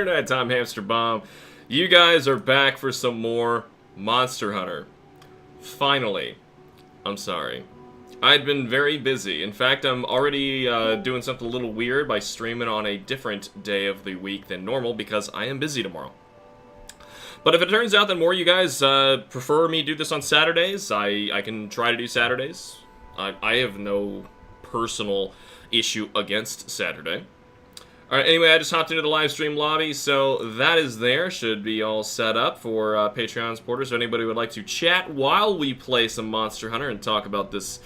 internet, I'm HamsterBomb. You guys are back for some more Monster Hunter. Finally. I'm sorry. I'd been very busy. In fact, I'm already doing something a little weird by streaming on a different day of the week than normal because I am busy tomorrow. But if it turns out that more of you guys prefer me do this on Saturdays, I can try to do Saturdays. I have no personal issue against Saturday. Alright, anyway, I just hopped into the live stream lobby, so that is there. Should be all set up for Patreon supporters. If anybody would like to chat while we play some Monster Hunter and talk about this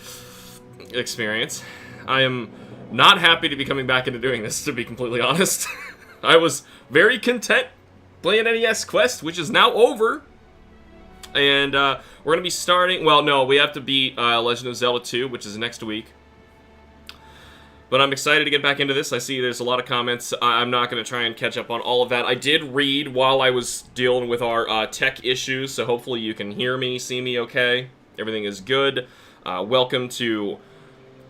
experience. I am not happy to be coming back into doing this, to be completely honest. I was very content playing NES Quest, which is now over. And we're going to be starting... Well, no, we have to beat Legend of Zelda 2, which is next week. But I'm excited to get back into this. I see there's a lot of comments. I'm not going to try and catch up on all of that. I did read while I was dealing with our tech issues, so hopefully you can hear me, see me okay. Everything is good. Welcome to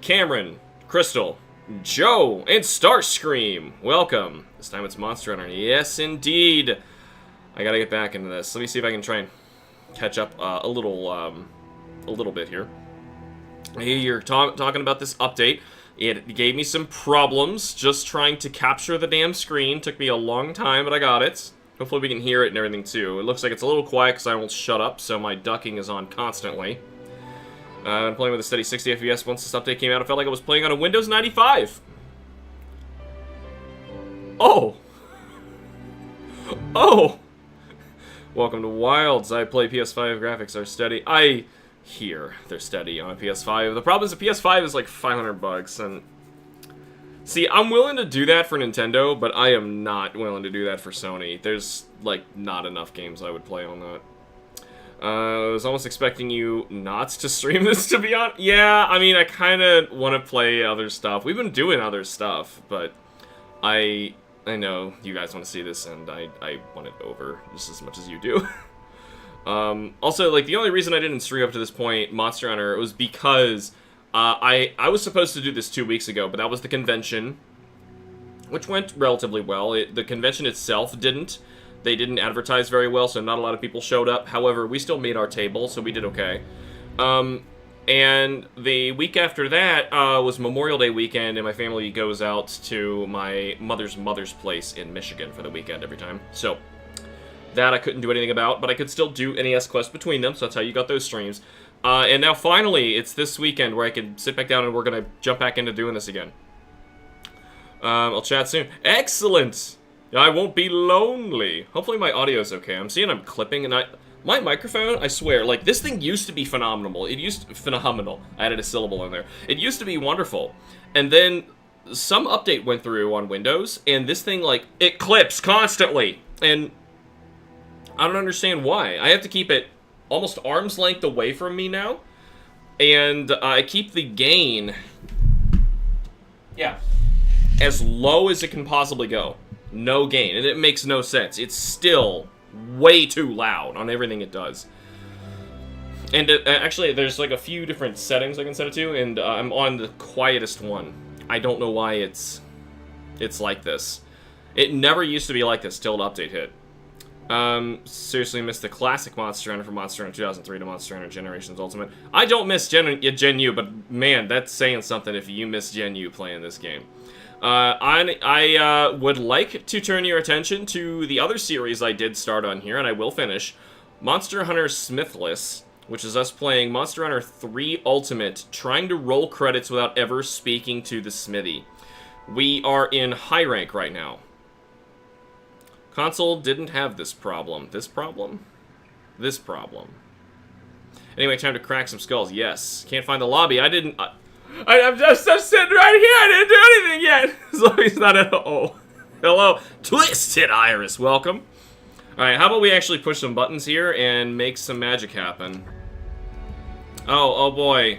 Cameron, Crystal, Joe, and Starscream. Welcome. This time it's Monster Hunter. Yes, indeed. I got to get back into this. Let me see if I can try and catch up a little bit here. Hey, you're talking about this update. It gave me some problems just trying to capture the damn screen. Took me a long time, but I got it. Hopefully we can hear it and everything too. It looks like it's a little quiet because I won't shut up, so my ducking is on constantly. I'm playing with a steady 60 FPS. Once this update came out, I felt like I was playing on a Windows 95. Oh! Oh! Welcome to Wilds. I play PS5. Graphics are steady. I hear they're steady on a PS5. The problem is the PS5 is like $500, and see, I'm willing to do that for Nintendo, but I am not willing to do that for Sony. There's like not enough games I would play on that. I was almost expecting you not to stream this, to be honest. Yeah, I mean, I kind of want to play other stuff. We've been doing other stuff, but I know you guys want to see this, and I want it over just as much as you do. Also, like, the only reason I didn't stream up to this point, Monster Hunter, was because I was supposed to do this 2 weeks ago, but that was the convention, which went relatively well. The convention itself didn't. They didn't advertise very well, so not a lot of people showed up. However, we still made our table, so we did okay. And the week after that was Memorial Day weekend, and my family goes out to my mother's place in Michigan for the weekend every time. So that I couldn't do anything about, but I could still do NES Quest between them, so that's how you got those streams. And now finally, it's this weekend where I can sit back down and we're going to jump back into doing this again. I'll chat soon. Excellent! I won't be lonely. Hopefully my audio's okay. I'm seeing I'm clipping, and my microphone, I swear, like, this thing used to be phenomenal. Phenomenal. I added a syllable in there. It used to be wonderful. And then some update went through on Windows, and this thing, like, it clips constantly. And I don't understand why. I have to keep it almost arm's length away from me now. And I keep the gain, yeah, as low as it can possibly go. No gain. And it makes no sense. It's still way too loud on everything it does. And actually, there's like a few different settings I can set it to, and I'm on the quietest one. I don't know why it's like this. It never used to be like this till the update hit. Seriously missed the classic Monster Hunter from Monster Hunter 2003 to Monster Hunter Generations Ultimate. I don't miss Gen U, but man, that's saying something if you miss Gen U playing this game. I would like to turn your attention to the other series I did start on here, and I will finish. Monster Hunter Smithless, which is us playing Monster Hunter 3 Ultimate, trying to roll credits without ever speaking to the smithy. We are in high rank right now. Console didn't have this problem. This problem? This problem. Anyway, time to crack some skulls. Yes. Can't find the lobby. I didn't... I'm just sitting right here. I didn't do anything yet. As long as he's not at all. Hello. Twisted Iris. Welcome. Alright, how about we actually push some buttons here and make some magic happen? Oh boy.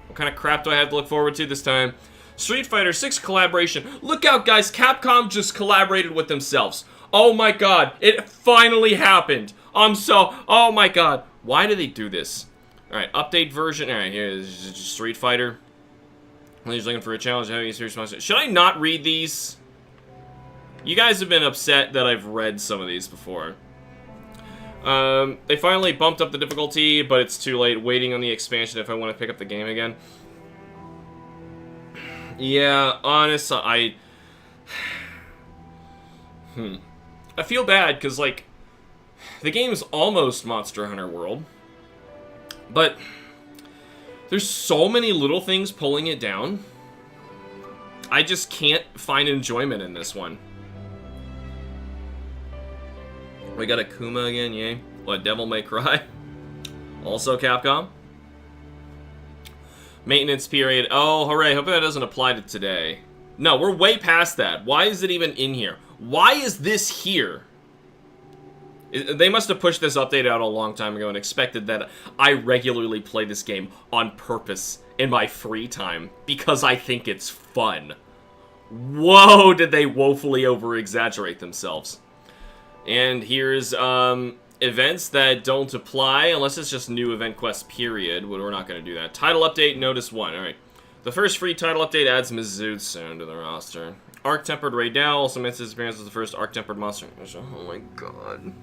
What kind of crap do I have to look forward to this time? Street Fighter 6 collaboration. Look out, guys. Capcom just collaborated with themselves. Oh my god. It finally happened. Oh my god. Why do they do this? Alright, update version. Alright, here's Street Fighter. He's looking for a challenge. Should I not read these? You guys have been upset that I've read some of these before. They finally bumped up the difficulty, but it's too late. Waiting on the expansion if I want to pick up the game again. Yeah, honestly, I feel bad, because, like, the game's almost Monster Hunter World, but there's so many little things pulling it down. I just can't find enjoyment in this one. We got Akuma again, yay. What, Devil May Cry? Also Capcom? Maintenance period. Oh, hooray, hope that doesn't apply to today. No, we're way past that. Why is it even in here? Why is this here? They must have pushed this update out a long time ago and expected that I regularly play this game on purpose in my free time because I think it's fun. Whoa, did they woefully over-exaggerate themselves. And here's events that don't apply unless it's just new event quest period. We're not going to do that. Title update, notice 1. Alright. The first free title update adds Mizzou soon to the roster. Arc-Tempered Raydal also makes his appearance as the first Arc-Tempered monster. Oh my god.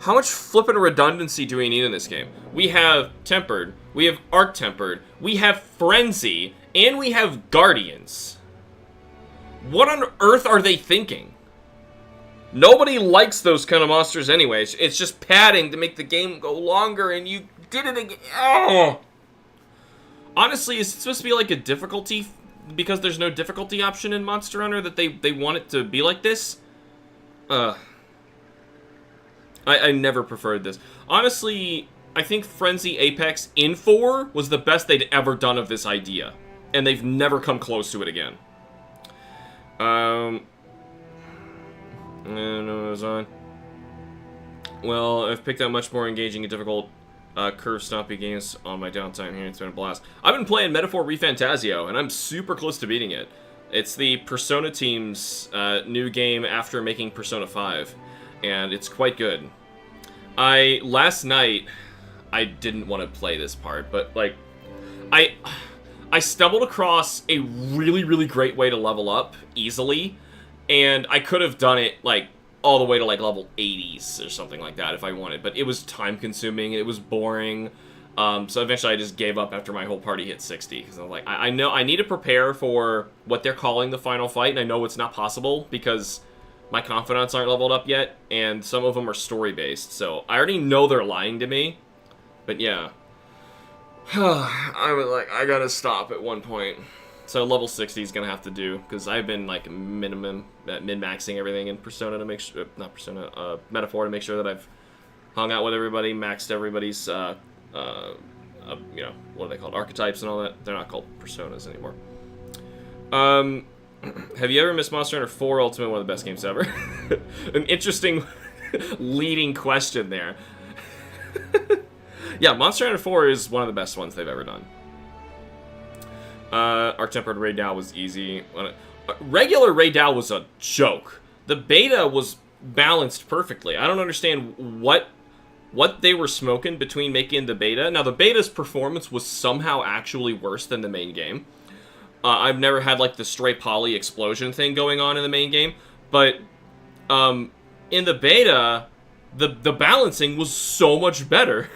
How much flippin' redundancy do we need in this game? We have Tempered, we have Arc-Tempered, we have Frenzy, and we have Guardians. What on earth are they thinking? Nobody likes those kind of monsters anyways. It's just padding to make the game go longer, and you did it again. Oh! Honestly, is it supposed to be like a difficulty, because there's no difficulty option in Monster Hunter, that they want it to be like this? I never preferred this. Honestly, I think Frenzy Apex in 4 was the best they'd ever done of this idea. And they've never come close to it again. I don't know what was on. Well, I've picked out much more engaging and difficult curve stompy games on my downtime here. It's been a blast. I've been playing Metaphor ReFantasio, and I'm super close to beating it. It's the Persona team's new game after making Persona 5, and it's quite good. Last night, I didn't want to play this part, but, like, I stumbled across a really, really great way to level up easily, and I could have done it, like, all the way to, like, level 80s or something like that if I wanted, but it was time-consuming, it was boring, so eventually I just gave up after my whole party hit 60, because I was like, I know I need to prepare for what they're calling the final fight, and I know it's not possible, because my confidants aren't leveled up yet, and some of them are story-based, so I already know they're lying to me, but yeah. I was like, I gotta stop at one point. So level 60 is gonna have to do, because I've been like min-maxing everything in Persona to make sure, not Persona, Metaphor to make sure that I've hung out with everybody, maxed everybody's, you know, what are they called, archetypes and all that. They're not called Personas anymore. Have you ever missed Monster Hunter 4 Ultimate, one of the best games ever? An interesting leading question there. Yeah, Monster Hunter 4 is one of the best ones they've ever done. Arc-Tempered Raydal was easy. Regular Raydal was a joke. The beta was balanced perfectly. I don't understand what they were smoking between making the beta. Now, the beta's performance was somehow actually worse than the main game. I've never had, like, the stray poly explosion thing going on in the main game, but in the beta, the balancing was so much better.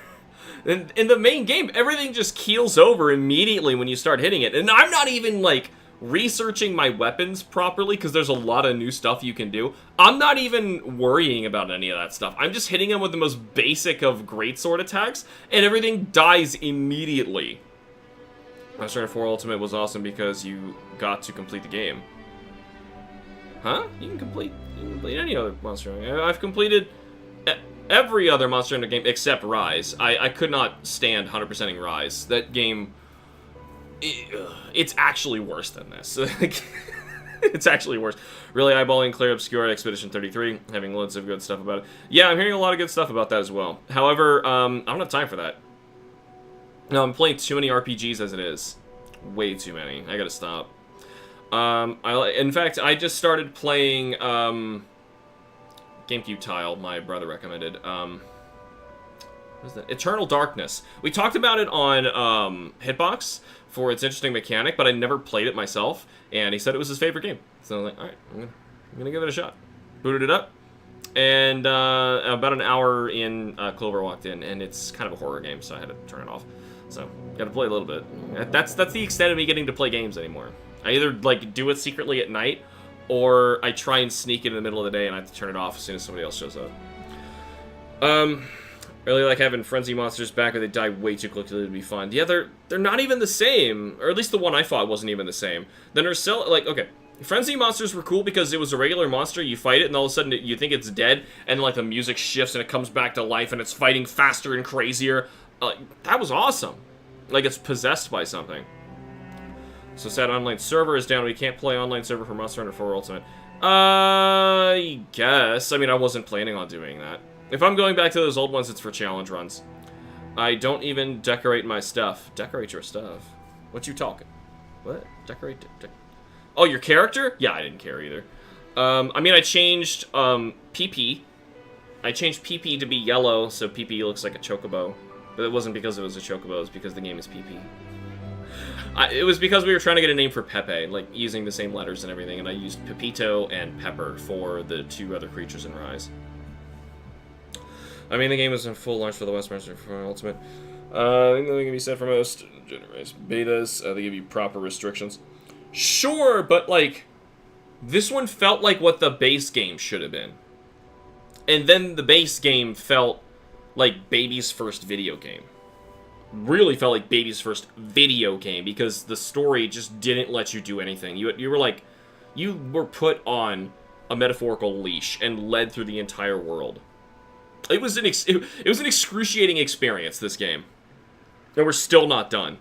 In the main game, everything just keels over immediately when you start hitting it. And I'm not even, like, researching my weapons properly, because there's a lot of new stuff you can do. I'm not even worrying about any of that stuff. I'm just hitting them with the most basic of greatsword attacks, and everything dies immediately. Monster Hunter 4 Ultimate was awesome because you got to complete the game. Huh? You can complete any other Monster Hunter. I've completed every other Monster Hunter game except Rise. I could not stand 100%ing Rise. That game, it's actually worse than this. It's actually worse. Really eyeballing Clear Obscure Expedition 33, having loads of good stuff about it. Yeah, I'm hearing a lot of good stuff about that as well. However, I don't have time for that. No, I'm playing too many RPGs as it is. Way too many. I gotta stop. In fact, I just started playing, GameCube Tile, my brother recommended. What is that? Eternal Darkness. We talked about it on Hitbox for its interesting mechanic, but I never played it myself, and he said it was his favorite game. So I'm like, alright, I'm gonna give it a shot. Booted it up, and about an hour in, Clover walked in, and it's kind of a horror game, so I had to turn it off. So, gotta play a little bit. That's the extent of me getting to play games anymore. I either, like, do it secretly at night, or I try and sneak it in the middle of the day, and I have to turn it off as soon as somebody else shows up. Really like having frenzy monsters back, but they die way too quickly to be fun. Yeah, they're not even the same, or at least the one I fought wasn't even the same. Then like, okay, frenzy monsters were cool because it was a regular monster, you fight it, and all of a sudden you think it's dead, and like the music shifts and it comes back to life, and it's fighting faster and crazier. That was awesome. Like it's possessed by something. So sad online server is down. We can't play online server for Monster Hunter 4 Ultimate. I guess. I mean, I wasn't planning on doing that. If I'm going back to those old ones, it's for challenge runs. I don't even decorate my stuff. Decorate your stuff? What you talking? What? Decorate? Oh, your character? Yeah, I didn't care either. I mean, I changed PP. I changed PP to be yellow, so PP looks like a chocobo. But it wasn't because it was a chocobo, it was because the game is PP. It was because we were trying to get a name for Pepe, like using the same letters and everything, and I used Pepito and Pepper for the two other creatures in Rise. I mean, the game is in full launch for the Westminster for Ultimate. I think that can be said for most betas. They give you proper restrictions. Sure, but like, this one felt like what the base game should have been. And then the base game felt like baby's first video game. Really felt like baby's first video game because the story just didn't let you do anything. You were like, you were put on a metaphorical leash and led through the entire world. It was an excruciating experience, this game. And we're still not done.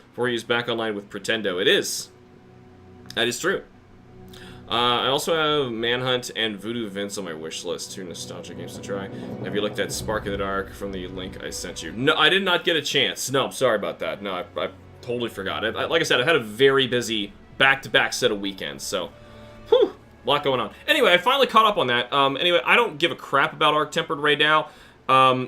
Before he's back online with Pretendo. It is. That is true. I also have Manhunt and Voodoo Vince on my wish list. Two nostalgia games to try. Have you looked at Spark in the Dark from the link I sent you? No, I did not get a chance. No, I'm sorry about that. No, I totally forgot. Like I said, I had a very busy back-to-back set of weekends, so... Whew! A lot going on. Anyway, I finally caught up on that. Anyway, I don't give a crap about Arc-Tempered right now.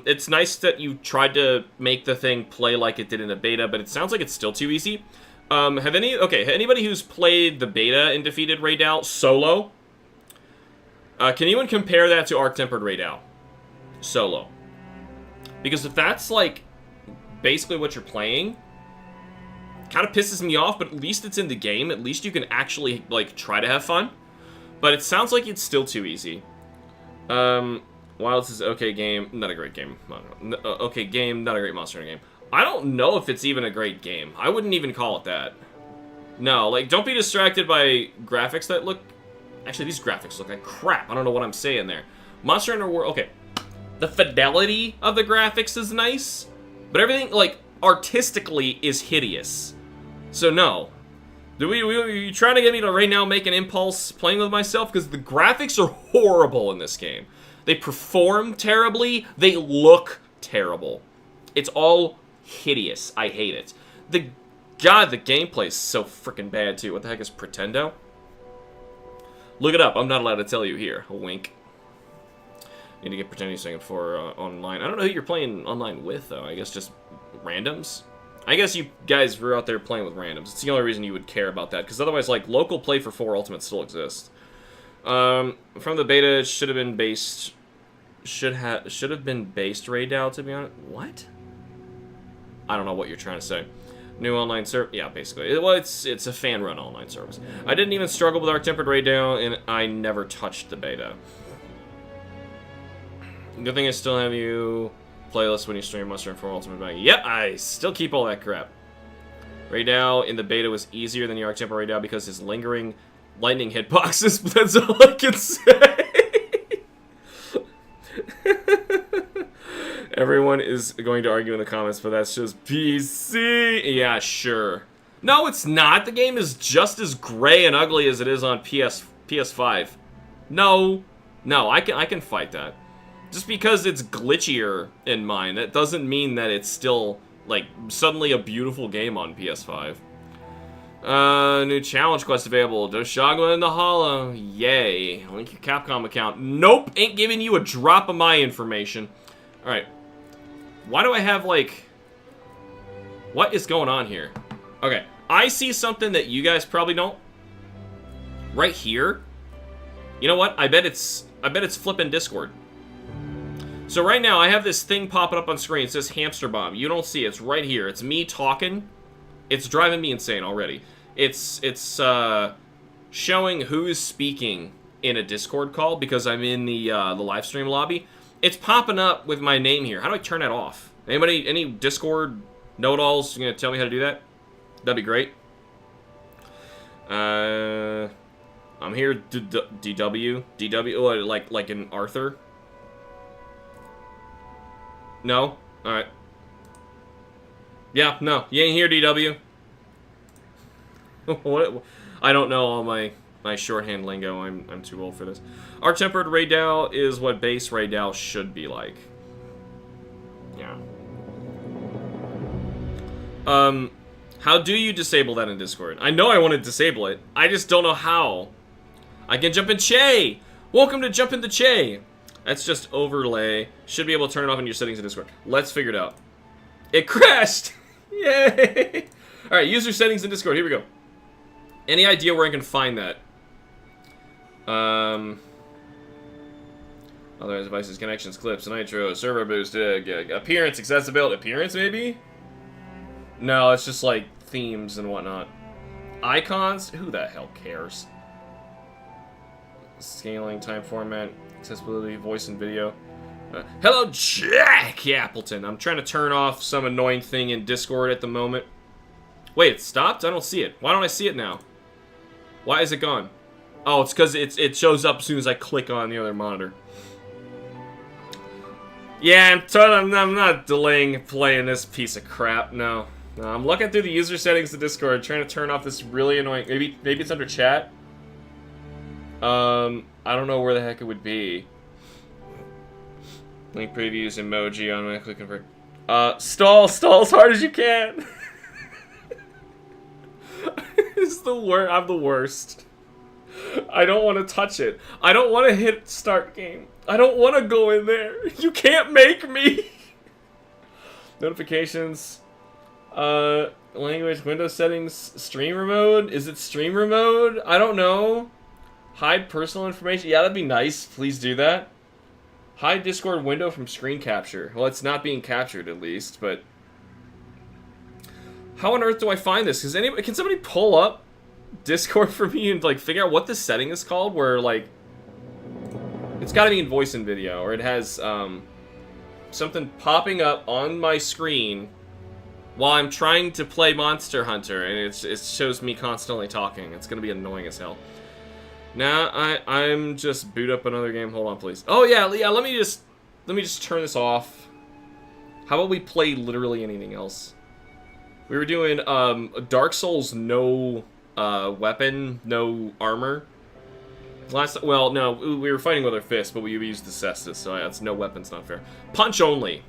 It's nice that you tried to make the thing play like it did in the beta, but it sounds like it's still too easy. Anybody who's played the beta and defeated Raidal solo, can anyone compare that to Arc-Tempered Raidal solo? Because if that's, like, basically what you're playing, kind of pisses me off, but at least it's in the game. At least you can actually, like, try to have fun. But it sounds like it's still too easy. Wilds is okay game, not a great game. Okay game, not a great Monster Hunter game. I don't know if it's even a great game. I wouldn't even call it that. No, like, don't be distracted by graphics that look... Actually, these graphics look like crap. I don't know what I'm saying there. Monster Hunter World... Okay. The fidelity of the graphics is nice, but everything, like, artistically is hideous. So, no. Are you trying to get me to right now make an impulse playing with myself? Because the graphics are horrible in this game. They perform terribly. They look terrible. It's all hideous. I hate it. The gameplay is so freaking bad, too. What the heck is Pretendo? Look it up. I'm not allowed to tell you here. A wink. Need to get Pretendo second for online. I don't know who you're playing online with, though. I guess just randoms? I guess you guys were out there playing with randoms. It's the only reason you would care about that. Because otherwise, like, local play for 4 Ultimate still exists. From the beta, it should have been based... Should have been based Raidal, to be honest. What? I don't know what you're trying to say. New online service. Yeah, basically. Well, it's a fan-run online service. I didn't even struggle with Arc-Tempered Raidal, and I never touched the beta. Good thing I still have you playlist when you stream Monster Hunter 4 Ultimate back. Yep, I still keep all that crap. Raidal in the beta was easier than the Arc-Tempered Raidal because his lingering lightning hitboxes, but that's all I can say. Everyone is going to argue in the comments, but that's just PC. Yeah, sure. No, it's not. The game is just as gray and ugly as it is on PS5. No, I can fight that. Just because it's glitchier in mine, that doesn't mean that it's still, like, suddenly a beautiful game on PS5. New challenge quest available. Doshaga in the Hollow. Yay. Link your Capcom account. Nope, ain't giving you a drop of my information. Alright. Why do I have, like... What is going on here? Okay, I see something that you guys probably don't. Right here. You know what? I bet it's flipping Discord. So right now, I have this thing popping up on screen. It says HamsterBomb. You don't see it. It's right here. It's me talking. It's driving me insane already. It's showing who's speaking in a Discord call because I'm in the live stream lobby. It's popping up with my name here. How do I turn that off? Anybody, any Discord know-it-alls gonna tell me how to do that? That'd be great. I'm here, DW, like an Arthur. No? Alright. Yeah, no. You ain't here, DW. What? I don't know all my shorthand lingo. I'm too old for this. Our tempered Raydal is what base Raydal should be like. Yeah. How do you disable that in Discord? I know I want to disable it. I just don't know how. I can jump in Che! Welcome to Jump into Che! That's just overlay. Should be able to turn it off in your settings in Discord. Let's figure it out. It crashed! Yay! Alright, user settings in Discord. Here we go. Any idea where I can find that? Other devices, connections, clips, nitro, server boost, appearance, accessibility. Appearance, maybe? No, it's just like themes and whatnot. Icons? Who the hell cares? Scaling, time format, accessibility, voice and video. Hello, Jack Appleton. I'm trying to turn off some annoying thing in Discord at the moment. Wait, it stopped? I don't see it. Why don't I see it now? Why is it gone? Oh, it's because it shows up as soon as I click on the other monitor. Yeah, I'm not delaying playing this piece of crap. No, I'm looking through the user settings of Discord, trying to turn off this really annoying. Maybe it's under chat. I don't know where the heck it would be. Link previews, emoji, automatically convert. Stall as hard as you can. It's the worst. I'm the worst. I don't want to touch it. I don't want to hit start game. I don't want to go in there. You can't make me. Notifications. Language, Windows settings, streamer mode. Is it streamer mode? I don't know. Hide personal information. Yeah, that'd be nice. Please do that. Hide Discord window from screen capture. Well, it's not being captured at least, but how on earth do I find this? Can somebody pull up Discord for me and like figure out what this setting is called? Where like it's got to be in voice and video, or it has something popping up on my screen while I'm trying to play Monster Hunter, and it shows me constantly talking. It's gonna be annoying as hell. Nah, I'm just boot up another game. Hold on, please. Oh yeah. Let me just turn this off. How about we play literally anything else? We were doing Dark Souls, no weapon, no armor. Well, no, we were fighting with our fists, but we used the cestus, so that's no weapons, not fair. Punch only.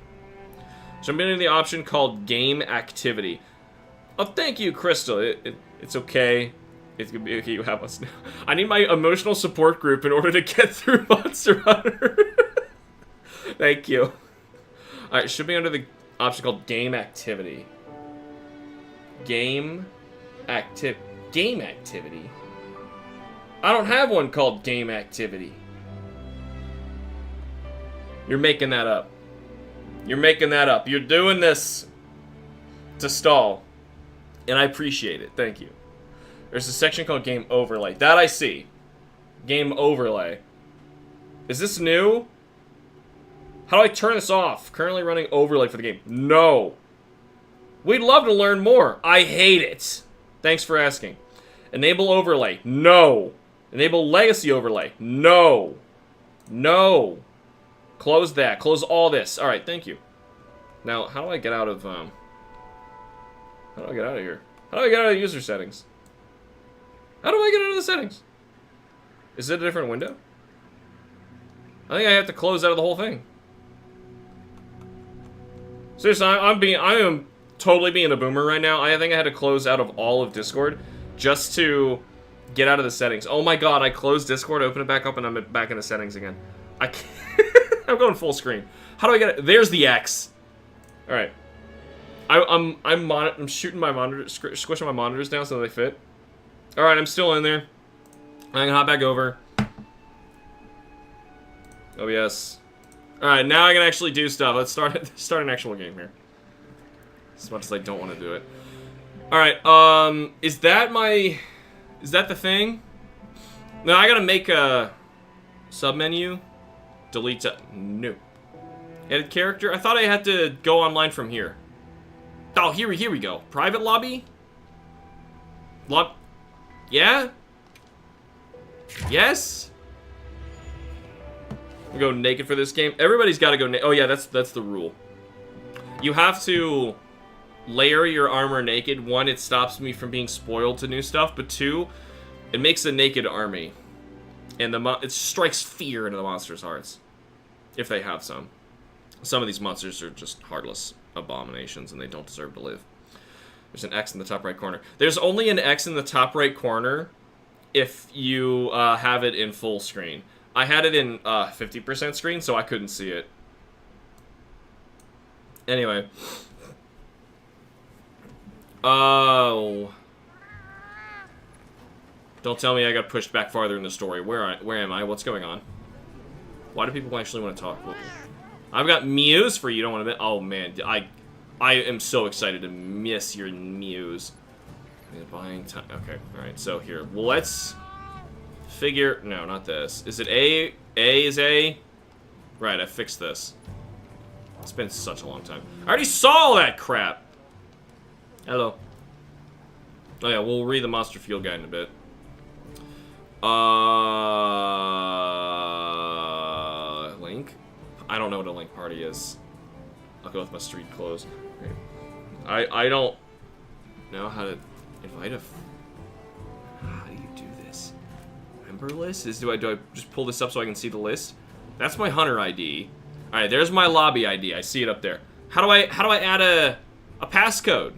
Jump into the option called Game Activity. Oh, thank you, Crystal. It's okay. It's gonna be okay. You have us now. I need my emotional support group in order to get through Monster Hunter. Thank you. Alright, it should be under the option called Game Activity. Game Activity? I don't have one called Game Activity. You're making that up. You're making that up. You're doing this to stall. And I appreciate it. Thank you. There's a section called Game Overlay. That I see. Game Overlay. Is this new? How do I turn this off? Currently running overlay for the game. No. We'd love to learn more. I hate it. Thanks for asking. Enable overlay. No. Enable legacy overlay. No. No. Close that. Close all this. Alright, thank you. Now, how do I get out of, How do I get out of here? How do I get out of user settings? How do I get out of the settings? Is it a different window? I think I have to close out of the whole thing. Seriously, I am totally being a boomer right now. I think I had to close out of all of Discord just to get out of the settings. Oh my god, I closed Discord, open it back up, and I'm back in the settings again. I can't. I'm going full screen. How do I get it? There's the X. All right. I'm shooting my monitor, squishing my monitors down so they fit. All right, I'm still in there. I'm gonna hop back over. Oh yes. All right, now I can actually do stuff. Let's start an actual game here. As much as I don't want to do it. All right. Is that the thing? No, I gotta make a submenu. Delete. No. Edit character. I thought I had to go online from here. Oh, here we go. Private lobby? Yeah? Yes? We go naked for this game. Everybody's got to go naked. Oh yeah, that's the rule. You have to layer your armor naked. One, it stops me from being spoiled to new stuff, but two, it makes a naked army. And it strikes fear into the monsters' hearts. If they have some. Some of these monsters are just heartless abominations and they don't deserve to live. There's an X in the top right corner. There's only an X in the top right corner if you have it in full screen. I had it in 50% screen, so I couldn't see it. Anyway. Oh. Don't tell me I got pushed back farther in the story. Where am I? What's going on? Why do people actually want to talk? I've got Mews for you. Don't want to. Oh man, I am so excited to miss your Mews. Buying time. Okay, all right. So here, let's figure. No, not this. Is it A? A is A. Right. I fixed this. It's been such a long time. I already saw all that crap. Hello. Oh yeah, we'll read the Monster Field Guide in a bit. Link? I don't know what a link party is. I'll go with my street clothes. I don't know how to invite a... How do you do this? Member list? Do I just pull this up so I can see the list? That's my hunter ID. Alright, there's my lobby ID. I see it up there. How do I add a passcode?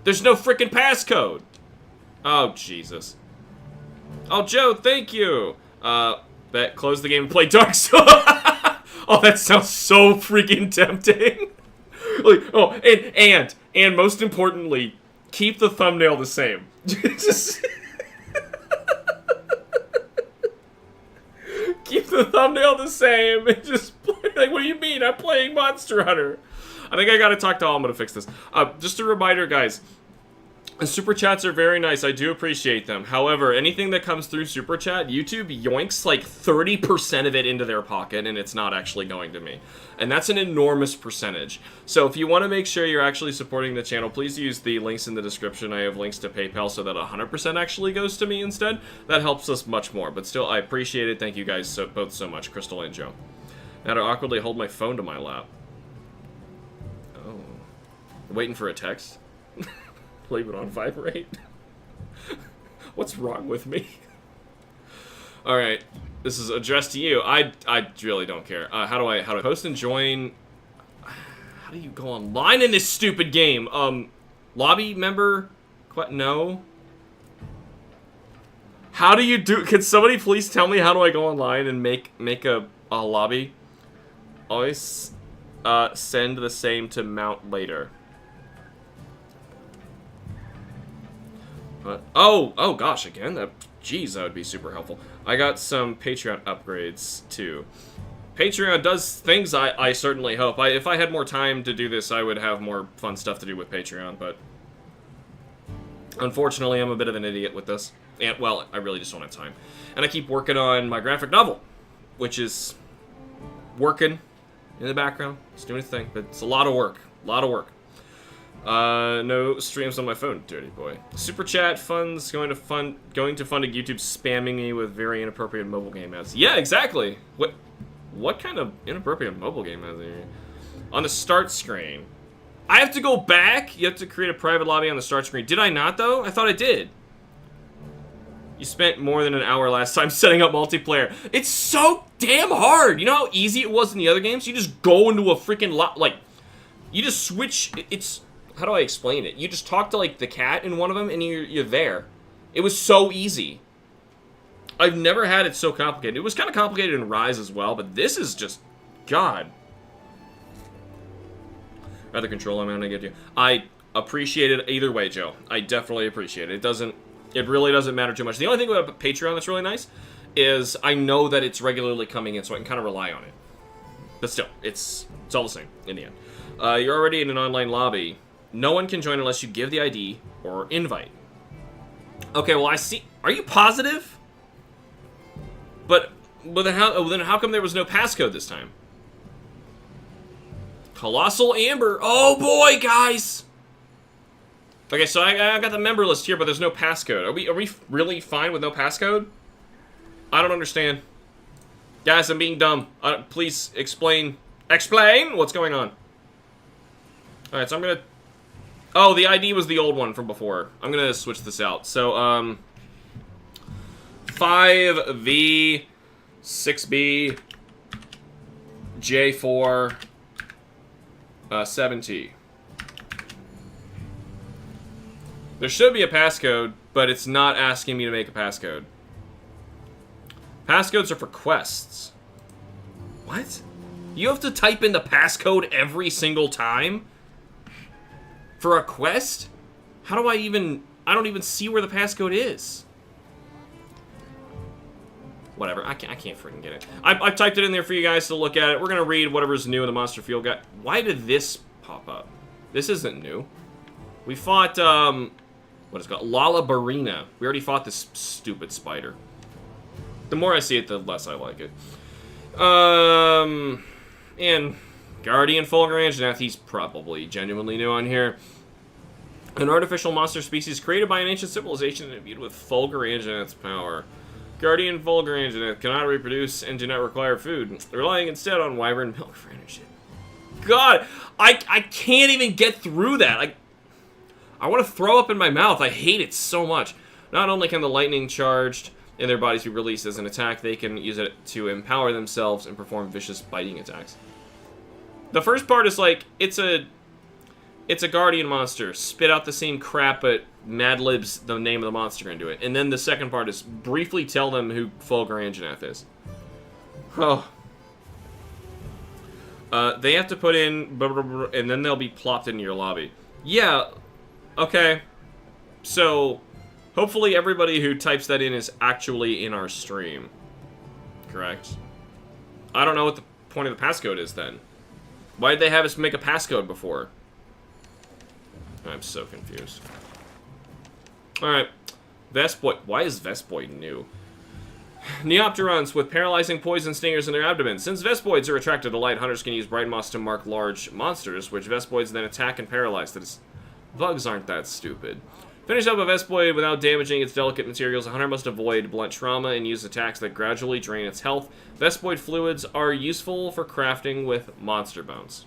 There's no freaking passcode! Oh, Jesus. Oh, Joe, thank you! Close the game and play Dark Souls. Oh, that sounds so freaking tempting. Like, oh, and most importantly, keep the thumbnail the same. Just keep the thumbnail the same and just play, like, what do you mean? I'm playing Monster Hunter. I think I gotta talk to Alma to fix this. Just a reminder, guys. Super chats are very nice. I do appreciate them. However, anything that comes through Super Chat, YouTube yoinks like 30% of it into their pocket, and it's not actually going to me. And that's an enormous percentage. So if you want to make sure you're actually supporting the channel, please use the links in the description. I have links to PayPal so that 100% actually goes to me instead. That helps us much more. But still, I appreciate it. Thank you guys both so much, Crystal and Joe. Now to awkwardly hold my phone to my lap. Oh. Waiting for a text? Leave it on vibrate. What's wrong with me? Alright. This is addressed to you. I really don't care. How do I host and join? How do you go online in this stupid game? Lobby member? No. How do you do? Can somebody please tell me how do I go online and make a lobby? Always send the same to mount later. Oh gosh, again? Geez, that would be super helpful. I got some Patreon upgrades, too. Patreon does things I certainly hope. If I had more time to do this, I would have more fun stuff to do with Patreon, but... Unfortunately, I'm a bit of an idiot with this. And, well, I really just don't have time. And I keep working on my graphic novel, which is working in the background. It's doing its thing, but it's a lot of work. A lot of work. No streams on my phone, dirty boy. Super chat funds going to fund a YouTube spamming me with very inappropriate mobile game ads. Yeah, exactly. What kind of inappropriate mobile game ads are you? On the start screen. I have to go back? You have to create a private lobby on the start screen. Did I not, though? I thought I did. You spent more than an hour last time setting up multiplayer. It's so damn hard. You know how easy it was in the other games? You just go into a freaking you just switch. It's... How do I explain it? You just talk to, like, the cat in one of them, and you're there. It was so easy. I've never had it so complicated. It was kind of complicated in Rise as well, but this is just... God. Or the control I'm gonna get you. I appreciate it either way, Joe. I definitely appreciate it. It really doesn't matter too much. The only thing about Patreon that's really nice is I know that it's regularly coming in, so I can kind of rely on it. But still, it's all the same in the end. You're already in an online lobby. No one can join unless you give the ID or invite. Okay, well I see. Are you positive? But then how come there was no passcode this time? Colossal Amber. Oh boy, guys. Okay, so I got the member list here, but there's no passcode. Are we really fine with no passcode? I don't understand. Guys, I'm being dumb. Please explain. Explain what's going on. All right, so I'm gonna. Oh, the ID was the old one from before. I'm gonna switch this out. So 5V 6B J4 7T. There should be a passcode, but it's not asking me to make a passcode. Passcodes are for quests. What? You have to type in the passcode every single time? For a quest? How do I don't even see where the passcode is. Whatever, I can't freaking get it. I've typed it in there for you guys to look at it. We're gonna read whatever's new in the Monster Field Guide. Why did this pop up? This isn't new. We fought, what is it called? Lalabarina. We already fought this stupid spider. The more I see it, the less I like it. And Guardian Fulguranginath, he's probably genuinely new on here. An artificial monster species created by an ancient civilization and imbued with Fulguranginath's power. Guardian Fulguranginath cannot reproduce and do not require food, relying instead on wyvern milk for energy. God, I can't even get through that. I want to throw up in my mouth. I hate it so much. Not only can the lightning charged in their bodies be released as an attack, they can use it to empower themselves and perform vicious biting attacks. The first part is like, it's a guardian monster. Spit out the same crap, but Mad Libs the name of the monster into it. And then the second part is briefly tell them who Fulguranginath is. Oh. They have to put in, and then they'll be plopped into your lobby. Yeah, okay. So, hopefully everybody who types that in is actually in our stream. Correct? I don't know what the point of the passcode is then. Why did they have us make a passcode before? I'm so confused. Alright. Vespoid. Why is Vespoid new? Neopterons with paralyzing poison stingers in their abdomen. Since Vespoids are attracted to light, hunters can use bright moss to mark large monsters, which Vespoids then attack and paralyze. Bugs aren't that stupid. Finish up a Vespoid without damaging its delicate materials. A hunter must avoid blunt trauma and use attacks that gradually drain its health. Vespoid fluids are useful for crafting with monster bones.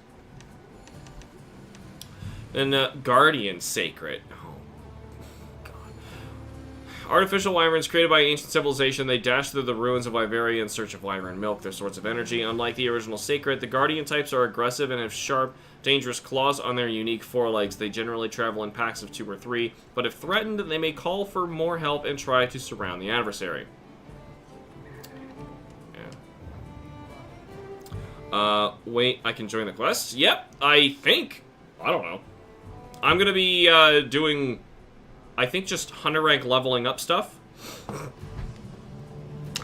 And Guardian Sacred. Oh, God. Artificial wyverns created by ancient civilization. They dash through the ruins of Iberia in search of wyvern milk, their source of energy. Unlike the original Sacred, the Guardian types are aggressive and have sharp, dangerous claws on their unique forelegs. They generally travel in packs of 2 or 3, but if threatened, they may call for more help and try to surround the adversary. Yeah. Wait, I can join the quest? Yep, I think. I don't know. I'm gonna be, doing, I think, just hunter rank leveling up stuff.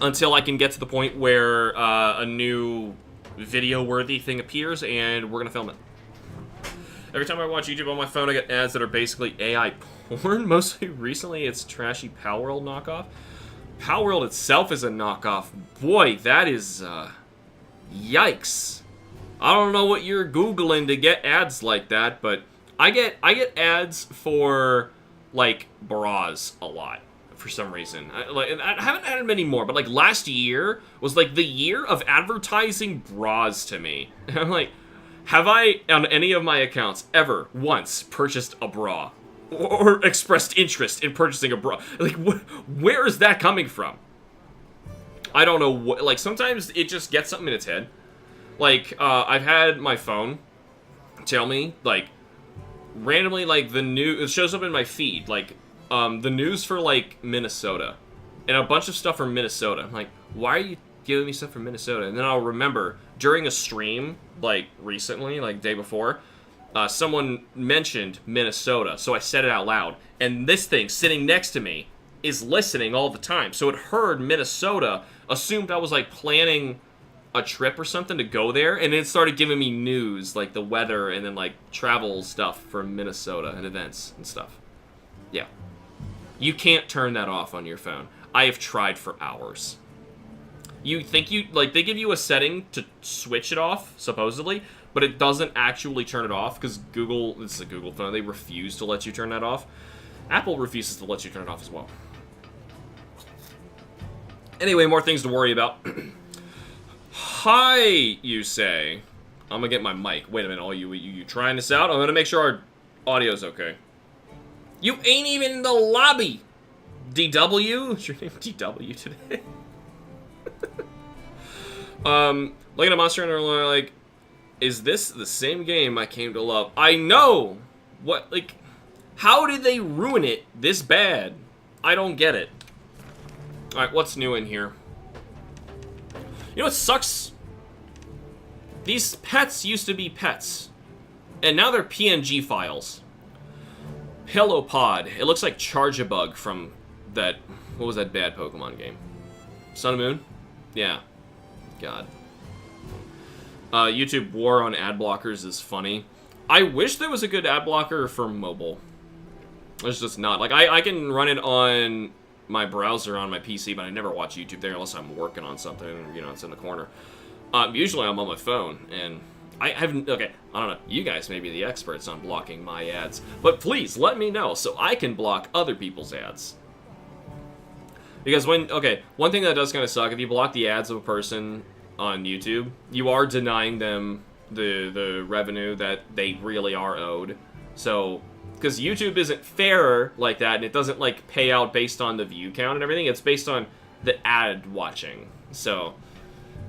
Until I can get to the point where, a new video-worthy thing appears, and we're gonna film it. Every time I watch YouTube on my phone, I get ads that are basically AI porn. Mostly recently, it's trashy Palworld knockoff. Palworld itself is a knockoff. Boy, that is, yikes. I don't know what you're Googling to get ads like that, but I get ads for, like, bras a lot, for some reason. I haven't had many more, but, like, last year was, like, the year of advertising bras to me. And I'm like, have I, on any of my accounts, ever once purchased a bra? Or expressed interest in purchasing a bra? Like, where is that coming from? I don't know what, like, sometimes it just gets something in its head. Like, I've had my phone tell me, like, randomly, like, the news, it shows up in my feed, like, the news for, like, Minnesota. And a bunch of stuff from Minnesota. I'm like, why are you giving me stuff from Minnesota? And then I'll remember, during a stream, like, recently, like, day before, someone mentioned Minnesota, so I said it out loud. And this thing sitting next to me is listening all the time. So it heard Minnesota, assumed I was like planning a trip or something to go there, and it started giving me news, like the weather and then like travel stuff from Minnesota and events and stuff. Yeah. You can't turn that off on your phone. I have tried for hours. You think you, like, they give you a setting to switch it off, supposedly, but it doesn't actually turn it off, because Google, this is a Google phone, they refuse to let you turn that off. Apple refuses to let you turn it off as well. Anyway, more things to worry about. Hi, you say. I'm gonna get my mic. Wait a minute, all you trying this out? I'm gonna make sure our audio's okay. You ain't even in the lobby! DW? Is your name DW today? Looking at Monster Hunter, like, is this the same game I came to love? I know! What, like, how did they ruin it this bad? I don't get it. Alright, what's new in here? You know what sucks? These pets used to be pets, and now they're PNG files. Pillow Pod. It looks like Charge-a-Bug from that, what was that bad Pokemon game? Sun and Moon? Yeah. God. YouTube war on ad blockers is funny. I wish there was a good ad blocker for mobile. There's just not. Like, I can run it on my browser on my PC, but I never watch YouTube there unless I'm working on something, you know, it's in the corner. Usually I'm on my phone, and I haven't, okay, I don't know, you guys may be the experts on blocking my ads, but please let me know so I can block other people's ads. Because one thing that does kind of suck, if you block the ads of a person on YouTube, you are denying them the revenue that they really are owed. So, because YouTube isn't fair like that, and it doesn't, like, pay out based on the view count and everything, it's based on the ad watching. So,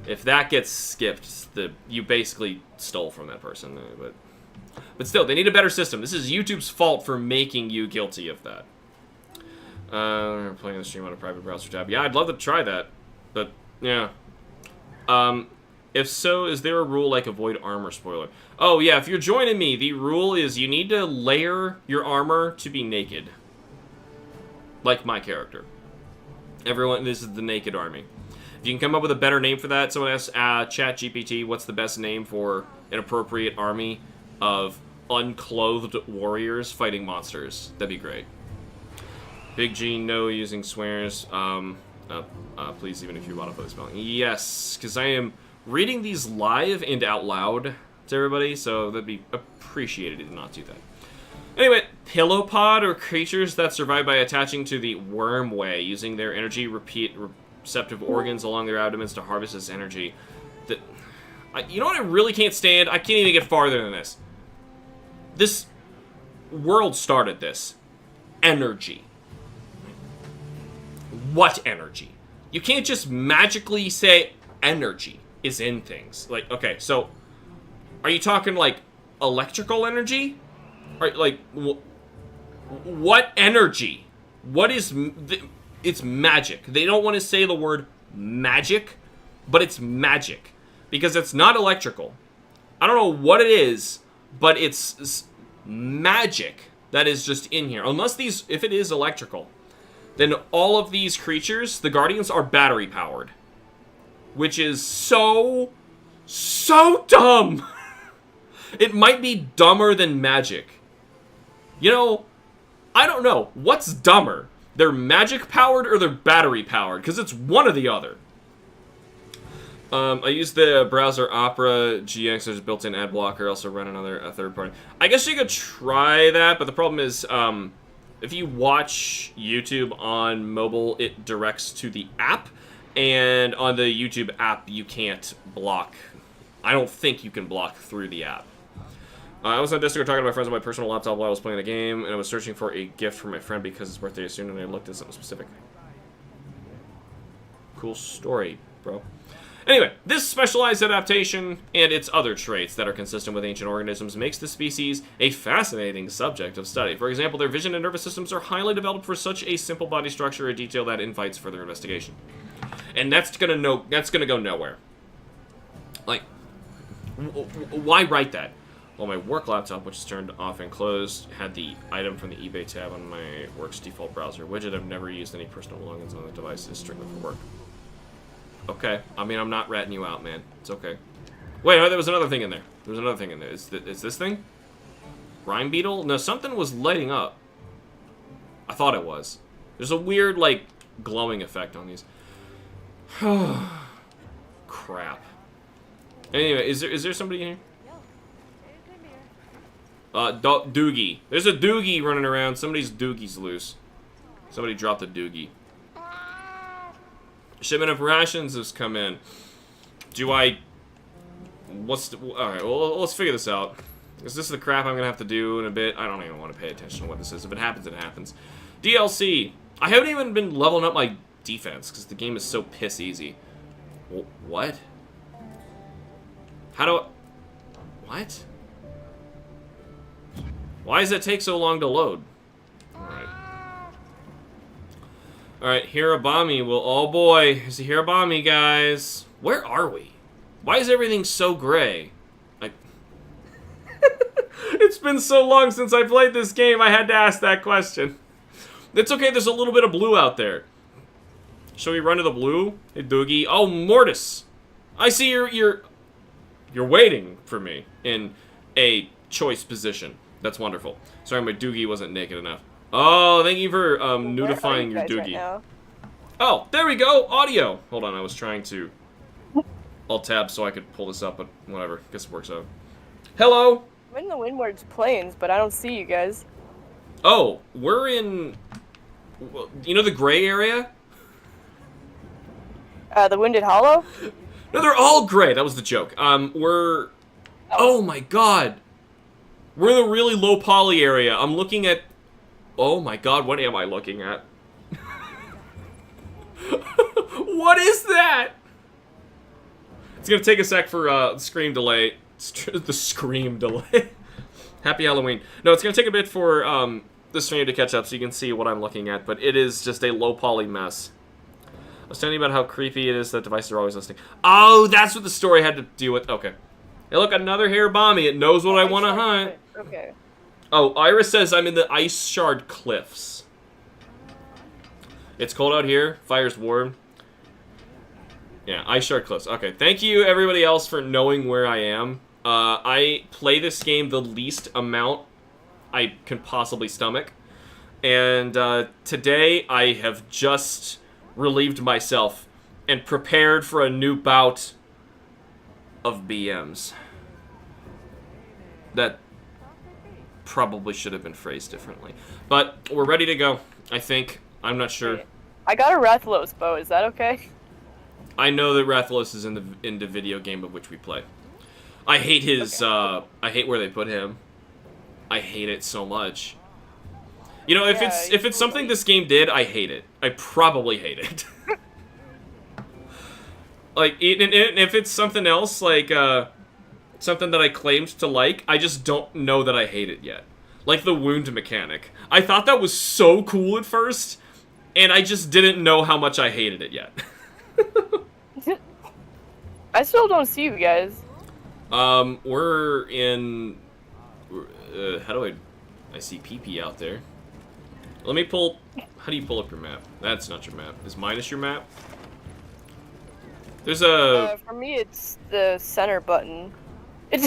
if that gets skipped, you basically stole from that person. But still, they need a better system. This is YouTube's fault for making you guilty of that. We're playing the stream on a private browser tab. Yeah, I'd love to try that, but yeah. If so, is there a rule like avoid armor spoiler? Oh yeah, if you're joining me, the rule is you need to layer your armor to be naked. Like my character. Everyone, this is the naked army. If you can come up with a better name for that, someone asks ChatGPT, what's the best name for an appropriate army of unclothed warriors fighting monsters? That'd be great. Big G, no using swears. Please, even if you want to put spelling. Yes, because I am reading these live and out loud to everybody, so that'd be appreciated to not do that. Anyway, Pillow Pod are creatures that survive by attaching to the worm way, using their energy receptive organs along their abdomens to harvest this energy. You know what I really can't stand? I can't even get farther than this. This world started this. Energy. What energy? You can't just magically say energy is in things. Like, okay, so are you talking like electrical energy? Or like what energy? What is it's magic. They don't want to say the word magic, but it's magic because it's not electrical. I don't know what it is, but it's magic that is just in here. Unless if it is electrical, then all of these creatures, the Guardians, are battery powered. Which is so dumb. It might be dumber than magic. You know, I don't know. What's dumber? They're magic powered or they're battery powered? Because it's one or the other. I use the browser Opera GX. There's a built-in ad blocker. I also run a third party. I guess you could try that, but the problem is, if you watch YouTube on mobile, it directs to the app, and on the YouTube app, you can't block. I don't think you can block through the app. I was on Discord talking to my friends on my personal laptop while I was playing the game, and I was searching for a gift for my friend because his birthday is soon, and I looked at something specific. Cool story, bro. Anyway, this specialized adaptation and its other traits that are consistent with ancient organisms makes the species a fascinating subject of study. For example, their vision and nervous systems are highly developed for such a simple body structure, a detail that invites further investigation. And that's gonna go nowhere. Like, why write that? While my work laptop, which is turned off and closed, had the item from the eBay tab on my work's default browser widget. I've never used any personal belongings on the devices strictly for work. Okay. I mean, I'm not ratting you out, man. It's okay. Wait, oh, there was another thing in there. There was another thing in there. Is this thing? Rime beetle? No, something was lighting up. I thought it was. There's a weird, like, glowing effect on these. Crap. Anyway, is there somebody in here? Doogie. There's a doogie running around. Somebody's doogie's loose. Somebody dropped a doogie. Shipment of rations has come in. Alright, well, let's figure this out. Is this the crap I'm gonna have to do in a bit? I don't even want to pay attention to what this is. If it happens, it happens. DLC. I haven't even been leveling up my defense, because the game is so piss easy. What? How do I... What? Why does it take so long to load? Alright. Alright, Hirabami will... Oh boy, it's a Hirabami, guys. Where are we? Why is everything so gray? It's been so long since I played this game, I had to ask that question. It's okay, there's a little bit of blue out there. Shall we run to the blue? Hey, Doogie. Oh, Mortis! I see you're waiting for me in a choice position. That's wonderful. Sorry, my Doogie wasn't naked enough. Oh, thank you for nudifying your Doogie. Right, oh, there we go! Audio! Hold on, I was trying to Alt-tab so I could pull this up, but whatever. Guess it works out. Hello! I'm in the Windward's Plains, but I don't see you guys. Oh, we're in... You know the gray area? The Winded Hollow? No, they're all gray. That was the joke. We're... Oh my god! We're in the really low poly area. I'm looking at... Oh my god, what am I looking at? What is that? It's gonna take a sec for scream delay. The scream delay. Happy Halloween. No, it's gonna take a bit for the stream to catch up so you can see what I'm looking at, but it is just a low poly mess. I was telling you about how creepy it is that devices are always listening. Oh, that's what the story had to do with. Okay. Hey, look, another Hirabami. It knows what I want to hunt. Okay. Oh, Iris says I'm in the Ice Shard Cliffs. It's cold out here. Fire's warm. Yeah, Ice Shard Cliffs. Okay, thank you everybody else for knowing where I am. I play this game the least amount I can possibly stomach. And today I have just relieved myself and prepared for a new bout of BMs. That probably should have been phrased differently. But we're ready to go, I think. I'm not sure. I got a Rathalos bow, is that okay? I know that Rathalos is in the video game of which we play. I hate his, I hate where they put him. I hate it so much. You know, if it's something this game did, I hate it. I probably hate it. Like, if it's something else, like, something that I claimed to like, I just don't know that I hate it yet. Like the wound mechanic. I thought that was so cool at first, and I just didn't know how much I hated it yet. I still don't see you guys. We're in... how do I see PP out there. Let me pull... How do you pull up your map? That's not your map. Is minus your map? There's a... for me, it's the center button. There's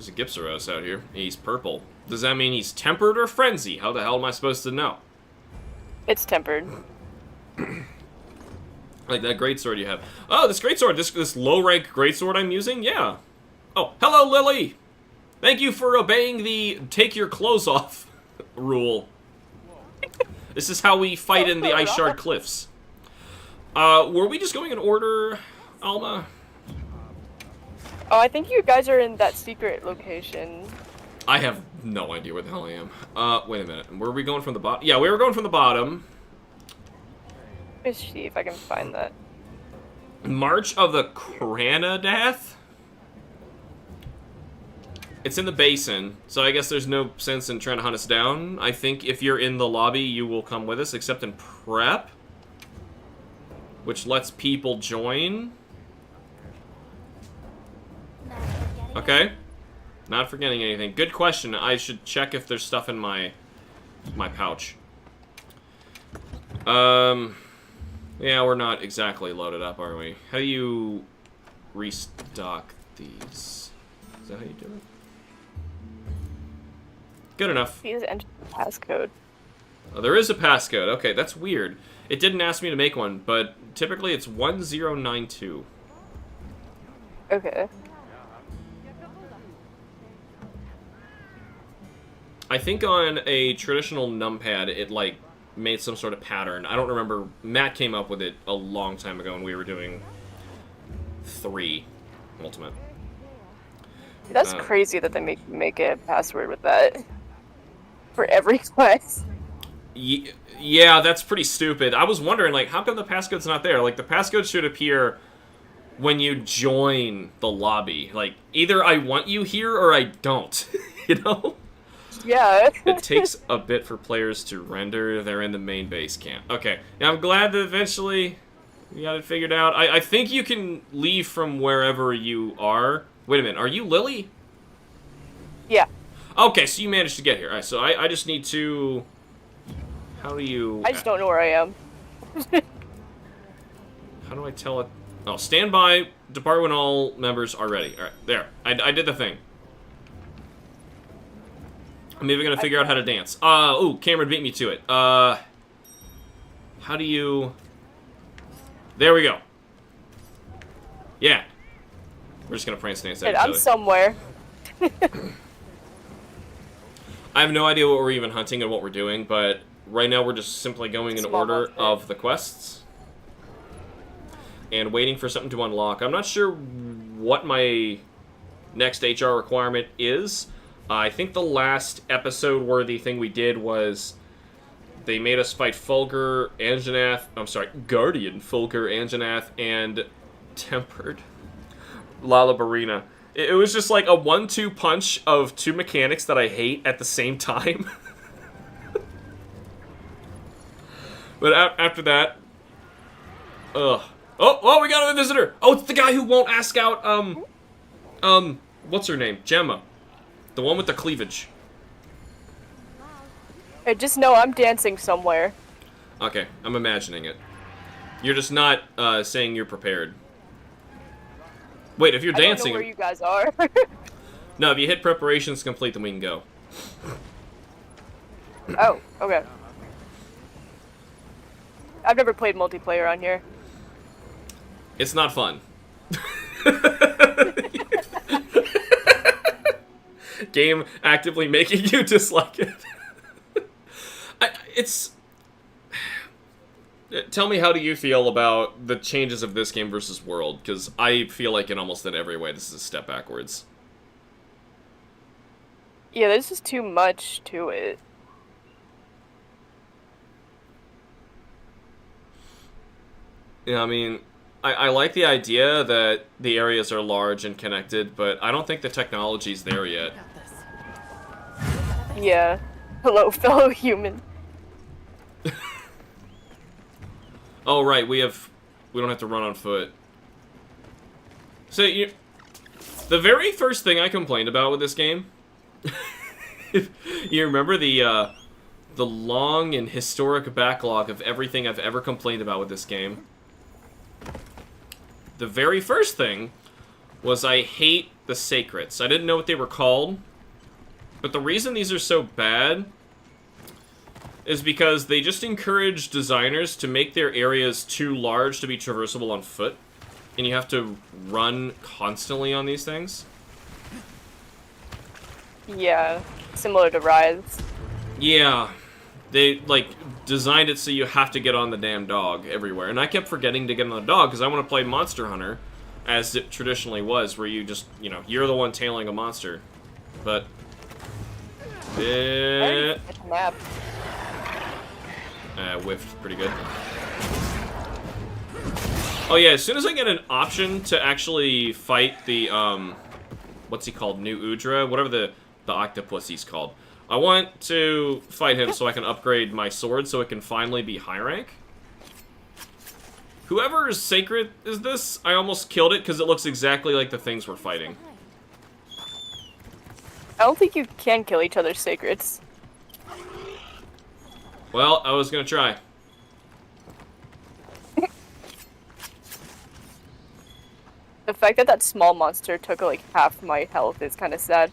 a Gipsaros out here. He's purple. Does that mean he's tempered or frenzy? How the hell am I supposed to know? It's tempered. Like that greatsword you have. Oh, this greatsword, this low-rank greatsword I'm using? Yeah. Oh, hello, Lily! Thank you for obeying the take your clothes off rule. This is how we fight in the Ice Shard Cliffs. Were we just going in order, Alma? Oh, I think you guys are in that secret location. I have no idea where the hell I am. Wait a minute. Were we going from the bottom? Yeah, we were going from the bottom. Let's see if I can find that. March of the Cranadath? It's in the basin, so I guess there's no sense in trying to hunt us down. I think if you're in the lobby, you will come with us, except in prep, which lets people join. Okay. Not forgetting anything. Good question. I should check if there's stuff in my pouch. Yeah, we're not exactly loaded up, are we? How do you restock these? Is that how you do it? Good enough. Please enter the passcode. Oh, there is a passcode. Okay, that's weird. It didn't ask me to make one, but typically it's 1092. Okay. I think on a traditional numpad, it, like, made some sort of pattern. I don't remember. Matt came up with it a long time ago when we were doing 3 Ultimate. That's crazy that they make a password with that. For every quest. Yeah, that's pretty stupid. I was wondering, like, how come the passcode's not there? Like, the passcode should appear when you join the lobby. Like, either I want you here or I don't. You know? Yeah. It takes a bit for players to render. They're in the main base camp. Okay. Now, I'm glad that eventually we got it figured out. I think you can leave from wherever you are. Wait a minute. Are you Lily? Yeah. Okay, so you managed to get here. All right, so I just need to... How do you... I just don't know where I am. How do I tell it? Oh, stand by. Depart when all members are ready. All right, there. I did the thing. I'm even gonna figure out how to dance. Ooh, Cameron beat me to it. How do you... There we go. Yeah. We're just gonna prance dance at each I'm other. somewhere. I have no idea what we're even hunting and what we're doing, but right now we're just simply going in order of the quests. And waiting for something to unlock. I'm not sure what my next HR requirement is. I think the last episode-worthy thing we did was they made us fight Fulgur, Anjanath, I'm sorry, Guardian, Fulgur, Anjanath, and Tempered Lalabarina. It was just like a 1-2 punch of 2 mechanics that I hate at the same time. But after that... Ugh. Oh, we got a visitor! Oh, it's the guy who won't ask out, what's her name? Gemma. The one with the cleavage. Hey, just know I'm dancing somewhere. Okay, I'm imagining it. You're just not, saying you're prepared. Wait, if you're dancing... I don't know where you guys are. No, if you hit preparations complete, then we can go. Oh, okay. I've never played multiplayer on here. It's not fun. Game actively making you dislike it. It's... Tell me, how do you feel about the changes of this game versus World? Because I feel like in almost in every way this is a step backwards. Yeah, there's just too much to it. Yeah, I mean, I like the idea that the areas are large and connected, but I don't think the technology's there yet. Yeah. Hello, fellow human. Oh, right, we don't have to run on foot. So, the very first thing I complained about with this game, you remember the long and historic backlog of everything I've ever complained about with this game? The very first thing was I hate the Sacrets. I didn't know what they were called, but the reason these are so bad is because they just encourage designers to make their areas too large to be traversable on foot, and you have to run constantly on these things. Yeah, similar to Rise. Yeah, they, like, designed it so you have to get on the damn dog everywhere, and I kept forgetting to get on the dog because I want to play Monster Hunter, as it traditionally was, where you just, you know, you're the one tailing a monster. But... Map. Whiffed pretty good. Oh yeah, as soon as I get an option to actually fight the, what's he called? New Udra? Whatever the octopus he's called. I want to fight him so I can upgrade my sword so it can finally be high rank. Whoever's sacred is this, I almost killed it because it looks exactly like the things we're fighting. I don't think you can kill each other's secrets. Well, I was gonna try. The fact that that small monster took like half my health is kind of sad.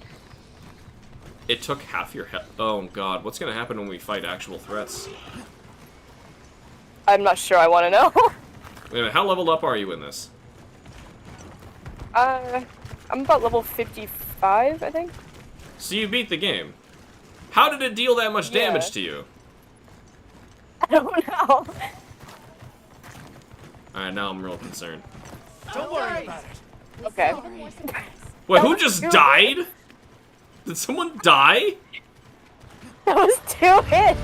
It took half your health. Oh god, what's gonna happen when we fight actual threats? I'm not sure I want to know. Wait a minute, how leveled up are you in this? I'm about level 55, I think. So you beat the game. How did it deal that much damage to you? I don't know. Alright, now I'm real concerned. Don't worry about it. Okay. Wait, who just died? Did someone die? That was 2 hits.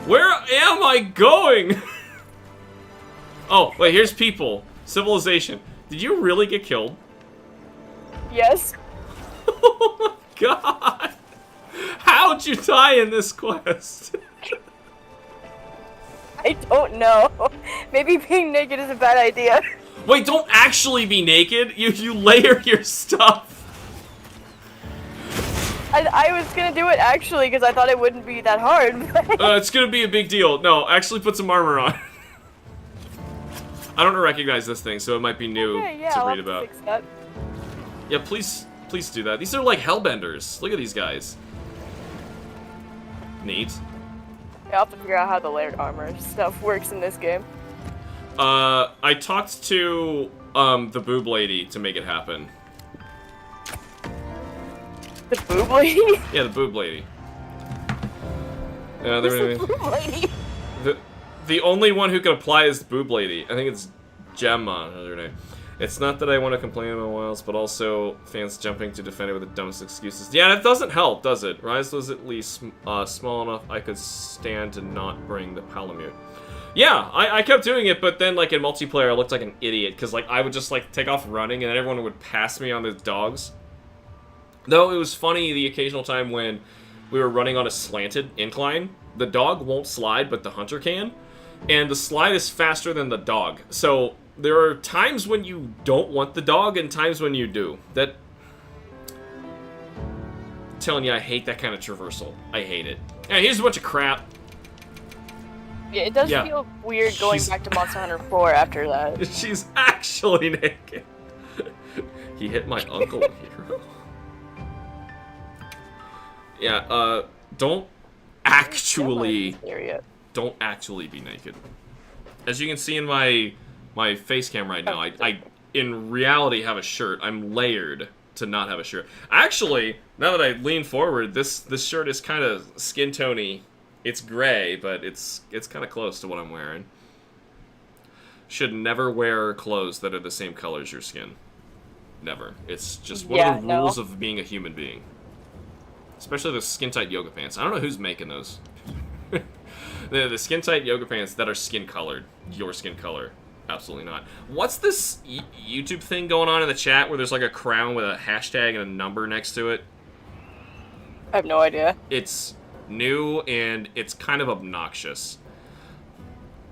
Where am I going? Oh, wait, here's people. Civilization. Did you really get killed? Yes. Oh my god! How'd you die in this quest? I don't know. Maybe being naked is a bad idea. Wait, don't actually be naked. You layer your stuff. I was gonna do it actually because I thought it wouldn't be that hard. It's gonna be a big deal. No, actually put some armor on. I don't recognize this thing, so it might be new Okay, yeah, to I'll read have to about. fix that. Yeah, please do that. These are like hellbenders. Look at these guys. Neat. Yeah, I'll have to figure out how the layered armor stuff works in this game. I talked to the boob lady to make it happen. The boob lady? Yeah, the boob lady. Yeah, Who's the boob lady? the only one who can apply is the boob lady. I think it's Gemma, her name. It's not that I want to complain about Wilds, but also fans jumping to defend it with the dumbest excuses. Yeah, that doesn't help, does it? Rise was at least small enough I could stand to not bring the Palamute. Yeah, I kept doing it, but then like in multiplayer I looked like an idiot, because like I would just like take off running and then everyone would pass me on the dogs. Though it was funny the occasional time when we were running on a slanted incline, the dog won't slide, but the hunter can. And the slide is faster than the dog. So there are times when you don't want the dog and times when you do. I'm telling you, I hate that kind of traversal. I hate it. Yeah, here's a bunch of crap. Yeah, it does feel weird going back to Monster Hunter 4 after that. She's actually naked. He hit my uncle hero. Yeah, don't actually be naked. As you can see in my face cam right now, I in reality have a shirt. I'm layered to not have a shirt. Actually, now that I lean forward, this shirt is kind of skin tony. It's gray, but it's kind of close to what I'm wearing. Should never wear clothes that are the same color as your skin. Never. It's just one of the rules of being a human being. Especially the skin-tight yoga pants. I don't know who's making those. the skin-tight yoga pants that are skin-colored. Your skin color. Absolutely not. What's this YouTube thing going on in the chat where there's like a crown with a hashtag and a number next to it? I have no idea. It's new and it's kind of obnoxious.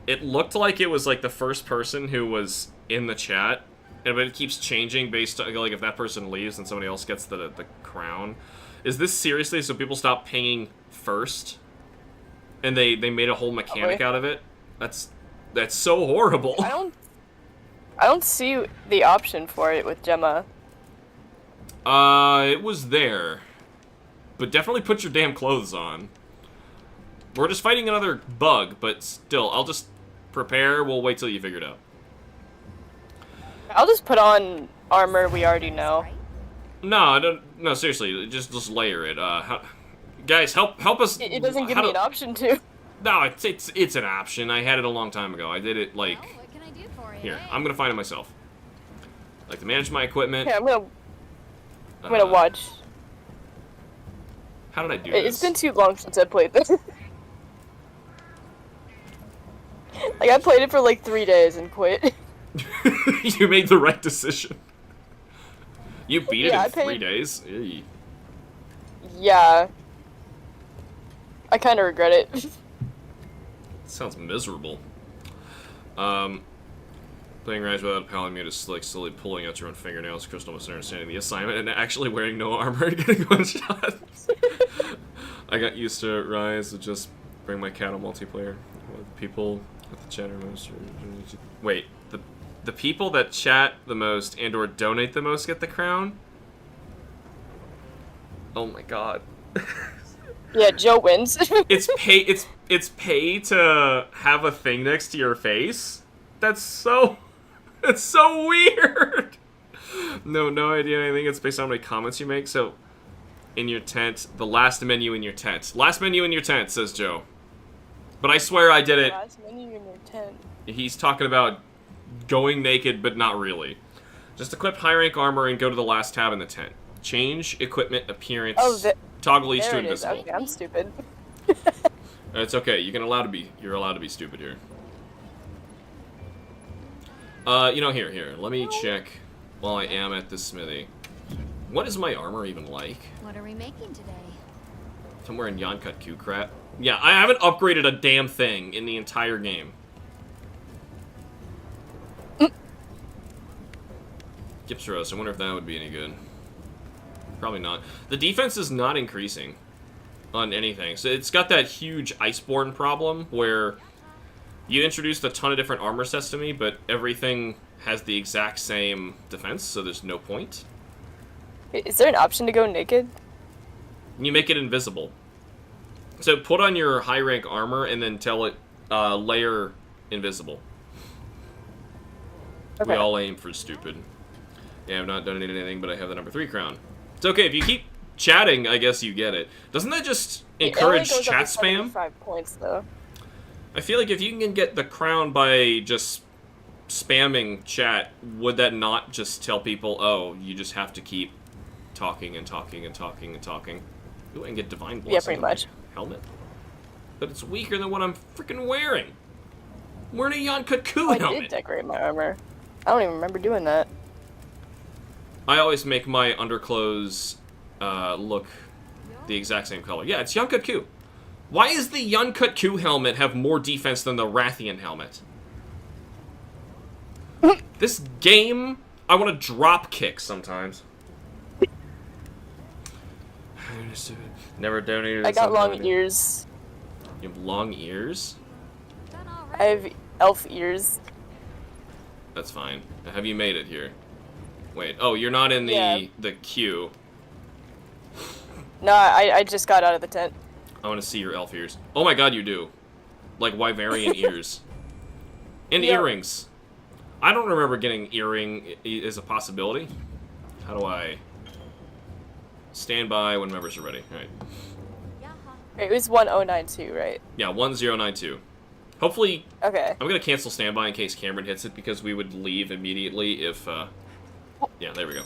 It looked like it was like the first person who was in the chat, but it keeps changing based on like if that person leaves and somebody else gets the crown. Is this seriously so people stop pinging first? And they made a whole mechanic out of it? That's so horrible. I don't see the option for it with Gemma. It was there. But definitely put your damn clothes on. We're just fighting another bug, but still, I'll just prepare. We'll wait till you figure it out. I'll just put on armor we already know. No, I don't. No, seriously, just layer it. Guys, help us. It doesn't give me an option to. No, it's an option. I had it a long time ago. I did it like. What can I do for you? Here, I'm gonna find it myself. Like to manage my equipment. Okay, I'm gonna watch. How did I do this? It's been too long since I played this. Like I played it for like 3 days and quit. You made the right decision. You beat it in 3 days? Eey. Yeah. I kind of regret it. Sounds miserable. Playing Rise without a palamute is like slowly pulling out your own fingernails, Crystal misunderstanding the assignment, and actually wearing no armor and getting one shot. I got used to Rise to just bring my cattle multiplayer. People with the chatter most. Wait, the people that chat the most and or donate the most get the crown? Oh my god. Yeah, Joe wins. It's pay to have a thing next to your face? That's so weird. No idea anything. It's based on how many comments you make. So in your tent, the last menu in your tent. Last menu in your tent, says Joe. But I swear I did it. Last menu in your tent. He's talking about going naked, but not really. Just equip high rank armor and go to the last tab in the tent. Change equipment appearance. Oh, toggle each there to it is. invisible. Okay, I'm stupid. It's okay. You're allowed to be stupid here. Here. Let me check while I am at this smithy. What is my armor even like? What are we making today? Somewhere in Yoncut Q crap. Yeah, I haven't upgraded a damn thing in the entire game. Gips Rose, I wonder if that would be any good. Probably not. The defense is not increasing on anything. So it's got that huge Iceborne problem where you introduced a ton of different armor sets to me, but everything has the exact same defense, so there's no point. Is there an option to go naked? You make it invisible. So put on your high rank armor and then tell it layer invisible. Okay. We all aim for stupid. Yeah, I've not done anything, but I have the number 3 crown. It's okay, if you keep chatting, I guess you get it. Doesn't that just encourage chat spam? 5 points though. I feel like if you can get the crown by just spamming chat, would that not just tell people, oh, you just have to keep talking and talking and talking and talking? Ooh, and get Divine Blessing. Yeah, pretty much. Helmet. But it's weaker than what I'm freaking wearing. I'm wearing a Yoncut Ku I helmet. did decorate my armor. I don't even remember doing that. I always make my underclothes look the exact same color. Yeah, it's Yoncut Ku. Why does the Yoncut Ku helmet have more defense than the Rathian helmet? This game, I want to drop kick sometimes. Never donated. I got long ears. You have long ears? Done all I right. have elf ears. That's fine. Have you made it here? Wait. Oh, you're not in the queue. No, I just got out of the tent. I want to see your elf ears. Oh my god, you do. Like Wyverian ears. And Yep. earrings. I don't remember getting earring as a possibility. How do I... Stand by when members are ready. Alright. Yaha. It was 1092, right? Yeah, 1092. Hopefully... Okay. I'm gonna cancel standby in case Cameron hits it, because we would leave immediately if, Yeah, there we go.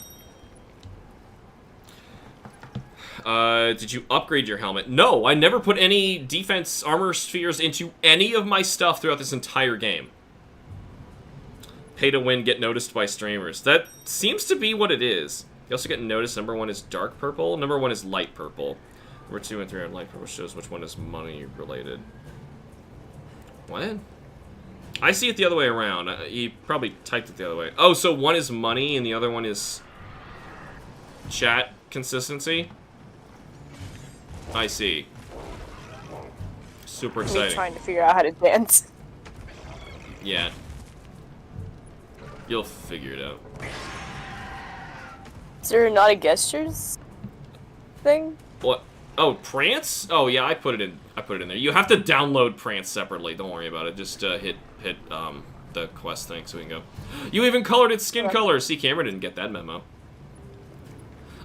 Did you upgrade your helmet? No, I never put any defense armor spheres into any of my stuff throughout this entire game. Pay to win, get noticed by streamers. That seems to be what it is. You also get noticed. Number 1 is dark purple. Number 1 is light purple. Number 2 and 3 are light purple, shows which one is money related. What? I see it the other way around. He probably typed it the other way. Oh, so one is money and the other one is chat consistency? I see. Super Me exciting. trying to figure out how to dance. Yeah. You'll figure it out. Is there not a gestures thing? What? Oh, Prance? Oh yeah, I put it in there. You have to download Prance separately. Don't worry about it. Just hit the quest thing so we can go. You even colored its skin color. See, Cameron didn't get that memo.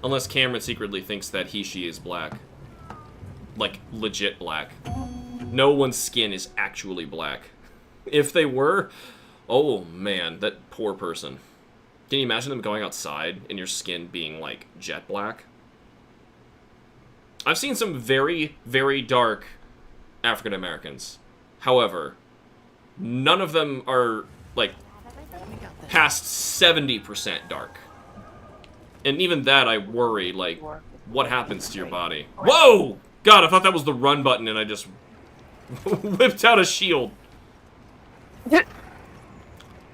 Unless Cameron secretly thinks that she is black. Like, legit black. No one's skin is actually black. If they were, oh man, that poor person. Can you imagine them going outside and your skin being, like, jet black? I've seen some very, very dark African Americans. However, none of them are, like, past 70% dark. And even that, I worry, like, what happens to your body? Whoa! God, I thought that was the run button and I just whipped out a shield.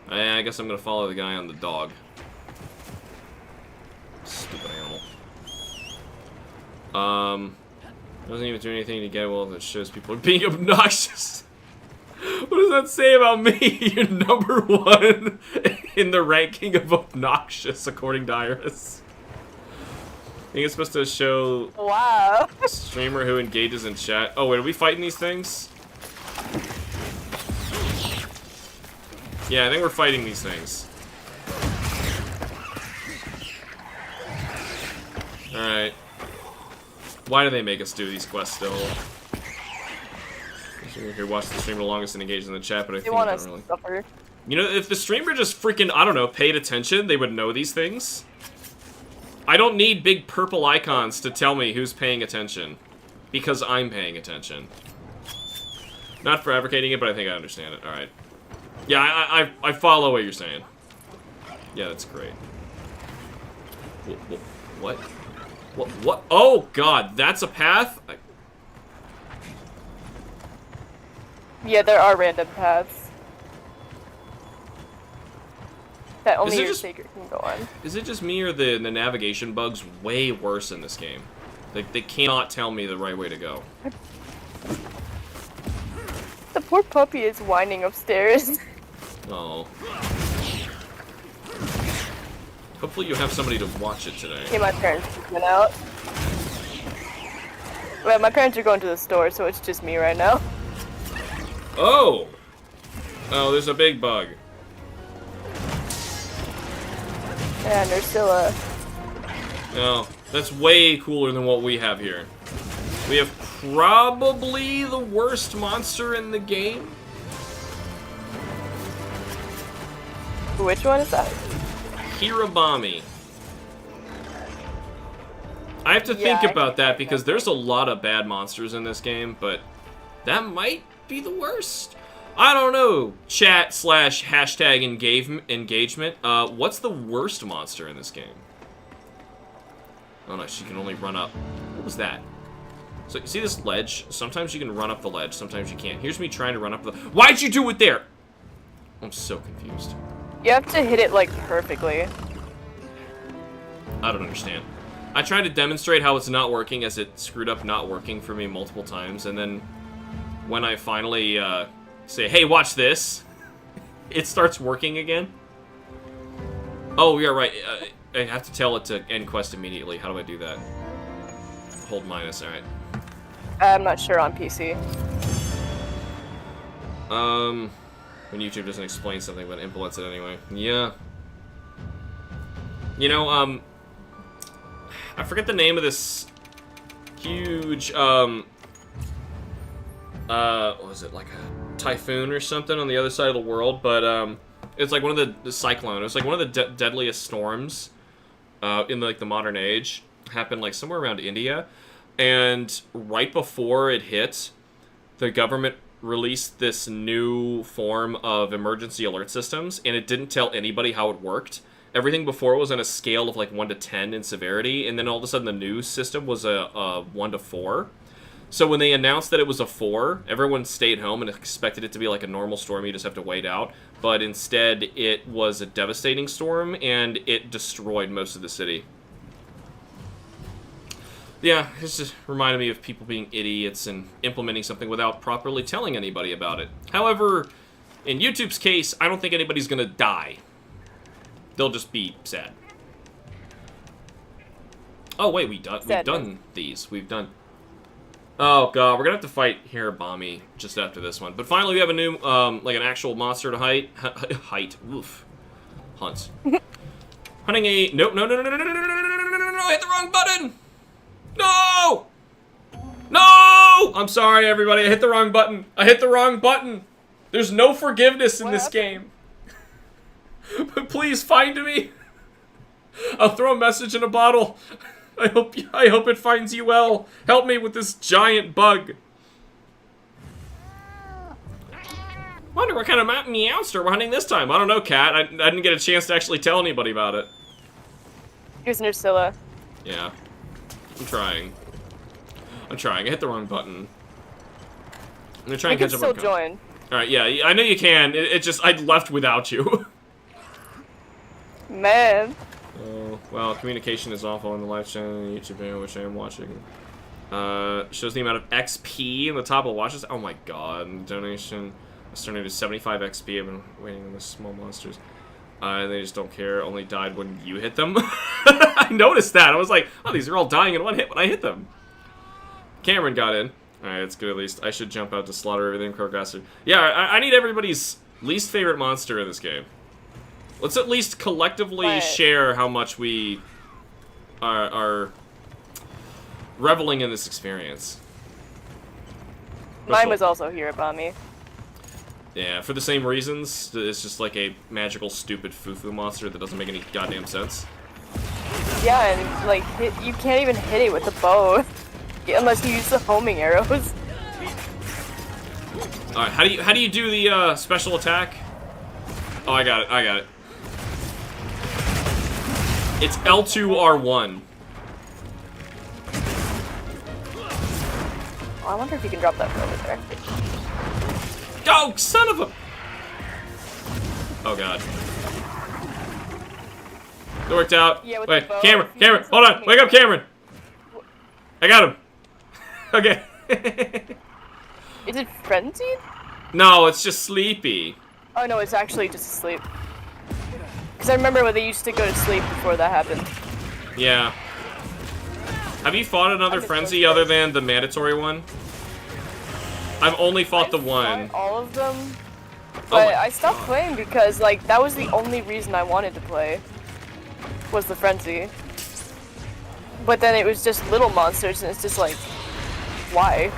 I guess I'm gonna follow the guy on the dog. Stupid animal. Doesn't even do anything to get well that shows people are being obnoxious. What does that say about me? You're number 1 in the ranking of obnoxious, according to Iris. I think it's supposed to show Wow. a streamer who engages in chat. Oh, wait, are we fighting these things? Yeah, I think we're fighting these things. Alright. Why do they make us do these quests still? Here, watch the streamer the longest and engage in the chat, but I They think want I us don't really. to suffer. You know, if the streamer just freaking, I don't know, paid attention, they would know these things. I don't need big purple icons to tell me who's paying attention. Because I'm paying attention. Not for advocating it, but I think I understand it. Alright. Yeah, I follow what you're saying. Yeah, that's great. What? What? Oh, God, that's a path? Yeah, there are random paths that only your Saker can go on. Is it just me or the navigation bug's way worse in this game? They cannot tell me the right way to go. The poor puppy is whining upstairs. Oh. Hopefully you have somebody to watch it today. Okay, my parents went out. Well, my parents are going to the store, so it's just me right now. Oh! Oh, there's a big bug. And Ursula. No, that's way cooler than what we have here. We have probably the worst monster in the game. Which one is that? Hirabami. I have to think Yeah, about that because there's a lot of bad monsters in this game, but that might be the worst. I don't know. Chat / hashtag engagement. What's the worst monster in this game? Oh no, she can only run up. What was that? So you see this ledge? Sometimes you can run up the ledge, sometimes you can't. Here's me trying to run up the... Why'd you do it there? I'm so confused. You have to hit it, like, perfectly. I don't understand. I tried to demonstrate how it's not working as it screwed up not working for me multiple times, and then when I finally say, hey, watch this, it starts working again. Oh, yeah, right. I have to tell it to end quest immediately. How do I do that? Hold minus, alright. I'm not sure on PC. When YouTube doesn't explain something but implements it anyway. Yeah. You know, I forget the name of this huge, what was it, like a typhoon or something on the other side of the world, but, it's like one of the cyclone. It was like one of the deadliest storms, in like the modern age. Happened like somewhere around India, and right before it hit, the government released this new form of emergency alert systems, and it didn't tell anybody how it worked. Everything before was on a scale of like 1 to 10 in severity, and then all of a sudden the new system was a 1 to 4. So when they announced that it was a 4, everyone stayed home and expected it to be like a normal storm, you just have to wait out. But instead, it was a devastating storm, and it destroyed most of the city. Yeah, it's just reminded me of people being idiots and implementing something without properly telling anybody about it. However, in YouTube's case, I don't think anybody's gonna die. They'll just be sad. Oh wait, we've done these. We've done. Oh god, we're gonna have to fight Hirabami just after this one. But finally, we have a new, like an actual monster to Oof. Hunt. Hunting a. Nope. No. I hit the wrong button. No! No! I'm sorry, everybody. I hit the wrong button. There's no forgiveness in this game. But please find me. I'll throw a message in a bottle. I hope it finds you well. Help me with this giant bug. Wonder what kind of meowster we're hunting this time. I don't know, Cat. I didn't get a chance to actually tell anybody about it. Here's Ursula. Yeah. I'm trying. I hit the wrong button. I'm gonna try and catch up on. You can still join. Alright, yeah, I know you can. It just, I left without you. Man. Oh, well, communication is awful on the live channel and YouTube video, which I am watching. Shows the amount of XP in the top of watches. Oh my god, donation. I started to 75 XP. I've been waiting on the small monsters. And they just don't care. Only died when you hit them. I noticed that. I was like, oh, these are all dying in one hit when I hit them. Cameron got in. Alright, that's good at least. I should jump out to slaughter everything, Crowcaster. Yeah, I need everybody's least favorite monster in this game. Let's at least collectively share how much we are reveling in this experience. Mine was also here about me. Yeah, for the same reasons. It's just like a magical, stupid foo-foo monster that doesn't make any goddamn sense. Yeah, and like you can't even hit it with the bow unless you use the homing arrows. All right, how do you do the special attack? Oh, I got it. It's L2R1. Oh, I wonder if you can drop that from over there. Oh, son of a... Oh, God. It worked out. Yeah, with wait, the bow, Cameron, hold on. Wake up, Cameron. I got him. Okay. Is it frenzied? No, it's just sleepy. Oh no, it's actually just asleep. Because I remember when they used to go to sleep before that happened. Yeah. Have you fought another frenzy other than the mandatory one? I've only fought the one. Fought all of them, but I stopped playing because like that was the only reason I wanted to play. Was the frenzy. But then it was just little monsters, and it's just like, why?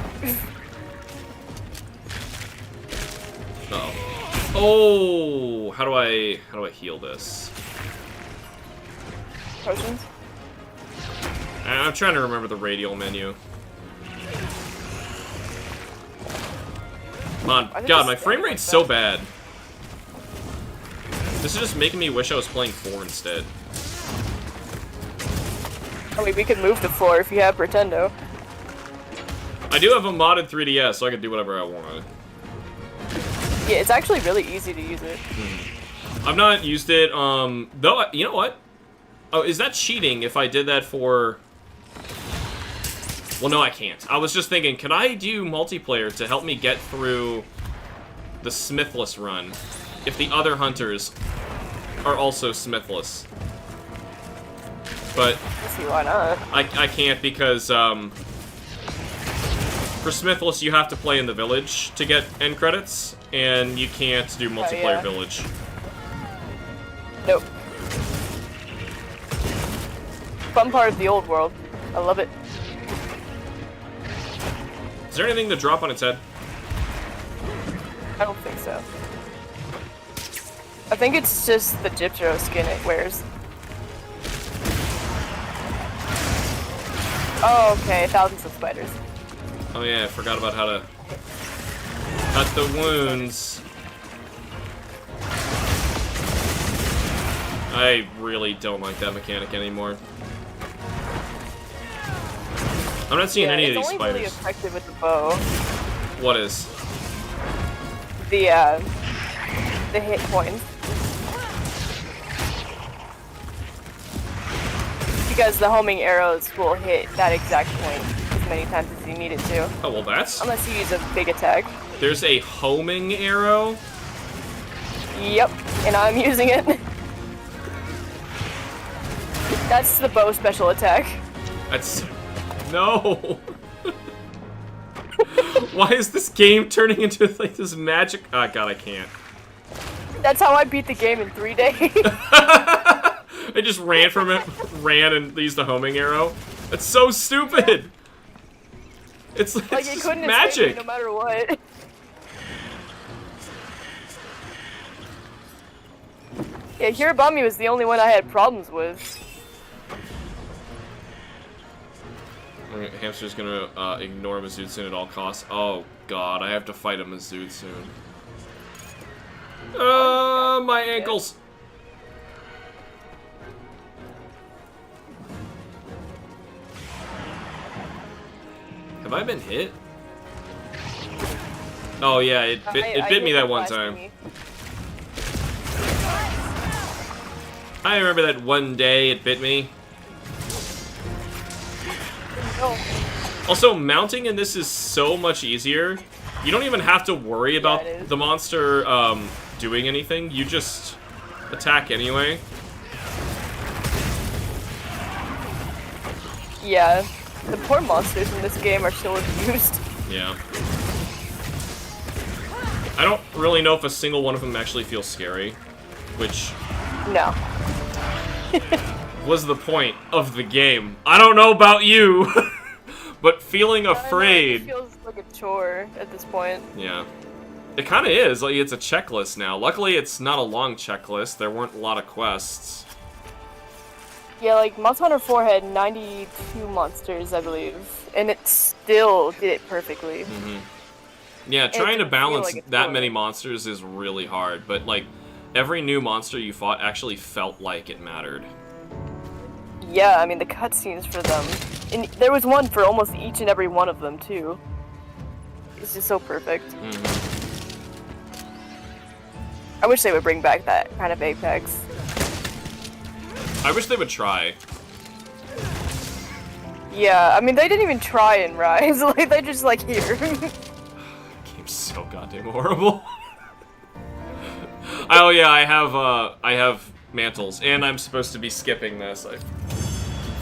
Uh-oh. Oh, how do I heal this? Potions? I'm trying to remember the radial menu. Come on, God, my frame rate's so bad. This is just making me wish I was playing 4 instead. I mean, we could move to 4 if you have Pretendo. I do have a modded 3DS, so I can do whatever I want. Yeah, it's actually really easy to use it. I've not used it, though, you know what? Oh, is that cheating if I did that for... Well, no, I can't. I was just thinking, could I do multiplayer to help me get through the Smithless run if the other hunters are also Smithless? But Let's see, why not? I can't because, for Smithless, you have to play in the village to get end credits, and you can't do multiplayer village. Nope. Fun part of the old world. I love it. Is there anything to drop on its head? I don't think so. I think it's just the Gyptro skin it wears. Oh, okay. Thousands of spiders. Oh yeah, I forgot about how to cut the wounds. I really don't like that mechanic anymore. I'm not seeing any of these spiders. It's only really effective with the bow. What is? The hit points. Because the homing arrows will hit that exact point as many times as you need it to. Oh, well that's... Unless you use a big attack. There's a homing arrow? Yep, and I'm using it. That's the bow special attack. That's... No! Why is this game turning into like this magic? Oh god, I can't. That's how I beat the game in 3 days. I just ran from it, ran and used the homing arrow. That's so stupid! It's like it just couldn't magic! escape me no matter what. Yeah, Hirabami was the only one I had problems with. Hamster's gonna ignore Mazutsun at all costs. Oh god, I have to fight a Mazutsun. My ankles! Have I been hit? Oh yeah, it bit me that one time. I remember that one day it bit me. Oh. Also, mounting in this is so much easier. You don't even have to worry about the monster doing anything. You just attack anyway. Yeah, the poor monsters in this game are so abused. Yeah. I don't really know if a single one of them actually feels scary, which No. was the point of the game. I don't know about you, but feeling afraid. It feels like a chore at this point. Yeah. It kind of is. Like, it's a checklist now. Luckily, it's not a long checklist. There weren't a lot of quests. Yeah, like, Monster Hunter 4 had 92 monsters, I believe, and it still did it perfectly. Mm-hmm. Yeah, trying to balance that many monsters is really hard, but, like, every new monster you fought actually felt like it mattered. Yeah, I mean, the cutscenes for them. And there was one for almost each and every one of them, too. It's just so perfect. Mm-hmm. I wish they would bring back that kind of Apex. I wish they would try. Yeah, I mean, they didn't even try in Rise. Like, they're just like, here. Game's so goddamn horrible. Oh yeah, I have mantles, and I'm supposed to be skipping this. I'm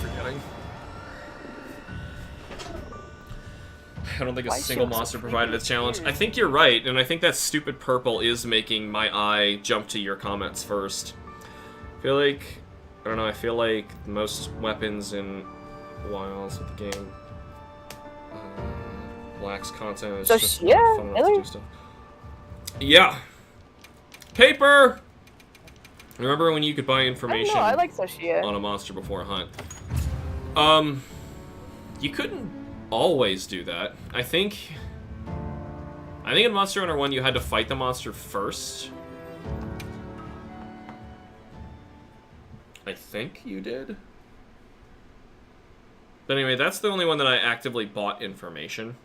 forgetting. I don't think a single monster provided a challenge. I think you're right, and I think that stupid purple is making my eye jump to your comments first. I feel like, I don't know, I feel like most weapons in Wilds of the game lacks content. It's just fun enough to do stuff. Yeah. Paper! Remember when you could buy information I like Soshia on a monster before a hunt? You couldn't always do that. I think in Monster Hunter 1 you had to fight the monster first. I think you did. But anyway, that's the only one that I actively bought information.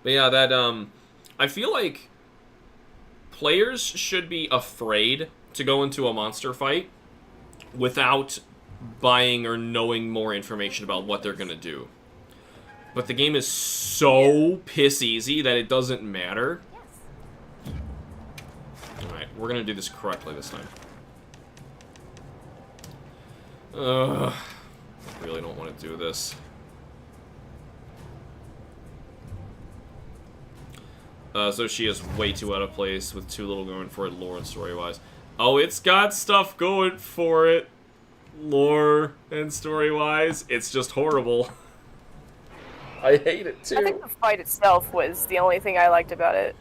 But yeah, that, I feel like players should be afraid to go into a monster fight without buying or knowing more information about what they're gonna do. But the game is so piss easy that it doesn't matter. Alright, we're gonna do this correctly this time. I really don't want to do this. So she is way too out of place with too little going for it, lore and story-wise. Oh, it's got stuff going for it, lore and story-wise. It's just horrible. I hate it, too. I think the fight itself was the only thing I liked about it.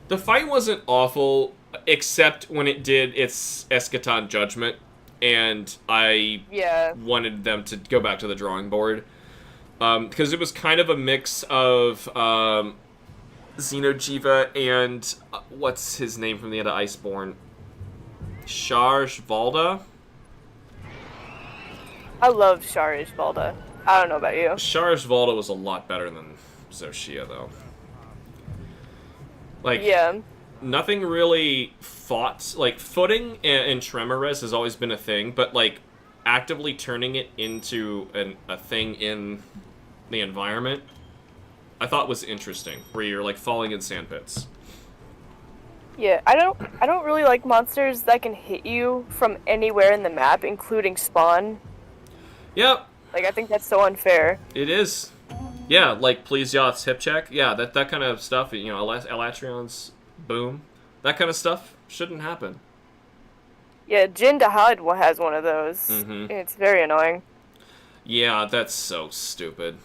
The fight wasn't awful, except when it did its Eschaton Judgment, and I wanted them to go back to the drawing board. Because it was kind of a mix of Xenojiva and what's his name from the end of Iceborne? Charge Valda? I love Sharish Valda. I don't know about you. Charge Valda was a lot better than Zoshia, though. Like, nothing really fought. Like, footing and Tremores has always been a thing, but, like, actively turning it into a thing in the environment, I thought was interesting, where you're, like, falling in sand pits. Yeah, I don't really like monsters that can hit you from anywhere in the map, including spawn. Yep. Like, I think that's so unfair. It is. Yeah, like Please Yacht's hip check. Yeah, that kind of stuff, you know, Elatrion's boom. That kind of stuff shouldn't happen. Yeah, Jin Dahad has one of those. Mm-hmm. It's very annoying. Yeah, that's so stupid.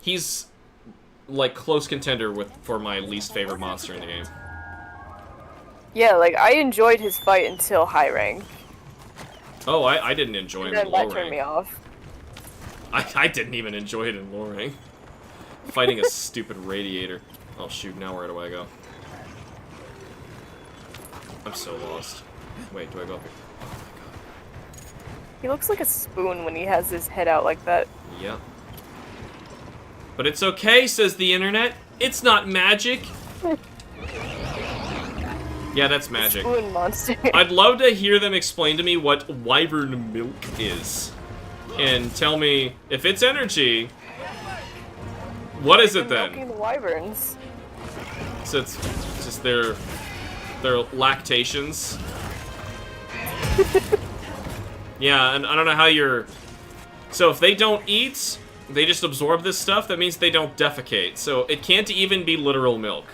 He's, like, close contender for my least favorite monster in the game. Yeah, like, I enjoyed his fight until high rank. Oh, I didn't enjoy him in low rank. That turned me off. I didn't even enjoy it in low rank. Fighting a stupid radiator. Oh shoot, now where do I go? I'm so lost. Wait, do I go up here? Oh my god. He looks like a spoon when he has his head out like that. Yep. But it's okay, says the internet. It's not magic. Yeah, that's magic. Spoon monster. I'd love to hear them explain to me what wyvern milk is. And tell me, if it's energy, what is it then? Milking the wyverns. So it's just their lactations. Yeah, and I don't know how you're... So if they don't eat, they just absorb this stuff, that means they don't defecate. So it can't even be literal milk.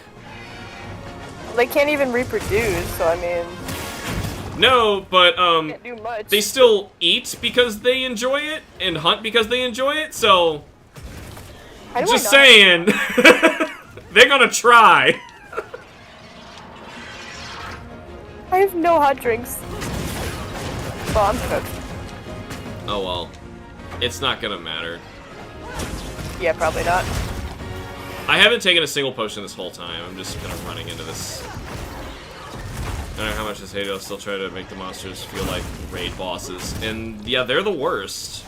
They can't even reproduce, so I mean... No, but, Can't do much. they still eat because they enjoy it, and hunt because they enjoy it, so... How do Just I not? saying, they're gonna try. I have no hot drinks. Oh, I'm cooked. Oh well, it's not gonna matter. Yeah, probably not. I haven't taken a single potion this whole time. I'm just kind of running into this. I don't know how much this hate. I'll still try to make the monsters feel like raid bosses, and yeah, they're the worst.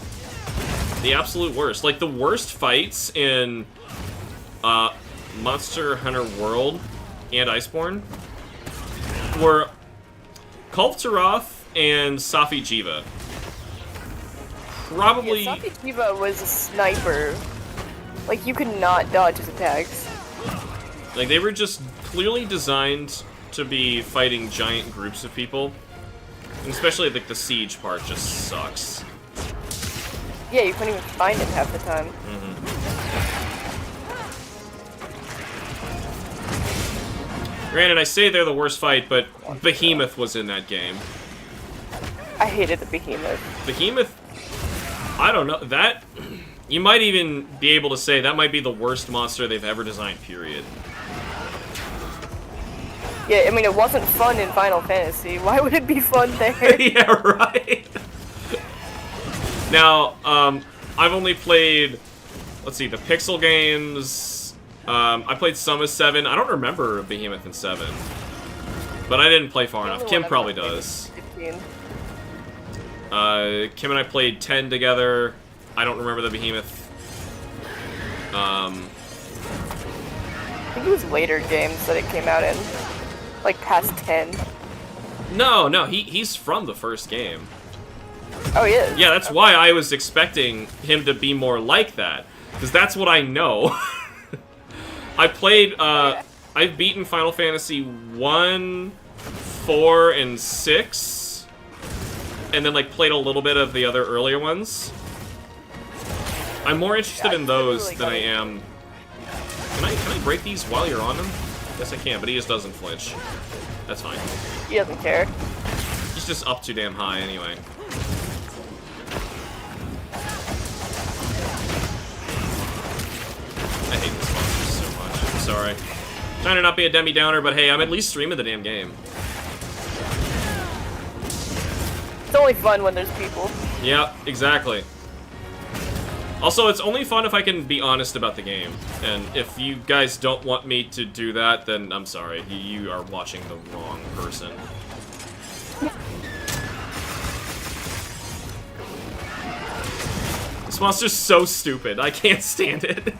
The absolute worst. Like the worst fights in Monster Hunter World and Iceborne were Kulftaroth and Safi Jiva. Probably. Yeah, Safi Kiva was a sniper. Like, you could not dodge his attacks. Like, they were just clearly designed to be fighting giant groups of people. And especially, like, the siege part just sucks. Yeah, you couldn't even find him half the time. Granted, I say they're the worst fight, but Behemoth was in that game. I hated the behemoth. Behemoth, I don't know, that... You might even be able to say that might be the worst monster they've ever designed, period. Yeah, I mean, it wasn't fun in Final Fantasy. Why would it be fun there? Yeah, right. Now, I've only played, let's see, the Pixel games. I played some of 7. I don't remember Behemoth in 7. But I didn't play far enough. Kim probably does. 15. Kim and I played 10 together. I don't remember the Behemoth. I think it was later games that it came out in. Like, past 10. No, he's from the first game. Oh, he is? Yeah, that's why I was expecting him to be more like that. Because that's what I know. I played, I've beaten Final Fantasy 1, 4, and 6. And then, like, played a little bit of the other earlier ones. I'm more interested in those than I am... Can I break these while you're on them? Yes, I can, but he just doesn't flinch. That's fine. He doesn't care. He's just up too damn high anyway. I hate this monster so much. I'm sorry. Trying to not be a Demi Downer, but hey, I'm at least streaming the damn game. It's only fun when there's people. Yeah, exactly. Also, it's only fun if I can be honest about the game. And if you guys don't want me to do that, then I'm sorry. You are watching the wrong person. This monster's so stupid. I can't stand it.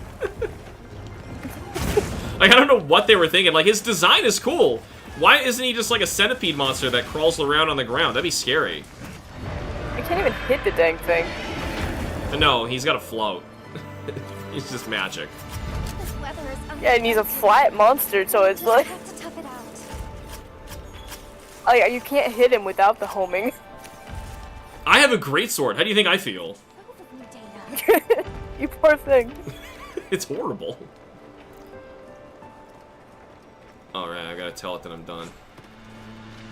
Like, I don't know what they were thinking. Like, his design is cool. Why isn't he just like a centipede monster that crawls around on the ground? That'd be scary. I can't even hit the dang thing. No, he's got to float. He's just magic. This weather is Yeah, and he's a flat monster, so it's like... have to tough it out. Like, you can't hit him without the homing. I have a great sword. How do you think I feel? Overview data. You poor thing. It's horrible. Alright, I gotta tell it that I'm done.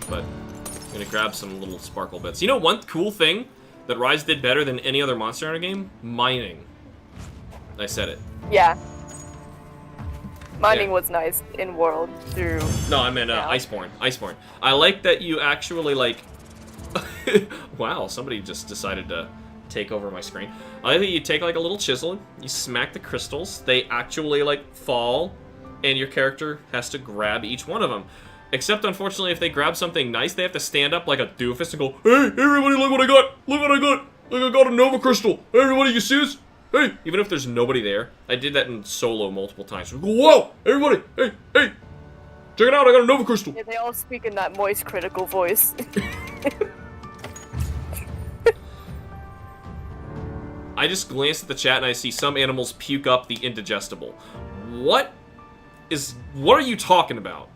But I'm gonna grab some little sparkle bits. You know one cool thing that Rise did better than any other Monster Hunter game? Mining. I said it. Yeah. Mining Yeah. was nice in World through... No, I meant Yeah. Iceborne. Iceborne. I like that you actually, like... Wow, somebody just decided to take over my screen. I like that you take, like, a little chisel, you smack the crystals, they actually, like, fall, and your character has to grab each one of them. Except, unfortunately, if they grab something nice, they have to stand up like a doofus and go, "Hey, everybody, look what I got! Look what I got! Look, I got a Nova Crystal! Hey, everybody, you see this? Hey!" Even if there's nobody there. I did that in solo multiple times. Go, "Whoa! Everybody! Hey! Hey! Check it out, I got a Nova Crystal! Yeah, they all speak in that moist, critical voice. I just glanced at the chat and I see some animals puke up the indigestible. What are you talking about?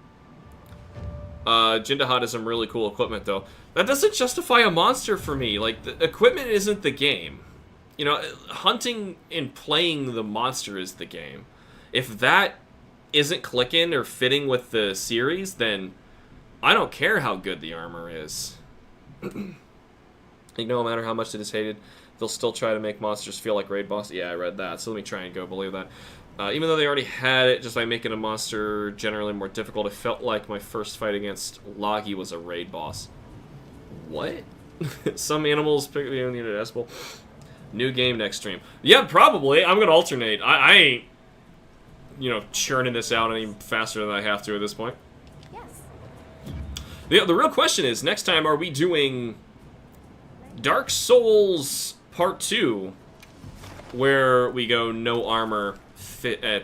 Jindaha has some really cool equipment, though. That doesn't justify a monster for me. Like, the equipment isn't the game. You know, hunting and playing the monster is the game. If that isn't clicking or fitting with the series, then I don't care how good the armor is. No matter how much it is hated, they'll still try to make monsters feel like raid boss. Yeah, I read that, so let me try and go believe that. Even though they already had it, just by making a monster generally more difficult, it felt like my first fight against Lagi was a raid boss. What? Some animals pick the indigestible. New game next stream. Yeah, probably. I'm gonna alternate. I ain't, churning this out any faster than I have to at this point. Yes. The real question is, next time, are we doing Dark Souls Part 2, where we go no armor,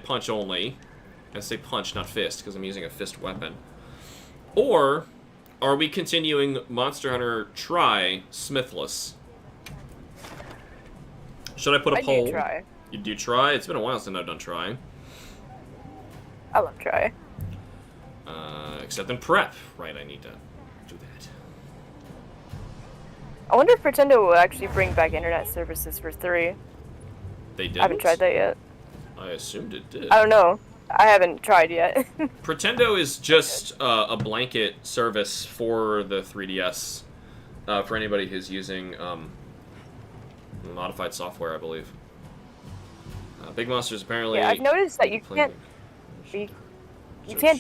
punch only? I say punch, not fist, because I'm using a fist weapon. Or are we continuing Monster Hunter Try Smithless? Should I put a poll? I do try. You do try? It's been a while since I've done try. I love try. Except in prep. Right, I need to do that. I wonder if Pretendo will actually bring back internet services for 3. They did. I haven't tried that yet. I assumed it did. I don't know. I haven't tried yet. Pretendo is just a blanket service for the 3DS. For anybody who's using modified software, I believe. Big Monsters apparently... Yeah, I've noticed that you can't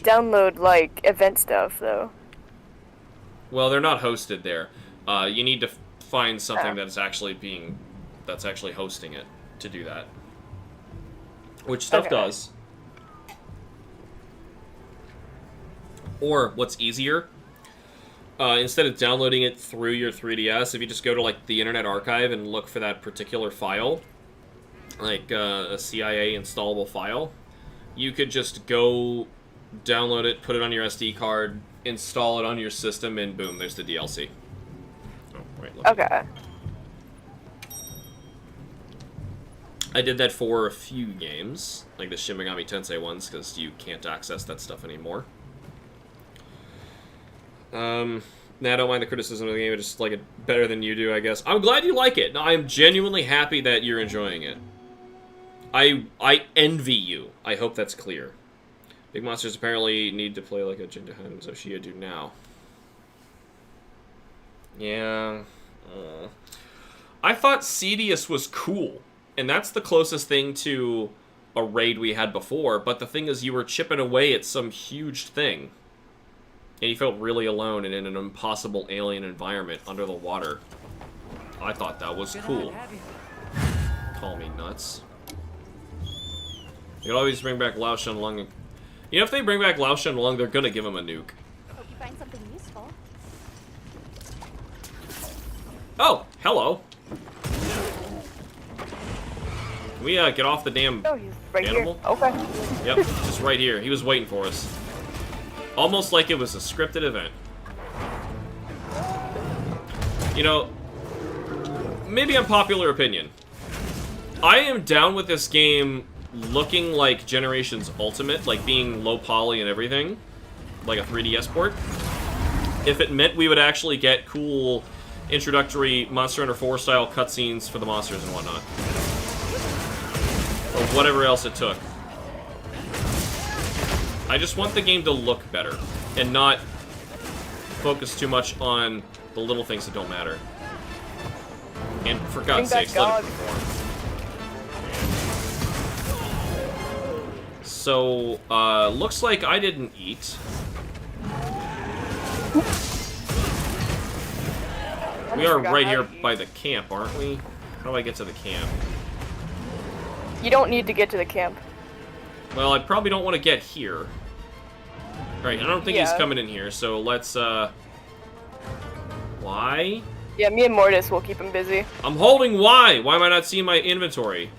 download, like, event stuff, though. Well, they're not hosted there. You need to find something that's actually hosting it to do that. Which stuff does. Or, what's easier, instead of downloading it through your 3DS, if you just go to, like, the Internet Archive and look for that particular file, like a CIA installable file, you could just go download it, put it on your SD card, install it on your system, and boom, there's the DLC. Oh, right, Okay. I did that for a few games, like the Shin Megami Tensei ones, because you can't access that stuff anymore. Nah, I don't mind the criticism of the game, I just like it better than you do, I guess. I'm glad you like it. No, I'm genuinely happy that you're enjoying it. I envy you. I hope that's clear. Big Monsters apparently need to play like a Jindahan and Zoshia do now. Yeah. I thought Cedius was cool, and that's the closest thing to a raid we had before, but the thing is you were chipping away at some huge thing. And you felt really alone and in an impossible alien environment under the water. I thought that was cool. Call me nuts. You could always bring back Lao Shenlong. You know, if they bring back Lao Shenlong, they're gonna give him a nuke. Hope you find something useful. Oh, hello. Can we get off the damn Oh, he's right animal? here. Okay. Yep, just right here. He was waiting for us. Almost like it was a scripted event. You know, maybe unpopular opinion. I am down with this game looking like Generations Ultimate, like being low poly and everything, like a 3DS port. If it meant we would actually get cool introductory Monster Hunter 4 style cutscenes for the monsters and whatnot. Or whatever else it took. I just want the game to look better, and not focus too much on the little things that don't matter. And for God's sakes, let it perform. So, looks like I didn't eat. We are right here by the camp, aren't we? How do I get to the camp? You don't need to get to the camp. Well, I probably don't want to get here. Alright, I don't think he's coming in here, so let's, Y? Yeah, me and Mortis will keep him busy. I'm holding Y! Why am I not seeing my inventory?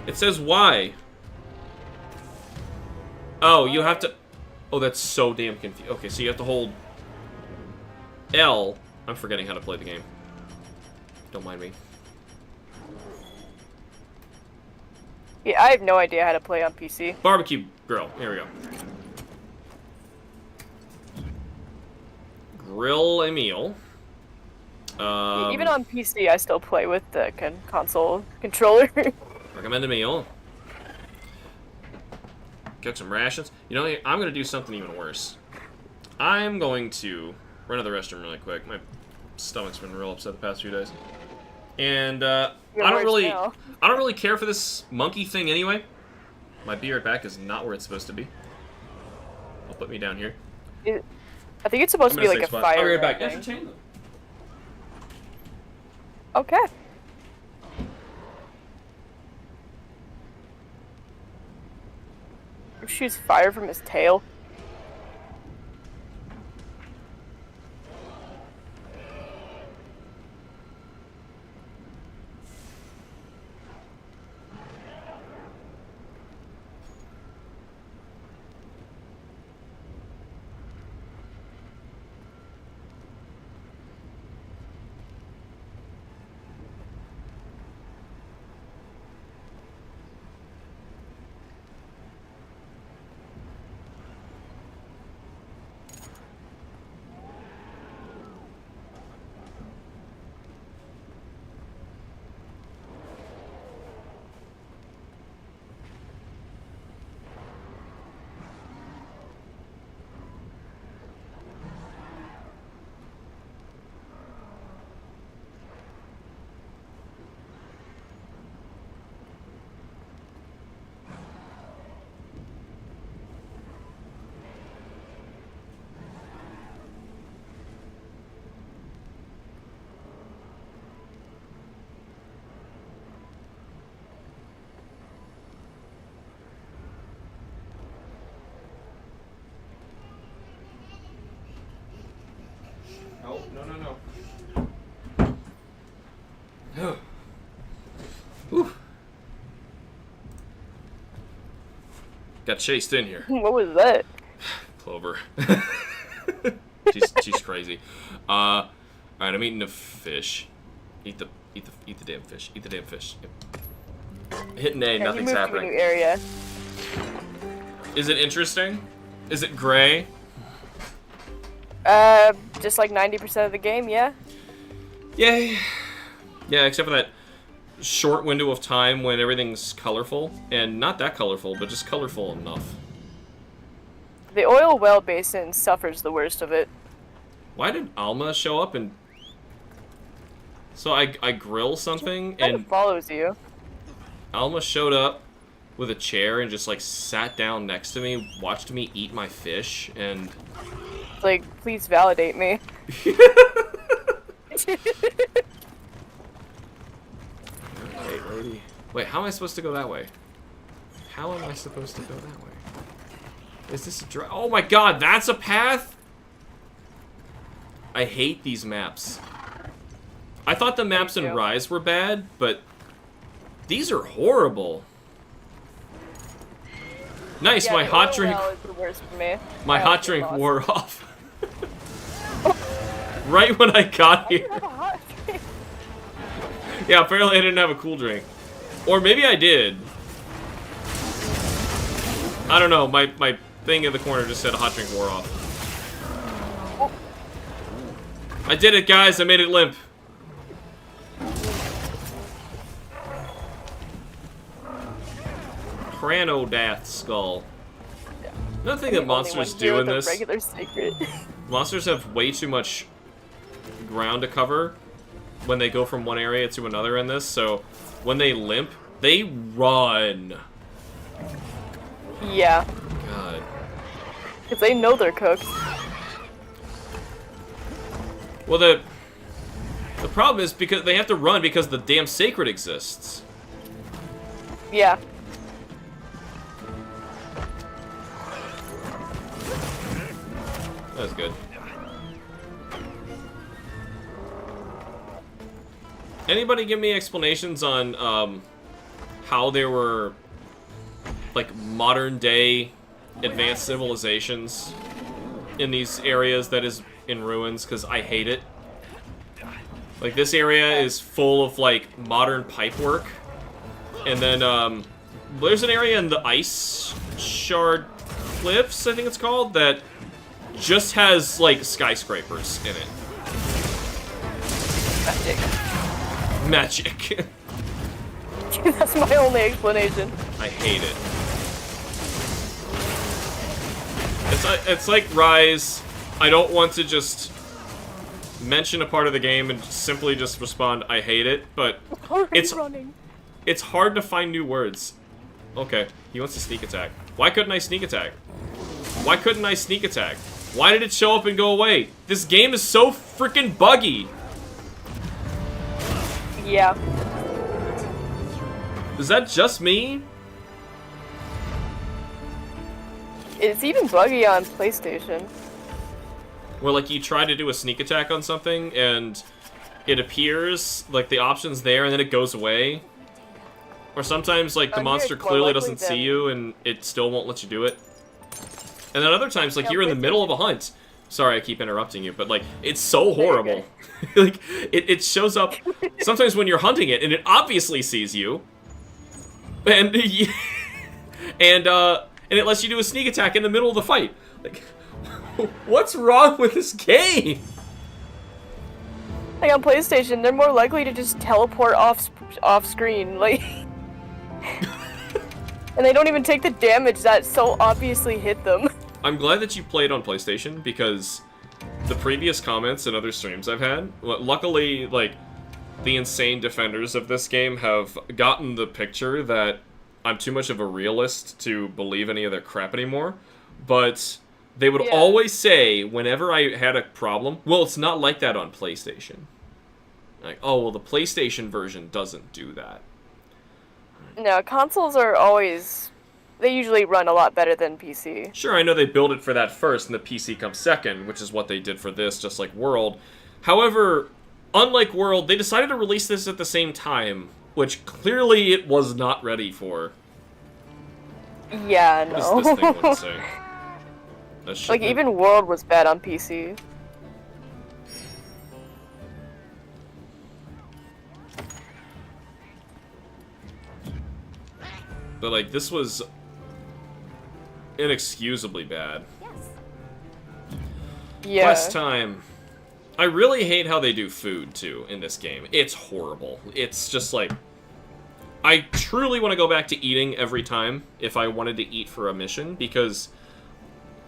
It says Y. Oh, you have to... Oh, that's so damn confusing. Okay, so you have to hold L. I'm forgetting how to play the game. Don't mind me. Yeah, I have no idea how to play on PC. Barbecue grill. Here we go. Grill a meal. Even on PC, I still play with the console controller. Recommend a meal. Cook some rations. You know, I'm going to do something even worse. I'm going to run to the restroom really quick. My stomach's been real upset the past few days. And I don't really care for this monkey thing anyway. My be right back is not where it's supposed to be. I'll put me down here. I think it's supposed to be like a fire. I'll be right back. Entertain them. Okay. Shoots fire from his tail. Oh, no. Whew. Got chased in here. What was that? Clover. she's crazy. Alright, I'm eating a fish. Eat the damn fish. Eat the damn fish. Hitting A, nothing's happening. To a new area. Is it interesting? Is it gray? Just like 90% of the game, yeah. Yay. Yeah, except for that short window of time when everything's colorful. And not that colorful, but just colorful enough. The oil well basin suffers the worst of it. Why did Alma show up and... So I grill something It kind and of follows you. Alma showed up with a chair and just like sat down next to me, watched me eat my fish, and... Like, please validate me. Wait, lady. Wait, how am I supposed to go that way? How am I supposed to go that way? Is this a oh my god, that's a path? I hate these maps. I thought the maps in Rise were bad, but these are horrible. Nice, Yeah, my the hot oil drink. well is the worst for me. My hot drink wore off. Right when I got here. Yeah, apparently I didn't have a cool drink. Or maybe I did. I don't know, my thing in the corner just said a hot drink wore off. I did it, guys, I made it limp. Cranodath skull. Another thing that monsters do in this, regular secret. monsters have way too much ground to cover when they go from one area to another in this, so when they limp, they run. Yeah. God. Because they know they're cooked. Well, the problem is because they have to run because the damn sacred exists. Yeah. That was good. Anybody give me explanations on how they were like modern day advanced civilizations in these areas that is in ruins, because I hate it. Like, this area is full of, like, modern pipework. And then, there's an area in the Ice Shard Cliffs, I think it's called, that just has, like, skyscrapers in it. Magic. Magic. That's my only explanation. I hate it. It's like Rise. I don't want to just mention a part of the game and simply just respond, I hate it, but it's hard to find new words. Okay, he wants to sneak attack. Why couldn't I sneak attack? Why couldn't I sneak attack? Why did it show up and go away? This game is so freaking buggy. Yeah. Is that just me? It's even buggy on PlayStation. Where, like, you try to do a sneak attack on something, and it appears, like, the option's there, and then it goes away. Or sometimes, like, the monster clearly doesn't see you, and it still won't let you do it. And then other times, like, you're in the middle of a hunt. Sorry, I keep interrupting you, but, like, it's so horrible. Like, it shows up sometimes when you're hunting it, and it obviously sees you. And, and it lets you do a sneak attack in the middle of the fight. Like, what's wrong with this game? Like on PlayStation, they're more likely to just teleport off screen, like, and they don't even take the damage that so obviously hit them. I'm glad that you played on PlayStation, because the previous comments and other streams I've had, luckily, like, the insane defenders of this game have gotten the picture that I'm too much of a realist to believe any of their crap anymore, but they would always say, whenever I had a problem, well, it's not like that on PlayStation. Like, oh, well, the PlayStation version doesn't do that. No, consoles are always... They usually run a lot better than PC. Sure, I know they build it for that first, and the PC comes second, which is what they did for this, just like World. However, unlike World, they decided to release this at the same time, which clearly it was not ready for. Yeah, no. What does this thing want to say? Like, even World was bad on PC. But, like, this was inexcusably bad. Yeah. Quest time. I really hate how they do food, too, in this game. It's horrible. It's just, like... I truly want to go back to eating every time if I wanted to eat for a mission, because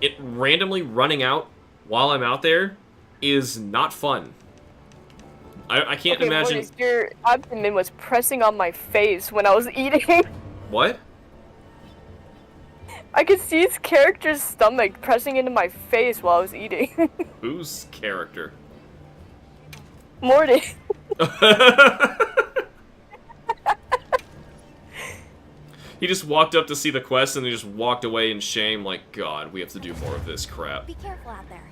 it randomly running out while I'm out there is not fun. I can't imagine... Mortis, your abdomen was pressing on my face when I was eating. What? I could see his character's stomach pressing into my face while I was eating. Whose character? Morty. He just walked up to see the quest and he just walked away in shame, like, God, we have to do more of this crap. Be careful out there.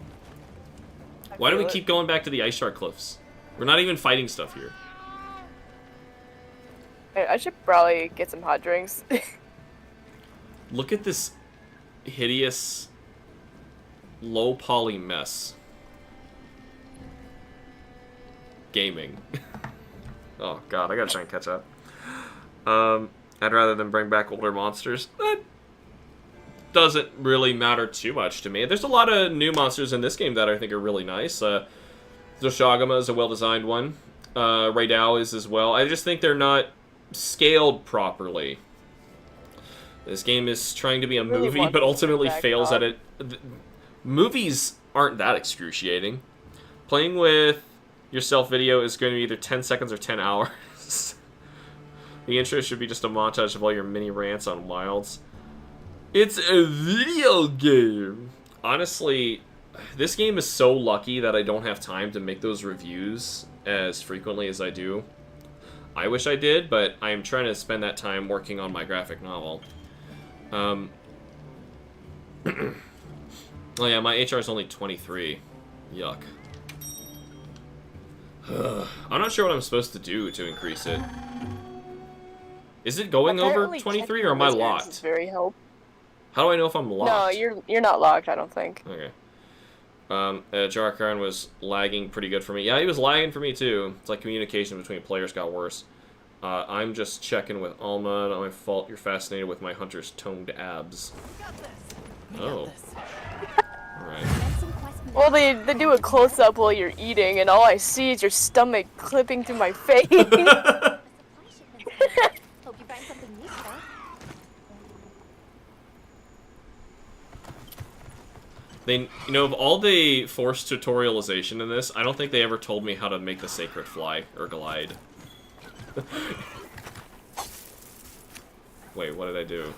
Why do we keep going back to the Ice Shard Cliffs? We're not even fighting stuff here. I should probably get some hot drinks. Look at this hideous, low-poly mess. Gaming. Oh, God, I gotta try and catch up. I'd rather than bring back older monsters. That doesn't really matter too much to me. There's a lot of new monsters in this game that I think are really nice. Zoshagama is a well-designed one. Raidao is as well. I just think they're not scaled properly. This game is trying to be a movie, but ultimately fails at it. Movies aren't that excruciating. Playing with yourself video is going to be either 10 seconds or 10 hours. The intro should be just a montage of all your mini rants on Wilds. It's a video game! Honestly, this game is so lucky that I don't have time to make those reviews as frequently as I do. I wish I did, but I am trying to spend that time working on my graphic novel. Oh yeah, my HR is only 23. Yuck. I'm not sure what I'm supposed to do to increase it. Is it going over 23 or am I locked? Very help. How do I know if I'm locked? No, you're not locked, I don't think. Okay. Jarkarn was lagging pretty good for me. Yeah, he was lagging for me too. It's like communication between players got worse. I'm just checking with Alma. Not my fault. You're fascinated with my hunter's toned abs. Oh. Alright. Well, they do a close-up while you're eating, and all I see is your stomach clipping through my face. Hope you find something useful. They, you know, of all the forced tutorialization in this, I don't think they ever told me how to make the sacred fly or glide. Wait, what did I do?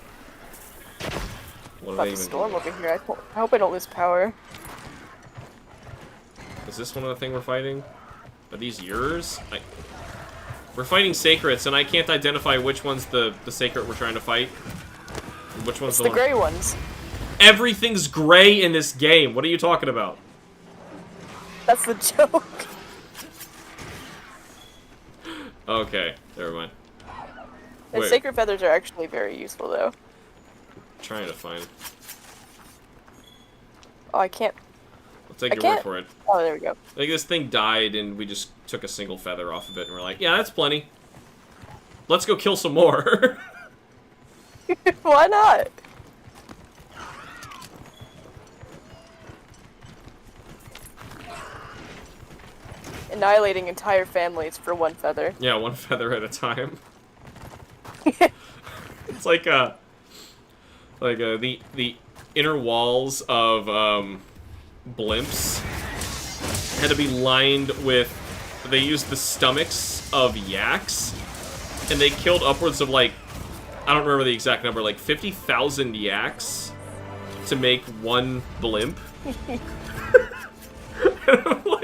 What did I About even the storm do? over here. I hope I don't lose power. Is this one of the thing we're fighting? Are these yours? We're fighting sacreds, and I can't identify which one's the sacred we're trying to fight. Which one's It's the gray ones. Everything's gray in this game. What are you talking about? That's the joke. Okay, never mind. The Wait. sacred feathers are actually very useful, though. Trying to find. Oh, I can't. I'll take your word for it. Oh, there we go. Like, this thing died, and we just took a single feather off of it, and we're like, yeah, that's plenty. Let's go kill some more. Why not? Annihilating entire families for one feather. Yeah, one feather at a time. It's like the inner walls of blimps had to be lined with. They used the stomachs of yaks, and they killed upwards of like, I don't remember the exact number, like 50,000 yaks to make one blimp.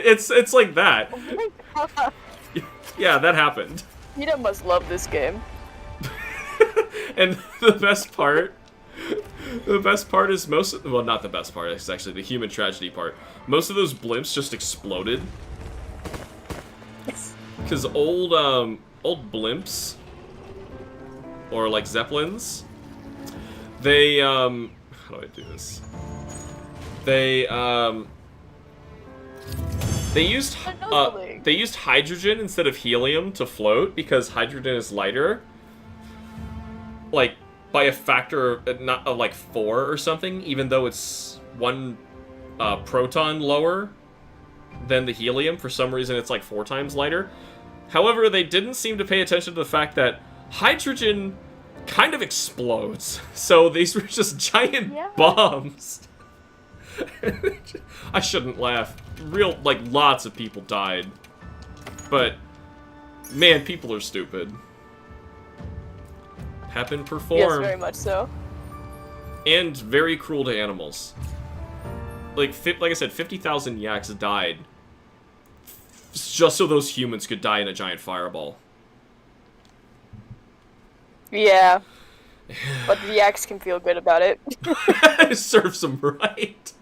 It's like that. Oh my god. Yeah, that happened. Peter must love this game. And the best part is well, not the best part, it's actually the human tragedy part. Most of those blimps just exploded. Because old blimps, or like zeppelins, they, how do I do this? They used hydrogen instead of helium to float because hydrogen is lighter, like by a factor of like 4 or something, even though it's 1 proton lower than the helium. For some reason, it's like 4 times lighter. However, they didn't seem to pay attention to the fact that hydrogen kind of explodes. So these were just giant bombs. I shouldn't laugh. Like, lots of people died. But, man, people are stupid. Happen perform. Yes, very much so. And very cruel to animals. Like I said, 50,000 yaks died just so those humans could die in a giant fireball. Yeah. But the yaks can feel good about it. Serves them right.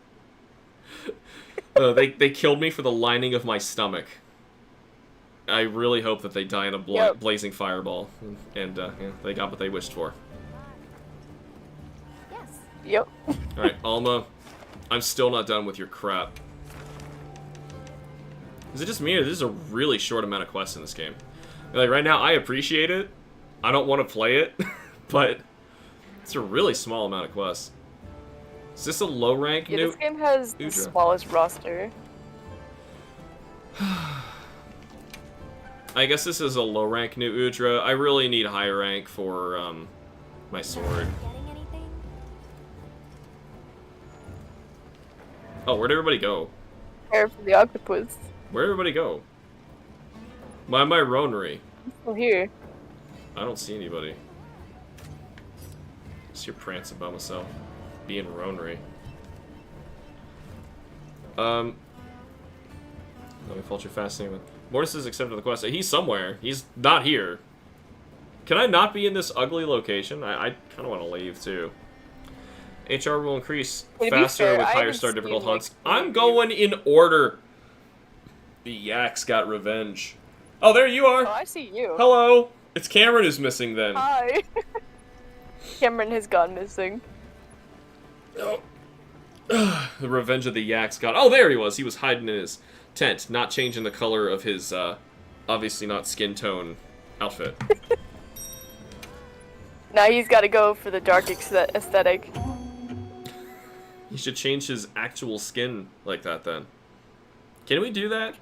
They killed me for the lining of my stomach. I really hope that they die in a blazing fireball. And yeah, they got what they wished for. Yes. Yep. Alright, Alma, I'm still not done with your crap. Is it just me, or this is a really short amount of quests in this game? Like, right now, I appreciate it. I don't want to play it, but it's a really small amount of quests. Is this a low rank new? This game has the smallest roster. I guess this is a low rank new Udra. I really need higher rank for my sword. Getting anything? Oh, where'd everybody go? Prepare for the octopus. Where'd everybody go? My Ronery. Oh, here. I don't see anybody. Just your prancing by myself. Being Ronery. Let me fault you fascinating. Mortis is accepted the quest. He's somewhere. He's not here. Can I not be in this ugly location? I kind of want to leave too. HR will increase faster with higher star difficult hunts. I'm going in order. The yaks got revenge. Oh, there you are. Oh, I see you. Hello. It's Cameron who's missing then. Hi. Cameron has gone missing. Oh. The Revenge of the Yaks God. Oh, there he was. He was hiding in his tent, not changing the color of his, obviously not skin tone outfit. Now he's got to go for the dark aesthetic. He should change his actual skin like that, then. Can we do that?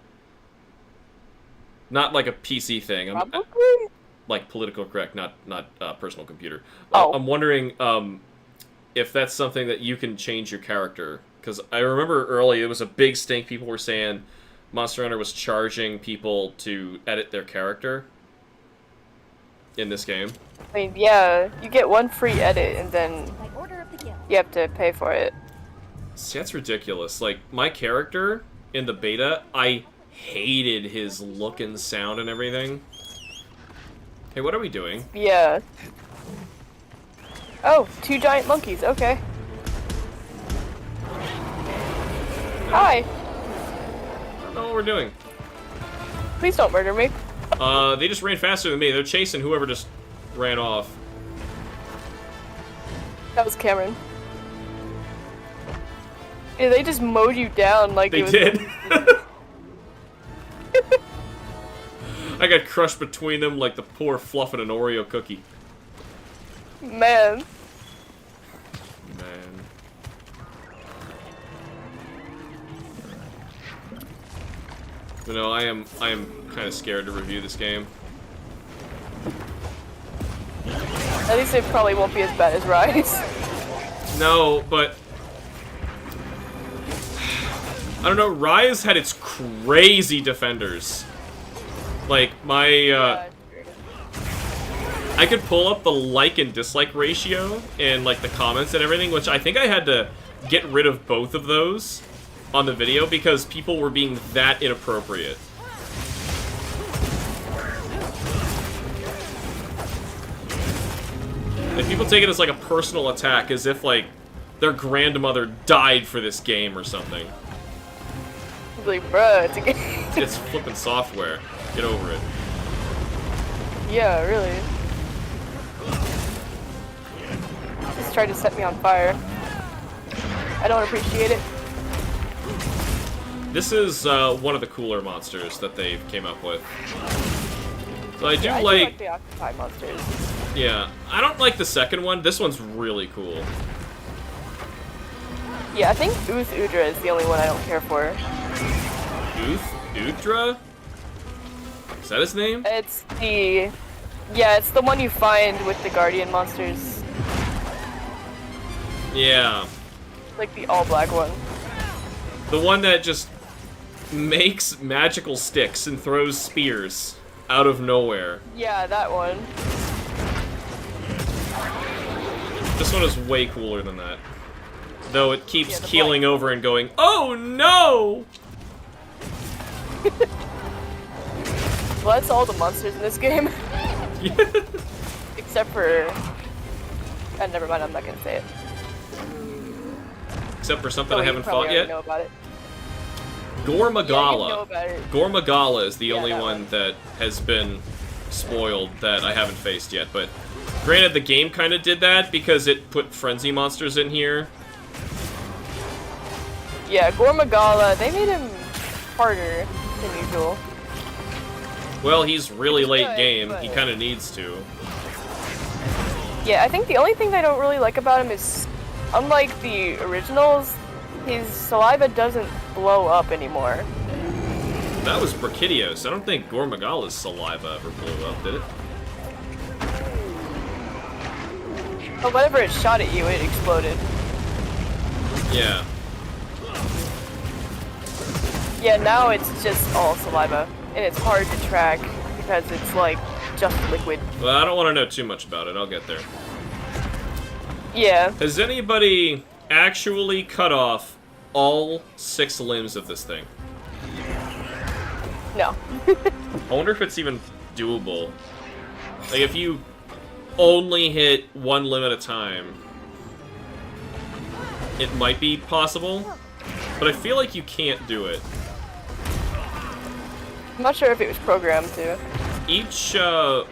Not like a PC thing. Probably. Like political correct, not personal computer. Oh. I'm wondering if that's something that you can change your character. Because I remember early it was a big stink. People were saying Monster Hunter was charging people to edit their character in this game. I mean, yeah, you get one free edit and then By order of the guild. you have to pay for it. See, that's ridiculous. Like, my character in the beta, I hated his look and sound and everything. Hey, what are we doing? Yeah. Oh, 2 giant monkeys, okay. Hi. I don't know what we're doing. Please don't murder me. They just ran faster than me. They're chasing whoever just ran off. That was Cameron. Yeah, they just mowed you down like They it was did. I got crushed between them like the poor fluff in an Oreo cookie. Man. Man. You know, I am kind of scared to review this game. At least it probably won't be as bad as Rise. No, but I don't know. Rise had its crazy defenders. Like my, I could pull up the like and dislike ratio and like the comments and everything, which I think I had to get rid of both of those on the video because people were being that inappropriate. And people take it as like a personal attack, as if like their grandmother died for this game or something. Like, bruh, it's a game. It's flipping software. Get over it. Yeah, really. Just tried to set me on fire. I don't appreciate it. This is one of the cooler monsters that they came up with. So I do Yeah, I like the Octopi monsters. yeah, I don't like the second one. This one's really cool. Yeah, I think Uth Udra is the only one I don't care for. Udra? Is that his name? It's the... Yeah, it's the one you find with the Guardian monsters. Yeah. Like the all-black one. The one that just makes magical sticks and throws spears out of nowhere. Yeah, that one. This one is way cooler than that. Though it keeps the keeling over and going, oh no! Well, that's all the monsters in this game. Except for... never mind, I'm not gonna say it. Except for something Oh, I you haven't probably fought already yet. know about it. Gormagala. Yeah, you know about it. Gormagala is the Yeah, only that one one. that has been spoiled that I haven't faced yet, but granted the game kind of did that because it put frenzy monsters in here. Yeah, Gormagala, they made him harder than usual. Well, he's really late good, game. but- He kind of needs to. Yeah, I think the only thing I don't really like about him is, unlike the originals, his saliva doesn't blow up anymore. That was Brachydios. I don't think Gormagala's saliva ever blew up, did it? But whenever it shot at you, it exploded. Yeah. Yeah, now it's just all saliva, and it's hard to track because it's like just liquid. Well, I don't want to know too much about it. I'll get there. Yeah. Has anybody actually cut off all 6 limbs of this thing? No. I wonder if it's even doable. Like, if you only hit one limb at a time, it might be possible, but I feel like you can't do it. I'm not sure if it was programmed to. Each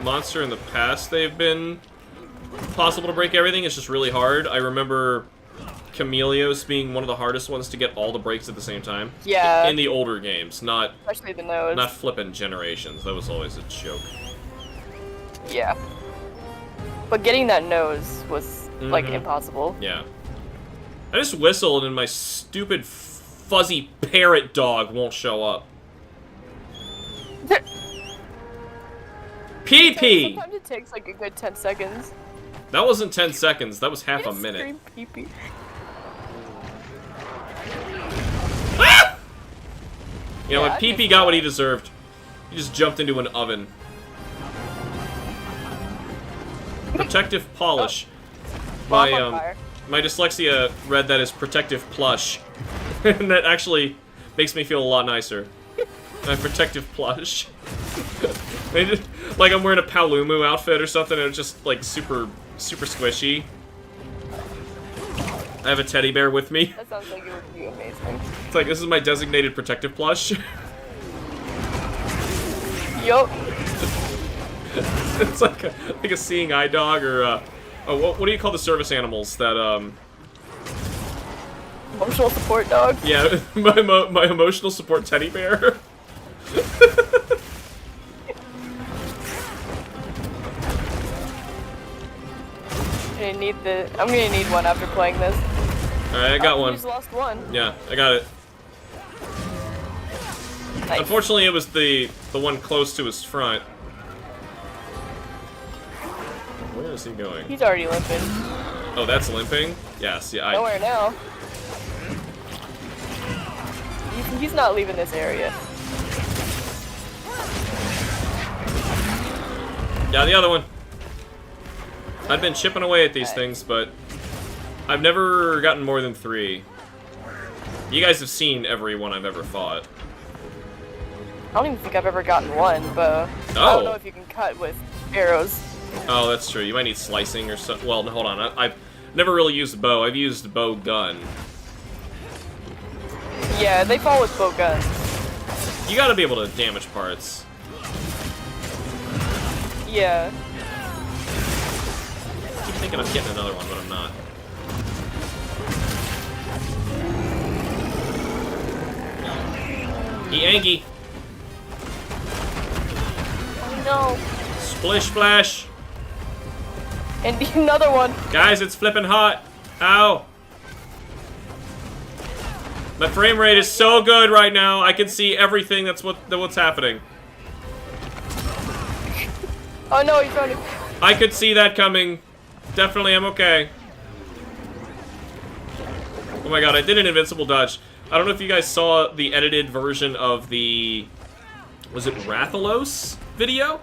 monster in the past, they've been possible to break everything. It's just really hard. I remember Chameleos being one of the hardest ones to get all the breaks at the same time. Yeah. In the older games, not Especially the nose. not flipping Generations. That was always a joke. Yeah. But getting that nose was, like, impossible. Yeah. I just whistled and my stupid fuzzy parrot dog won't show up. Pee-pee! Sometimes it takes, like, a good 10 seconds. That wasn't 10 seconds, that was half a minute. Scream pee-pee. Ah! You know Yeah, what, I Pee-pee think got so. what he deserved. He just jumped into an oven. Protective polish. Well, I'm on fire. My dyslexia read that as protective plush. And that actually makes me feel a lot nicer. My protective plush. Like I'm wearing a Palumu outfit or something and it's just like super squishy. I have a teddy bear with me. That sounds like it would be amazing. It's like, this is my designated protective plush. Yup. It's like a seeing eye dog or what do you call the service animals that Emotional support dog. yeah, my emotional support teddy bear. I'm gonna need one after playing this. Alright, I got one. You just lost one. Yeah, I got it. Nice. Unfortunately, it was the one close to his front. Where is he going? He's already limping. Oh, that's limping? Yes, yeah, Nowhere now. He's not leaving this area. Yeah, the other one. I've been chipping away at these things, but I've never gotten more than 3. You guys have seen every one I've ever fought. I don't even think I've ever gotten one, but I don't know if you can cut with arrows. Oh, that's true. You might need slicing or so. Well, hold on. I've never really used bow. I've used bow gun. Yeah, they fall with bow guns. You gotta be able to damage parts. Yeah. I keep thinking I'm getting another one, but I'm not. Angie. Oh no. Splish splash. And another one. Guys, it's flipping hot. Ow. My frame rate is so good right now. I can see everything what's happening. Oh no, he's running. I could see that coming. Definitely, I'm okay. Oh my god, I did an invincible dodge. I don't know if you guys saw the edited version of the... Was it Rathalos video?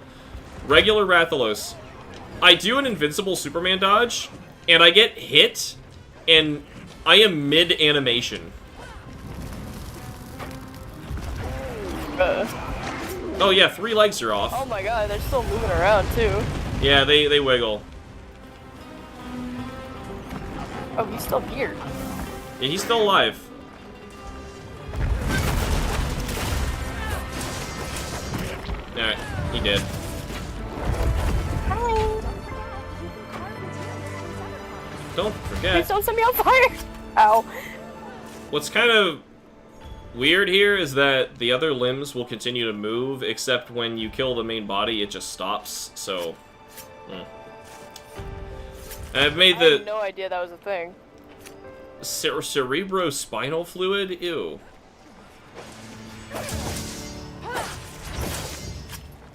Regular Rathalos. I do an invincible Superman dodge, and I get hit, and I am mid-animation. Oh yeah, 3 legs are off. Oh my god, they're still moving around too. Yeah, they wiggle. Oh, he's still here. Yeah, he's still alive. Alright, he did. Don't forget. Please don't set me on fire! Ow. What's kind of weird here is that the other limbs will continue to move, except when you kill the main body, it just stops, so... I've made I the... had no idea that was a thing. Cerebrospinal fluid? Ew.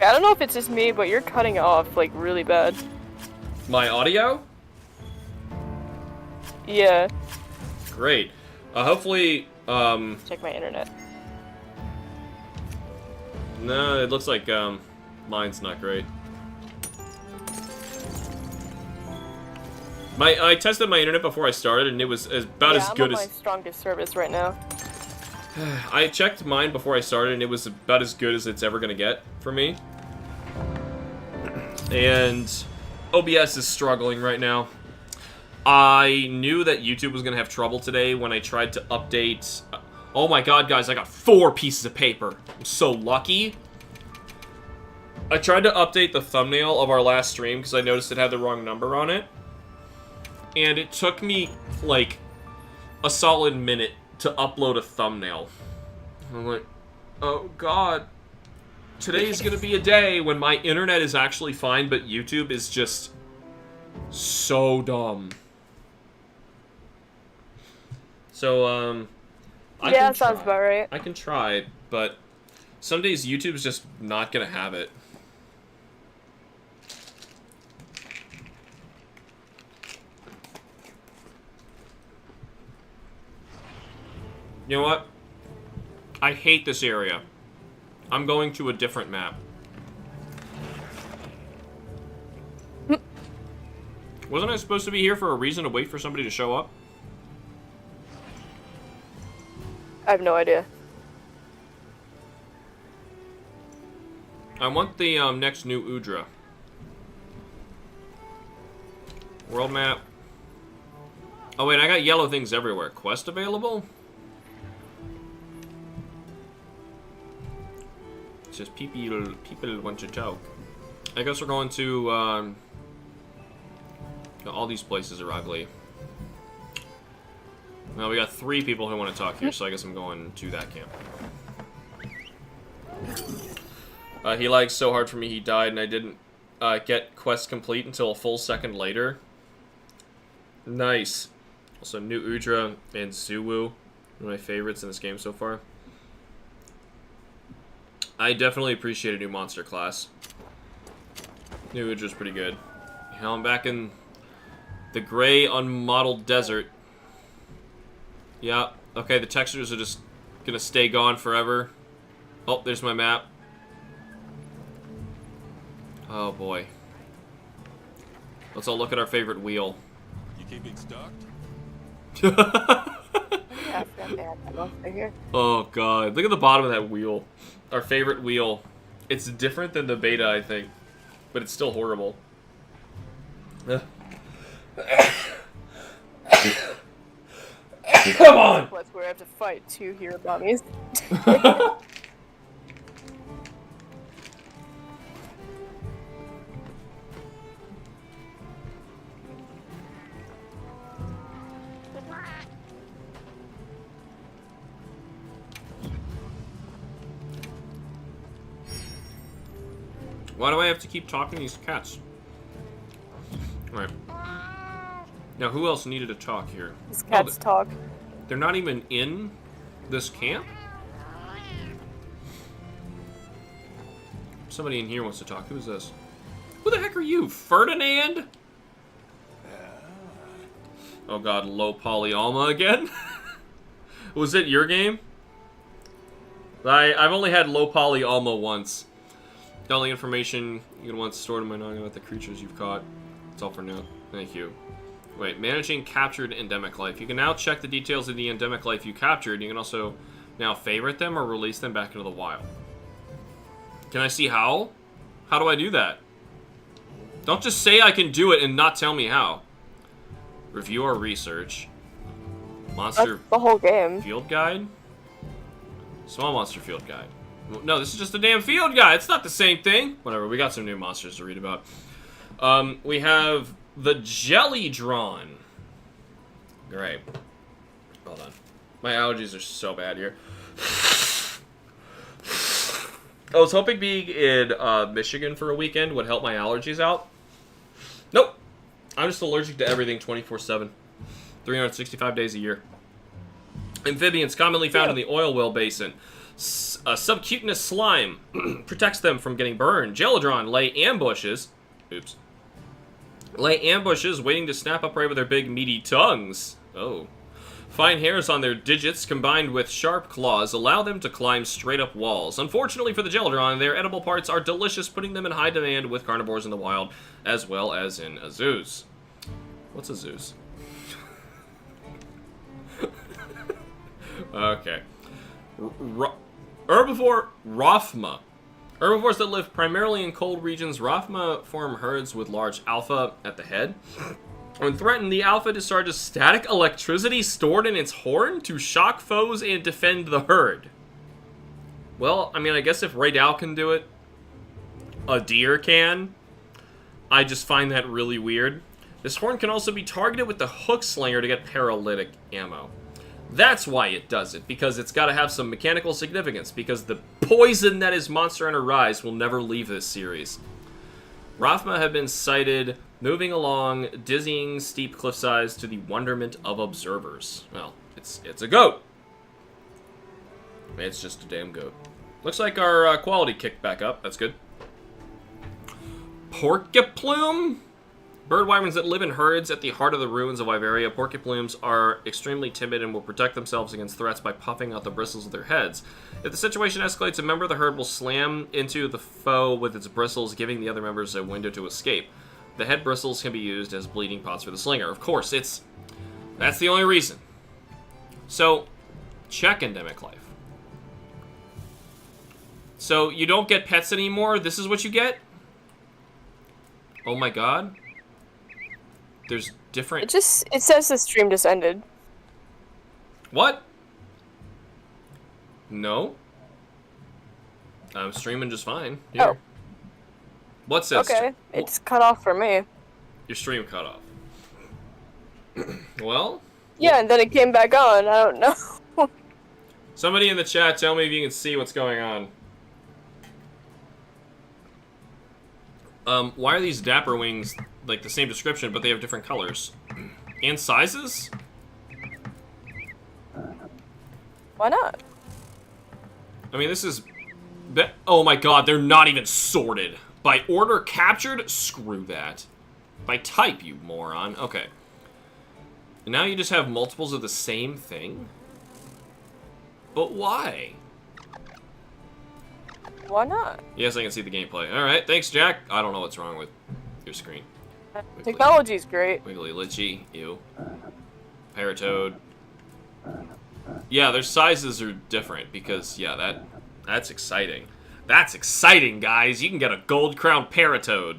I don't know if it's just me, but you're cutting off, like, really bad. My audio? Yeah. Great. Hopefully, Check my internet. No, it looks like, mine's not great. I tested my internet before I started, and it was about as good I'm on as... my strongest service right now. I checked mine before I started, and it was about as good as it's ever gonna get for me. And OBS is struggling right now. I knew that YouTube was gonna have trouble today when I tried to update... Oh my god, guys, I got 4 pieces of paper. I'm so lucky. I tried to update the thumbnail of our last stream because I noticed it had the wrong number on it. And it took me, like, a solid minute to upload a thumbnail. I'm like, oh god. Today's gonna be a day when my internet is actually fine, but YouTube is just so dumb. So, yeah, sounds about right. I can try, but some days YouTube's just not gonna have it. You know what? I hate this area. I'm going to a different map. Wasn't I supposed to be here for a reason to wait for somebody to show up? I have no idea. I want the next new Udra. World map. Oh wait, I got yellow things everywhere. Quest available? It's just people want to talk. I guess we're going to, all these places are ugly. Well, we got 3 people who want to talk here, so I guess I'm going to that camp. He lagged so hard for me he died, and I didn't get quest complete until a full second later. Nice. Also, new Udra and Suwu, one of my favorites in this game so far. I definitely appreciate a new monster class. New Udra's pretty good. Now I'm back in the gray, unmodeled desert. Yeah, okay, the textures are just gonna stay gone forever. Oh, there's my map. Oh boy. Let's all look at our favorite wheel. You keeping stocked? Yeah, I forgot they had that one right here. Oh god, look at the bottom of that wheel. Our favorite wheel. It's different than the beta, I think, but it's still horrible. Come on! That's where I have to fight 2 hero bombies. Why do I have to keep talking to these cats? Alright. Now, who else needed to talk here? These cats talk. They're not even in this camp? Somebody in here wants to talk. Who is this? Who the heck are you? Ferdinand? Oh god, low poly Alma again? Was it your game? I've only had low poly Alma once. The only information you can want stored in my noggin about the creatures you've caught. That's all for now. Thank you. Wait, managing captured endemic life. You can now check the details of the endemic life you captured. You can also now favorite them or release them back into the wild. Can I see how? How do I do that? Don't just say I can do it and not tell me how. Review or research. Monster That's the whole game. field guide? Small monster field guide. No, this is just a damn field guide. It's not the same thing. Whatever, we got some new monsters to read about. We have the Jellydron. Great. Hold on. My allergies are so bad here. I was hoping being in Michigan for a weekend would help my allergies out. Nope. I'm just allergic to everything 24/7. 365 days a year. Amphibians commonly found in the oil well basin. A subcutaneous slime protects them from getting burned. Jellydron lay ambushes. Oops. Lay ambushes waiting to snap up right with their big meaty tongues. Oh. Fine hairs on their digits combined with sharp claws allow them to climb straight up walls. Unfortunately for the Jellydron, their edible parts are delicious, putting them in high demand with carnivores in the wild, as well as in zoos. What's a zoos? Okay. Herbivore Rothma. Herbivores that live primarily in cold regions, Rothma form herds with large alpha at the head. When threatened, the alpha discharges static electricity stored in its horn to shock foes and defend the herd. Well, I mean, I guess if Raidal can do it, a deer can. I just find that really weird. This horn can also be targeted with the hook slinger to get paralytic ammo. That's why it does it, because it's got to have some mechanical significance, because the poison that is Monster Hunter Rise will never leave this series. Rathma have been sighted moving along dizzying steep cliff sides to the wonderment of observers. Well, it's a goat. It's just a damn goat. Looks like our quality kicked back up. That's good. Porcuplume? Bird wyverns that live in herds at the heart of the ruins of Iveria. Porcuplumes are extremely timid and will protect themselves against threats by puffing out the bristles of their heads. If the situation escalates, a member of the herd will slam into the foe with its bristles, giving the other members a window to escape. The head bristles can be used as bleeding pots for the slinger. Of course, that's the only reason. So, check endemic life. So, you don't get pets anymore? This is what you get? Oh my god. There's different... It says the stream just ended. What? No. I'm streaming just fine. Here. Oh. What says... Okay, it's cut off for me. Your stream cut off. Well? Yeah, and then it came back on. I don't know. Somebody in the chat, tell me if you can see what's going on. Why are these dapper wings like the same description, but they have different colors and sizes? Why not? I mean, this is... Oh my god, they're not even sorted. By order captured? Screw that. By type, you moron. Okay. And now you just have multiples of the same thing? But why? Why not? Yes, I can see the gameplay. Alright, thanks, Jack. I don't know what's wrong with your screen. Technology's great. Wiggly Litchi, ew. Paratoad. Yeah, their sizes are different because, yeah, that's exciting. That's exciting, guys. You can get a gold crown Paratoad.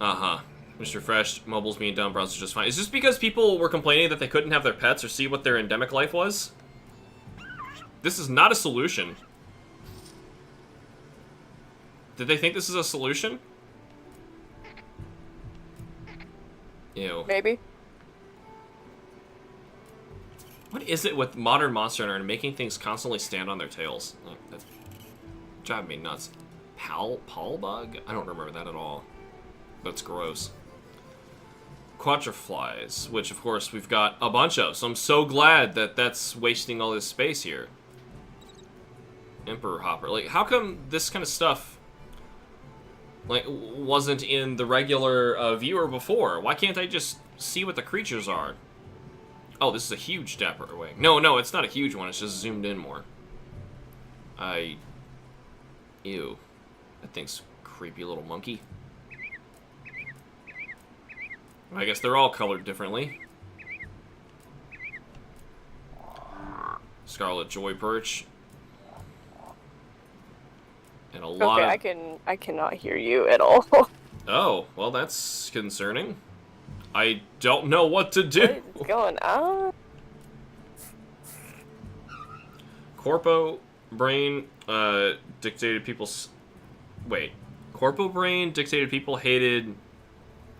Uh-huh. Just refreshed. Mobile's being done. Browser's just fine. Is this because people were complaining that they couldn't have their pets or see what their endemic life was? This is not a solution. Did they think this is a solution? Ew. Maybe. What is it with modern Monster Hunter and making things constantly stand on their tails? Like, that's driving me nuts. Paul bug? I don't remember that at all. That's gross. Quadriflies, which of course we've got a bunch of, so I'm so glad that that's wasting all this space here. Emperor Hopper. Like, how come this kind of stuff, like, wasn't in the regular viewer before? Why can't I just see what the creatures are? Oh, this is a huge dapper wing. No, it's not a huge one. It's just zoomed in more. Ew. That thing's creepy little monkey. I guess they're all colored differently. Scarlet Joy Perch. And a lot of... I cannot hear you at all. Oh, well, that's concerning. I don't know what to do. What is going on? Corpo Brain dictated people's... Wait. Corpo Brain dictated people hated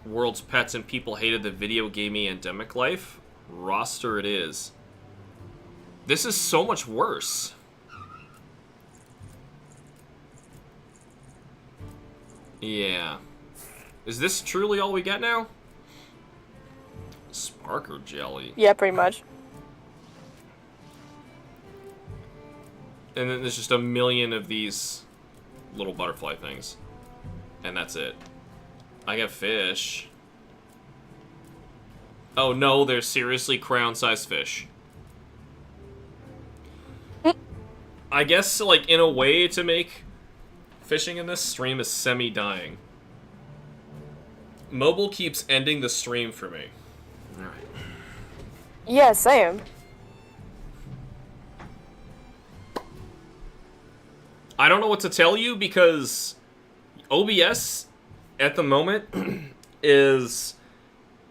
world's pets and people hated the video gamey endemic life? Roster it is. This is so much worse. Yeah. Is this truly all we get now? Sparker jelly. Yeah, pretty much. And then there's just a million of these little butterfly things. And that's it. I got fish. Oh no, they're seriously crown-sized fish. I guess, like, in a way to make fishing in this stream is semi-dying. Mobile keeps ending the stream for me. Alright. Yeah, same. I don't know what to tell you because OBS at the moment is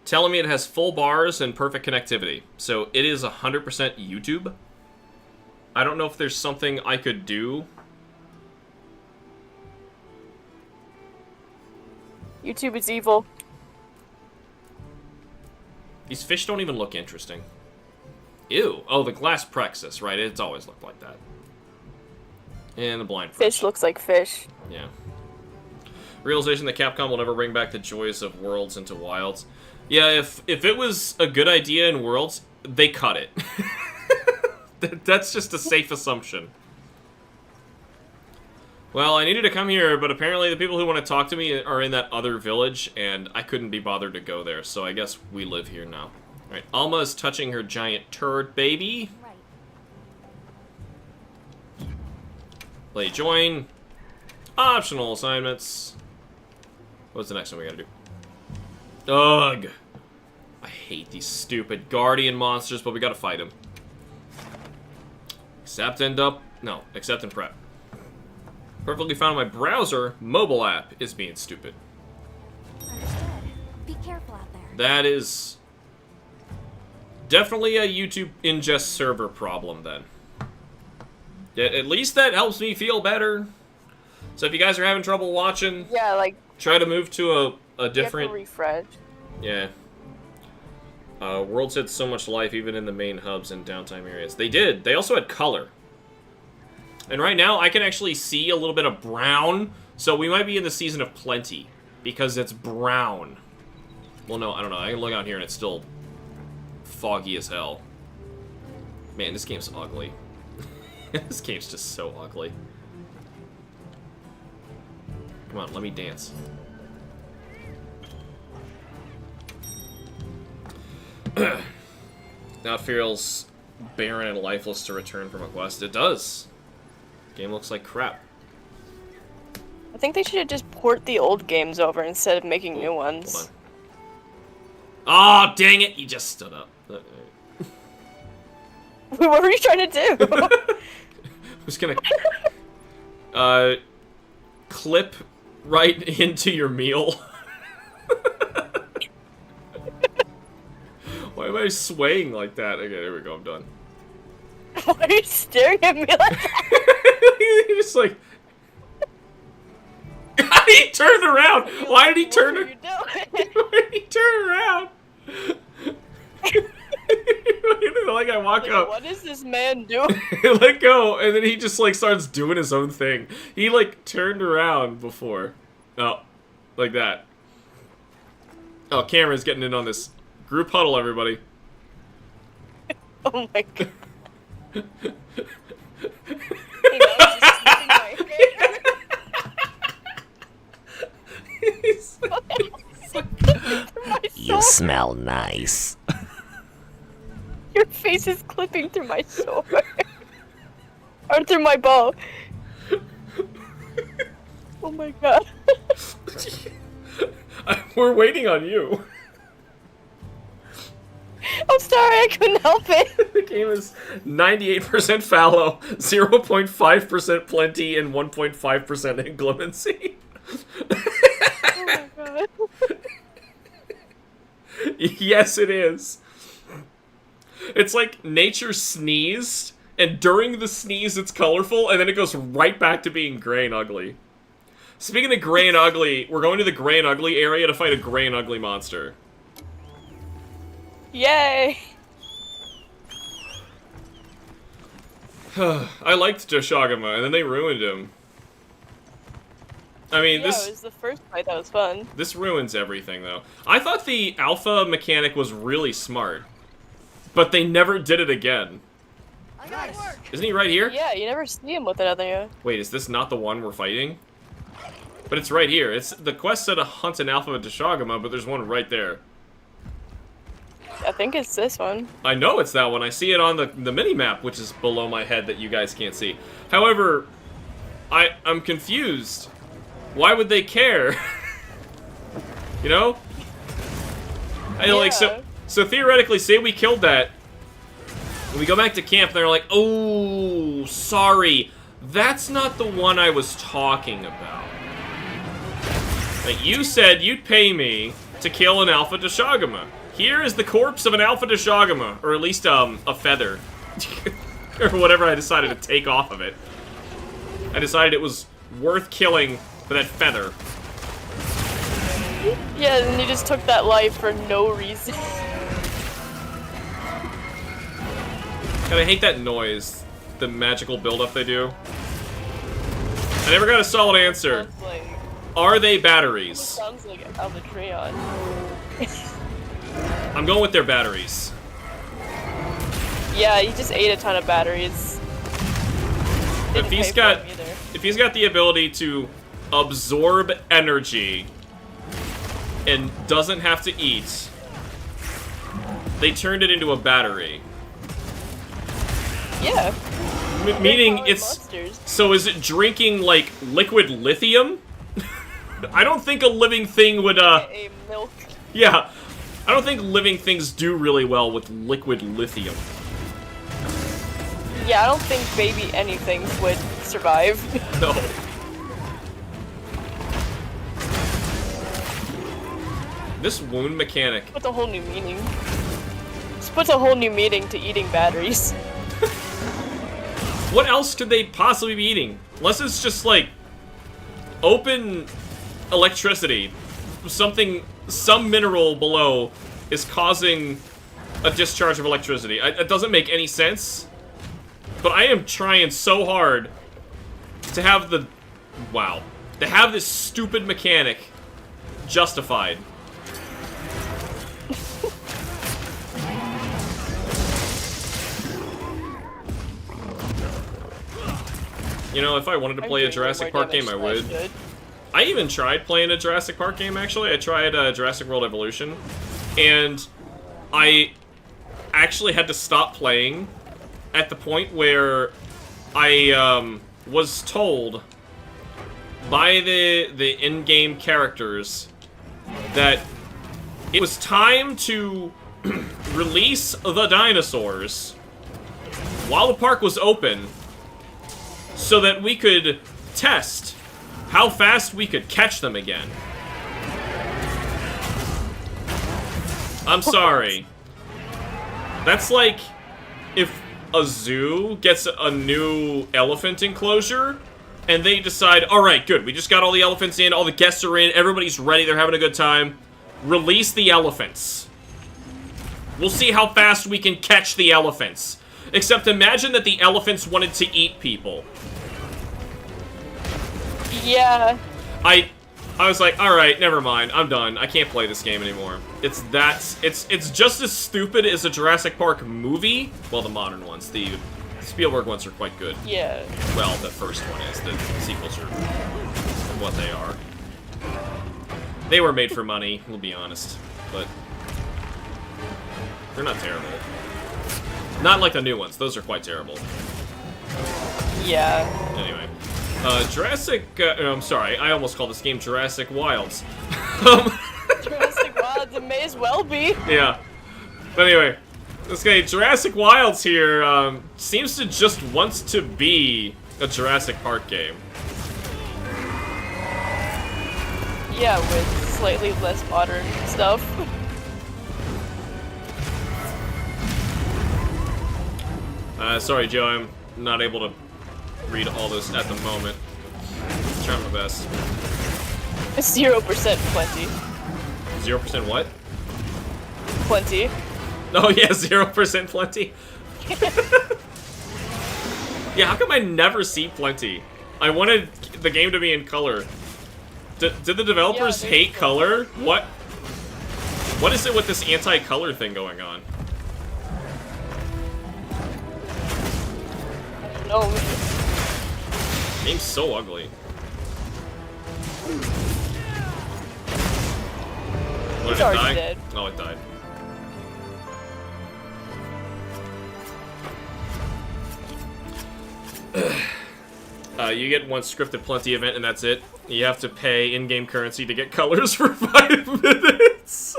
telling me it has full bars and perfect connectivity. So it is 100% YouTube. I don't know if there's something I could do. YouTube is evil. These fish don't even look interesting. Ew. Oh, the glass plexus, right? It's always looked like that. And the blind Fish looks like fish. Yeah. Realization that Capcom will never bring back the joys of Worlds into Wilds. Yeah, if it was a good idea in Worlds, they cut it. That's just a safe assumption. Well, I needed to come here, but apparently the people who want to talk to me are in that other village, and I couldn't be bothered to go there, so I guess we live here now. Alright, Alma is touching her giant turd baby. Right. Play join. Optional assignments. What's the next one we gotta do? Ugh! I hate these stupid guardian monsters, but we gotta fight them. Accept and prep. Perfectly found in my browser, mobile app is being stupid. Understood. Be careful out there. That is definitely a YouTube ingest server problem then. Yeah, at least that helps me feel better. So if you guys are having trouble watching, Yeah, like try to move to a you have different... to refresh. Yeah. Worlds had so much life even in the main hubs and downtime areas. They did. They also had color. And right now, I can actually see a little bit of brown, so we might be in the season of plenty, because it's brown. Well, no, I don't know. I can look out here and it's still foggy as hell. Man, this game's ugly. This game's just so ugly. Come on, let me dance. Now it feels barren and lifeless to return from a quest. It does. Game looks like crap. I think they should just port the old games over instead of making new ones. Hold on. Oh, dang it! You just stood up. What were you trying to do? I was gonna clip right into your meal. Why am I swaying like that? Okay, there we go. I'm done. Why are you staring at me like that? He just like. He turned around. Why did he turn? What are you doing? Why did he turn around? Like I walk up. What is this man doing? Let go, and then he just like starts doing his own thing. He like turned around before. Oh, like that. Oh, Cameron's getting in on this. Group huddle, everybody. Oh my god. Hey, now he's just sniffing my hair. He's My You sword. smell nice. Your face is clipping through my sword. Or through my bow. Oh my god. We're waiting on you. I'm sorry, I couldn't help it. The game is 98% fallow, 0.5% plenty, and 1.5% inclemency. Oh my god. Yes, it is. It's like nature sneezed, and during the sneeze it's colorful, and then it goes right back to being gray and ugly. Speaking of gray and ugly, we're going to the gray and ugly area to fight a gray and ugly monster. Yay. I liked Doshagama, and then they ruined him. I mean, Yeah, it was the first fight that was fun. this ruins everything, though. I thought the alpha mechanic was really smart, but they never did it again. Isn't he right here? Yeah, you never see him with another. Wait, is this not the one we're fighting? But it's right here. It's the quest said to hunt an alpha Doshagama, but there's one right there. I think it's this one. I know it's that one. I see it on the mini-map, which is below my head that you guys can't see. However, I'm confused. Why would they care? You know? Like, so theoretically, say we killed that, and we go back to camp, and they're like, oh, sorry, that's not the one I was talking about. Like, you said you'd pay me to kill an alpha Doshagama. Here is the corpse of an alpha Doshagama, or at least a feather, or whatever I decided to take off of it. I decided it was worth killing for that feather. Yeah, and you just took that life for no reason. God, I hate that noise. The magical buildup they do. I never got a solid answer. Sounds like, Are they batteries? sounds like Albatreon. I'm going with their batteries. Yeah, he just ate a ton of batteries. Didn't pay for them either. If he's got the ability to absorb energy and doesn't have to eat, they turned it into a battery. Yeah. Meaning They're it's... monsters. So is it drinking, like, liquid lithium? I don't think a living thing would, A milk. Yeah. I don't think living things do really well with liquid lithium. Yeah, I don't think baby anything would survive. No. This wound mechanic. Puts a whole new meaning. This puts a whole new meaning to eating batteries. What else could they possibly be eating? Unless it's just, like, open electricity. Some mineral below is causing a discharge of electricity. It doesn't make any sense. But I am trying so hard to have to have this stupid mechanic justified. You know, if I wanted to play a Jurassic Park game, I would. I even tried playing a Jurassic Park game, actually. I tried Jurassic World Evolution, and I actually had to stop playing at the point where I was told by the in-game characters that it was time to release the dinosaurs while the park was open so that we could test how fast we could catch them again. I'm sorry. That's like if a zoo gets a new elephant enclosure and they decide, alright, good, we just got all the elephants in, all the guests are in, everybody's ready, they're having a good time. Release the elephants. We'll see how fast we can catch the elephants. Except imagine that the elephants wanted to eat people. Yeah. I was like, alright, never mind, I'm done. I can't play this game anymore. It's just as stupid as a Jurassic Park movie. Well, the modern ones. The Spielberg ones are quite good. Yeah. Well, the first one is. The sequels are what they are. They were made for money, we'll be honest. But they're not terrible. Not like the new ones. Those are quite terrible. Yeah. Anyway. I'm sorry, I almost called this game Jurassic Wilds. Jurassic Wilds, it may as well be. Yeah. But anyway, this guy, Jurassic Wilds here, seems to just wants to be a Jurassic Park game. Yeah, with slightly less modern stuff. Sorry, Joe, I'm not able to read all this at the moment. Trying my best. 0% plenty. 0% what? Plenty. Oh yeah, 0% plenty. Yeah, how come I never see plenty? I wanted the game to be in color. Did the developers hate color? What is it with this anti-color thing going on? No. Game's so ugly. What, did It's it already die? dead. Oh, it died. You get one scripted plenty event and that's it. You have to pay in-game currency to get colors for 5 minutes.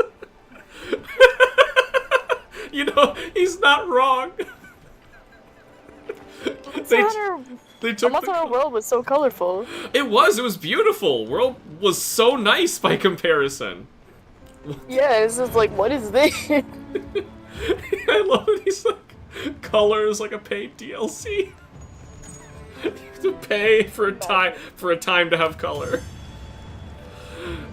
You know, he's not wrong. They took Monster Hunter World was so colorful. It was beautiful. World was so nice by comparison. Yeah, it's just like, what is this? I love it. He's like, color is like a paid DLC. You have to pay for a time to have color.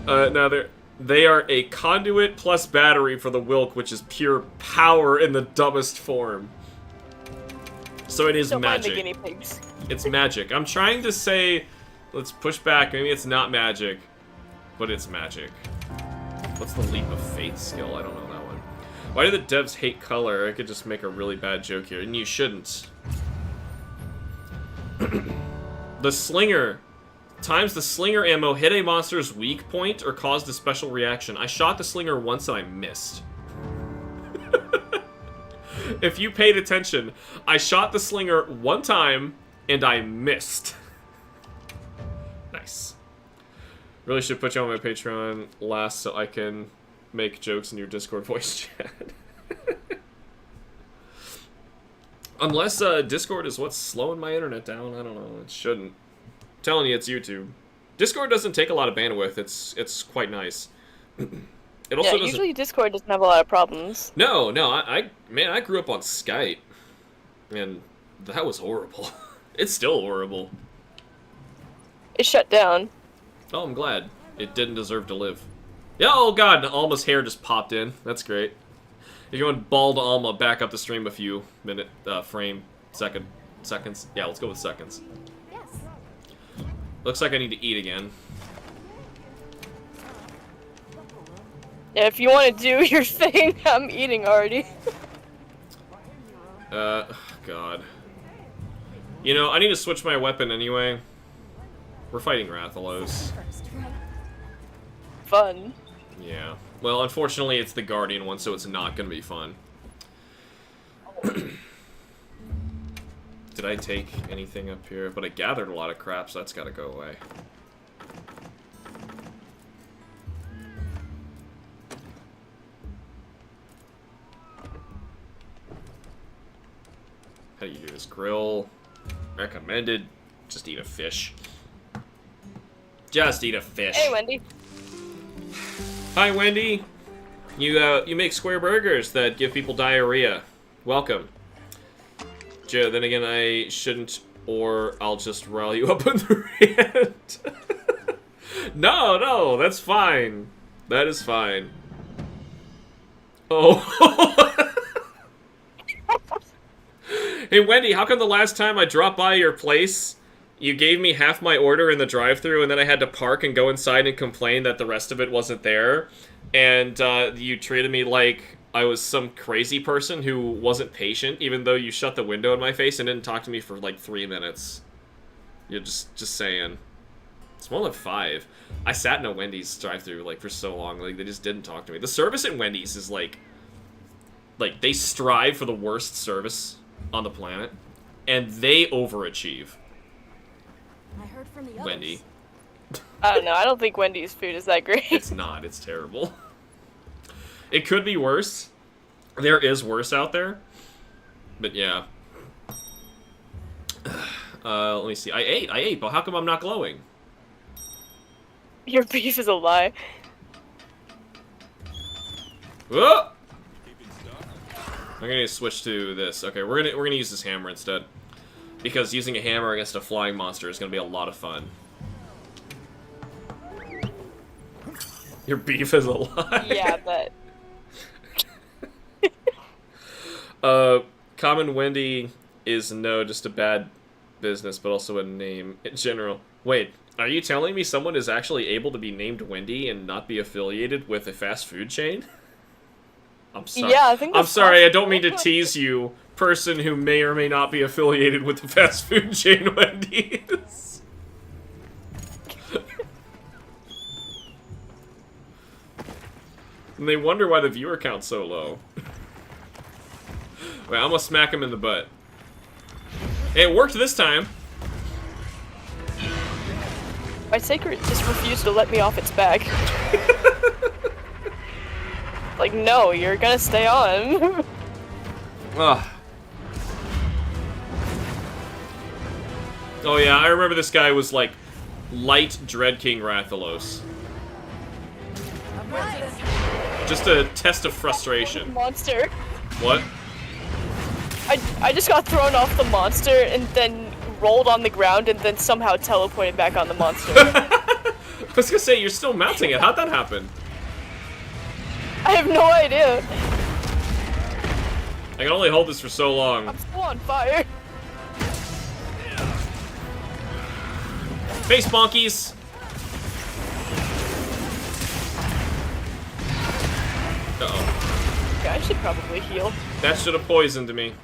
Now they are a conduit plus battery for the Wilk, which is pure power in the dumbest form. So it is Don't mind the magic. guinea pigs. It's magic. I'm trying to say, let's push back. Maybe it's not magic, but it's magic. What's the leap of faith skill? I don't know that one. Why do the devs hate color? I could just make a really bad joke here, and you shouldn't. The slinger. Times the slinger ammo hit a monster's weak point or caused a special reaction. I shot the slinger once and I missed. If you paid attention, I shot the slinger one time and I missed. Nice. Really should put you on my Patreon last so I can make jokes in your Discord voice chat. Unless Discord is what's slowing my internet down. I don't know. It shouldn't. I'm telling you, it's YouTube. Discord doesn't take a lot of bandwidth. It's quite nice. It also doesn't... usually Discord doesn't have a lot of problems. No, man, I grew up on Skype, and that was horrible. It's still horrible. It shut down. Oh, I'm glad. It didn't deserve to live. Yeah, oh god, Alma's hair just popped in. That's great. If you want bald Alma, back up the stream a few seconds. Yeah, let's go with seconds. Yes. Looks like I need to eat again. Yeah, if you want to do your thing, I'm eating already. God. You know, I need to switch my weapon anyway. We're fighting Rathalos. First, right? Fun. Yeah. Well, unfortunately, it's the Guardian one, so it's not gonna be fun. Did I take anything up here? But I gathered a lot of crap, so that's gotta go away. How do you do this? Grill. Recommended. Just eat a fish. Just eat a fish. Hey, Wendy. Hi, Wendy. You make square burgers that give people diarrhea. Welcome. Joe, then again, I shouldn't, or I'll just rile you up in the rant. No, that's fine. That is fine. Oh. Hey, Wendy, how come the last time I dropped by your place, you gave me half my order in the drive-thru, and then I had to park and go inside and complain that the rest of it wasn't there, and you treated me like I was some crazy person who wasn't patient, even though you shut the window in my face and didn't talk to me for like 3 minutes. You're just saying. It's more than 5. I sat in a Wendy's drive-thru like for so long, like they just didn't talk to me. The service at Wendy's is like they strive for the worst service on the planet, and they overachieve. I heard from the others. Wendy. I don't know. I don't think Wendy's food is that great. It's not. It's terrible. It could be worse. There is worse out there. But yeah. Let me see. I ate, but how come I'm not glowing? Your beef is a lie. Whoa! You keeping stock? I'm gonna switch to this. Okay, we're gonna use this hammer instead. Because using a hammer against a flying monster is gonna be a lot of fun. Your beef is a lie. Yeah, but Common Wendy is no, just a bad business, but also a name in general. Wait, are you telling me someone is actually able to be named Wendy and not be affiliated with a fast food chain? I'm sorry. yeah, I think I'm that's sorry, I don't mean to possible. tease you, person who may or may not be affiliated with the fast food chain Wendy's. And they wonder why the viewer count's so low. Wait, I'm gonna smack him in the butt. Hey, it worked this time. My sacred just refused to let me off its back. Like, no, you're gonna stay on. Ugh. Oh yeah, I remember this guy was like light Dread King Rathalos. Just a test of frustration. Monster. What? I just got thrown off the monster and then rolled on the ground and then somehow teleported back on the monster. I was gonna say, you're still mounting it. How'd that happen? I have no idea. I can only hold this for so long. I'm still on fire. Space bonkies! Uh-oh. Yeah, I should probably heal. That should have poisoned me.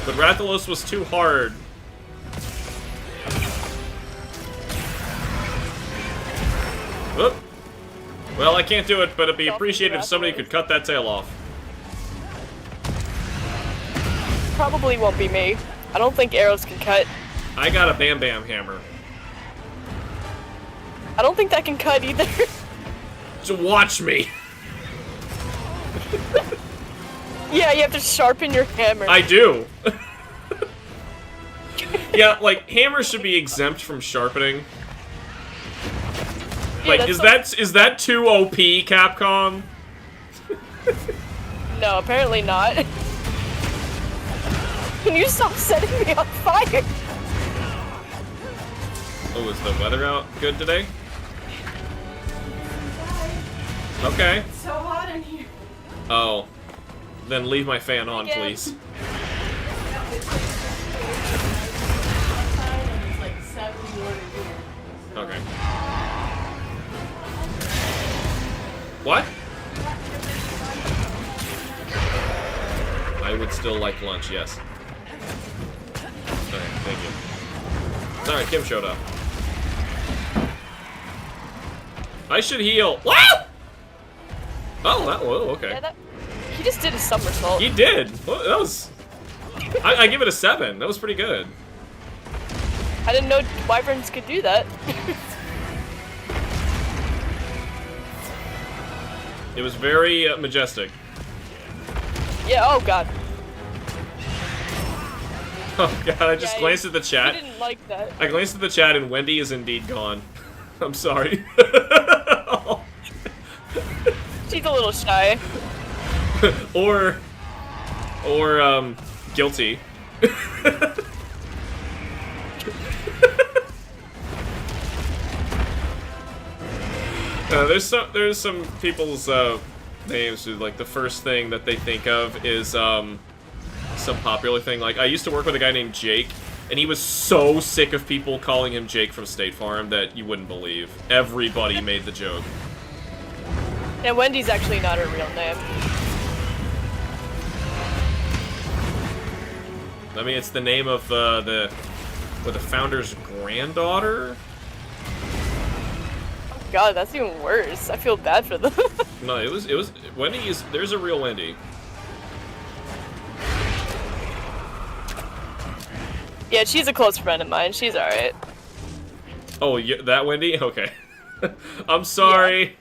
But Rathalos was too hard. Whoop. Well, I can't do it, but it'd be appreciated if somebody could cut that tail off. Probably won't be me. I don't think arrows can cut. I got a Bam Bam hammer. I don't think that can cut either. So watch me. Yeah, you have to sharpen your hammer. I do. Yeah, like, hammers should be exempt from sharpening. Yeah, Like, is that too OP, Capcom? No, apparently not. Can you stop setting me on fire? Oh, is the weather out good today? Okay. It's so hot in here. Oh. Then leave my fan on, Again. please. Outside and it's like 70 over here. Okay. What? I would still like lunch, yes. Okay, thank you. Sorry, Kim showed up. I should heal. Wow! Oh, okay. Yeah, he just did a somersault. He did. Well, that was. I give it a 7. That was pretty good. I didn't know wyverns could do that. It was very majestic. Yeah, oh god. Oh god, I just Yeah, glanced at the I chat. didn't like that. I glanced at the chat and Wendy is indeed gone. I'm sorry. She's a little shy. or guilty. There's some people's names who, like, the first thing that they think of is some popular thing. Like, I used to work with a guy named Jake, and he was so sick of people calling him Jake from State Farm that you wouldn't believe. Everybody made the joke. And Wendy's actually not her real name. I mean, it's the name of the founder's granddaughter. God, that's even worse. I feel bad for them. No, it was Wendy is. There's a real Wendy. Yeah, she's a close friend of mine. She's alright. Oh, that Wendy? Okay. I'm sorry.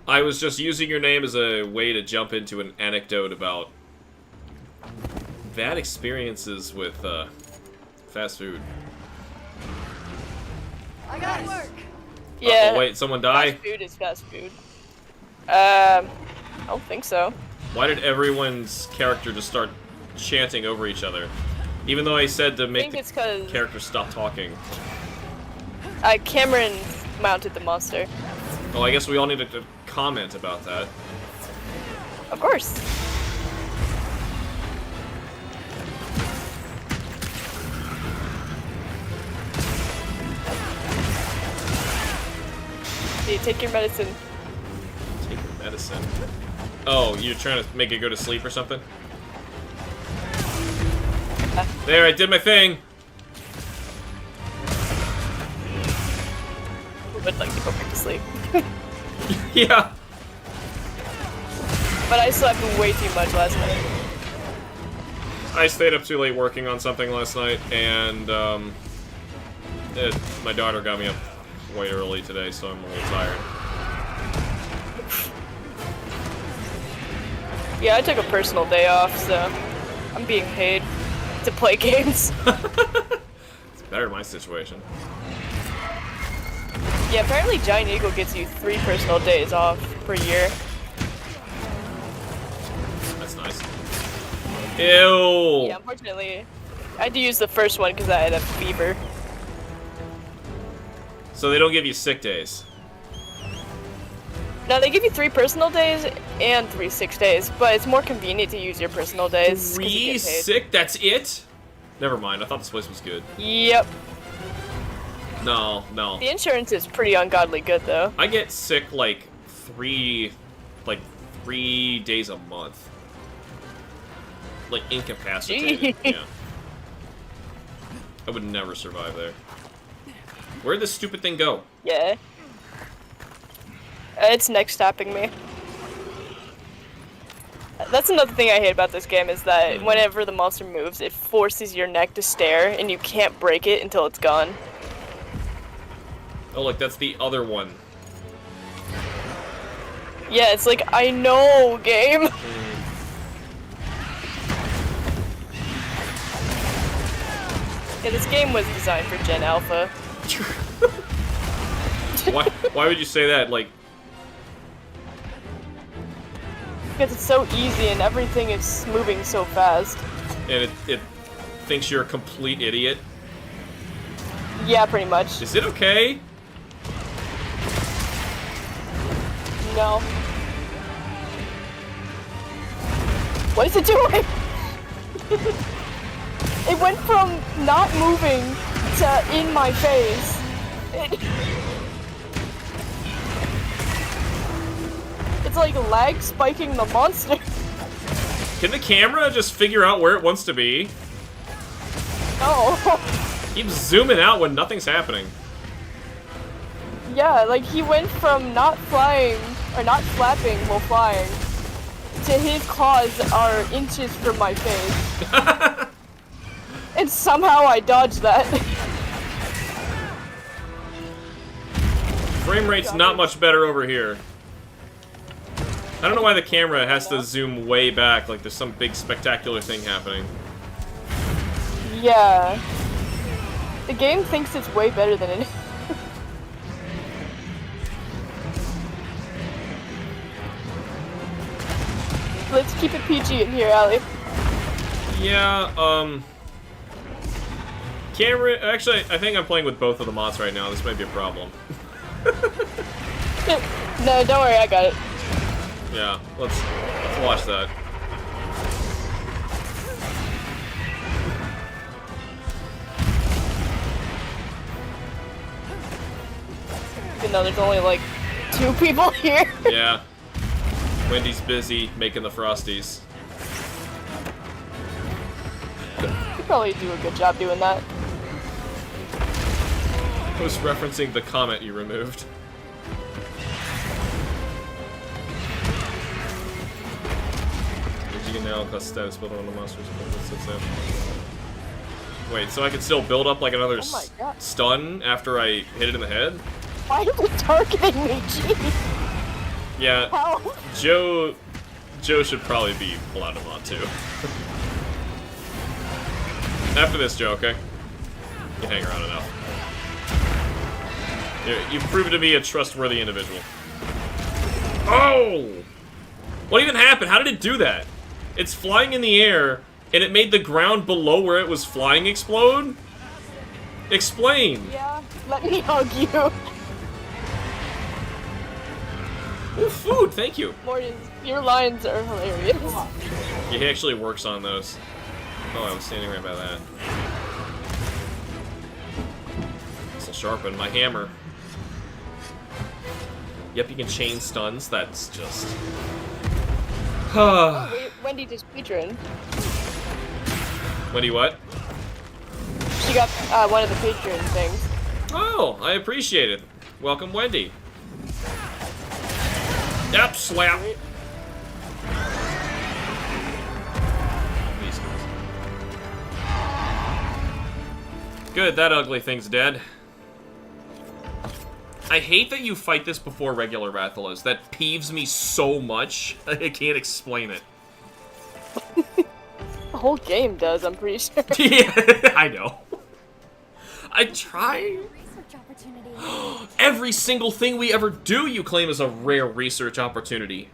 I was just using your name as a way to jump into an anecdote about bad experiences with fast food. I got work. Yeah. Oh, wait, someone die? Fast food is fast food. I don't think so. Why did everyone's character just start chanting over each other? Even though I said to make think it's 'cause- the character stop talking. Cameron mounted the monster. Well, I guess we all needed to comment about that. Of course. Hey, take your medicine. Take your medicine. Oh, you're trying to make it go to sleep or something? There, I did my thing! Would like to go back to sleep. Yeah! But I slept way too much last night. I stayed up too late working on something last night, and my daughter got me up way early today, so I'm a little tired. Yeah, I took a personal day off, so I'm being paid to play games. It's better in my situation. Yeah, apparently Giant Eagle gets you 3 personal days off per year. That's nice. Ew! Yeah, unfortunately, I had to use the first one because I had a fever. So they don't give you sick days. No, they give you 3 personal days and 3 sick days, but it's more convenient to use your personal days. 'cause you 3 get paid. sick? That's it? Never mind. I thought this place was good. Yep. No, no. The insurance is pretty ungodly good, though. I get sick like 3 days a month. Like incapacitated. Gee. Yeah. I would never survive there. Where'd this stupid thing go? Yeah. It's neck stopping me. That's another thing I hate about this game is that whenever the monster moves, it forces your neck to stare, and you can't break it until it's gone. Oh, look, that's the other one. Yeah, it's like, I know, game. Yeah, this game was designed for Gen Alpha. Why would you say that? Like, Because it's so easy and everything is moving so fast. and it thinks you're a complete idiot. Yeah, pretty much. Is it okay? No. What is it doing? It went from not moving to in my face. It's like lag spiking the monster. Can the camera just figure out where it wants to be? Oh. Keeps zooming out when nothing's happening. Yeah, like he went from not flying, or not flapping while flying, to his claws are inches from my face. And somehow I dodged that. Frame rate's not much better over here. I don't know why the camera has to zoom way back, like there's some big spectacular thing happening. Yeah. The game thinks it's way better than it is. Let's keep it PG in here, Allie. Yeah, camera, actually, I think I'm playing with both of the mods right now. This might be a problem. No, don't worry, I got it. Yeah, let's watch that. Even though there's only like 2 people here. Yeah. Wendy's busy making the Frosties. You probably do a good job doing that. I was referencing the comment you removed. You can now cause status build on the monsters. Wait, so I can still build up like another Oh my God. stun after I hit it in the head? Why are you targeting me? Jeez. Yeah, How? Joe should probably be allowed to mod too. After this, Joe, okay? You hang around enough. You've proven to be a trustworthy individual. Oh! What even happened? How did it do that? It's flying in the air, and it made the ground below where it was flying explode? Explain! Yeah, let me hug you. Ooh, food, thank you. Mortis, your lines are hilarious. He actually works on those. Oh, I was standing right by that. This'll sharpen my hammer. Yep, you can chain stuns. That's just... Wendy just patroned. Wendy, what? She got one of the patron things. Oh, I appreciate it. Welcome, Wendy. Yep, slap. These guys. Good, that ugly thing's dead. I hate that you fight this before regular Rathalos. That peeves me so much. I can't explain it. The whole game does, I'm pretty sure. Yeah, I know. I try. Research opportunity. Every single thing we ever do, you claim is a rare research opportunity.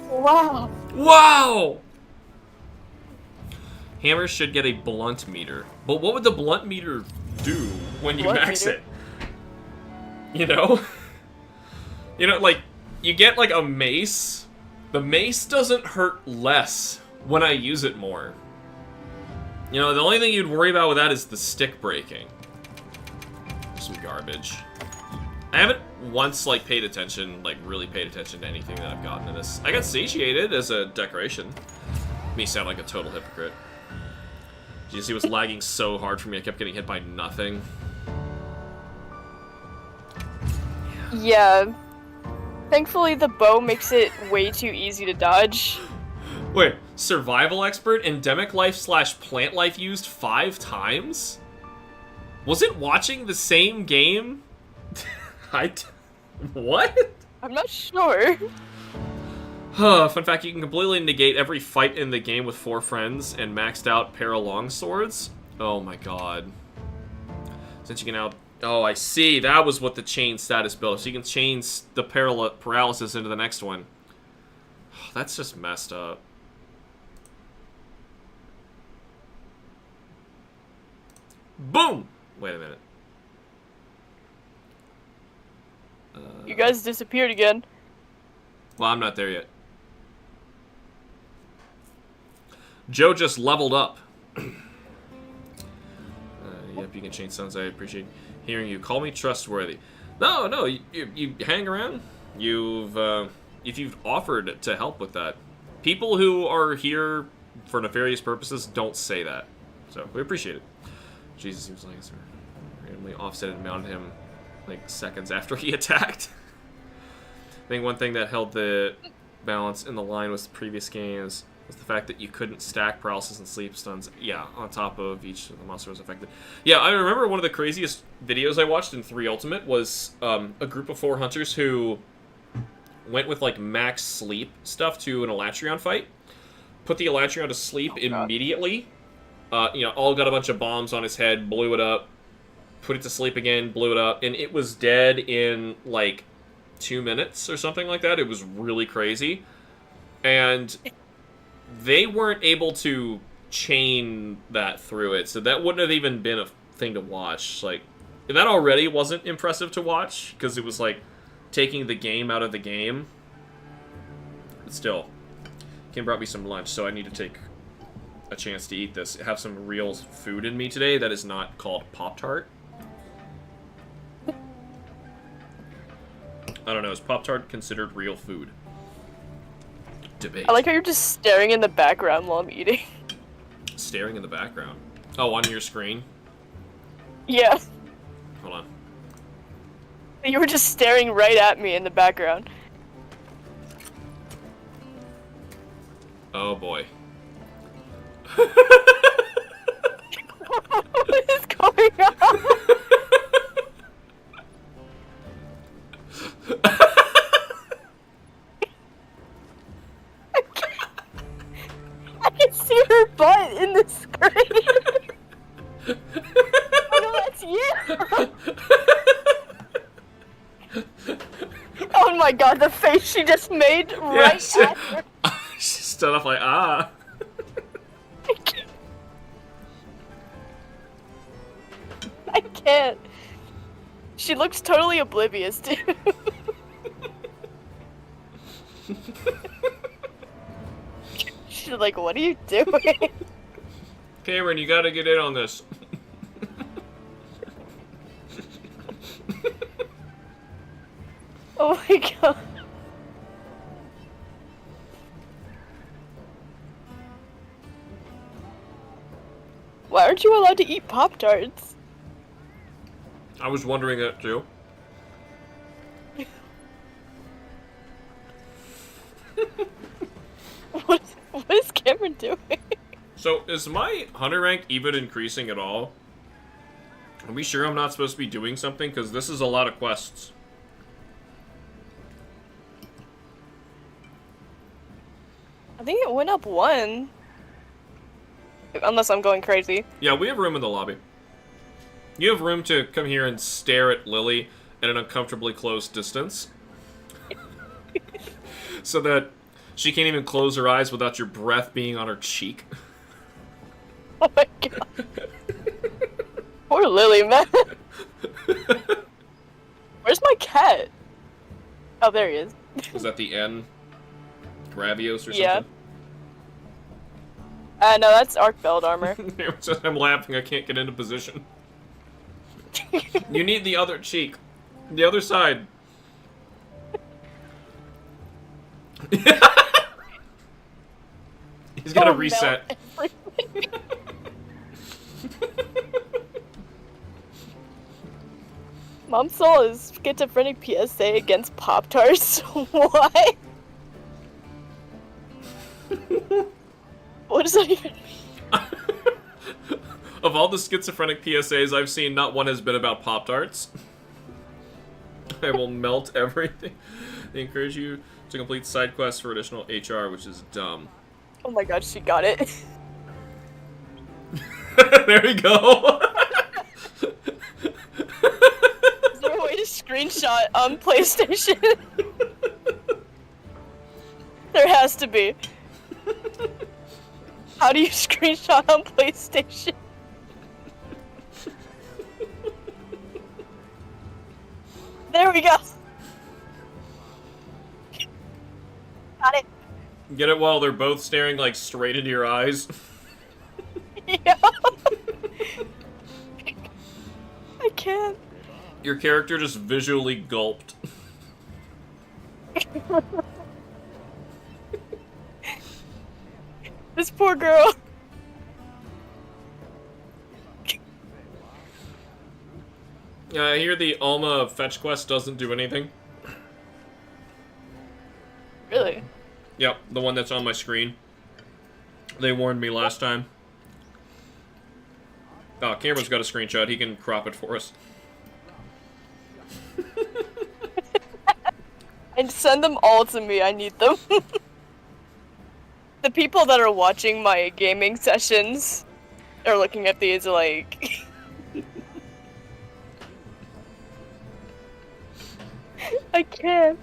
Wow. Wow! Hammers should get a blunt meter. But what would the blunt meter do when you Blunt max meter? it? You know? You know, like, you get like a mace. The mace doesn't hurt less when I use it more. You know, the only thing you'd worry about with that is the stick breaking. Some garbage. I haven't once, like, paid attention, like, really paid attention to anything that I've gotten in this. I got satiated as a decoration. Me sound like a total hypocrite. Did you see what's lagging so hard for me? I kept getting hit by nothing. Yeah. Thankfully, the bow makes it way too easy to dodge. Wait, survival expert, endemic life / plant life used 5 times? Was it watching the same game? What? I'm not sure. Fun fact, you can completely negate every fight in the game with 4 friends and maxed out paralongswords. Oh my god. Since you can now... Oh, I see. That was what the chain status built. So you can chain the paralysis into the next one. That's just messed up. Boom! Wait a minute. You guys disappeared again. Well, I'm not there yet. Joe just leveled up. Yep, you can change sounds. I appreciate hearing you. Call me trustworthy. No, you hang around. If you've offered to help with that. People who are here for nefarious purposes don't say that. So, we appreciate it. Jesus seems like it's randomly offset and mounted him like seconds after he attacked. I think one thing that held the balance in the line with the previous games was the fact that you couldn't stack paralysis and sleep stuns, yeah, on top of each of the monsters affected. Yeah, I remember one of the craziest videos I watched in 3 Ultimate was a group of 4 hunters who went with like max sleep stuff to an Elatrion fight, put the Elatrion to sleep immediately, you know, all got a bunch of bombs on his head, blew it up, put it to sleep again, blew it up, and it was dead in like 2 minutes or something like that. It was really crazy. And they weren't able to chain that through it, so that wouldn't have even been a thing to watch. Like, that already wasn't impressive to watch, because it was like taking the game out of the game. But still, Kim brought me some lunch, so I need to take a chance to eat this. I have some real food in me today that is not called Pop-Tart. I don't know, is Pop-Tart considered real food? Debate. I like how you're just staring in the background while I'm eating. Staring in the background? Oh, on your screen? Yeah. Hold on. You were just staring right at me in the background. Oh boy. What is going on? I can see her butt in the screen. Oh no, that's you. Oh my god, the face she just made right at her. She stood up like, ah. I can't. She looks totally oblivious, dude. She's like, what are you doing? Cameron, you gotta get in on this. Oh my god. Why aren't you allowed to eat Pop-Tarts? I was wondering that too. What is Cameron doing? So, is my hunter rank even increasing at all? Are we sure I'm not supposed to be doing something? Because this is a lot of quests. I think it went up 1. Unless I'm going crazy. Yeah, we have room in the lobby. You have room to come here and stare at Lily at an uncomfortably close distance. So that she can't even close her eyes without your breath being on her cheek. Oh my god. Poor Lily, man. Where's my cat? Oh, there he is. Was that the N? Gravios or Yeah. something? No, that's arc belt armor. I'm laughing, I can't get into position. You need the other cheek. The other side. He's gonna reset. Mom saw his schizophrenic PSA against Pop-Tarts. What? What does that even mean? Of all the schizophrenic PSAs I've seen, not one has been about Pop-Tarts. I will melt everything. They encourage you to complete side quests for additional HR, which is dumb. Oh my god, she got it. There we go. Is there a way to screenshot on PlayStation? There has to be. How do you screenshot on PlayStation? There we go. Got it. Get it while they're both staring like straight into your eyes. Yeah. I can't. Your character just visually gulped. This poor girl. I hear the Alma fetch quest doesn't do anything. Really? Yep, the one that's on my screen. They warned me last time. Oh, Cameron's got a screenshot. He can crop it for us. And send them all to me. I need them. The people that are watching my gaming sessions are looking at these like... I can't.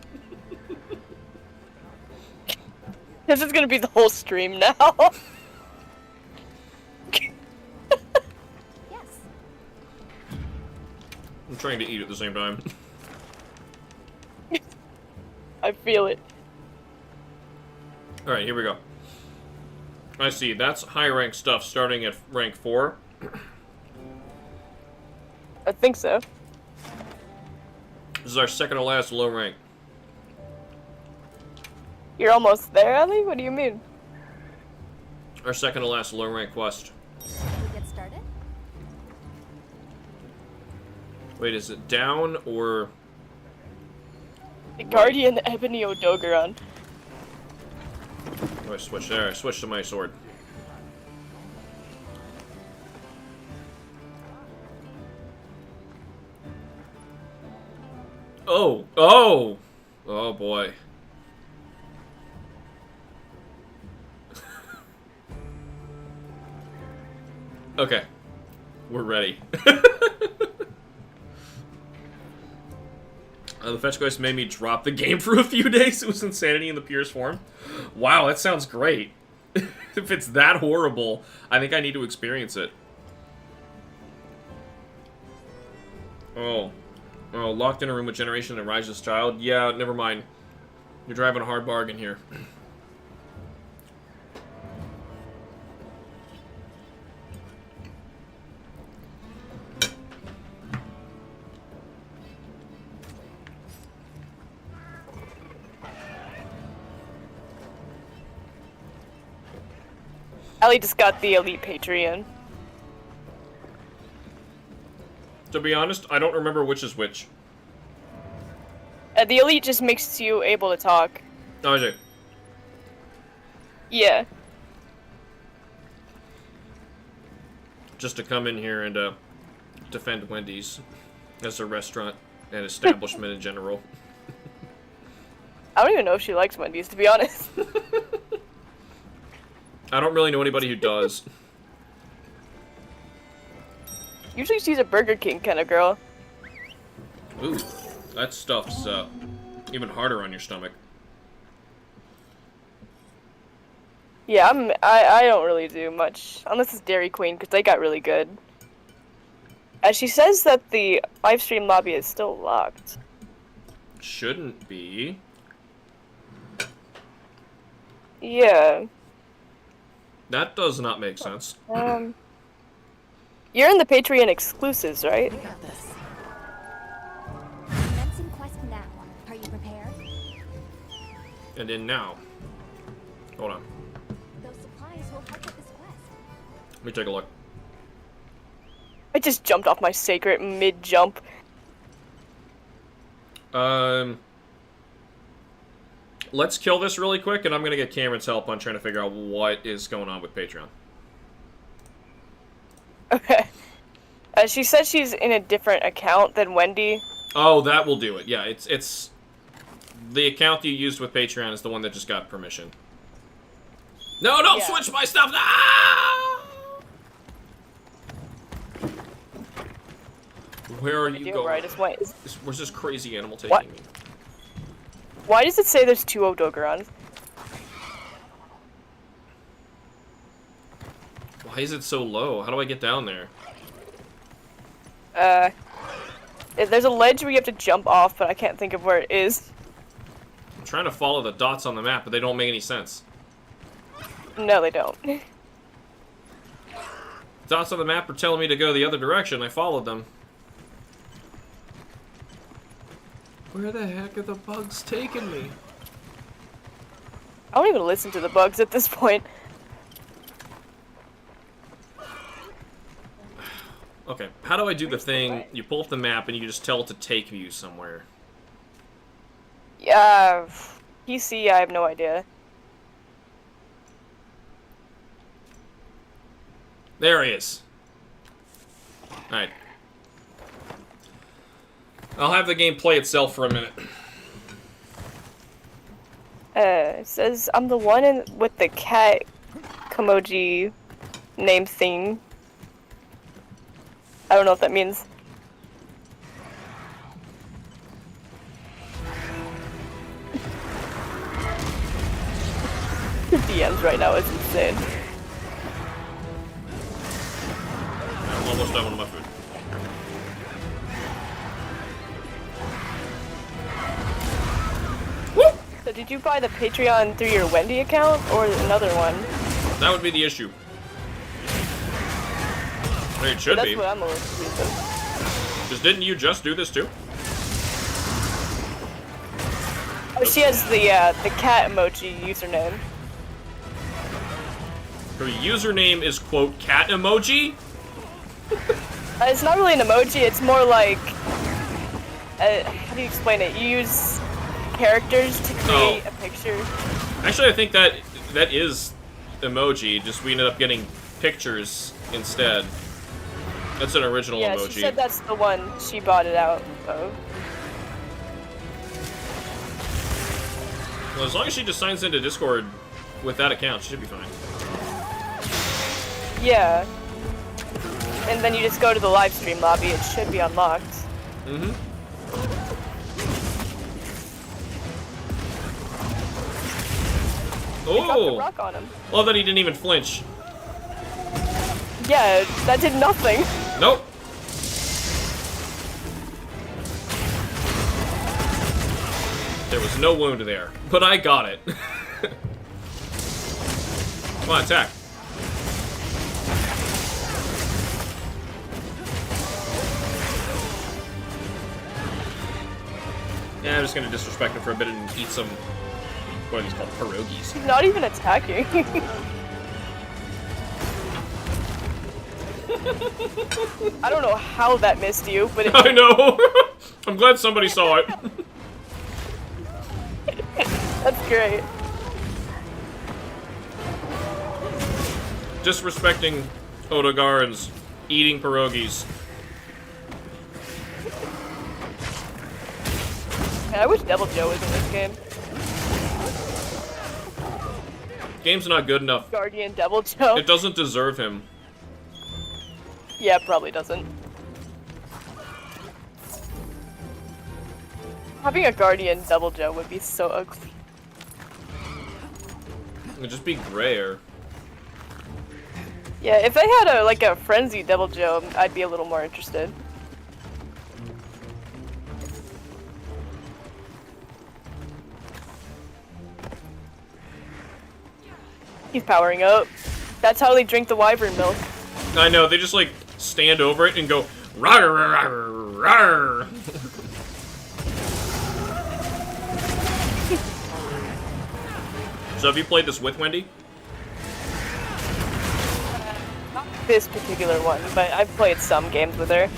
This is gonna be the whole stream now. Yes. I'm trying to eat at the same time. I feel it. Alright, here we go. I see, that's high rank stuff starting at rank 4. I think so. This is our second to last low rank. You're almost there, Ellie? What do you mean? Our second to last low rank quest. Should we get started? Wait, is it down or... The Guardian Ebony Odogaron. Oh, I switched there. I switched to my sword. Oh! Oh! Oh boy. Okay. We're ready. The fetch quest made me drop the game for a few days. It was insanity in the purest form. Wow, that sounds great. If it's that horrible, I think I need to experience it. Oh. Oh, locked in a room with Generation and Rise's child? Yeah, never mind. You're driving a hard bargain here. Ellie just got the Elite Patreon. To be honest, I don't remember which is which. The Elite just makes you able to talk. Oh, is it? Yeah. Just to come in here and defend Wendy's as a restaurant and establishment in general. I don't even know if she likes Wendy's, to be honest. I don't really know anybody who does. Usually she's a Burger King kind of girl. Ooh, that stuff's even harder on your stomach. Yeah, I don't really do much, unless it's Dairy Queen, because they got really good. And she says that the live stream lobby is still locked. Shouldn't be. Yeah. That does not make sense. You're in the Patreon exclusives, right? We got this. Commencing quest now. Are you prepared? And in now. Hold on. Those supplies will help with this quest. Let me take a look. I just jumped off my sacred mid-jump. Let's kill this really quick, and I'm gonna get Cameron's help on trying to figure out what is going on with Patreon. Okay. She said she's in a different account than Wendy. Oh, that will do it. Yeah, it's the account you used with Patreon is the one that just got permission. No, don't switch my stuff! Ah! Where are you going? Right, Where's this crazy animal taking me? Why does it say there's 2 Odogrons? Why is it so low? How do I get down there? There's a ledge where you have to jump off, but I can't think of where it is. I'm trying to follow the dots on the map, but they don't make any sense. No, they don't. Dots on the map are telling me to go the other direction. I followed them. Where the heck are the bugs taking me? I don't even listen to the bugs at this point. Okay, how do I do the thing? You pull up the map and you just tell it to take you somewhere. Yeah, PC, I have no idea. There he is. Alright. I'll have the game play itself for a minute. It says I'm the one with the cat emoji name thing. I don't know what that means. DMs right now is insane. I'm almost done with my food. Woo! So did you buy the Patreon through your Wendy account or another one? That would be the issue. I mean, it should That's be. what I'm a little confused with. Because didn't you just do this too? Oh, she has the cat emoji username. Her username is, quote, cat emoji? It's not really an emoji, it's more like... how do you explain it? You use characters to create a picture. Actually, I think that is emoji, just we ended up getting pictures instead. That's an original emoji. Yeah, she said that's the one she bought it out of. Well, as long as she just signs into Discord with that account, she should be fine. Yeah. And then you just go to the live stream lobby, it should be unlocked. Mm-hmm. Oh! Rock on him. Love that he didn't even flinch. Yeah, that did nothing. Nope. There was no wound there, but I got it. Come on, attack. Yeah, I'm just gonna disrespect him for a bit and eat some, what are these called, pierogies. He's not even attacking. I don't know how that missed you, but it I know! I'm glad somebody saw it. That's great. Disrespecting Odogars, eating pierogies. Man, I wish Devil Joe was in this game. Game's not good enough. Guardian Devil Joe. It doesn't deserve him. Yeah, probably doesn't. Having a Guardian Devil Joe would be so ugly. It would just be grayer. Yeah, if they had a Frenzy Devil Joe, I'd be a little more interested. He's powering up. That's how they drink the wyvern milk. I know, they just like stand over it and go rawr, rawr, rawr. So have you played this with Wendy? Not this particular one, but I've played some games with her.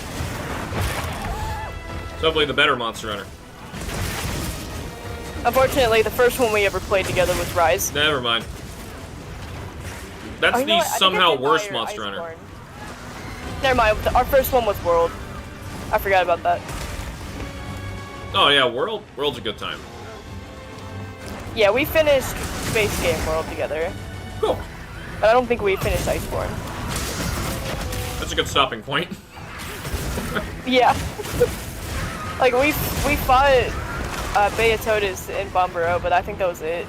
So hopefully the better Monster Hunter. Unfortunately, the first one we ever played together was Rise. Never mind. That's Oh, you know the what? I think I somehow did buy worse your Monster Hunter. Iceborne. Never mind, our first one was World. I forgot about that. Oh yeah, World's a good time. Yeah, we finished Base Game World together. Cool. But I don't think we finished Iceborne. That's a good stopping point. Yeah. Like, we fought Beatotis in Bombero, but I think that was it.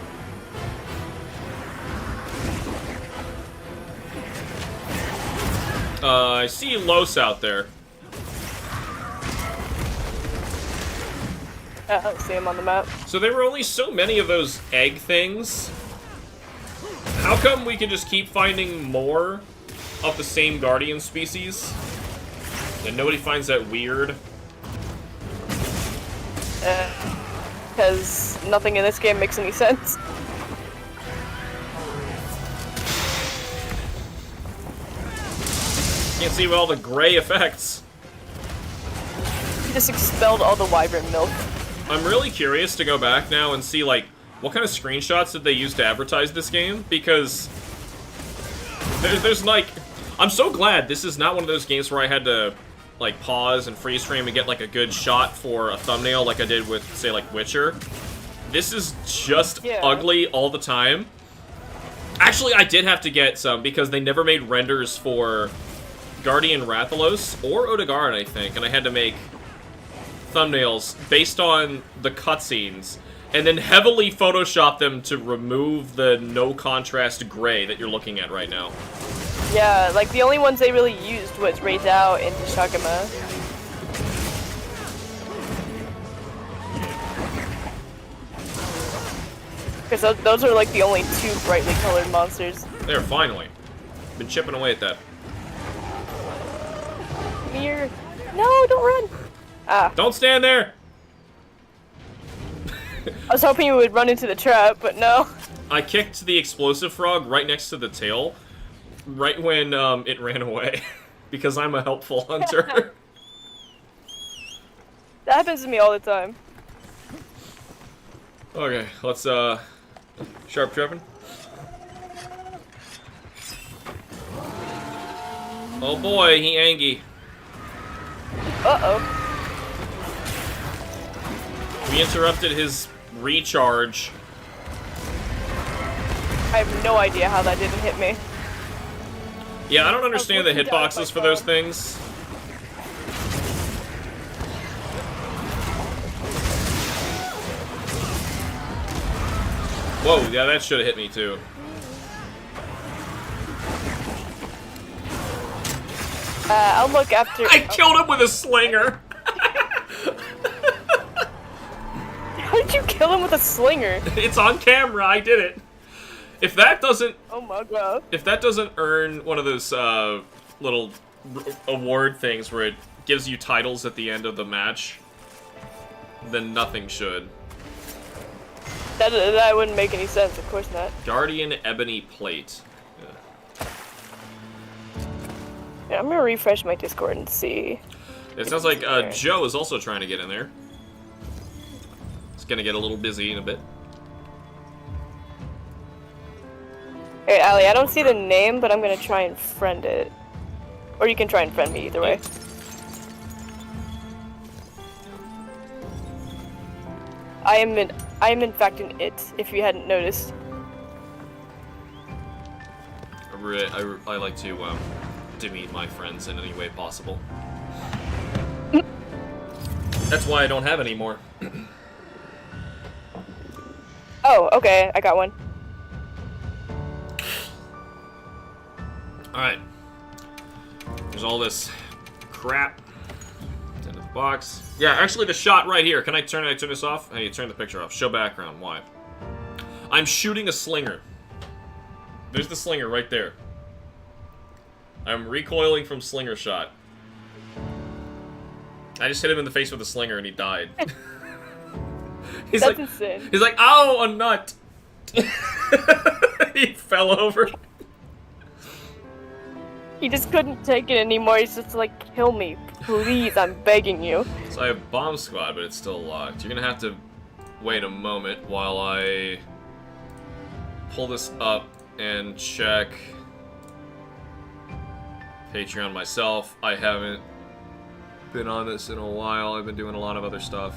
I see Los out there. I see him on the map. So there were only so many of those egg things. How come we can just keep finding more of the same Guardian species? And nobody finds that weird? Because nothing in this game makes any sense. Can't see all the gray effects. He just expelled all the wyvern milk. I'm really curious to go back now and see, like, what kind of screenshots did they use to advertise this game? Because there's like, I'm so glad this is not one of those games where I had to, like, pause and freeze frame and get, like, a good shot for a thumbnail like I did with, say, like, Witcher. This is just ugly all the time. Actually, I did have to get some because they never made renders for Guardian Rathalos or Odegaard, I think, and I had to make thumbnails based on the cutscenes and then heavily Photoshop them to remove the no contrast gray that you're looking at right now. Yeah, like the only ones they really used was Raidao and Shagama. Because those are like the only two brightly colored monsters. There, finally. Been chipping away at that. Mirror. No, don't run! Ah. Don't stand there! I was hoping you would run into the trap, but no. I kicked the explosive frog right next to the tail, right when it ran away, because I'm a helpful hunter. That happens to me all the time. Okay, let's sharp trapping. Oh boy, he angy. Uh-oh. We interrupted his recharge. I have no idea how that didn't hit me. Yeah, I don't understand the looking hitboxes down for my those phone. things. Whoa, yeah, that should have hit me too. I'll look after. I killed him with a slinger! How did you kill him with a slinger? It's on camera, I did it. If that doesn't Oh my god. If that doesn't earn one of those little award things where it gives you titles at the end of the match, then nothing should. That wouldn't make any sense, of course not. Guardian Ebony Plate. Yeah, I'm gonna refresh my Discord and see. It sounds like Joe is also trying to get in there. It's gonna get a little busy in a bit. Hey, Allie, I don't see the name, but I'm gonna try and friend it. Or you can try and friend me, either way. I am in fact an it, if you hadn't noticed. I like to demean my friends in any way possible. That's why I don't have any more. Oh, okay, I got one. Alright. There's all this crap. It's in the box. Yeah, actually the shot right here. Can I turn this off? Hey, turn the picture off. Show background. Why? I'm shooting a slinger. There's the slinger right there. I'm recoiling from slinger shot. I just hit him in the face with a slinger and he died. That's insane. He's like, ow, a nut! He fell over. He just couldn't take it anymore. He's just like, kill me, please, I'm begging you. So I have bomb squad, but it's still locked. You're gonna have to wait a moment while I pull this up and check Patreon myself. I haven't been on this in a while. I've been doing a lot of other stuff.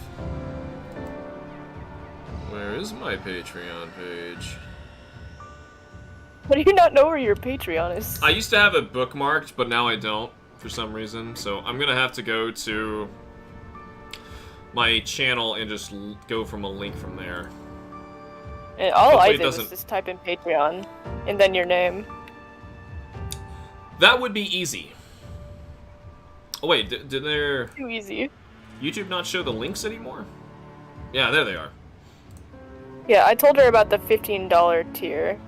Where is my Patreon page? How do you not know where your Patreon is? I used to have it bookmarked, but now I don't for some reason. So I'm gonna have to go to my channel and just go from a link from there. And all Hopefully I it did was doesn't- just type in Patreon, and then your name. That would be easy. Oh wait, did their Too easy. YouTube not show the links anymore? Yeah, there they are. Yeah, I told her about the $15 tier,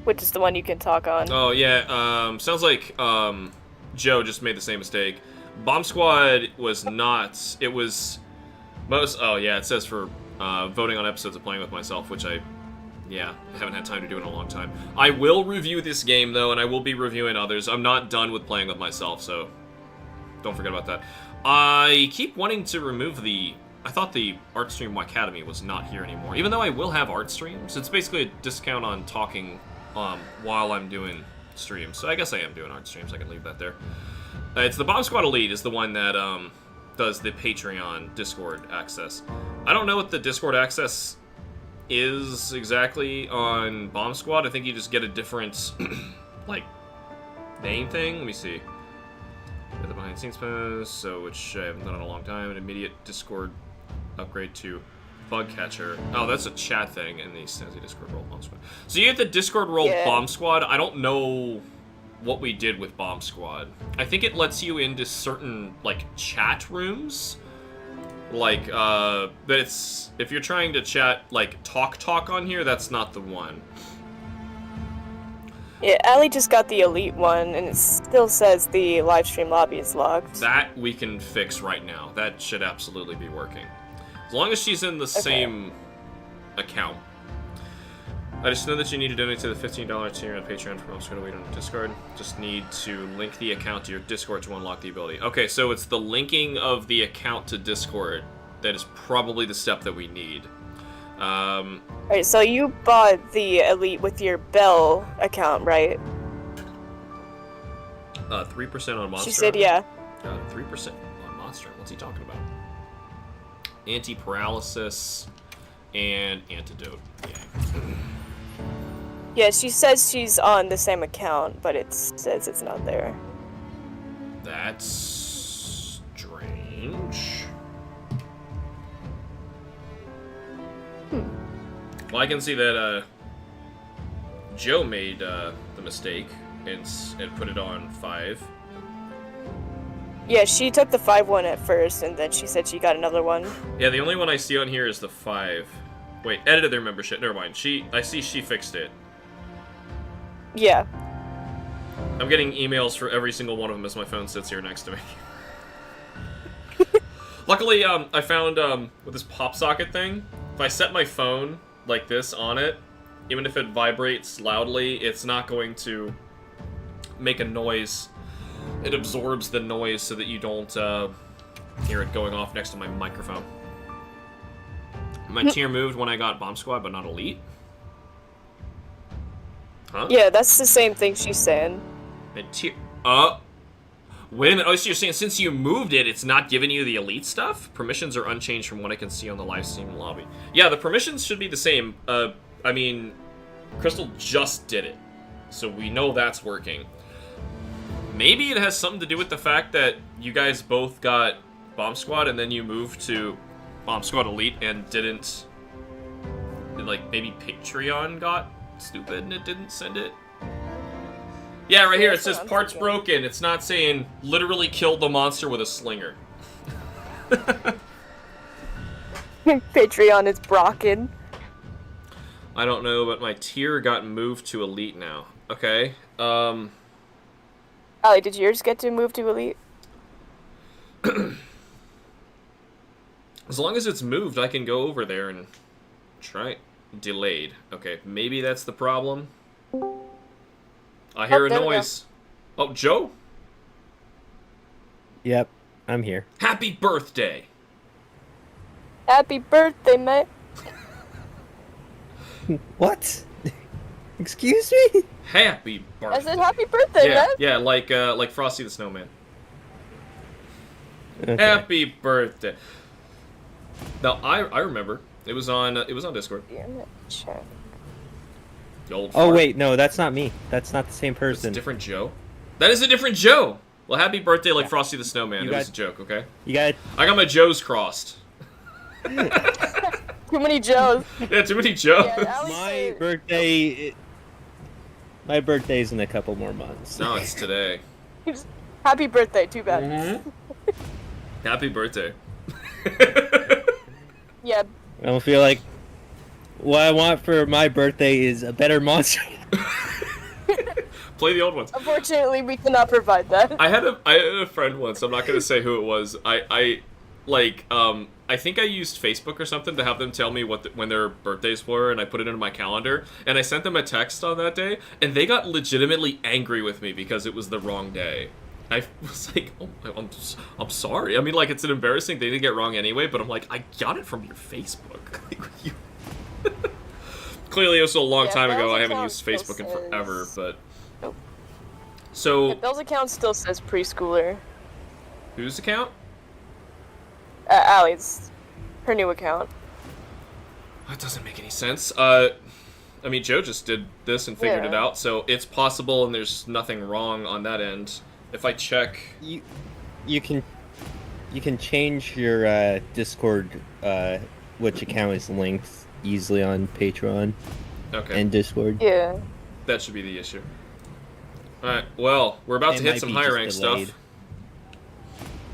which is the one you can talk on. Oh yeah, sounds like Joe just made the same mistake. Bomb Squad was not. It was most. Oh yeah, it says for voting on episodes of Playing with Myself, which I haven't had time to do in a long time. I will review this game though, and I will be reviewing others. I'm not done with Playing with Myself, so don't forget about that. I keep wanting to remove the. I thought the Artstream Academy was not here anymore, even though I will have art streams. It's basically a discount on talking while I'm doing streams. So I guess I am doing art streams. I can leave that there. It's the Bomb Squad Elite is the one that does the Patreon Discord access. I don't know what the Discord access is exactly on Bomb Squad. I think you just get a different like name thing. Let me see. Got the behind the scenes post, so which I haven't done in a long time. An immediate Discord upgrade to Bug Catcher. Oh, that's a chat thing, and the Snazzy Discord role Bomb Squad. So you get the Discord role Bomb Squad. I don't know what we did with Bomb Squad. I think it lets you into certain like chat rooms. Like but it's if you're trying to chat like talk on here, that's not the one. Yeah, Allie just got the Elite one, and it still says the live stream lobby is locked. That we can fix right now. That should absolutely be working. As long as she's in the same account. I just know that you need to donate to the $15 tier on Patreon for Bomb Squad Elite on Discord. Just need to link the account to your Discord to unlock the ability. Okay, so it's the linking of the account to Discord that is probably the step that we need. Alright, so you bought the Elite with your Bell account, right? 3% on Monster. She said yeah. 3% on Monster. What's he talking about? Anti-paralysis and antidote. Yeah. Yeah, she says she's on the same account, but it says it's not there. That's strange. Well, I can see that Joe made the mistake and put it on 5. Yeah, she took the 5 one at first, and then she said she got another one. Yeah, the only one I see on here is the 5. Wait, edited their membership. Never mind. I see she fixed it. Yeah. I'm getting emails for every single one of them as my phone sits here next to me. Luckily, I found with this pop socket thing, if I set my phone like this on it, even if it vibrates loudly, it's not going to make a noise. It absorbs the noise so that you don't hear it going off next to my microphone. My tier moved when I got Bomb Squad, but not Elite. Huh? Yeah, that's the same thing she's saying. And tier... Wait a minute. Oh, so you're saying since you moved it, it's not giving you the Elite stuff? Permissions are unchanged from what I can see on the live stream lobby. Yeah, the permissions should be the same. I mean, Crystal just did it, so we know that's working. Maybe it has something to do with the fact that you guys both got Bomb Squad and then you moved to Bomb Squad Elite and didn't... Like, maybe Patreon got stupid and it didn't send it? Yeah, right here it says parts broken. It's not saying literally killed the monster with a slinger. Patreon is broken. I don't know, but my tier got moved to Elite now. Okay. Ali, did yours get to move to Elite? As long as it's moved, I can go over there and try. Delayed. Okay, maybe that's the problem. I hear a there we go. noise. Oh, Joe? Yep, I'm here. Happy birthday! Happy birthday, mate. What? Excuse me? Happy birthday! I said happy birthday, yeah, man. yeah, like Frosty the Snowman. Okay. Happy birthday! Now I remember it was on Discord. Yeah, I'm gonna check. The old Oh fart. wait, no, that's not me. That's not the same It's a person. different Joe. That is a different Joe. Well, happy birthday, like Frosty the Snowman. You It was got- a joke, okay? You got I got my Joes crossed. Too many Joes. Yeah, too many Joes. Yeah, Ali my said- birthday. My birthday's in a couple more months. No, it's today. Happy birthday, too bad. Mm-hmm. Happy birthday. Yeah, I don't feel like what I want for my birthday is a better monster. Play the old ones. unfortunately, we cannot provide that. I had a friend once. I'm not gonna say who it was. I think I used Facebook or something to have them tell me when their birthdays were, and I put it into my calendar. And I sent them a text on that day, and they got legitimately angry with me because it was the wrong day. I was like, oh, I'm sorry. I mean, like, it's an embarrassing thing to get wrong anyway, but I'm like, I got it from your Facebook. Like, you... Clearly, it was a long Yeah, time ago. Bell's I haven't account used Facebook in still forever, says- but... Nope. So, Yeah, Bell's account still says preschooler. whose account? Allie's. Her new account. That doesn't make any sense. I mean, Joe just did this and figured it Yeah. out, so it's possible and there's nothing wrong on that end. If I check... You can change your Discord which account is linked easily on Patreon Okay, and Discord. Yeah. that should be the issue. Alright, well, we're about It to hit might some be high just rank delayed. stuff.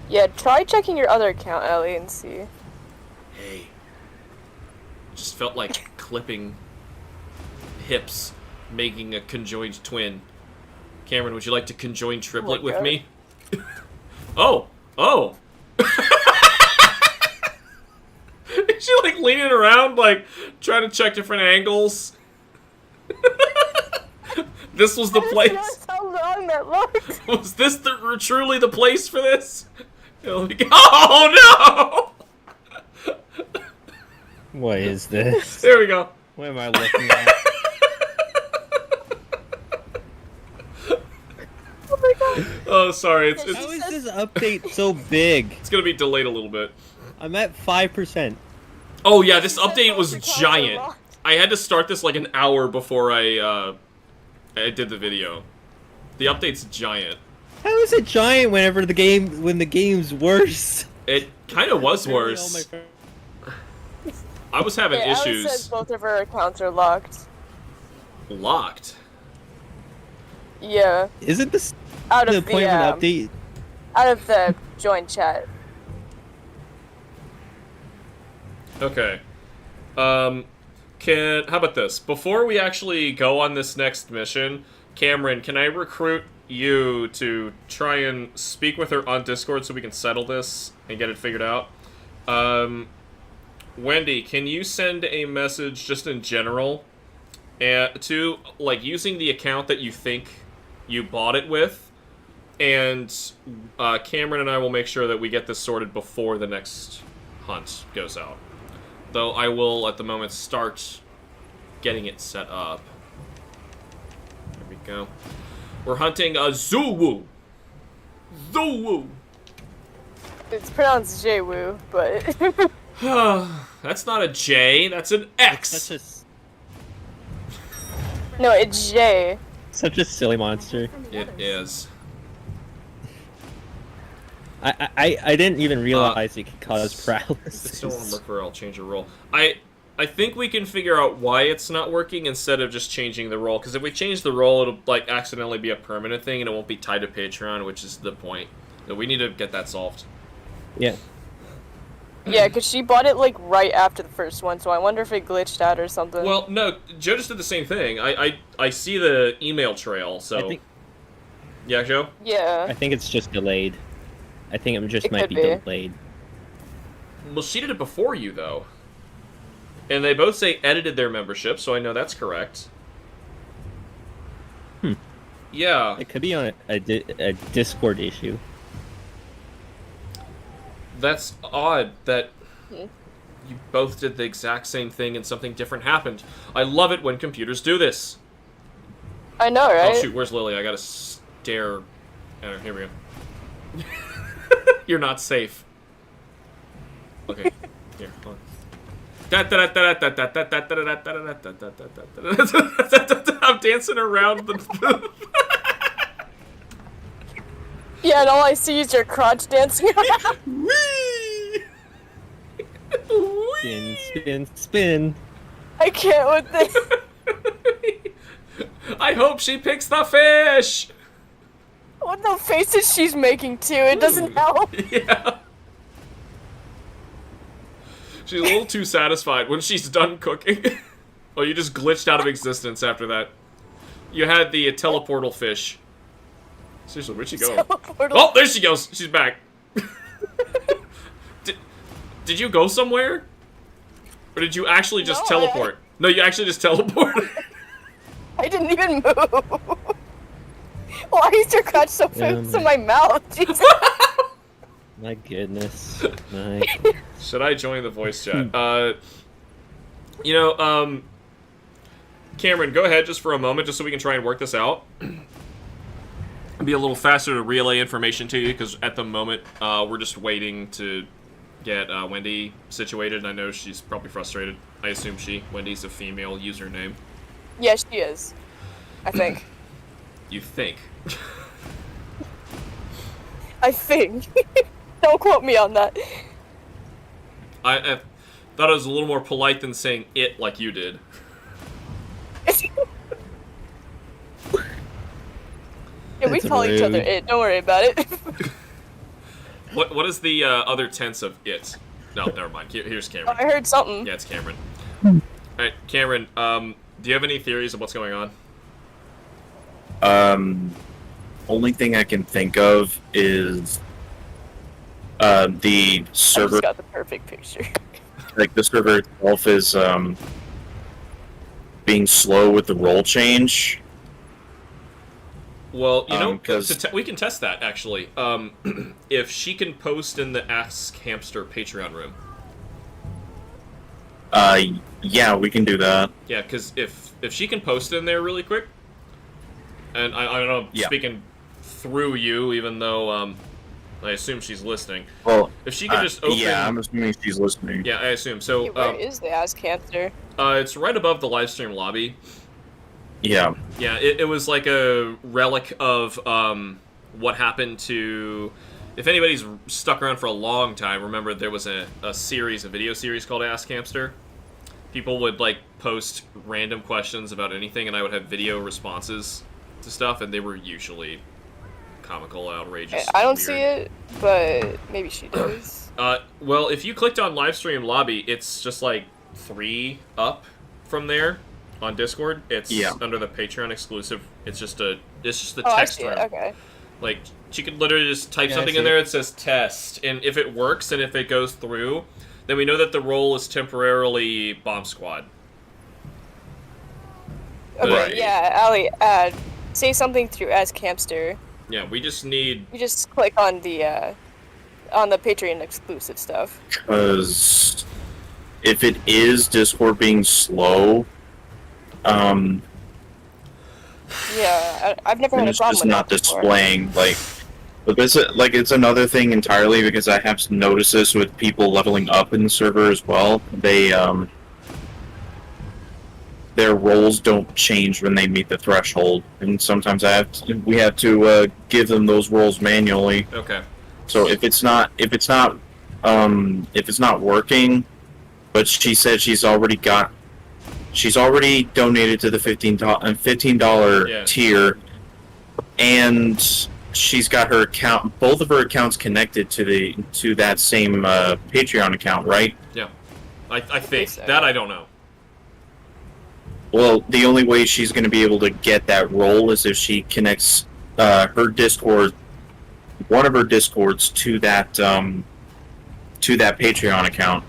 Yeah, try checking your other account, Ellie, and see. Hey. Just felt like clipping hips, making a conjoined twin. Cameron, would you like to conjoin triplet with God. me? Oh! Oh! Is she like leaning around, like trying to check different angles? This was the place. That's how long that looked. Was this truly the place for this? Oh no! What is this? There we go. What am I looking at? Oh my god. Oh, sorry. It's How is this update so big? it's gonna be delayed a little bit. I'm at 5%. Oh yeah, this She said update both was accounts are giant. locked. I had to start this like an hour before I did the video. The update's giant. How is it giant when the game's worse? It kind of was Apparently worse. all my friends- I was having Yeah, Ellie issues. says both of her accounts are locked. Locked. Yeah. Isn't this Out the of point the, of an update? out of the joint chat. Okay. How about this? Before we actually go on this next mission, Cameron, can I recruit you to try and speak with her on Discord so we can settle this and get it figured out? Wendy, can you send a message just in general to, like, using the account that you think you bought it with, and Cameron and I will make sure that we get this sorted before the next hunt goes out. Though I will, at the moment, start getting it set up. There we go. We're hunting a Zuwu. Zuwu. It's pronounced J-Woo, but... That's not a J, that's an X. no, it's J. Such a silly monster. It is. I didn't even realize it could cause If it paralysis. still won't work for her, I'll change the role. I think we can figure out why it's not working instead of just changing the role. Because if we change the role, it'll like accidentally be a permanent thing and it won't be tied to Patreon, which is the point. So we need to get that solved. Yeah. Yeah, because she bought it, like, right after the first one, so I wonder if it glitched out or something. Well, no, Joe just did the same thing. I see the email trail, so... I think, Yeah, Joe? Yeah. I think it's just delayed. I think it just It might could be be. delayed. Well, she did it before you, though. And they both say edited their membership, so I know that's correct. Yeah, It could be on a Discord issue. that's odd that Hmm. you both did the exact same thing and something different happened. I love it when computers do this. I know, right? Oh, shoot, where's Lily? I gotta stare at her. Here we go. You're not safe. Okay, here, hold on. I'm dancing around the... Yeah, and all I see is your crotch dancing around. Whee! Spin, spin, spin. I can't with this. I hope she picks the fish! What the faces she's making, too, it doesn't help. Yeah. She's a little too satisfied when she's done cooking. Oh, you just glitched out of existence after that. You had the teleportal fish. Seriously, where'd she go? Oh, there she goes! She's back. Did you go somewhere? Or did you actually just No, teleport? No, you actually just teleported. I didn't even move. Why is your crotch so close to my mouth? Jesus. My goodness. Should I join the voice chat? Cameron, go ahead just for a moment, just so we can try and work this out. It'd be a little faster to relay information to you, because at the moment, we're just waiting to get Wendy situated, and I know she's probably frustrated. I assume Wendy's a female username. Yes, she is. I think. You think. I think. Don't quote me on that. I thought it was a little more polite than saying it like you did. Yeah, we That's call each other rude. it. Don't worry about it. What is the other tense of it? No, never mind. Here's Oh, Cameron. I heard something. Yeah, it's Cameron. Alright, Cameron, do you have any theories of what's going on? Only thing I can think of is the I server, just got the perfect picture. like the server itself is being slow with the role change. Well, you know, 'cause- we can test that, actually. If she can post in the Ask Hamster Patreon room. Yeah, we can do that. Yeah, because if she can post in there really quick, and I don't know, Yeah. speaking through you, even though I assume she's listening. Well, If she could just open... yeah, I'm assuming she's listening. Yeah, I assume. Hey, So, where is the Ask Hamster? it's right above the live stream lobby. Yeah. Yeah, it was like a relic of what happened to... If anybody's stuck around for a long time, remember there was a video series called Ask Hamster. People would, like, post random questions about anything, and I would have video responses to stuff, and they were usually comical, outrageous, I don't weird. see it, but maybe she does. Well, if you clicked on live stream lobby, it's just like 3 up from there on Discord. It's under the Patreon exclusive. It's just the Oh, I text see room. it. Okay. Like, she could literally just type Yeah, I something see in there that says test, and if it works and if it goes through, then we know that the role is temporarily Bomb Squad. Okay, Right. yeah, Ali, say something through Ask Hamster. Yeah, we just need... You just click on the Patreon exclusive stuff. Because if it is Discord being slow, Yeah, I've never and had a it's problem just with not that before. displaying, but this, like, it's another thing entirely, because I have noticed this with people leveling up in the server as well. They, their roles don't change when they meet the threshold, and sometimes we have to give them those roles manually. Okay. So if it's not working, but she said she's already donated to the $15 Yeah. tier, and she's got her account, both of her accounts connected to that same Patreon account, right? Yeah. I think. so. That I don't know. Well, the only way she's going to be able to get that role is if she connects her Discord, one of her Discords, to that Patreon account.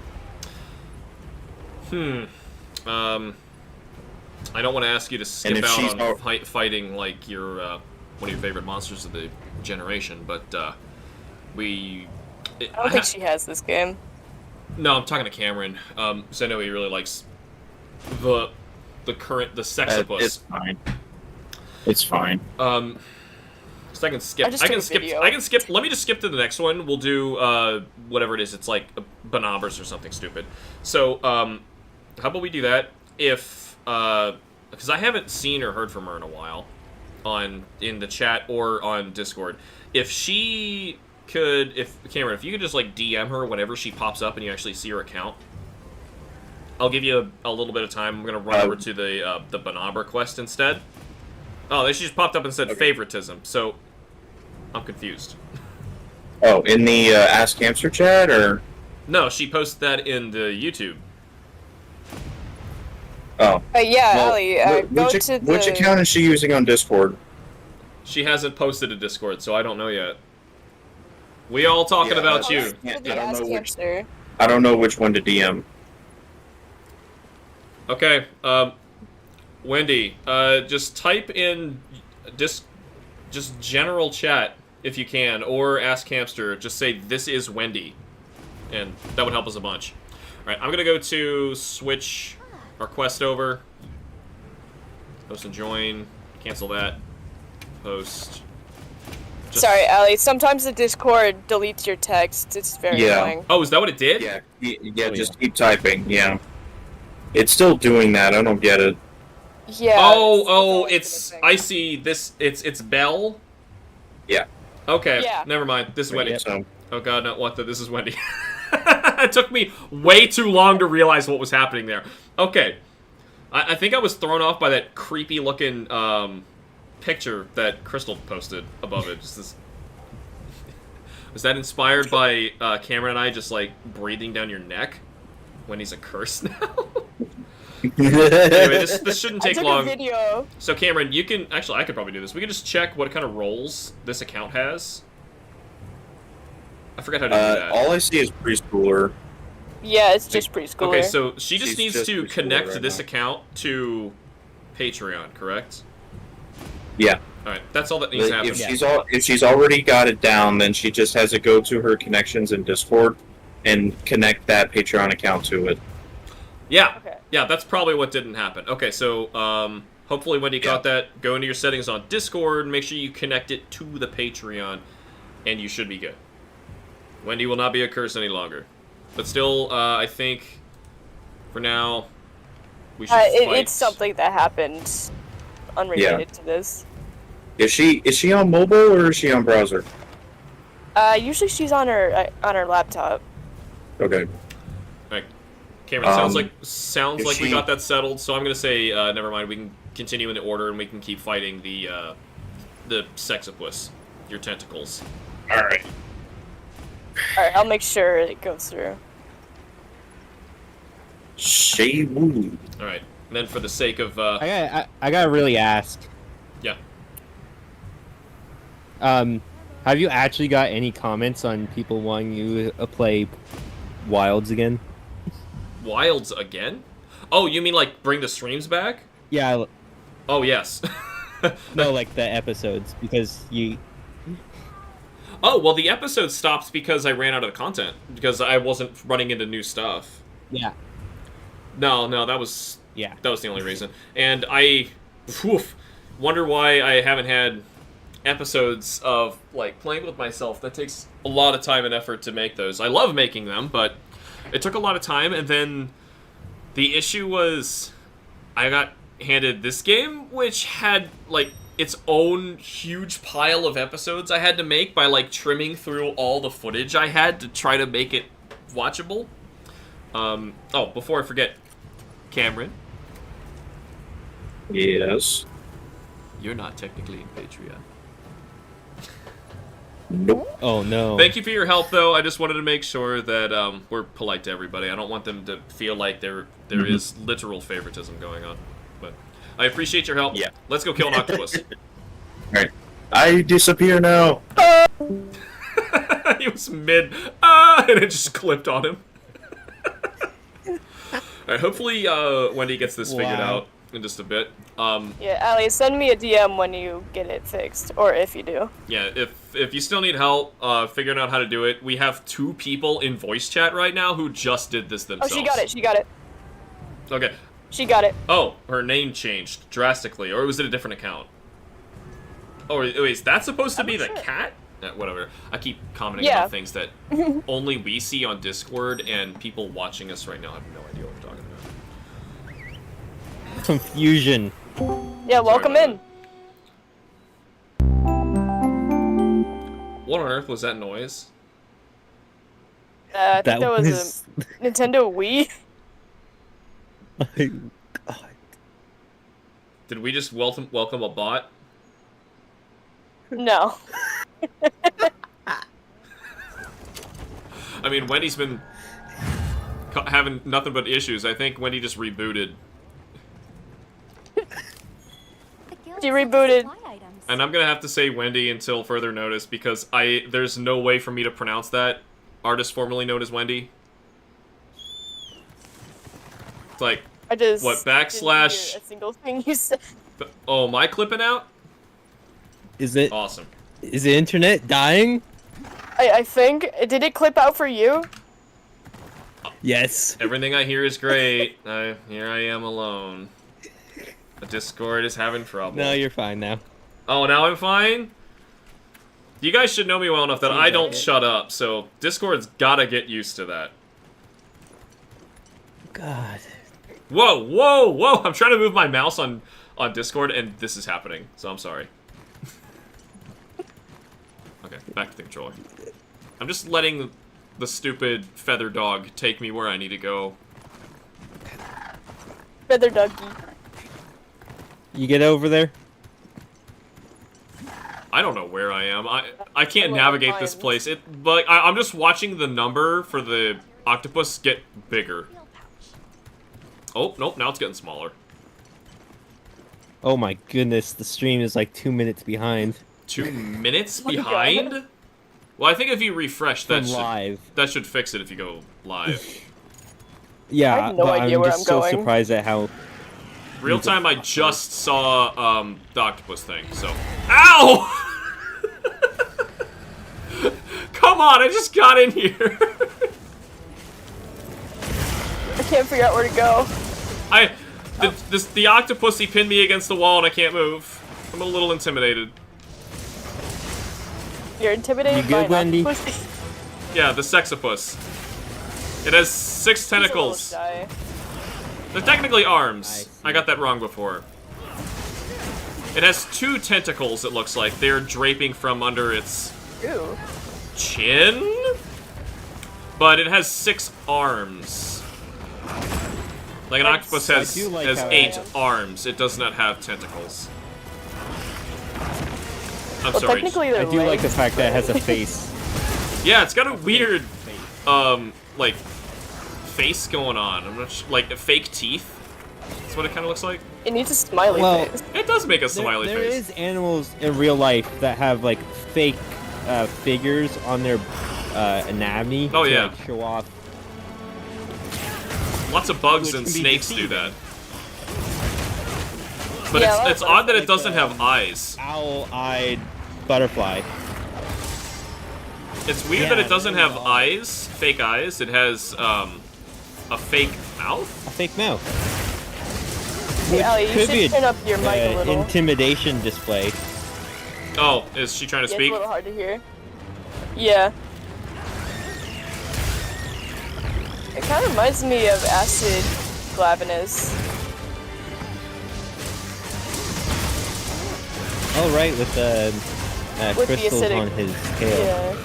I don't want to ask you to skip if out she's on fighting like your one of your favorite monsters of the generation, but I don't think she has this game. No, I'm talking to Cameron. So I know he really likes the Sexapus. It's fine. It's fine. So I can skip. I can skip. Let me just skip to the next one. We'll do whatever it is. It's like Bonobers or something stupid. So how about we do that? If because I haven't seen or heard from her in a while, in the chat or on Discord. If she could, Cameron, if you could just like DM her whenever she pops up and you actually see her account, I'll give you a little bit of time. I'm gonna run over to the Bonober quest instead. Oh, she just popped up and said favoritism, so I'm confused. Oh, in the Ask Hamster chat, or? No, she posted that in the YouTube. Oh. Yeah, Well, Allie, go to the... Which account is she using on Discord? She hasn't posted a Discord, so I don't know yet. We all talking about you. I don't know which one to DM. Okay, Wendy, just type in just general chat if you can, or Ask Hamster. Just say this is Wendy, and that would help us a bunch. All right, I'm gonna go to switch our quest over. Post and join. Cancel that. Post. Sorry, Allie. Sometimes the Discord deletes your text. It's very annoying. Oh, is that what it did? Yeah. Just keep typing. Yeah. It's still doing that. I don't get it. Yeah. Oh, it's. I see. This. It's Belle. Yeah. Okay. Yeah. Never mind. This is Wendy. So. Oh God, not what? This is Wendy. It took me way too long to realize what was happening there. Okay. I think I was thrown off by that creepy looking picture that Crystal posted above it. Just this. Was that inspired by Cameron and I just like breathing down your neck when he's a curse now? Anyway, this shouldn't take long. A video. So Cameron, you can actually I could probably do this. We can just check what kind of roles this account has. I forgot how to do that. All I see is preschooler. Yeah, it's just preschooler. Okay, so she just needs to preschooler connect right this now. account to Patreon, correct? Yeah. All right, that's all that needs to happen. If she's already got it down, then she just has to go to her connections in Discord and connect that Patreon account to it. Yeah. Okay. Yeah, that's probably what didn't happen. Okay, so hopefully Wendy caught that. Go into your settings on Discord, make sure you connect it to the Patreon, and you should be good. Wendy will not be a curse any longer. But still, I think, for now, we should fight. It's something that happened unrelated to this. Is she on mobile or is she on browser? Usually she's on her laptop. Okay. Alright. Cameron, sounds like she... we got that settled, so I'm gonna say, never mind, we can continue in the order and we can keep fighting the Sexapus, your tentacles. Alright. Alright, I'll make sure it goes through. Shaywu. Alright, and then for the sake of, I gotta really ask. Yeah. Have you actually got any comments on people wanting you to play Wilds again? Wilds again? Oh, you mean like bring the streams back? Yeah. Oh, yes. No, like the episodes, because you... Oh, well, the episode stopped because I ran out of the content, because I wasn't running into new stuff. Yeah. No, that was... Yeah. That was the only reason. And I... wonder why I haven't had episodes of, like, playing with myself. That takes a lot of time and effort to make those. I love making them, but it took a lot of time, and then the issue was I got handed this game, which had, like, its own huge pile of episodes I had to make by, like, trimming through all the footage I had to try to make it watchable. Oh, before I forget, Cameron. Yes. You're not technically in Patreon. Nope. Oh no. Thank you for your help, though. I just wanted to make sure that we're polite to everybody. I don't want them to feel like there is literal favoritism going on. But I appreciate your help. Yeah. Let's go kill an octopus. Alright. I disappear now. He was mid, and it just clipped on him. Alright, hopefully Wendy gets this figured Wow. out in just a bit. Yeah, Ali, send me a DM when you get it fixed, or if you do. Yeah, if you still need help figuring out how to do it, we have 2 people in voice chat right now who just did this Oh, themselves. she got it. She got it. Okay. She got it. Oh, her name changed drastically, or was it a different account? Oh, wait, is that supposed to be the cat? Whatever. I keep commenting Yeah. about things that only we see on Discord, and people watching us right now have no idea what we're talking about. Confusion. Yeah, welcome about in. What on earth was that noise? I think that was a Nintendo Wii. Did we just welcome a bot? No. I mean, Wendy's been having nothing but issues. I think Wendy just rebooted. The guild She sells rebooted. supply items. And I'm gonna have to say Wendy until further notice because there's no way for me to pronounce that artist formerly known as Wendy. It's like, I just what, didn't backslash- hear a single thing you said. oh, am I clipping out? Is it? Awesome. Is the internet dying? I think. Did it clip out for you? Yes. Everything I hear is great. Here I am alone. The Discord is having trouble. No, you're fine now. Oh, now I'm fine? You guys should know me well enough that I don't shut up, so Discord's gotta get used to that. God. Whoa, whoa, whoa! I'm trying to move my mouse on Discord, and this is happening, so I'm sorry. Okay, back to the controller. I'm just letting the stupid feather dog take me where I need to go. Feather Doggy. You get over there? I don't know where I am. I can't Hello, navigate this lions. place. But I'm just watching the number for the octopus get bigger. Oh, nope, now it's getting smaller. Oh my goodness, the stream is like 2 minutes behind. 2 minutes my God. behind? Well, I think if you refresh, From that live. should fix it if you go live. Yeah, I have no but idea I'm where just I'm so going. surprised at how... Real time, I just saw the octopus thing, so... Ow! Come on, I just got in here. I can't figure out where to go. The octopus, he pinned me against the wall and I can't move. I'm a little intimidated. You're intimidated You by good, an Wendy? octopus? Yeah, the sexopus. It has 6 He's a little tentacles. shy. They're technically I arms. see. I got that wrong before. It has 2 tentacles, it looks like. They're draping from under its Ooh. chin? But it has 6 arms. Like an That's- octopus I has, do like has how- 8 arms. It does not have tentacles. I'm Well, sorry. technically I they're do like the legs. fact that it has a face. Yeah, it's got a weird, like, face going on. I'm not like fake teeth. That's what it kind of looks like. It needs a smiley Well, face. It does make a smiley There face. is animals in real life that have like fake figures on their anatomy Oh, to yeah. like, show off. Lots of bugs Which and can be snakes do deceiving. that. But Yeah, it's odd that it like, doesn't have eyes. Owl-eyed butterfly. It's weird Yeah, that it doesn't very have odd. eyes, fake eyes. It has a fake mouth. A fake mouth. Hey, Ali, you could be should turn up your mic a little. intimidation display. Oh, is she trying to Yeah, speak? it's a little hard to hear. Yeah. It kind of reminds me of Acid Glavinus. Oh right, with the With the crystals acidic- on his tail. Yeah.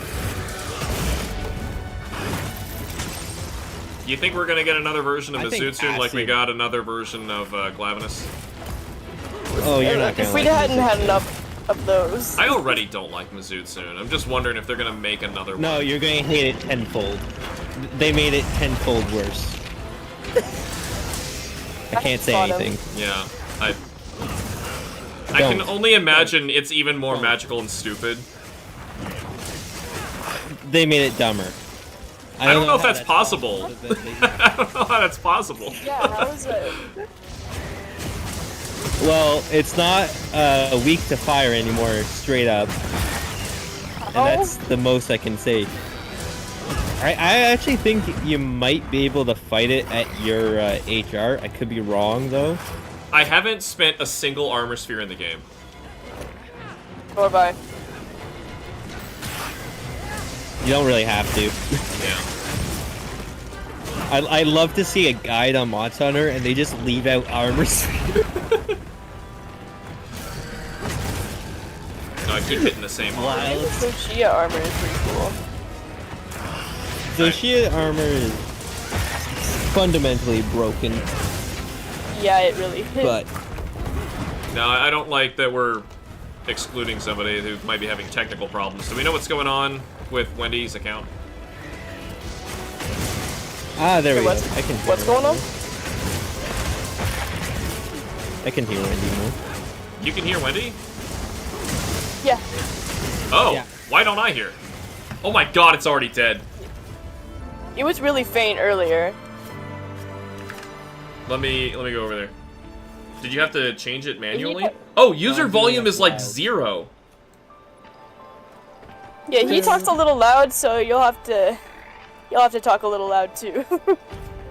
You think we're gonna get another version of I think Mizutsu like we acid- got another version of Glavinus? Oh, you're not gonna If we like hadn't this. had enough of those. I already don't like Mizzutsun. I'm just wondering if they're gonna make another No, one. you're going to hate it tenfold. They made it tenfold worse. I can't say Bottom. anything. Yeah, I can Don't. only imagine it's even more magical and stupid. They made it dumber. I don't know if how that's possible. but they- I don't know how that's possible. Yeah, how is it? Well, it's not weak to fire anymore, straight up. And Oh. that's the most I can say. I actually think you might be able to fight it at your HR. I could be wrong, though. I haven't spent a single armor sphere in the game. Or by. You don't really have to. Yeah. I love to see a guide on Mods Hunter and they just leave out armor. No, I could hit in the same armor. I think the Soshia armor is pretty cool. So she armor is fundamentally broken, Yeah, it really is. but No, I don't like that we're excluding somebody who might be having technical problems. Do we know what's going on with Wendy's account? there we go. What's, I can hear what's going on? I can hear Wendy more. You can hear Wendy? Yeah. Oh, Yeah. why don't I hear? Oh my god, it's already dead. It was really faint earlier. Let me go over there. Did you have to change it manually? put- Oh, user I'm volume doing it is like loud. 0. Yeah, he talks a little loud, so you'll have to talk a little loud too.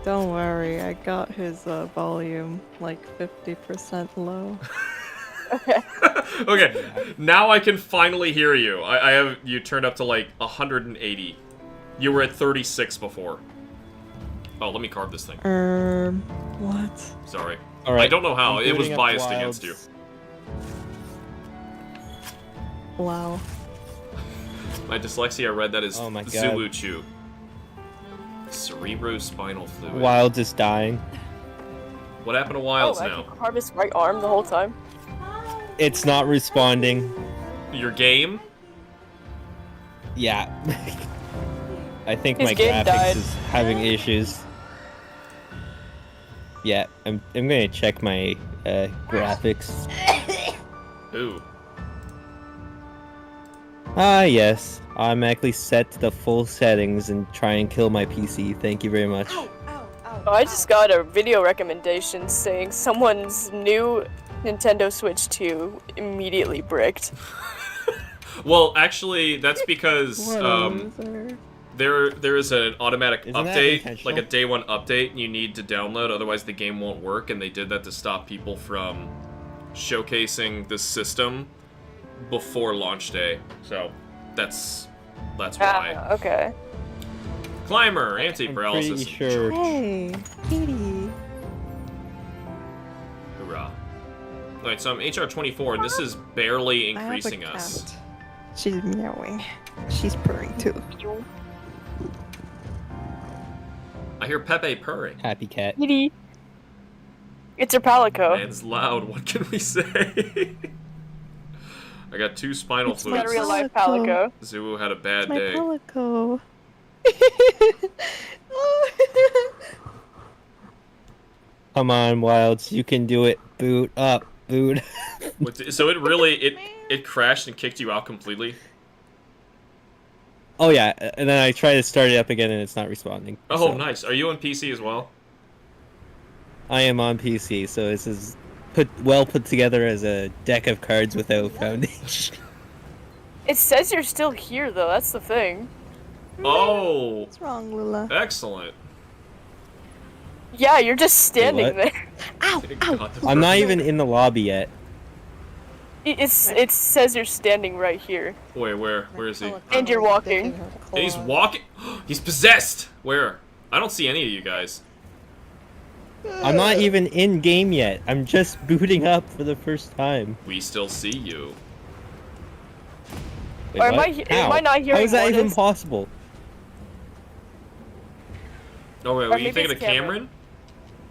Don't worry, I got his volume like 50% low. Okay, now I can finally hear you. I have you turned up to like 180. You were at 36 before. Oh, let me carve this thing. What? Sorry. All right. I don't know how. I'm It was booting up biased Wilds. against you. Wow. My dyslexia read that as Oh my God. Zulu Chew. Cerebrospinal fluid. Wilds is dying. What happened to Wilds I now? can carve his right arm the whole time. It's not responding. Your game? Yeah. I think His my game graphics died. is having issues. Yeah, I'm gonna check my graphics. Ooh. Ah, yes. Automatically set to the full settings and try and kill my PC. Thank you very much. Ow, ow, ow. Oh, I just got a video recommendation saying someone's new Nintendo Switch 2 immediately bricked. Well, actually, that's because What a loser. there is an automatic Isn't that update, intentional? like a day one update, you need to download, otherwise the game won't work, and they did that to stop people from showcasing the system before launch day. So that's why. Ah, okay. Climber, I'm anti-paralysis. pretty sure. Hey, Petey. Hoorah. Alright, so I'm HR 24, and this is barely I have a increasing us. cat. She's meowing. She's purring too. I hear Pepe purring. Happy cat. Kitty. It's her palico. Man's loud, what can we say? I got 2 spinal It's my Not a fluids. real life Palico. palico. Zulu had a bad My day. palico. Come on, Wilds. You can do it. Boot up. Boot. So it really, it crashed and kicked you out completely? Oh, yeah. And then I try to start it up again and it's not responding. Oh, So, nice. Are you on PC as well? I am on PC, so this is well put together as a deck of cards without foundation. It says you're still here though, that's the thing. Oh, What's wrong, Lula? excellent. Yeah, you're just standing what? there. Ow! Ow! I'm not even in the lobby yet. It says you're standing right here. Wait, where? Where is he? And you're walking. And he's walking. He's possessed. Where? I don't see any of you guys. I'm not even in game yet. I'm just booting up for the first time. We still see you. Wait, Or am what? am I not hearing How is that even Mortis? possible? Oh wait, Or were you maybe thinking of it's Cameron.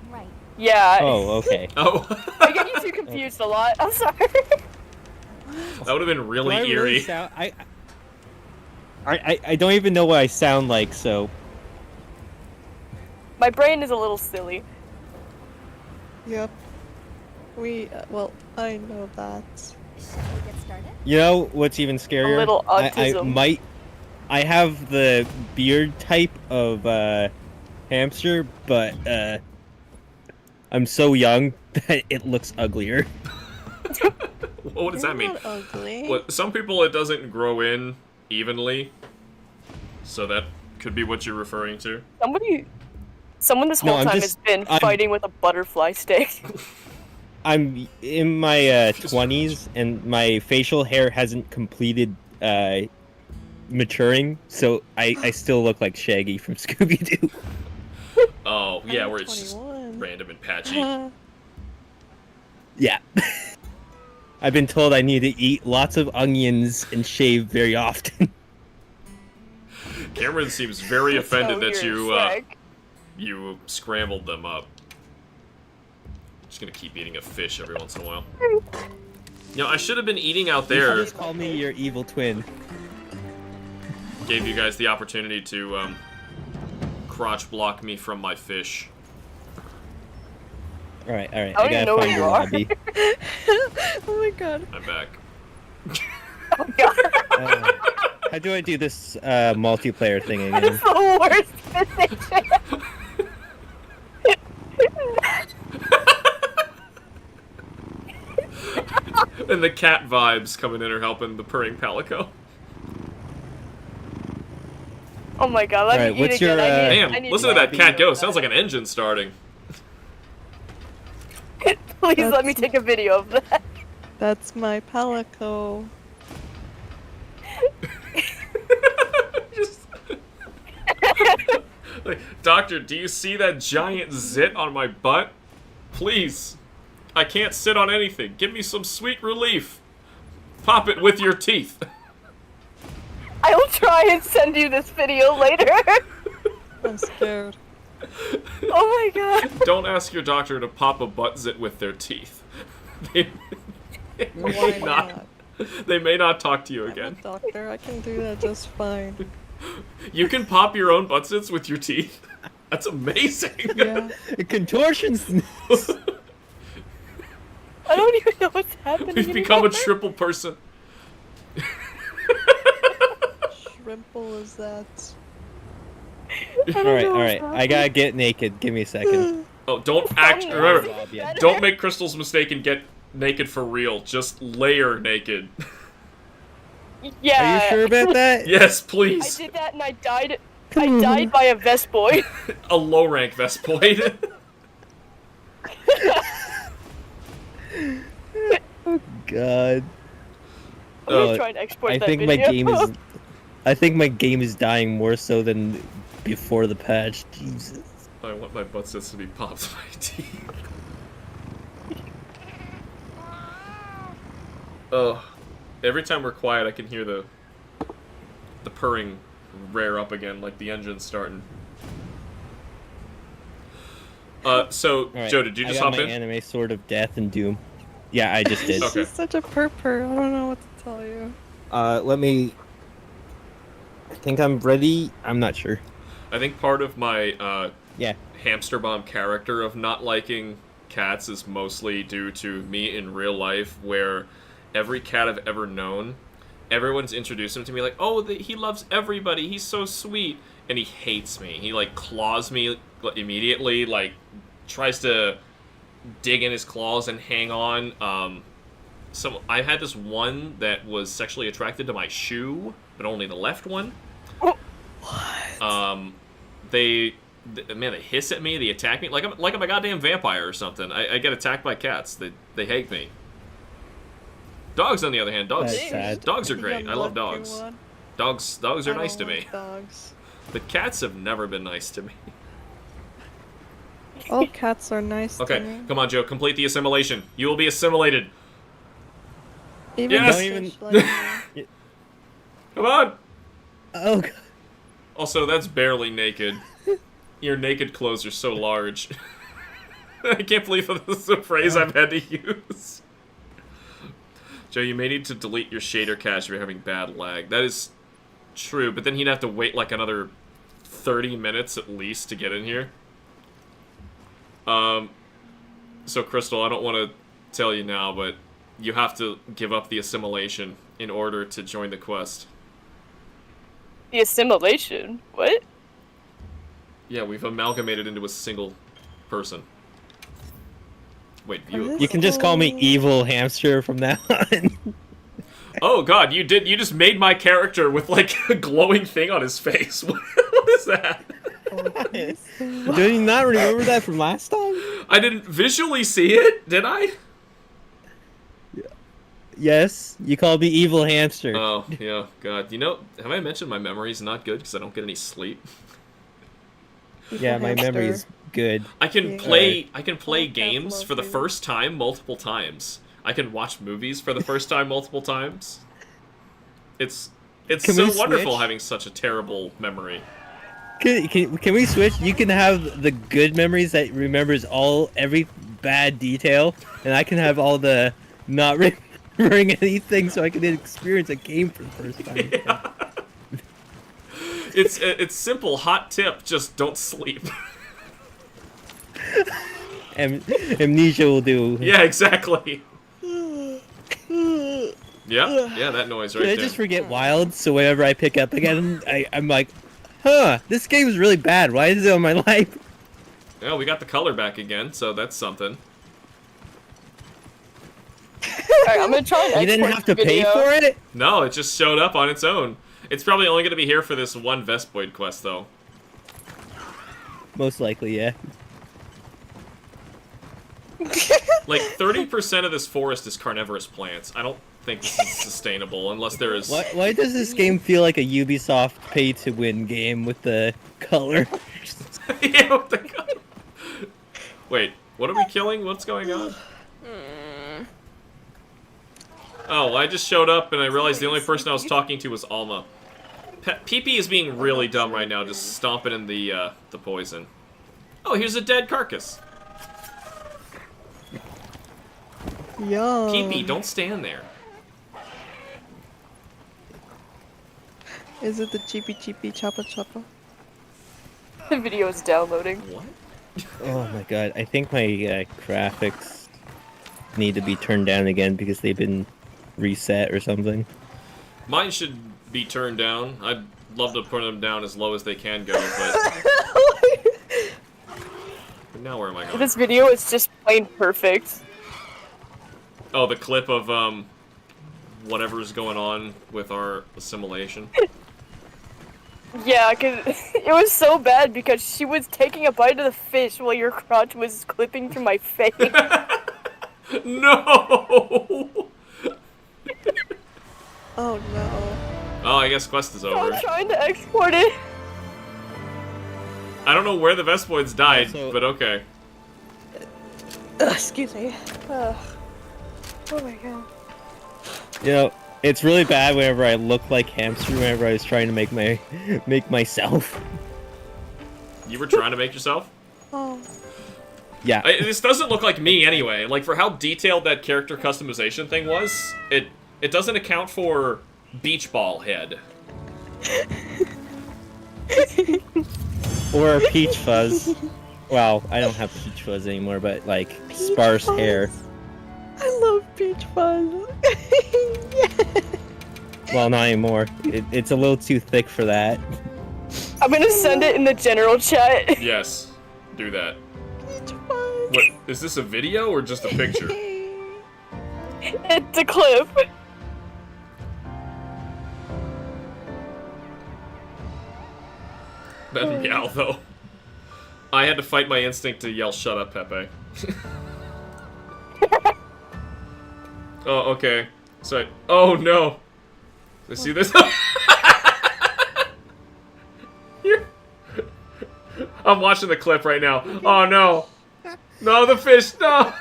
Cameron? Right. Yeah. Oh, okay. Oh. I get you two confused a lot. I'm sorry. That would have been Do really I eerie. sound, I don't even know what I sound like, so... My brain is a little silly. Yep. Well, I know that. Shall we get started? You know what's even scarier? little I autism. I have the beard type of hamster, but I'm so young that it looks uglier. What does that mean? Not ugly. What, some people it doesn't grow in evenly, so that could be what you're referring to. Someone this No, whole I'm time just- has been I'm- fighting with a butterfly stick. I'm in my 20s, and my facial hair hasn't completed maturing, so I still look like Shaggy from Scooby-Doo. Oh, yeah, I'm where it's just 21. random and patchy. Yeah. I've been told I need to eat lots of onions and shave very often. Cameron seems very offended that So you, you're a Shrek. you scrambled them up. Just gonna keep eating a fish every once in a while. You know, I should have been eating out there. Just call me your evil twin. Gave you guys the opportunity to, crotch block me from my fish. Alright, alright. I don't I even gotta know where find you a are. lobby. Oh my god. I'm back. Oh god, How do I do this multiplayer thing again? that's the worst position. And the cat vibes coming in are helping the purring palico. Oh my god, let Alright, me eat what's again. your, I need, Damn, I need listen to that lobby cat go. of Sounds like an engine starting. Please let me take a video of that. That's my palico. Just... like, Doctor, do you see that giant zit on my butt? Please. I can't sit on anything. Give me some sweet relief. Pop it with your teeth. I will try and send you this video later. I'm scared. Oh my god. Don't ask your doctor to pop a butt zit with their teeth. They Why may not. not? They may not talk to you I'm again. a doctor, I can do that just fine. You can pop your own butt zits with your teeth. That's amazing. Yeah. Contortions. I don't even know what's happening We've become a anymore. triple person. Shrimple is that? Alright, alright. I gotta get naked. Give me a second. Oh, don't act. Remember, Yeah. don't make Crystal's mistake and get naked for real. Just layer naked. Yeah. Are you sure about that? Yes, I please. did that and I died. I died by a Vespoid. A low rank Vespoid. God. I'm gonna Oh, try and export I that think video. my game is. I think my game is dying more so than before the patch. Jesus. I want my butt zits to be popped by teeth. Oh, every time we're quiet, I can hear the purring rear up again, like the engine's starting. So Alright, Joe, did you just I got hop my in? anime Sword of Death and Doom. Yeah, I just did. Okay. She's such a purper. I don't know what to tell you. Let me. I think I'm ready. I'm not sure. I think part of my Yeah. HamsterBomb character of not liking cats is mostly due to me in real life, where every cat I've ever known, everyone's introduced him to me like, oh, he loves everybody, he's so sweet, and he hates me. He, like, claws me immediately, like, tries to dig in his claws and hang on. So I had this one that was sexually attracted to my shoe, but only the left one. What? Man, they hiss at me, they attack me like I'm a goddamn vampire or something. I get attacked by cats. They hate me. Dogs, on the other hand, dogs That's sad. dogs are great. I love Lucky dogs. one. Dogs are I nice to don't me. like Dogs. But cats have never been nice to me. All cats are nice to Okay, me. come on, Joe, complete the assimilation. You will be assimilated. Even Yes! fish Don't even- like me. Come on. Oh. God. Also, that's barely naked. Your naked clothes are so large. I can't believe this is a phrase I've had to use. Joe, you may need to delete your shader cache if you're having bad lag. That is true, but then he'd have to wait like another 30 minutes at least to get in here. So Crystal, I don't want to tell you now, but you have to give up the assimilation in order to join the quest. The assimilation? What? Yeah, we've amalgamated into a single person. Wait, You can just call me Evil Hamster from now on. Oh god, you just made my character with like a glowing thing on his face. What is that? Do you not remember that from last time? I didn't visually see it, did I? Yes, you called me Evil Hamster. Oh, yeah, god. You know, have I mentioned my memory's not good because I don't get any sleep? Yeah, my memory's good. I can play games for the first time multiple times. I can watch movies for the first time multiple times. It's so wonderful having such a terrible memory. Can we switch? You can have the good memories that remembers every bad detail, and I can have all the not remembering anything, so I can experience a game for the first time. Yeah. It's simple. Hot tip: just don't sleep. Amnesia will do. Yeah, exactly. Yeah, that noise right Can I there. just forget Wild, so whenever I pick up again, I'm like, huh, this game is really bad. Why is it on my life? Yeah, we got the color back again, so that's something. Alright, I'm gonna try and You didn't export have to the pay video. for it? No, it just showed up on its own. It's probably only going to be here for this one Vespoid quest, though. Most likely, yeah. Like, 30% of this forest is carnivorous plants. I don't think this is sustainable unless there is... Why does this game feel like a Ubisoft pay-to-win game with the color? Yeah, with the color. Wait, what are we killing? What's going on? Oh, I just showed up and I realized the only person I was talking to was Alma. Pee-Pee is being really dumb right now, just stomping in the poison. Oh, here's a dead carcass. Yum. Pee-Pee, don't stand there. Is it the cheepy cheepy choppa choppa? The video is downloading. What? Oh my god, I think my graphics need to be turned down again because they've been reset or something. Mine should be turned down. I'd love to put them down as low as they can go, but... Now where am I going? This video is just plain perfect. Oh, the clip of, whatever's going on with our assimilation. Yeah, cause it was so bad because she was taking a bite of the fish while your crotch was clipping through my face. No! Oh no. Oh, I guess quest is over. I'm trying to export it. I don't know where the Vespoids died, Also- but okay. Excuse me. Oh my god. You know, it's really bad whenever I look like Hamster whenever I was trying to make myself. You were trying to make yourself? Oh. Yeah. This doesn't look like me anyway. Like, for how detailed that character customization thing was, it doesn't account for beach ball head. Or peach fuzz. Well, I don't have peach fuzz anymore, but like sparse fuzz. hair. I love peach fuzz. Yeah. Well, not anymore. It's a little too thick for that. I'm gonna send it in the general chat. Yes, do that. Peach fuzz. What, is this a video or just a picture? It's a clip. That meow, though. I had to fight my instinct to yell, "Shut up, Pepe." Oh, okay. Sorry. Oh, no. I see this. I'm watching the clip right now. Oh, no. No, the fish, no.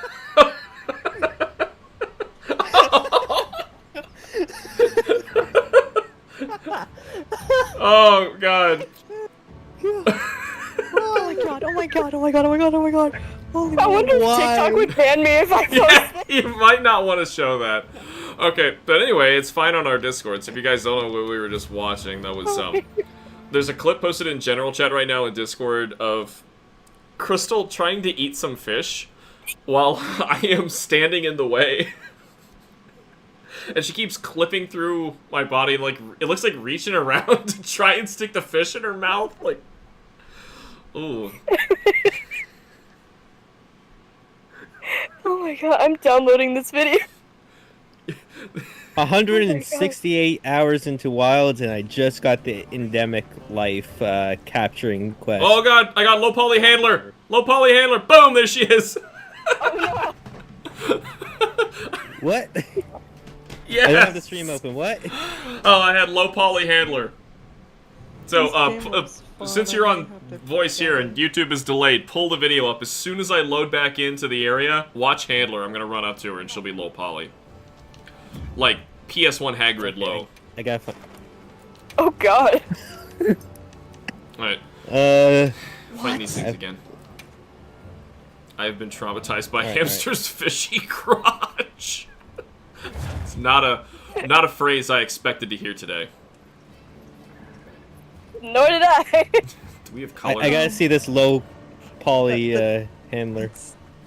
Oh, God. Oh my god, oh my god, oh my god, oh my god, oh my god. Holy I wonder if Why? TikTok would ban me if I posted Yeah, you might not want to show that. Okay, but anyway, it's fine on our Discord, so if you guys don't know what we were just watching, that was, there's a clip posted in general chat right now in Discord of Crystal trying to eat some fish while I am standing in the way. And she keeps clipping through my body, like, it looks like reaching around to try and stick the fish in her mouth, like, ooh. Oh my god, I'm downloading this video. 168 hours into Wilds, and I just got the endemic life capturing quest. Oh god, I got low poly handler! Low poly handler! Boom, there she is! Oh no! What? Yes! I don't have the stream open. What? Oh, I had low poly handler. So, This game was fun. since I you're might on have to voice play here it. and YouTube is delayed, pull the video up. As soon as I load back into the area, watch handler. I'm gonna run up to her and she'll be low poly. Like, PS1 Hagrid low. I got fun. Oh god. Alright, fighting these things again. I have been traumatized by Alright, hamster's fishy crotch. It's not a phrase I expected to hear today. Nor did I. Do we have color? I gotta see this low poly handler.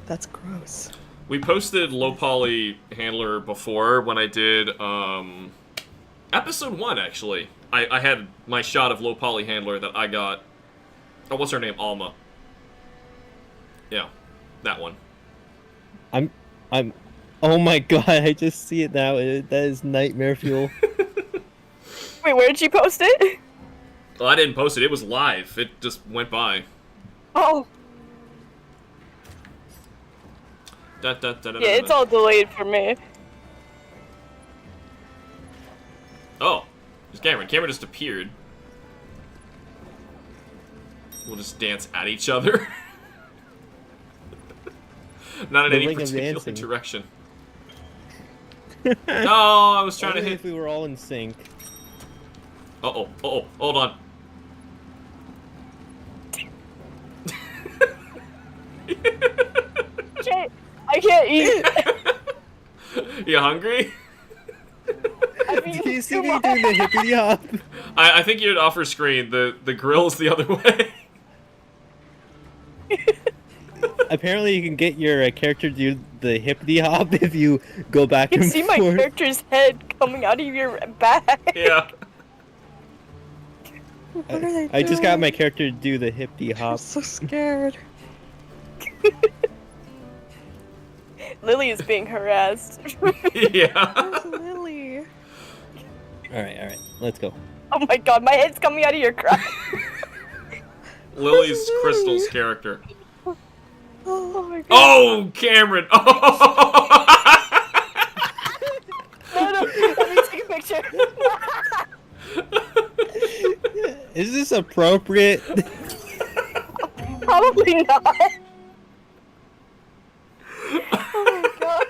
That's gross. We posted low poly handler before when I did episode 1 actually. I had my shot of low poly handler that I got. Oh, what's her name? Alma. Yeah, that one. I'm. Oh my god! I just see it now. That is nightmare fuel. Wait, where did you post it? Well, I didn't post it. It was live. It just went by. Oh. Da, da, da, da, Yeah, it's all delayed for me. Oh, there's Cameron. Cameron just appeared. We'll just dance at each other. Not in The any ring of particular dancing. direction. No, I was trying to Only hit. if we were all in sync. Uh-oh, uh-oh, hold on. Shit, I can't eat. You hungry? I've Do eaten you see too me much. doing the hippity hop? I think you'd offer screen. The grill's the other way. Apparently, you can get your character to do the hippity hop if you go back You can and see my forth. character's head coming out of your back. Yeah. What are they I just got doing? my character to do the hippity I'm hop. so scared. Lily is being harassed. Yeah. Where's Lily? Alright, let's go. Oh my god, my head's coming out of your crotch. Lily's Crystal's character. Oh my god. Oh, Cameron! Oh! No, let me take a picture. Is this appropriate? Probably not. Oh my god.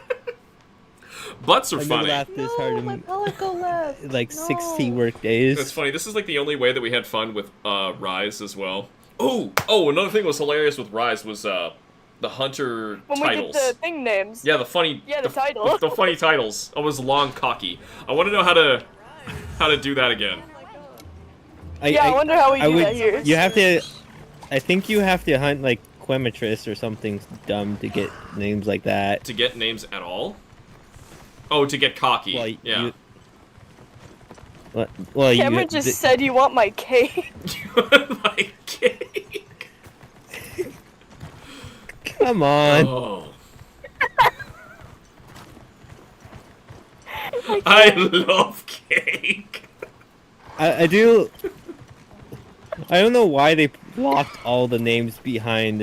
Butts are I never funny. laughed this hard No, my in pelican left. like 60 No. work days. It's funny. This is like the only way that we had fun with Rise as well. Oh, another thing was hilarious with Rise was the hunter When titles. we did the thing names. Yeah, the funny. Yeah, the title. The funny titles. I was long cocky. I want to know how to do that again. Yeah, I wonder how we do that here. You have to. I think you have to hunt like Quemetris or something dumb to get names like that. To get names at all? Oh, to get cocky. Well, yeah. Well, Cameron just said you want my cake. My cake. Come on. Oh. I love cake. I do. I don't know why they blocked all the names behind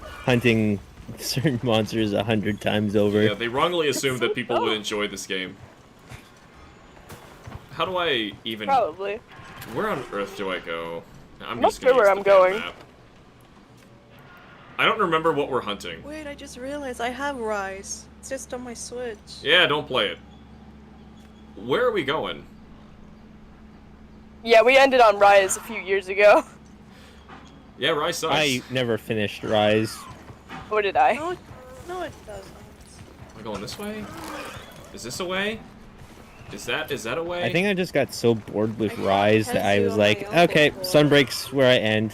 hunting certain monsters 100 times over. Yeah, they wrongly assumed that people would enjoy this game. How do I even... Probably. Where on earth do I go? I'm not just gonna sure where use I'm the damn going. map. I don't remember what we're hunting. Wait, I just realized I have Rise. It's just on my Switch. Yeah, don't play it. Where are we going? Yeah, we ended on Rise a few years ago. Yeah, Rise sucks. I never finished Rise. Or did I? No, it doesn't. Am I going this way? Is this a way? Is that a way? I think I just got so bored with Rise that I Kezu was on like, my own okay, before. Sunbreak's where I end.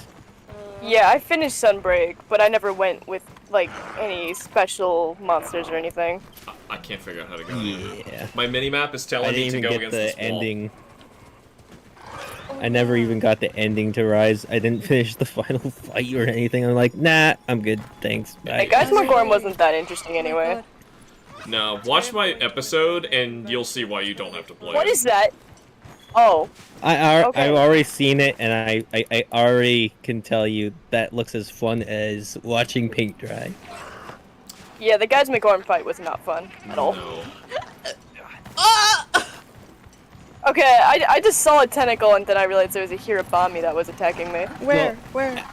Yeah, I finished Sunbreak, but I never went with like any special monsters or anything. I can't figure out how to go. Yeah. My minimap is I telling didn't me to even go get against the this wall. ending. I never even got the ending to Rise. I didn't finish the final fight or anything. I'm like, nah, I'm good, thanks. Bye. Hey, guys, Gorm wasn't that interesting anyway. No, watch my episode and you'll see why you don't have to play What it. is that? Oh, I've Okay. already seen it, and I already can tell you that looks as fun as watching paint dry. yeah, the guys Gorm fight was not fun at all. No. Okay, I just saw a tentacle and then I realized there was a Hirabami that was attacking me. Where? Well- Where?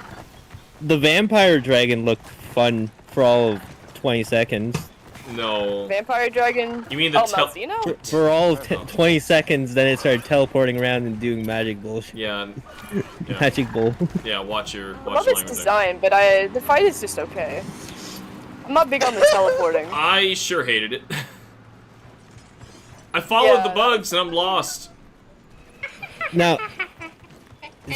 The vampire dragon looked fun for all of 20 seconds. No. Vampire Dragon. You mean the oh, tel- Malzeno? For all of 20 seconds, then it started teleporting around and doing magic bullshit. Yeah, yeah. Magic bull. Yeah, watch your I love its language there. design, but the fight is just okay. I'm not big on the teleporting. I sure hated it. I followed Yeah. the bugs and I'm lost. Now,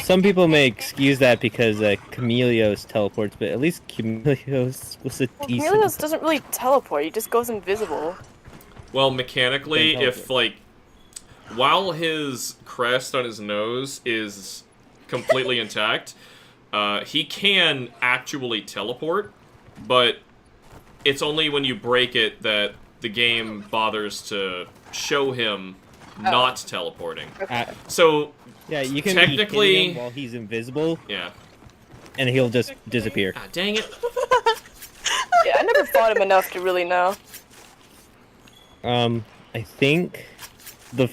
some people may excuse that because Chameleos teleports, but at least Chameleos was a Well, decent... Helios doesn't really teleport, he just goes invisible. Well, mechanically, Can't help if it. like, while his crest on his nose is completely intact, he can actually teleport, but it's only when you break it that the game bothers to show him not teleporting. So, Yeah, you can technically- be hitting him while he's invisible, yeah. and he'll just disappear. Ah, dang it. Yeah, I never fought him enough to really know. I think the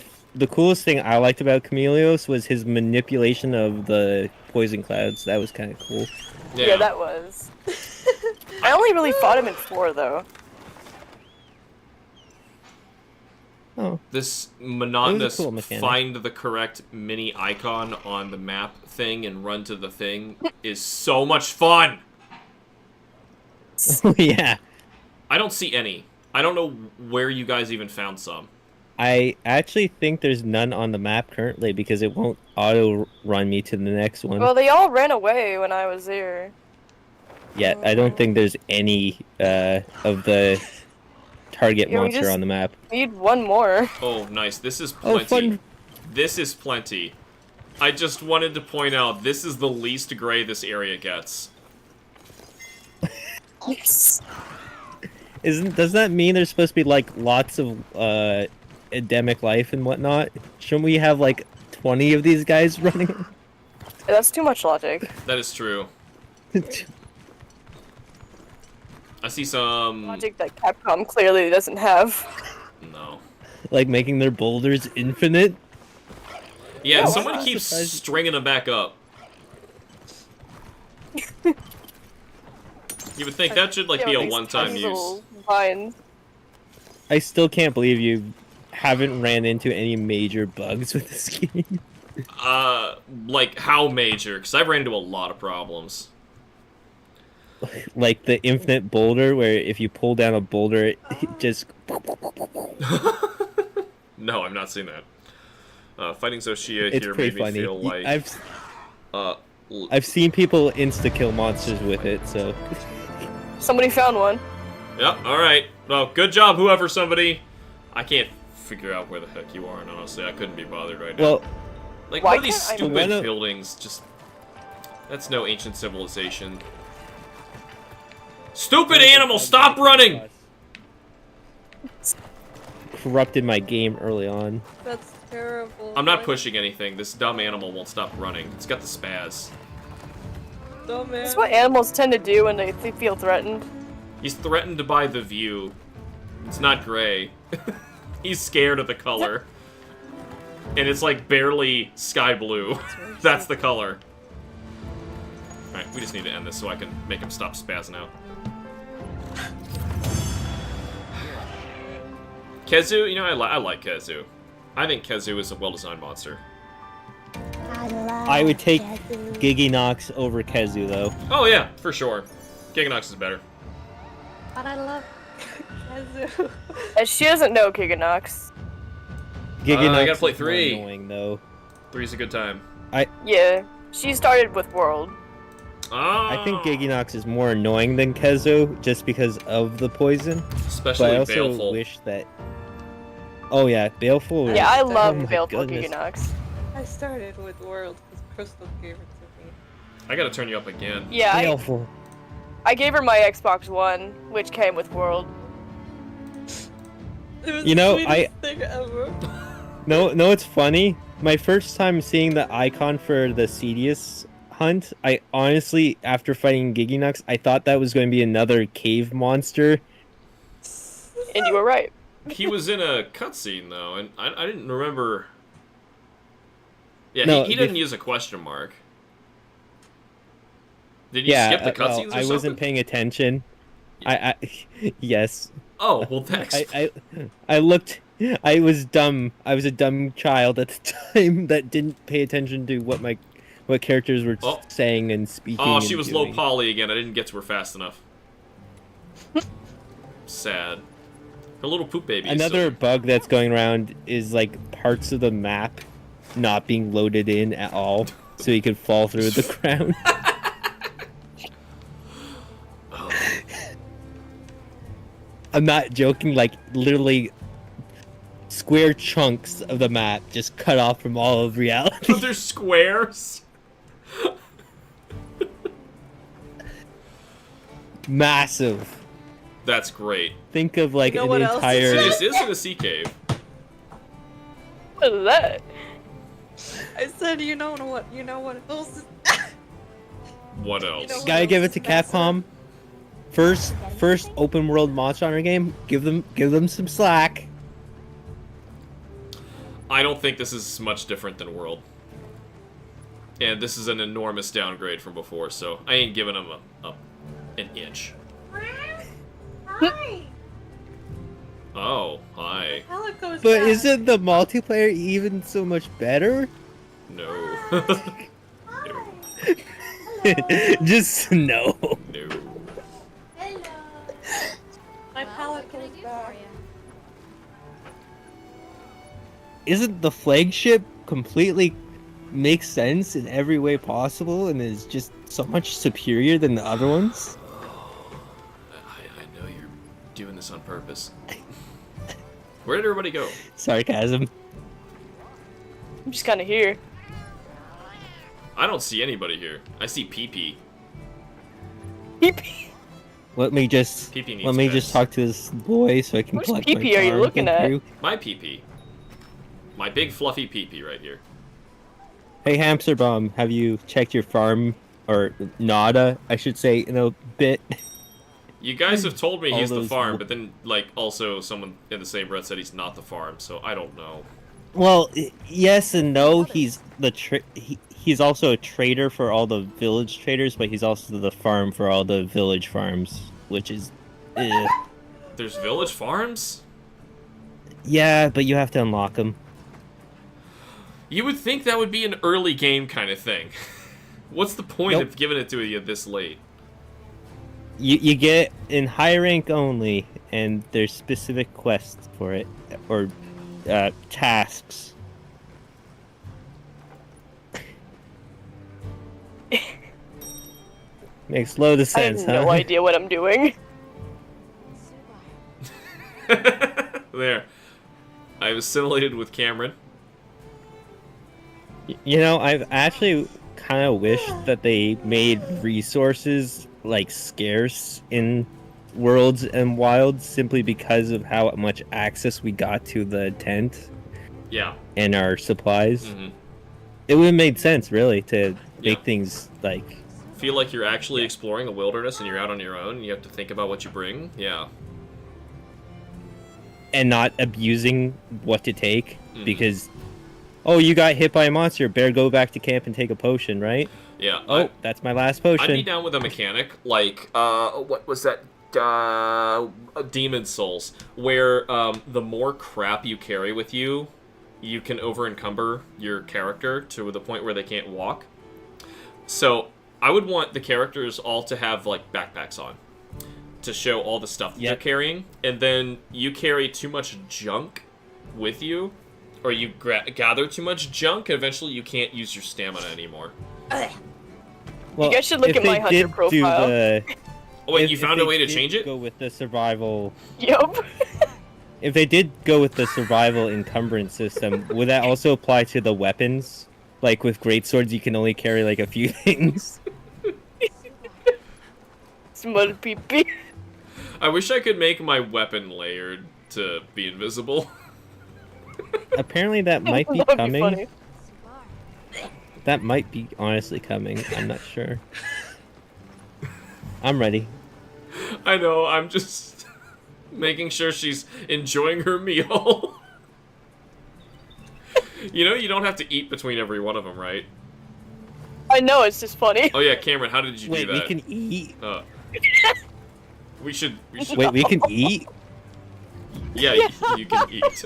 coolest thing I liked about Chameleos was his manipulation of the poison clouds. That was kind of cool. Yeah, that was. I only really fought him in 4, though. Oh, This monotonous cool mechanic. find the correct mini icon on the map thing and run to the thing is so much fun. yeah. I don't see any. I don't know where you guys even found some. I actually think there's none on the map currently because it won't auto run me to the next one. Well, they all ran away when I was there. Yet I don't think there's any of the target Yeah, we monster just- on the map. We need one more. Oh, nice. This is Oh, plenty. fun. This is plenty. I just wanted to point out, this is the least gray this area gets. Yes. Doesn't that mean there's supposed to be like lots of endemic life and whatnot? Shouldn't we have like 20 of these guys running? That's too much logic. That is true. I see some... Logic that Capcom clearly doesn't have. No. Like making their boulders infinite? Yeah, Yeah, someone why not? keeps Surprised- stringing them back up. You would think that should like Yeah, be a with these one-time tiny use. little vines. I still can't believe you haven't ran into any major bugs with this game. Like how major? Because I've ran into a lot of problems. Like the infinite boulder where if you pull down a boulder it just... No, I've not seen that. Fighting Zoshia It's here pretty made me funny. feel like... I've seen people insta-kill monsters with it, so... Somebody found one. Yep, alright. Well, good job, whoever somebody. I can't figure out where the heck you are, and honestly, I couldn't be bothered right now. Well, Like, why what are these can't I- stupid One of- buildings? Just... That's no ancient civilization. Stupid animal, stop running! corrupted my game early on. That's terrible. I'm not pushing anything. This dumb animal won't stop running. It's got the spaz. Dumb man. That's what animals tend to do when they feel threatened. He's threatened by the view. It's not gray. He's scared of the color. And it's like barely sky blue. That's the color. Alright, we just need to end this so I can make him stop spazzing out. Kezu, you know, I like Kezu. I think Kezu is a well-designed monster. I would take Giginox over Kezu, though. Oh yeah, for sure. Giganox is better. But I love Kazu. And she doesn't know Giganox. Giganox I gotta play is more 3. Annoying though. 3's a good time. Yeah, she started with World. Ah, I think Giganox is more annoying than Kezo just because of the poison. especially But I also Baleful. wish that. Oh yeah, Baleful. Yeah, I oh love my Baleful goodness. Giganox. I started with World because Crystal gave it to me. I gotta turn you up again. Yeah, Baleful. I gave her my Xbox One, which came with World. It was You know, the sweetest thing ever. No, it's funny. My first time seeing the icon for the Cedius hunt, I honestly, after fighting Giginox, I thought that was going to be another cave monster. And you were right. He was in a cutscene though, and I didn't remember. Yeah, No, he didn't use a question mark. Did you Yeah, skip the well, cutscenes or I something? wasn't paying attention. I yes. Oh, well, thanks. I looked. I was dumb. I was a dumb child at the time that didn't pay attention to what characters were Oh. saying and speaking. Oh, she and was doing. low poly again. I didn't get to her fast enough. Sad. Her little poop baby. is Another so- bug that's going around is like parts of the map not being loaded in at all, so you could fall through the ground. I'm not joking. Like literally, square chunks of the map just cut off from all of reality. But there's squares. Massive. That's great. Think of like You know an what else is entire. This is in a sea cave. What is that? I said, you know what else is. What else? know- Gotta give it to Massive. Capcom. First open world Monster Hunter game. Give them some slack. I don't think this is much different than World. And this is an enormous downgrade from before, so I ain't giving them an inch. Hi. Oh, hi. Calico's But back. isn't the multiplayer even so much better? No. Just no. No. Hello. My palette What can I goes do for back. you? Isn't the flagship completely makes sense in every way possible and is just so much superior than the other ones? I know you're doing this on purpose. Where did everybody go? Sarcasm. I'm just kind of here. I don't see anybody here. I see PP. Let me just PP needs let me pets. just talk to this boy so I can Which collect my PP are you farm. looking Thank at? you. My PP. My big fluffy PP right here. Hey HamsterBomb, have you checked your farm or Nada, I should say, in a bit? You guys have told me All he's the those farm, little- but then, like, also someone in the same breath said he's not the farm, so I don't know. Well, yes and no. He's he's also a trader for all the village traders, but he's also the farm for all the village farms, which is, There's village farms? yeah, but you have to unlock them. You would think that would be an early game kind of thing. What's the point Nope. of giving it to you this late? You get in high rank only, and there's specific quests for it, or tasks. Makes load of I sense, have no huh? idea what I'm doing. There. I've assimilated with Cameron. You know, I've actually kind of wished that they made resources like scarce in Worlds and Wilds simply because of how much access we got to the tent Yeah. and our supplies. hmm It would have made sense, really, to make Yeah. things like Feel like you're actually exploring a wilderness and you're out on your own and you have to think about what you bring? Yeah. and not abusing what to take Mhm. because oh, you got hit by a monster, better go back to camp and take a potion, right? Yeah. Oh, that's my last I'd potion. be down with a mechanic like, what was that? Demon Souls, where the more crap you carry with you, you can over-encumber your character to the point where they can't walk. So I would want the characters all to have like backpacks on, to show all the stuff that Yep. they're carrying, and then you carry too much junk with you, or you gather too much junk, and eventually you can't use your stamina anymore. Well, guys should look if at my they hunter did do profile. Oh wait, if- you if found they a way to did change it? Go with the survival. Yup. If they did go with the survival encumbrance system, would that also apply to the weapons? Like with great swords, you can only carry like a few things. Small pee-pee. I wish I could make my weapon layered to be invisible. Apparently, that might be That would coming. funny. That might be honestly coming. I'm not sure. I'm ready. I know, I'm just making sure she's enjoying her meal. You know, you don't have to eat between every one of them, right? I know, it's just funny. Oh yeah, Cameron, how did you Wait, do we that? can eat. We should. Wait, we can eat? Yeah, you can eat.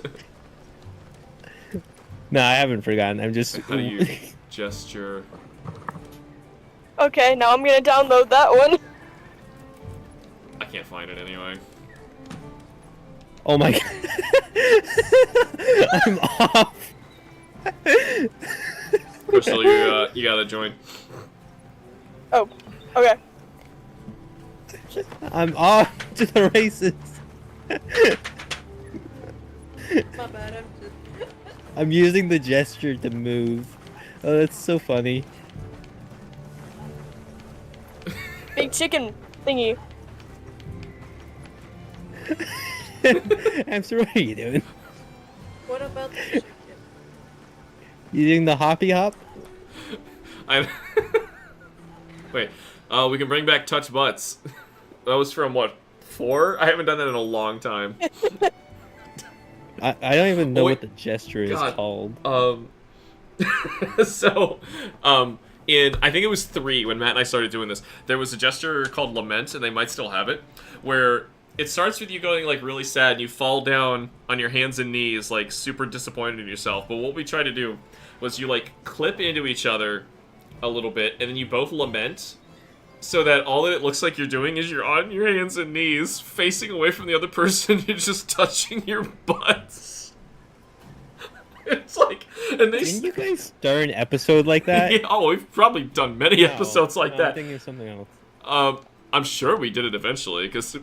No, I haven't forgotten. I'm just. How do you gesture? Okay, now I'm gonna download that one. I can't find it anyway. Oh my god. I'm off. Crystal, you gotta join. Oh, okay. I'm off to the races. My bad, I'm just... I'm using the gesture to move. Oh, that's so funny. Big chicken thingy. Hamster, what are you doing? What about the chicken? You doing the hoppy hop? I. Wait. We can bring back touch butts. That was from what? 4? I haven't done that in a long time. I don't even know Oh, wait. what the gesture is God. called. So, in I think it was 3 when Matt and I started doing this. There was a gesture called Lament, and they might still have it, where it starts with you going like really sad, and you fall down on your hands and knees, like super disappointed in yourself. But what we tried to do was you like clip into each other a little bit, and then you both lament, so that all that it looks like you're doing is you're on your hands and knees, facing away from the other person, you're just touching your butts. It's like, and they. Didn't you guys start an episode like that? Yeah, oh, we've probably done many No, episodes like no, that. I'm thinking of something else. I'm sure we did it eventually, because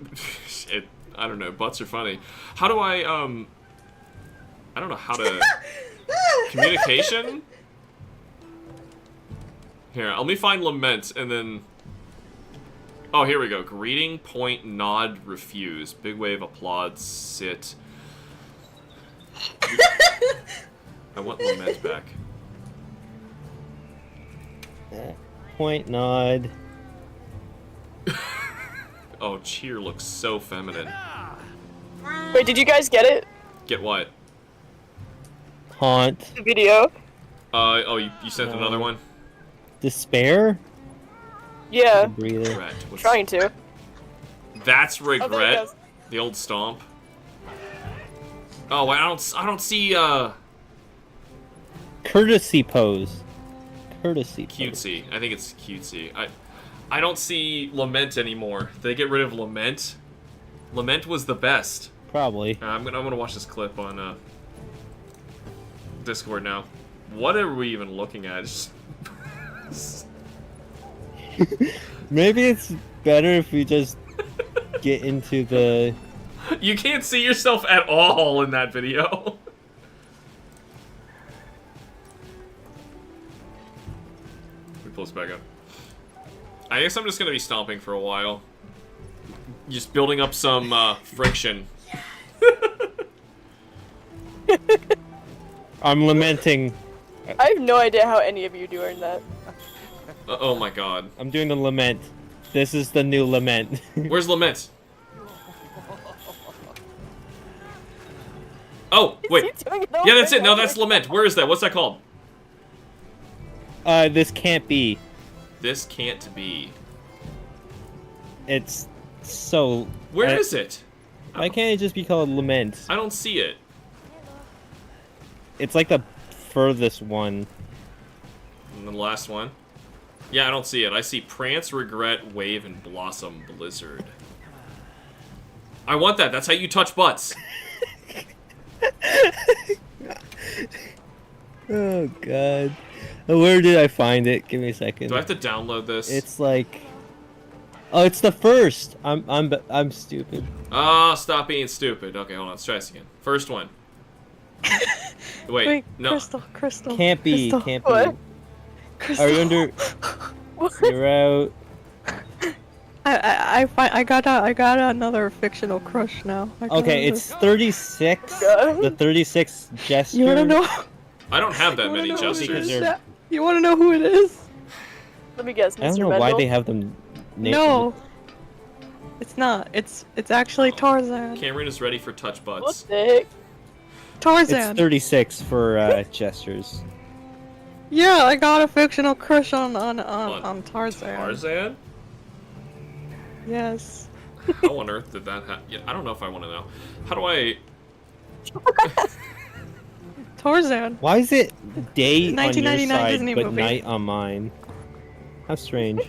I don't know, butts are funny. How do I don't know how to communication? Here, let me find lament, and then oh, here we go. Greeting, point, nod, refuse. Big wave, applaud, sit. I want lament back. Point, nod. Oh, cheer looks so feminine. Wait, did you guys get it? Get what? Haunt. The video? Oh, you sent No. another one? Despair? Yeah, Breather. Regret. What's- trying to. That's Oh, there it regret. goes. The old stomp. Oh, I don't see Courtesy pose. Courtesy pose. cutesy. I think it's cutesy. I don't see lament anymore. Did they get rid of lament? Lament was the best. Probably. I'm gonna watch this clip on Discord now. What are we even looking at? It's just- Maybe it's better if we just get into the... You can't see yourself at all in that video. We pull this back up. I guess I'm just gonna be stomping for a while. Just building up some friction. I'm lamenting. I have no idea how any of you doing that. Oh my god. I'm doing the lament. This is the new lament. Where's lament? Oh, wait. Is he doing it Yeah, that's over it. No, and that's over? lament. Where is that? What's that called? This can't be. This can't be. It's so... Where is it? Why can't it just be called lament? I don't see it. It's like the furthest one. And the last one. Yeah, I don't see it. I see Prance, Regret, Wave, and Blossom Blizzard. I want that. That's how you touch butts. Oh god. Where did I find it? Give me a second. Do I have to download this? It's like, oh, it's the first. I'm stupid. Ah, stop being stupid. Okay, hold on. Let's try this again. First one. Wait, no. Crystal. Can't be. Crystal. Can't be. What? Are you under? You're out. I got another fictional crush now. Okay, it's 36. God. The 36 gesture. You wanna know? I don't have that many You wanna know who it gestures. is? You wanna know who it is? Let me guess, Mr. I don't know why Mendel. they have them. No. It's not. It's actually Tarzan. Cameron is ready for touch What butts. the heck? Tarzan. It's 36 for gestures. Yeah, I got a fictional crush on Tarzan. Tarzan? Yes. How on earth did that happen? Yeah, I don't know if I want to know. How do I... Tarzan. Why is it day on your 1999 side Disney but movie. night on mine? How strange.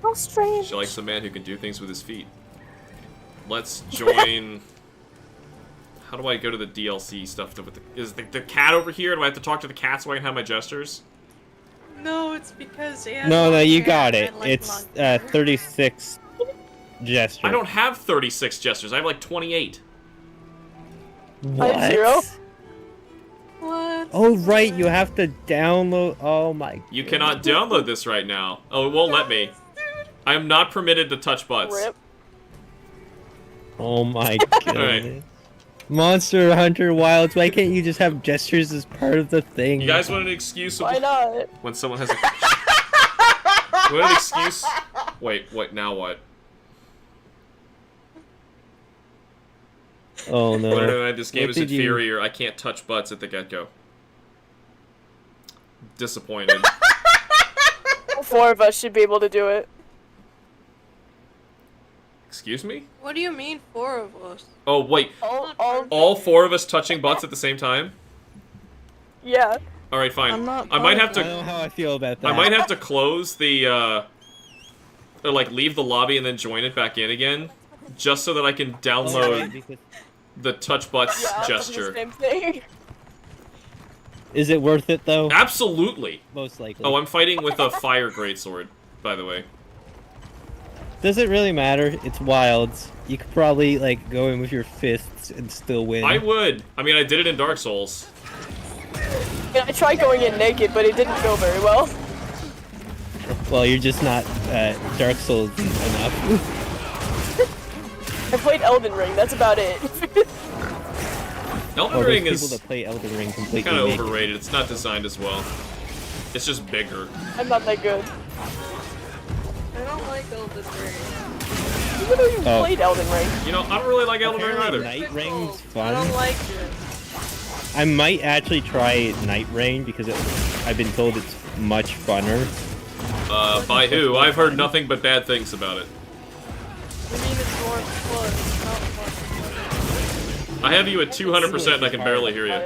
How strange. She likes a man who can do things with his feet. Let's join... How do I go to the DLC stuff? Is the cat over here? Do I have to talk to the cat so I can have my gestures? No, it's because he has No, long you hair got and it. I like It's long hair. 36 gestures. I don't have 36 gestures. I have like 28. I have 0. What? Oh right, you have to download. Oh my. You cannot download this right now. Oh, it won't let me. I am not permitted to touch butts. Rip. Oh my goodness. Alright. Monster Hunter Wilds. Why can't you just have gestures as part of the thing? You guys want an excuse Why not? when someone has a... You want an excuse? Wait, now what? Oh no. No, this game What is did you- inferior. I can't touch butts at the get-go. Disappointed. All 4 of us should be able to do it. Excuse me? What do you mean 4 of us? Oh, wait. All 4 of us touching butts at the same time? Yeah. Alright, fine. I'm not I might have I don't to... know how I feel about that. I might have to close the, or, like, leave the lobby and then join it back in again. Just so that I can download the touch butts Yeah, I'll do the gesture. same thing. Is it worth it though? Absolutely! Most likely. Oh, I'm fighting with a fire greatsword, by the way. Does it really matter? It's Wilds. You could probably like go in with your fists and still win. I would. I mean, I did it in Dark Souls. Yeah, I tried going in naked, but it didn't go very well. Well, you're just not Dark Souls enough. I played Elden Ring, that's about it. Elden Or there's Ring people is that play Elden Ring completely kind of naked. overrated. It's not designed as well. It's just bigger. I'm not that good. I don't like Elden Ring. You literally even Oh. played Elden Ring. You know, I don't really like Elden Ring Apparently either. Night Rain's I don't fun. like it. I might actually try Night Rain because I've been told it's much funner. By who? I've heard nothing but bad things about it. I mean, it's more fun. It's not fun. I have you at 200% and I can barely hear you.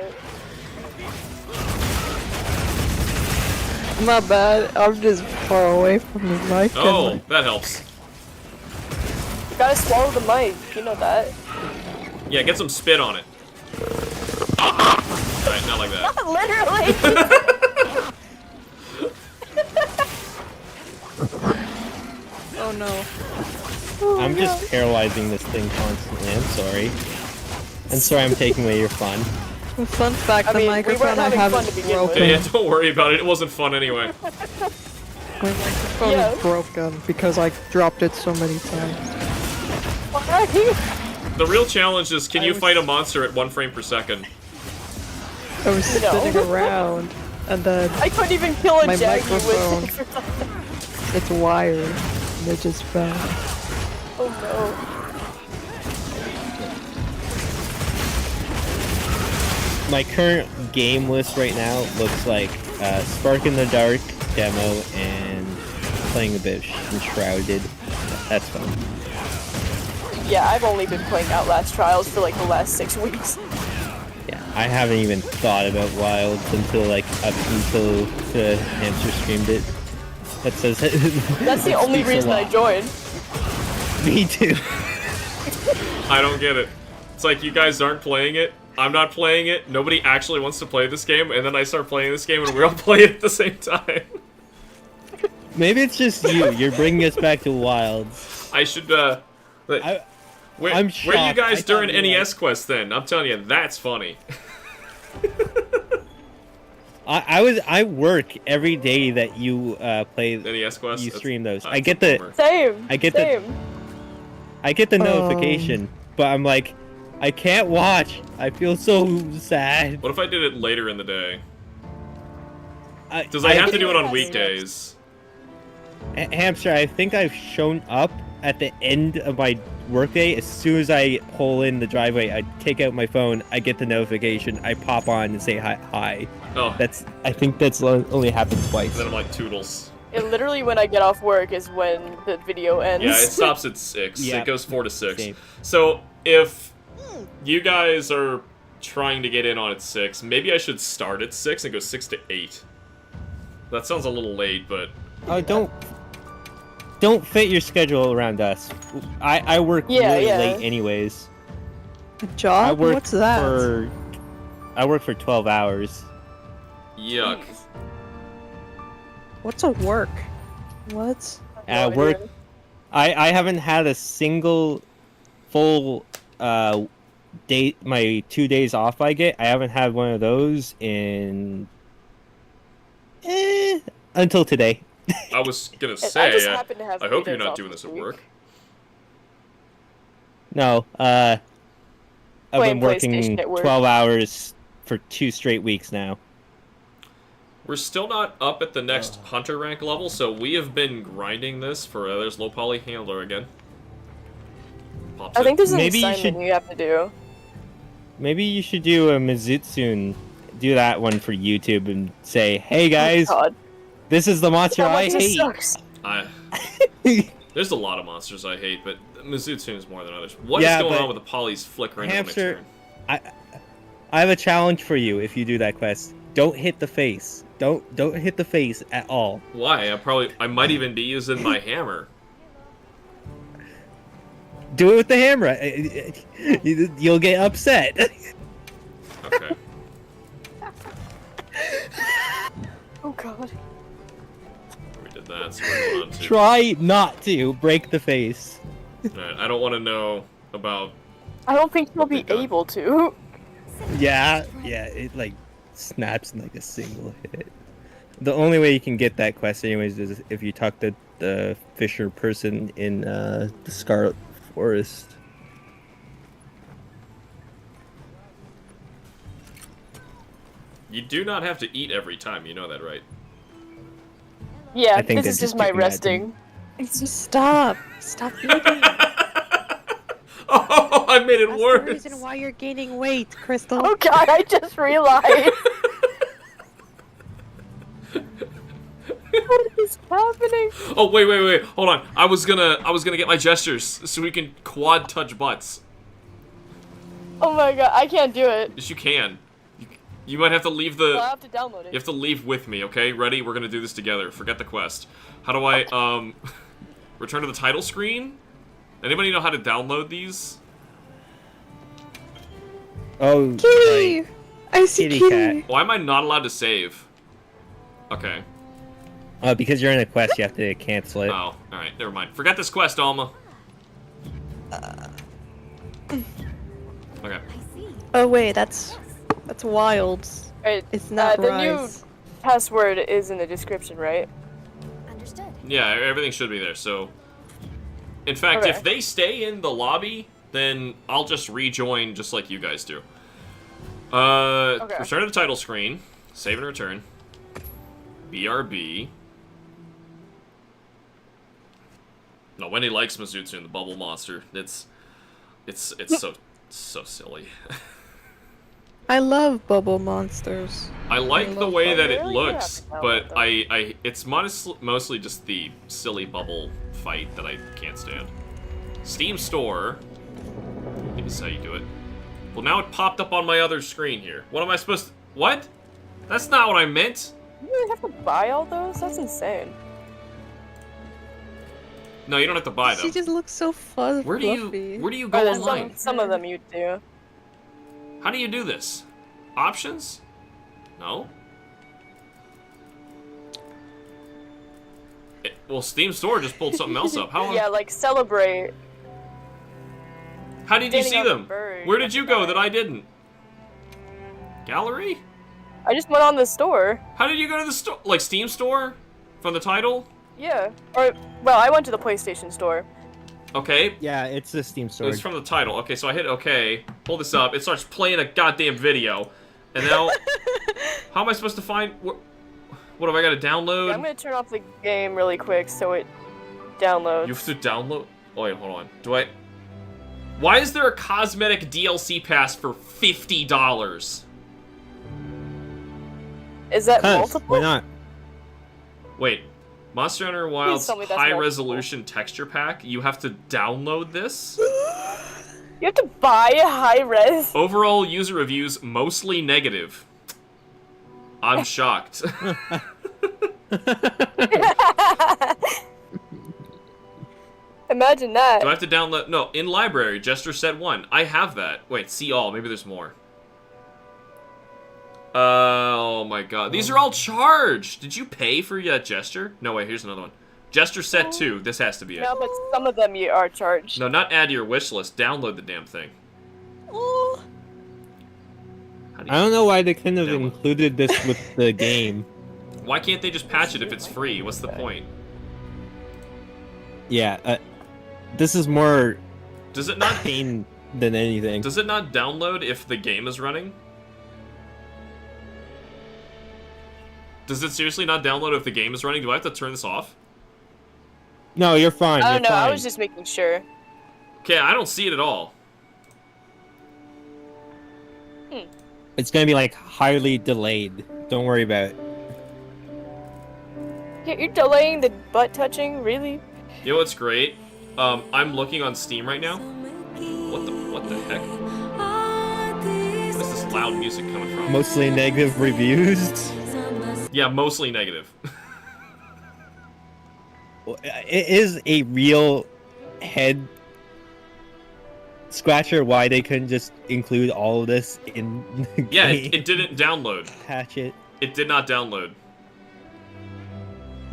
My bad. I'm just far away from the mic. Oh, that helps. You gotta swallow the mic, you know that. Yeah, get some spit on it. Alright, not like that. Literally! Oh no. I'm just paralyzing this thing constantly. I'm sorry. I'm sorry I'm taking away your fun. Fun fact, I the mean, we microphone weren't I having have fun is to begin with. broken. Yeah, don't worry about it. It wasn't fun anyway. My microphone Yeah. is broken because I dropped it so many times. Why? The real challenge is, can you fight a monster at 1 frame per second? I was No. spinning around, and then I couldn't even kill a My Jaggy microphone. with it's wired, and it just fell. Oh no. My current game list right now looks like Spark in the Dark demo and playing a bit of Enshrouded. That's fun. Yeah, I've only been playing Outlast Trials for like the last 6 weeks. Yeah, I haven't even thought about Wilds until like up until the Hamster streamed it. That says That's the only speaks a reason I lot. joined. Me too. I don't get it. It's like you guys aren't playing it. I'm not playing it. Nobody actually wants to play this game, and then I start playing this game, and we all play it at the same time. Maybe it's just you. You're bringing us back to Wilds. I should. I'm Where are you shocked. guys I during thought you NES Quest then? I'm telling you, that's funny. I work every day that you play NES Quest. you stream those. That's I get a the bummer. Same. I get Same. I get the notification, but I'm like, I can't watch. I feel so sad. What if I did it later in the day? I Does I have to think do it on that's weekdays? Hamster, I think I've shown up at the end of my workday. As soon as I pull in the driveway, I take out my phone, I get the notification, I pop on and say hi. Oh, I think that's only happened twice. then I'm like toodles. It literally when I get off work is when the video ends. Yeah, it stops at 6. Yeah. It goes 4 to 6. Same. So if you guys are trying to get in on at 6, maybe I should start at 6 and go 6 to 8. That sounds a little late, but Oh, don't fit your schedule around us. I work Yeah, really yeah. late anyways. A job? I work What's that? I work for 12 hours. yuck. What's a work? What? At work, I haven't had a single full day. My 2 days off I get, I haven't had one of those in until today. I was gonna I say, just happen to have I hope 3 you're days not off doing this at week. work. No, I've Playing been working PlayStation at work. 12 hours for 2 straight weeks now. We're still not up at the next hunter rank level, so we have been grinding this for there's low poly handler again. Pops I think it. there's an Maybe you assignment should- you have to do. Maybe you should do a Mizutsun, do that one for YouTube and say, hey guys, Oh, God. this is the monster That I one just hate. sucks. There's a lot of monsters I hate, but Mizutsu is more than others. What is Yeah, going but on with the polys flickering Hamster- on my turn? I have a challenge for you if you do that quest. Don't hit the face. Don't hit the face at all. Why? I might even be using my hammer. Do it with the hammer. You'll get upset. Okay. Oh God. We did that, so we're going on to... Try not to break the face. Alright, I don't want to know about... I don't think you'll be What they've done. able to. Yeah, it like snaps in like a single hit. The only way you can get that quest anyways is if you talk to the fisher person in the Scarlet Forest. You do not have to eat every time, you know that, right? Yeah, I think this is that's just just my getting mad to resting. It's just stop. Stop eating. Oh, I made it That's worse! the reason why you're gaining weight, Crystal. Oh God, I just realized. What is happening? Oh, wait, hold on. I was gonna get my gestures so we can quad touch butts. Oh my God, I can't do it. Yes, you can. You might have to leave the... Well, I have to download it. You have to leave with me, okay? Ready? We're gonna do this together. Forget the quest. How do I, return to the title screen? Anybody know how to download these? Oh, Kitty! right. I see Kitty kitty. cat. Why am I not allowed to save? Okay. Because you're in a quest, you have to cancel it. Oh, alright. Never mind. Forget this quest, Alma. Okay. I see. Oh wait, that's Wilds. Right, It's not the Rise. new password is in the description, right? Understood. Yeah, everything should be there, so... In fact, Okay. if they stay in the lobby, then I'll just rejoin just like you guys do. Return to the title screen. Save and return. BRB. No, Wendy likes Mizutsu and the Bubble Monster. It's so silly. I love bubble monsters. I like the love way that bubble. it Really? You looks, have to know but about it's mostly just the silly bubble fight that I can't stand. Steam Store. I think this is how you do it. Well, now it popped up on my other screen here. What am I supposed to... What? That's not what I meant. You really have to buy all those? That's insane. No, you don't have to buy She them. just looks so fluffy. Where do you go But online? some of them you do. How do you do this? Options? No? Well, Steam Store just pulled something else up. Yeah, like Celebrate. How did you standing see on the them? bird, Where you did have you to go buy that it. I didn't? Gallery? I just went on the store. How did you go to the store? Like Steam Store? From the title? Yeah. Or, well, I went to the PlayStation store. Okay. Yeah, it's the Steam It store. was from the title. Okay, so I hit OK. Pull this up. It starts playing a goddamn video. And now... how am I supposed to find... What have I got to download? I'm gonna turn off the game really quick so it downloads. You have to download... Oh, wait, hold on. Do I... Why is there a cosmetic DLC pass for $50? Is that 'Cause, multiple? why not? Wait. Monster Hunter Wilds tell me that's high-resolution texture pack? You have to download this? You have to buy a high-res? Overall user reviews, mostly negative. I'm shocked. Imagine that. Do I have to download... No, in library, Jester said 1. I have that. Wait, see all. Maybe there's more. Oh my god. These are all charged! Did you pay for Jester? No, wait, here's another one. Jester set 2. This has to be it. No, but some of them you are charged. No, not add to your wish list. Download the damn thing. Oh. How do I don't know why they couldn't have Yeah, well- included this with the game. Why can't they just patch it if it's free? What's the point? Yeah, this is more Does it not... pain than anything. Does it not download if the game is running? Does it seriously not download if the game is running? Do I have to turn this off? No, you're fine. I You're don't know, fine. I was just making sure. Okay, I don't see it at all. It's gonna be like highly delayed. Don't worry about it. You're delaying the butt touching? Really? You know what's great? I'm looking on Steam right now. What the heck? What is this loud music coming from? Mostly negative reviews. Yeah, mostly negative. It is a real head scratcher why they couldn't just include all of this in the Yeah, game. it didn't download. Patch it. It did not download.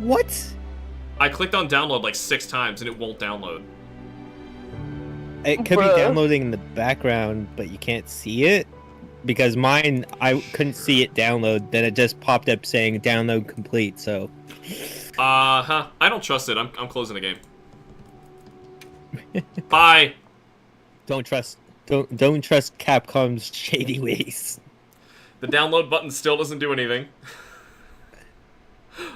What? I clicked on download like 6 times and it won't download. It could be Bruh. downloading in the background, but you can't see it. Because mine, I couldn't see it download. Then it just popped up saying download complete. So I don't trust it. I'm closing the game. Bye. don't trust Capcom's shady ways. The download button still doesn't do anything.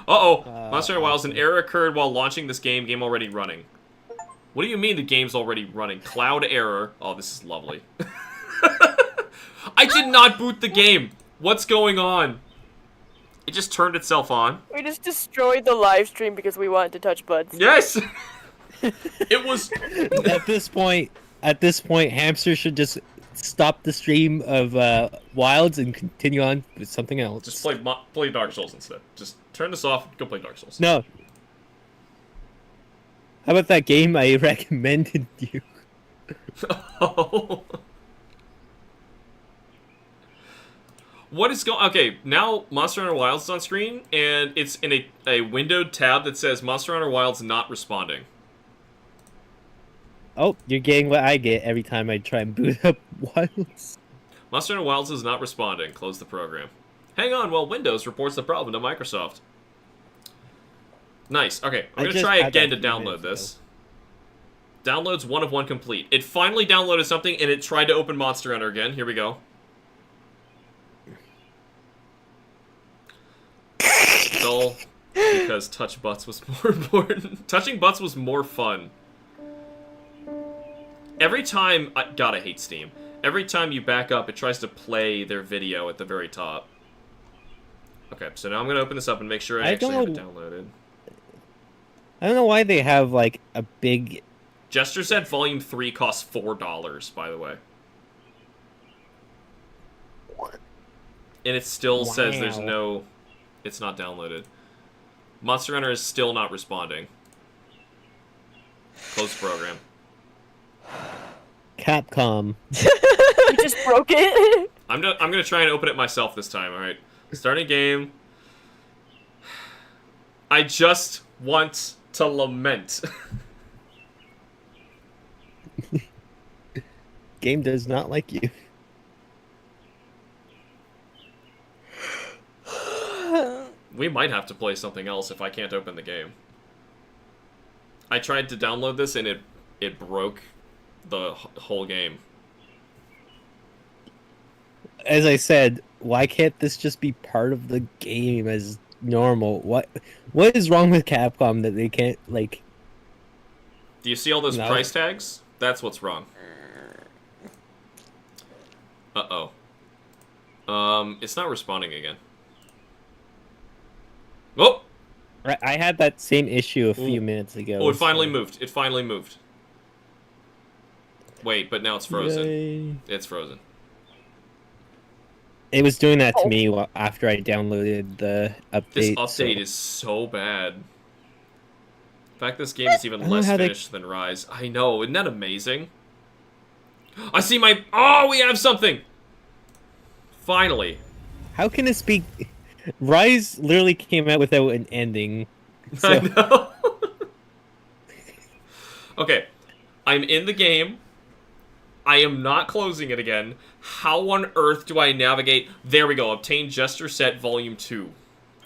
Uh-oh. Monster Hunter Wilds, an error occurred while launching this game. Game already running. What do you mean the game's already running? Cloud error. Oh, this is lovely. I did not boot the game. What's going on? It just turned itself on. We just destroyed the live stream because we wanted to touch butts. Yes! It was... At this point, Hamster should just stop the stream of Wilds and continue on with something else. Just play Dark Souls instead. Just turn this off, go play Dark Souls. No. How about that game I recommended you? Oh. What is going... Okay, now Monster Hunter Wilds is on screen, and it's in a windowed tab that says Monster Hunter Wilds not responding. Oh, you're getting what I get every time I try and boot up Wilds. Monster Hunter Wilds is not responding. Close the program. Hang on while Windows reports the problem to Microsoft. Nice. Okay, I'm I going to just try had again to that a few download minutes this. Downloads 1 of 1 complete. It finally downloaded something, and it tried to open Monster Hunter again. Here we go. Dull, because touch butts was more important. Touching butts was more fun. Every time... God, I hate Steam. Every time you back up, it tries to play their video at the very top. Okay, so now I'm going to open this up and make sure I actually have it downloaded. I don't know why they have, like, a big... Jester said Volume 3 costs $4, by the way. And it still says there's Wow. no... It's not downloaded. Monster Hunter is still not responding. Close program. Capcom. You just broke it. I'm gonna try and open it myself this time. All right, starting game. I just want to lament. Game does not like you. We might have to play something else if I can't open the game. I tried to download this and it broke the whole game. As I said, why can't this just be part of the game as normal? What is wrong with Capcom that they can't, like... Do you see all those No. price tags? That's what's wrong. Uh-oh. It's not responding again. Oh! Right, I had that same issue a few minutes ago. Oh, it finally so- moved. It finally moved. Wait, but now it's frozen. Yay. It's frozen. It was doing that to me after I downloaded the update. This update so- is so bad. In fact, this game is even I don't know less how they- finished than Rise. I know, isn't that amazing? I see my... Oh, we have something! Finally. How can this be... Rise literally came out without an ending. I So, know. Okay, I'm in the game. I am not closing it again. How on earth do I navigate? There we go. Obtain gesture set volume 2.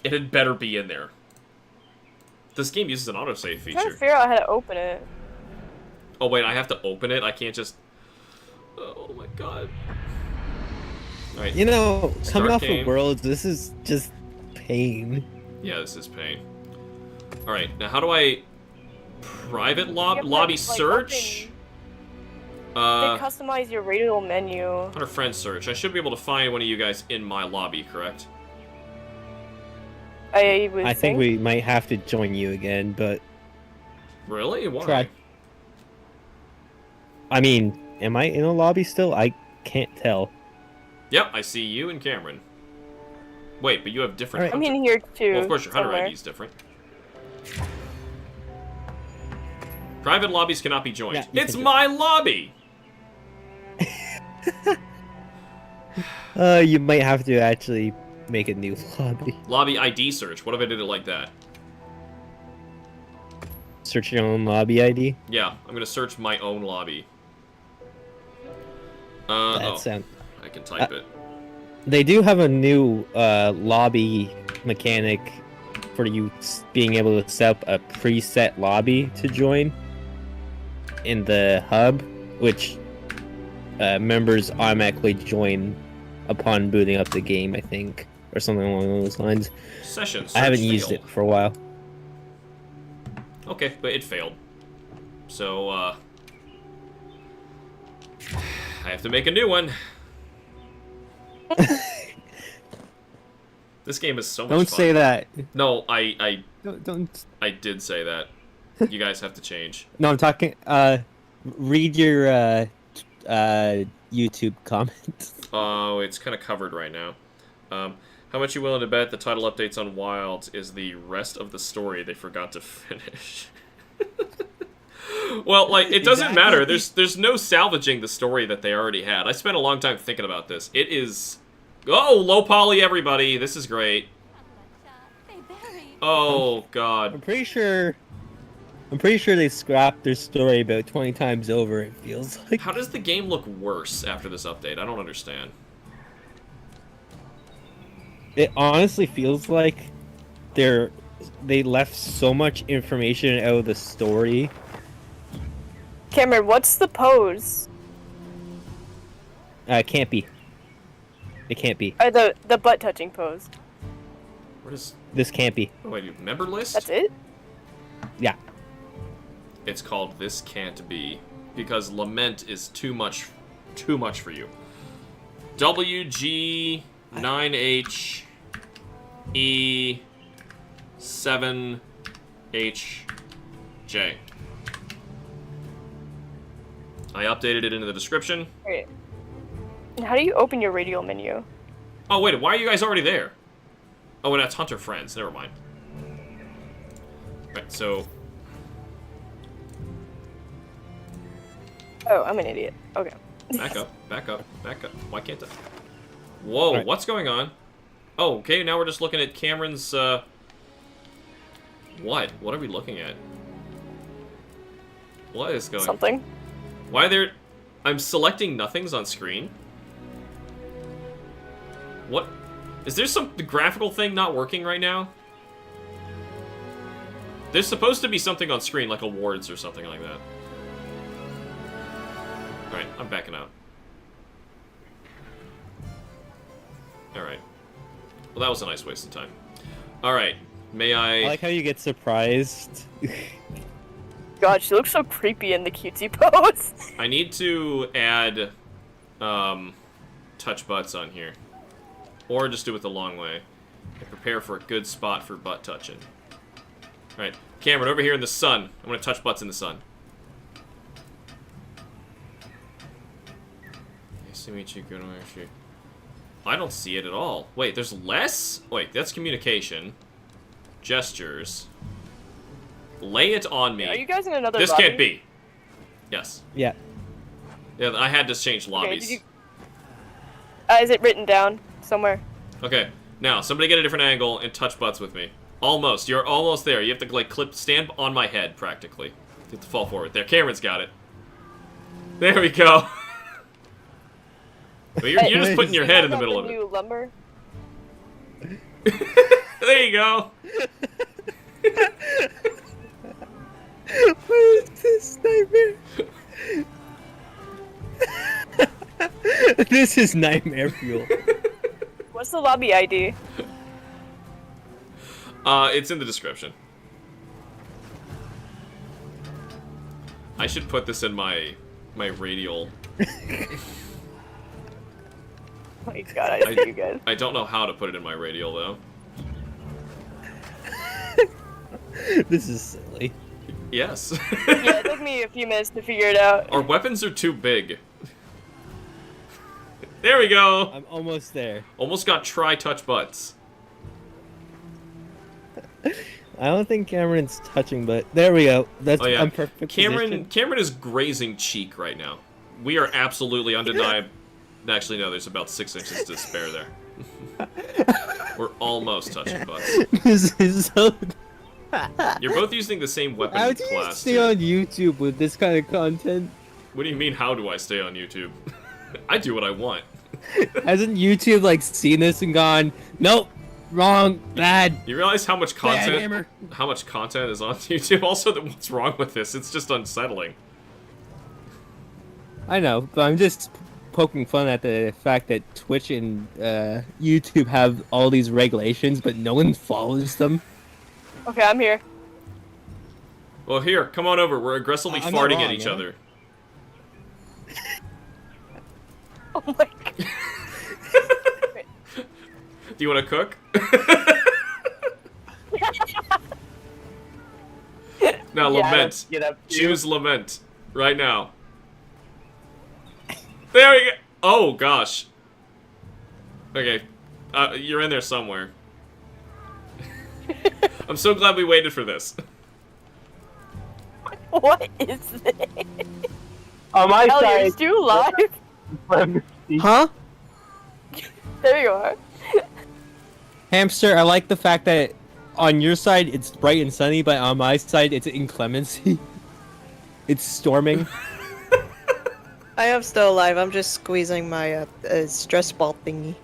It had better be in there. This game uses an autosave I'm trying to feature. figure out how to open it. Oh wait, I have to open it? I can't just... Oh my god. Alright. you know, Start coming off game. of Worlds, this is just pain. Yeah, this is pain. Alright, now how do I... Private You lobby have to, lobby like, search? They customize your radial menu. Under friend search. I should be able to find one of you guys in my lobby, correct? I would I think we might have to join you again, but... Really? Why? Try. I mean, am I in a lobby still? I can't tell. Yep, I see you and Cameron. Wait, but you have different Alright. I'm hunter. in here too. Well, of course your hunter somewhere. ID is different. Private lobbies cannot be joined. Yeah, you It's can my lobby! You might have to actually make a new lobby. Lobby ID search. What if I did it like that? Search your own lobby ID. Yeah, I'm gonna search my own lobby. That sound. I can type it. They do have a new lobby mechanic for you being able to set up a preset lobby to join in the hub, which members automatically join upon booting up the game, I think, or something along those lines. Session search I haven't used failed. it for a while. Okay, but it failed. So, I have to make a new one. This game is so much fun. Don't say that. No, I Don't. did say that. You guys have to change. No, I'm talking. Read your YouTube comment. Oh, it's kind of covered right now. How much you willing to bet the title updates on Wilds is the rest of the story they forgot to finish? Well, like, it doesn't matter. There's no salvaging the story that they already had. I spent a long time thinking about this. It is... Oh, low poly, everybody. This is great. Oh, God. I'm pretty sure they scrapped their story about 20 times over, it feels like. How does the game look worse after this update? I don't understand. It honestly feels like they left so much information out of the story. Cameron, what's the pose? It can't be. It can't be. Or the butt touching pose. What is... This can't be. What do I do? Member list? That's it? Yeah. It's called This Can't Be. Because Lament is too much for you. WG9HE7HJ. I updated it into the description. Alright. How do you open your radial menu? Oh, wait, why are you guys already there? Oh, and that's Hunter Friends. Never mind. Right, so... Oh, I'm an idiot. Okay. Back up, back up, back up. Why can't I? Whoa, Right. what's going on? Oh, okay, now we're just looking at Cameron's, What? What are we looking at? What is going on? Something. Why are there... I'm selecting nothings on screen? What? Is there some graphical thing not working right now? There's supposed to be something on screen, like awards or something like that. Alright, I'm backing out. Alright. Well, that was a nice waste of time. Alright, may I I... like how you get surprised. God, she looks so creepy in the cutesy pose. I need to add, touch butts on here. Or just do it the long way. And prepare for a good spot for butt touching. Alright, Cameron, over here in the sun. I'm gonna touch butts in the sun. Nice to meet you, good ownership. I don't see it at all. Wait, there's less? Wait, that's communication. Gestures. Lay it on me. Are you guys in another This lobby? can't be. Yes. Yeah. Yeah, I had to change Okay, lobbies. did you... is it written down somewhere? Okay, now, somebody get a different angle and touch butts with me. Almost. You're almost there. You have to, like, stand on my head, practically. You have to fall forward. There, Cameron's got it. There we go. But you're just putting your head in the middle of it. New lumber? There you go. What is this nightmare? This is nightmare fuel. What's the lobby ID? It's in the description. I should put this in my radial. Oh my god, I see you guys. I don't know how to put it in my radial, though. This is silly. Yes. Yeah, it took me a few minutes to figure it out. Our weapons are too big. There we go. I'm almost there. Almost got touch butts. I don't think Cameron's touching, but there we go. That's Oh yeah, I'm perfect. position. Cameron is grazing cheek right now. We are absolutely undeniable. Actually, no. There's about 6 inches to spare there. We're almost touching butts. This is so. You're both using the same weapon How do you class. stay too. on YouTube with this kind of content? What do you mean? How do I stay on YouTube? I do what I want. Hasn't YouTube like seen this and gone, nope, wrong, bad, You realize how much bad content? hammer? How much content is on YouTube? Also, what's wrong with this? It's just unsettling. I know, but I'm just poking fun at the fact that Twitch and YouTube have all these regulations, but no one follows them. Okay, I'm here. Well, here, come on over. We're aggressively I'm not farting at wrong, each yeah? other. Oh my god. Do you want to cook? Now, Yeah, lament. Get up, Choose lament. Right now. There we go. Oh, gosh. Okay. You're in there somewhere. I'm so glad we waited for this. What is this? On my Hell, you're side, still live? Huh? There you are. Hamster, I like the fact that on your side it's bright and sunny, but on my side it's inclemency. It's storming. I am still alive. I'm just squeezing my stress ball thingy.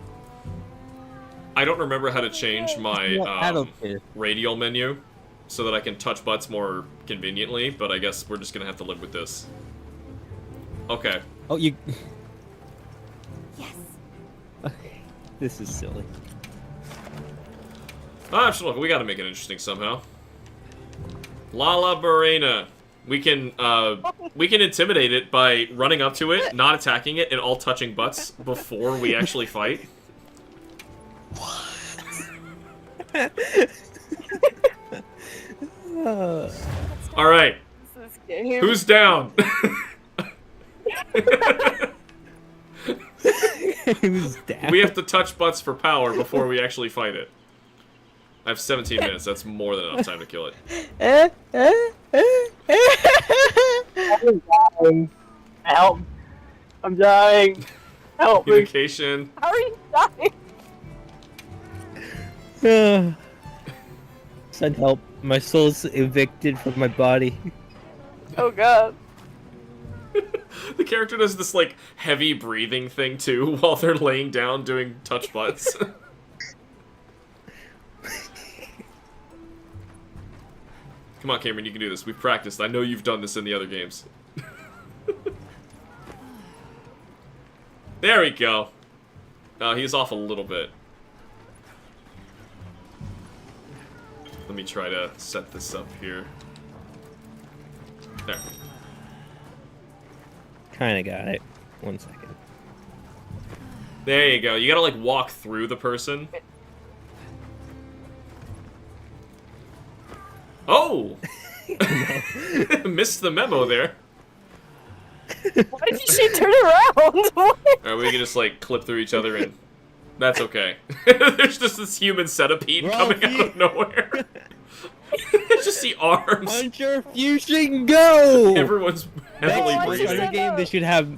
I don't remember how to change my I don't care. radial menu so that I can touch butts more conveniently, but I guess we're just gonna have to live with this. Okay. Oh, you. Yes. This is silly. Look, we gotta make it interesting somehow. Lala Barena. We can intimidate it by running up to it, not attacking it, and all touching butts before we actually fight. Alright. This is scary. Who's down? Who's down? We have to touch butts for power before we actually fight it. I have 17 minutes. That's more than enough time to kill it. Help! I'm dying! Help me! Communication. How are you dying? Send help. My soul's evicted from my body. Oh god. The character does this, like, heavy breathing thing, too, while they're laying down doing touch butts. Come on, Cameron, you can do this. We've practiced. I know you've done this in the other games. There we go. Oh, he's off a little bit. Let me try to set this up here. There. Kinda got it. 1 second. There you go. You gotta, like, walk through the person. Oh! Missed the memo there. Why did she turn around? Alright, we can just, like, clip through each other and... That's okay. There's just this human centipede coming out of nowhere. Just the arms. Hunter Fusion, go! Everyone's heavily Next Monster breathing. Hunter game, they should have...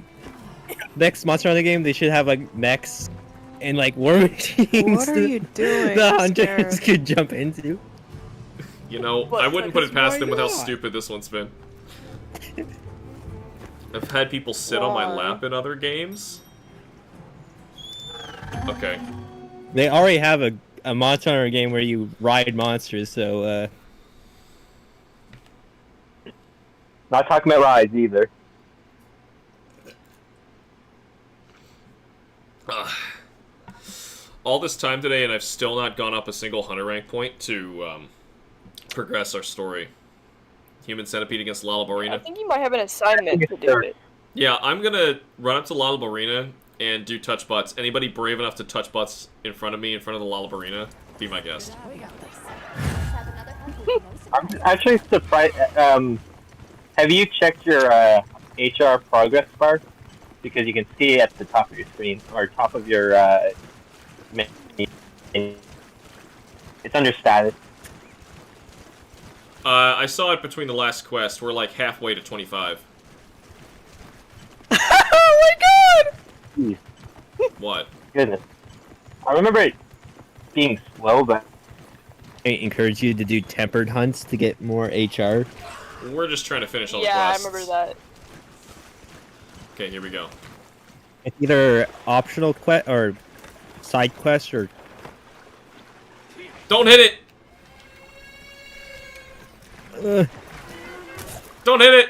Next Monster Hunter game, they should have, like, mechs and, like, war machines. What are you doing? The I'm hunters scared. could jump into. You know, But I wouldn't put it past why them with how not? stupid this one's been. I've had people sit on my Why? lap in other games. Okay. They already have a Monster Hunter game where you ride monsters, so, Not talking about rides either. All this time today, and I've still not gone up a single hunter rank point to progress our story. Human Centipede against I Lalabarina. think you might have an assignment to do it. Yeah, I'm gonna run up to Lalabarina and do touch butts. Anybody brave enough to touch butts in front of me, in front of the Lalabarina, be my guest. I'm actually surprised. Have you checked your HR progress bar? Because you can see it at the top of your screen or top of your menu. It's under status. I saw it between the last quest. We're like halfway to 25. Oh my god! Jeez, What? goodness. I remember it being slow, but I encourage you to do tempered hunts to get more HR. We're just trying to finish all Yeah, I the quests. remember that. Okay, here we go. It's either optional quest or side quest or Don't hit it! Don't hit it!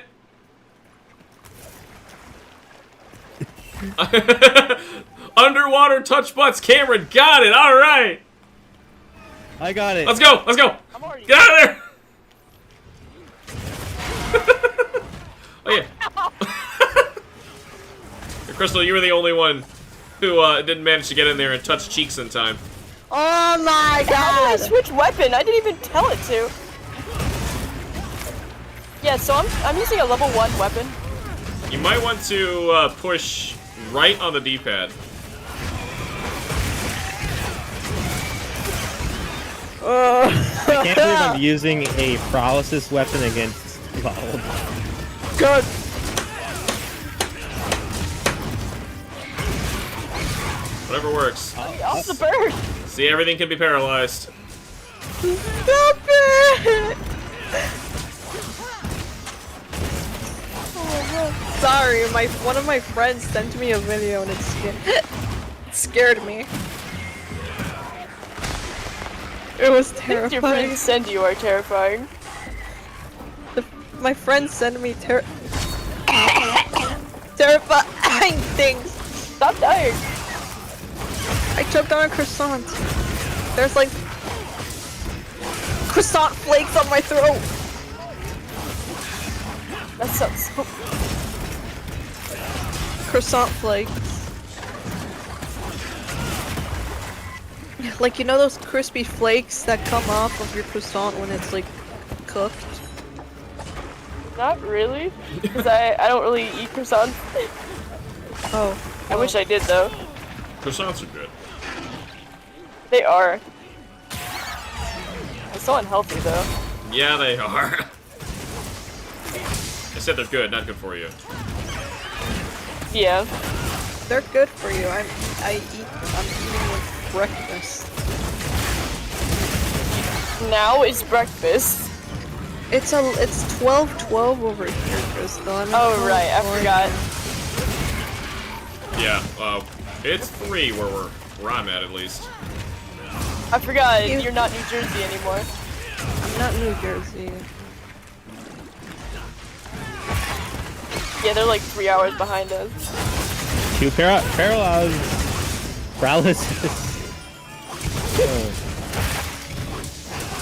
Underwater touch butts, Cameron, got it, alright! I got it. Let's go, let's go! I'm already. Get out of there! Oh yeah. Crystal, you were the only one who didn't manage to get in there and touch cheeks in time. Oh my How did I switch weapon? I didn't even tell it to. Yeah, so I'm using a level 1 weapon. You might want to push right on the D-pad. I can't believe I'm using a paralysis weapon against Lala. Good. Whatever works. Off the bird. See, everything can be paralyzed. Stop it! Sorry, one of my friends sent me a video and it scared me. It was Things your terrifying. friends send you are terrifying. My friend sent me terrifying things. Stop dying. I choked on a croissant. There's like croissant flakes on my throat. That sounds so... Croissant flakes. Like, you know those crispy flakes that come off of your croissant when it's like cooked? Not really. Because I don't really eat croissants. Oh. I wish I did though. Croissants are good. They are. They're so unhealthy though. Yeah, they are. I said they're good, not good for you. Yeah. They're good for you. I'm eating with breakfast. Now is breakfast. It's 12:12 over here, Crystal. I'm Oh right, I forgot. Yeah, it's 3 where I'm at least. I forgot you're not New Jersey anymore. I'm not New Jersey. Yeah, they're like 3 hours behind us. 2 parallels. Paralysis.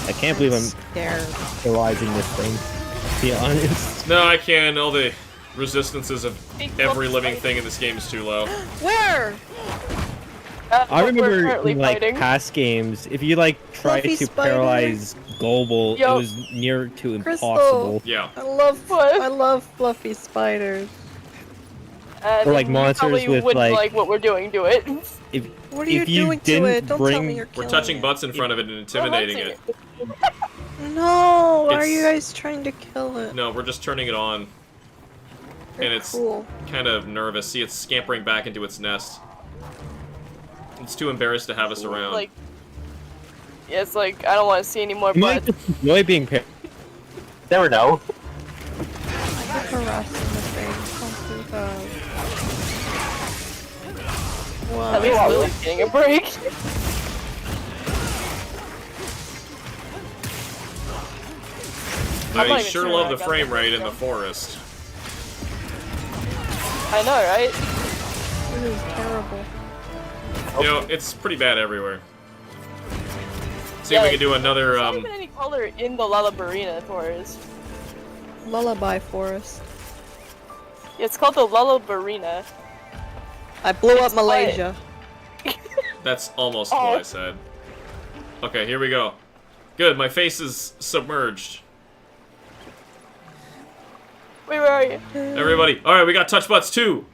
I can't believe I'm scared. realizing this thing, to be honest. No, I can. All the resistances of every living thing in this game is too low. Where? I remember currently in, like, fighting. past games, if you, like, try Fluffy to spider. paralyze Global, it Yo. was near to Crystal. impossible. Yeah. I love fluffy spiders. Or, like, You monsters probably with, wouldn't like- what we're doing to it. If, What are you if you doing to didn't it? Don't tell bring... me you're We're killing touching it. butts in front of it and intimidating it. No, why are It's- you guys trying to kill it? No, we're just turning it on. You're And it's cool. kind of nervous. See, it's scampering back into its nest. It's too embarrassed to have us around. Like, yeah, it's like I don't want to see any more You might butts. just enjoy being Never know. You're harassing the thing. Don't do that. Wow. At least Lily's getting a break. I'm I not even sure sure love I the got frame that rate in the jump. forest. I know, right? This is terrible. You know, it's pretty bad everywhere. See Yeah, if we can do another, There's not even any color in the Lullabarina forest. Lullaby forest. Yeah, it's called the Lullabarina. I blew It's up Malaysia. That's almost Oh. what I said. Okay, here we go. Good, my face is submerged. Wait, where are you? Everybody, alright, we got Touch Butts 2!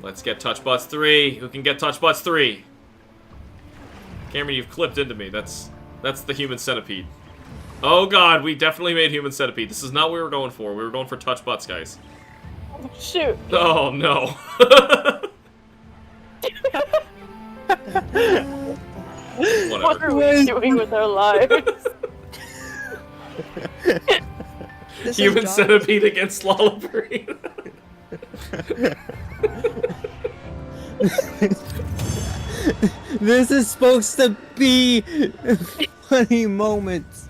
Let's get Touch Butts 3. Who can get Touch Butts 3? Cameron, you've clipped into me. That's the human centipede. Oh god, we definitely made human centipede. This is not what we were going for. We were going for Touch Butts, guys. Shoot. Oh no. What Whatever. are we doing with our lives? This is Human John's. centipede against Lullabarina. This is supposed to be funny moments,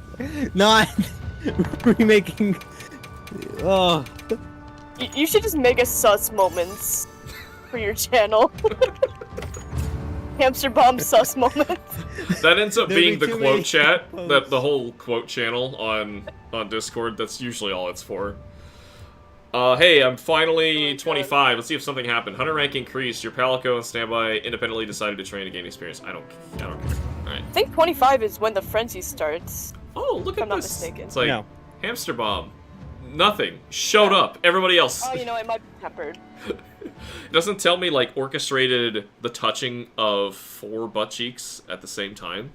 not remaking. Oh, You should just make a sus moments for your channel. HamsterBomb sus moments. That ends up There'd being be the too quote many chat, the posts. whole quote channel on Discord. That's usually all it's for. Hey, I'm finally 25. Let's see if something happened. Hunter rank increased. Your Palico and Standby independently decided to train to gain experience. I don't care. Alright. I think 25 is when the frenzy starts. Oh, look If at I'm not this. mistaken. It's like, No. Hamster Bomb. Nothing. Showed up. Everybody else. Oh, you know, it might be peppered. It doesn't tell me, like, orchestrated the touching of 4 butt cheeks at the same time.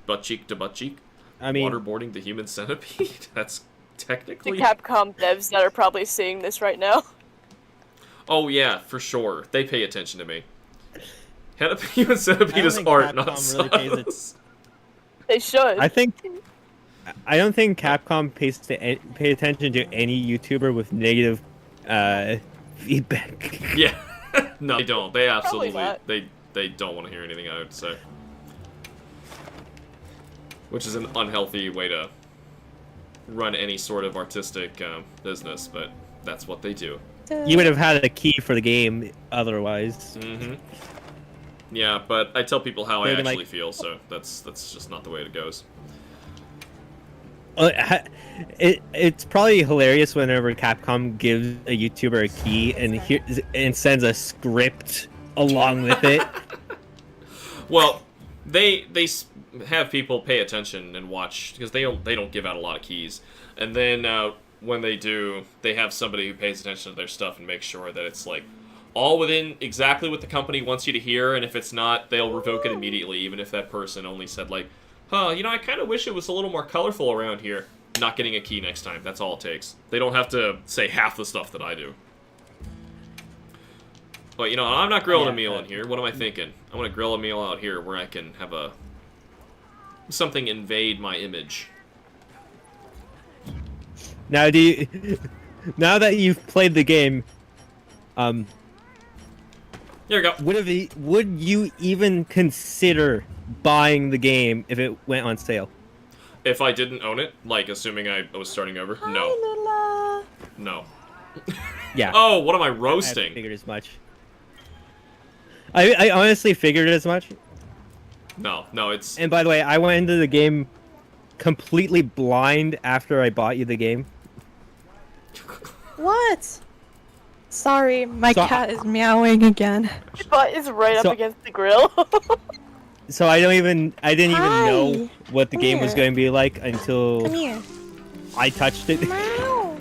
Butt cheek to butt cheek. I mean, Waterboarding the human centipede. That's The technically... Capcom devs that are probably seeing this right now. Oh yeah, for sure. They pay attention to me. Human centipede is think art, not Capcom really pays sus. They should. I don't think Capcom pay attention to any YouTuber with negative feedback. Yeah. No, they don't. They absolutely... not. They don't want to hear anything I have to say. Which is an unhealthy way to run any sort of artistic business, but that's what they do. You would have had a key for the game otherwise. Mm-hmm. Yeah, but I tell people how I They'd be actually like- feel, so that's just not the way it goes. It's probably hilarious whenever Capcom gives a YouTuber a key and sends a script along with it. Well, they have people pay attention and watch because they don't give out a lot of keys, and then when they do, they have somebody who pays attention to their stuff and makes sure that it's like all within exactly what the company wants you to hear, and if it's not, they'll revoke it immediately, even if that person only said like, you know, I kind of wish it was a little more colorful around here. Not getting a key next time. That's all it takes. They don't have to say half the stuff that I do. But, you know, I'm not grilling a meal in here. What am I thinking? I want to grill a meal out here where I can have something invade my image. Now, now that you've played the game, Here we go. would you even consider buying the game if it went on sale? If I didn't own it, like, assuming I was starting over, no. No. Yeah. Oh, what am I I roasting? figured as much. I honestly figured as much. No, it's... And by the way, I went into the game completely blind after I bought you the game. What? Sorry, my So cat is meowing again. Your butt is right So- up against the grill. So I didn't even Hi. know what the Come game was here. going to be like until Come here. I touched it. Meow.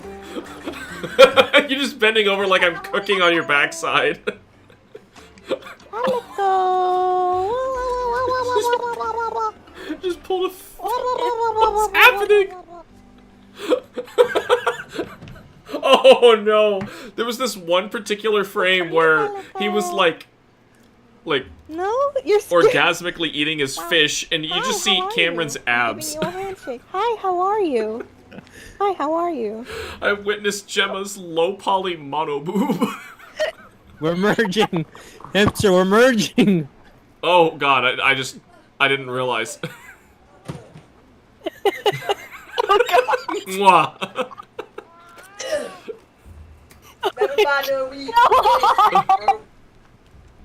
You're just bending over like I'm cooking on your backside. Just pull the... What's happening? Oh no! There was this one particular frame where he was like No, you're scared. orgasmically eating his fish, and you just see Cameron's abs. Hi, how are you? Hi, how are you? I witnessed Gemma's low poly mono boob. We're merging. Hamster, we're merging. Oh god, I didn't realize. Mwah.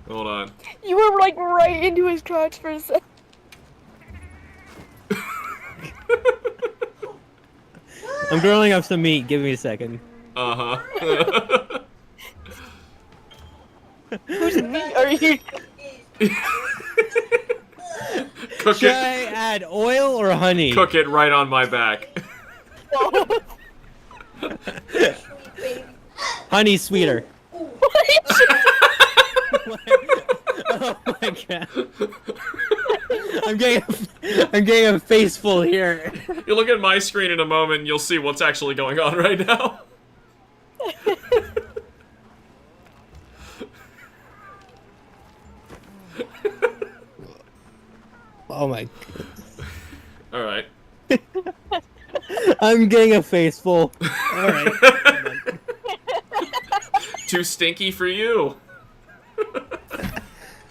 Hold on. You were like right into his crotch for a second. I'm grilling up some meat. Give me a second. Uh-huh. Whose meat are you? Cook Should it. I add oil or honey? Cook it right on my back. Honey sweeter. Oh my god. I'm getting a face full here. You look at my screen in a moment, and you'll see what's actually going on right now. Oh my. All right. I'm getting a face full. All right. Too stinky for you.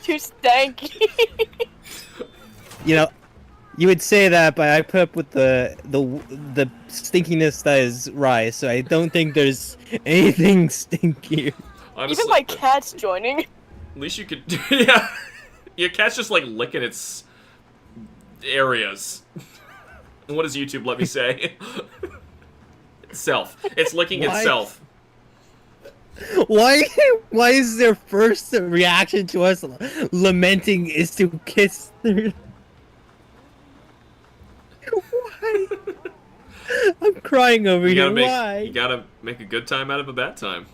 Too stanky. You know, you would say that, but I put up with the stinkiness that is rye, so I don't think there's anything stinky. Honestly, Even my cat's joining. At least you could. Yeah. Your cat's just like licking its areas. And what does YouTube let me say? Itself. It's licking Why? itself. Why is their first reaction to us lamenting is to kiss their... Why? I'm crying over here. Why? You gotta make a good time out of a bad time.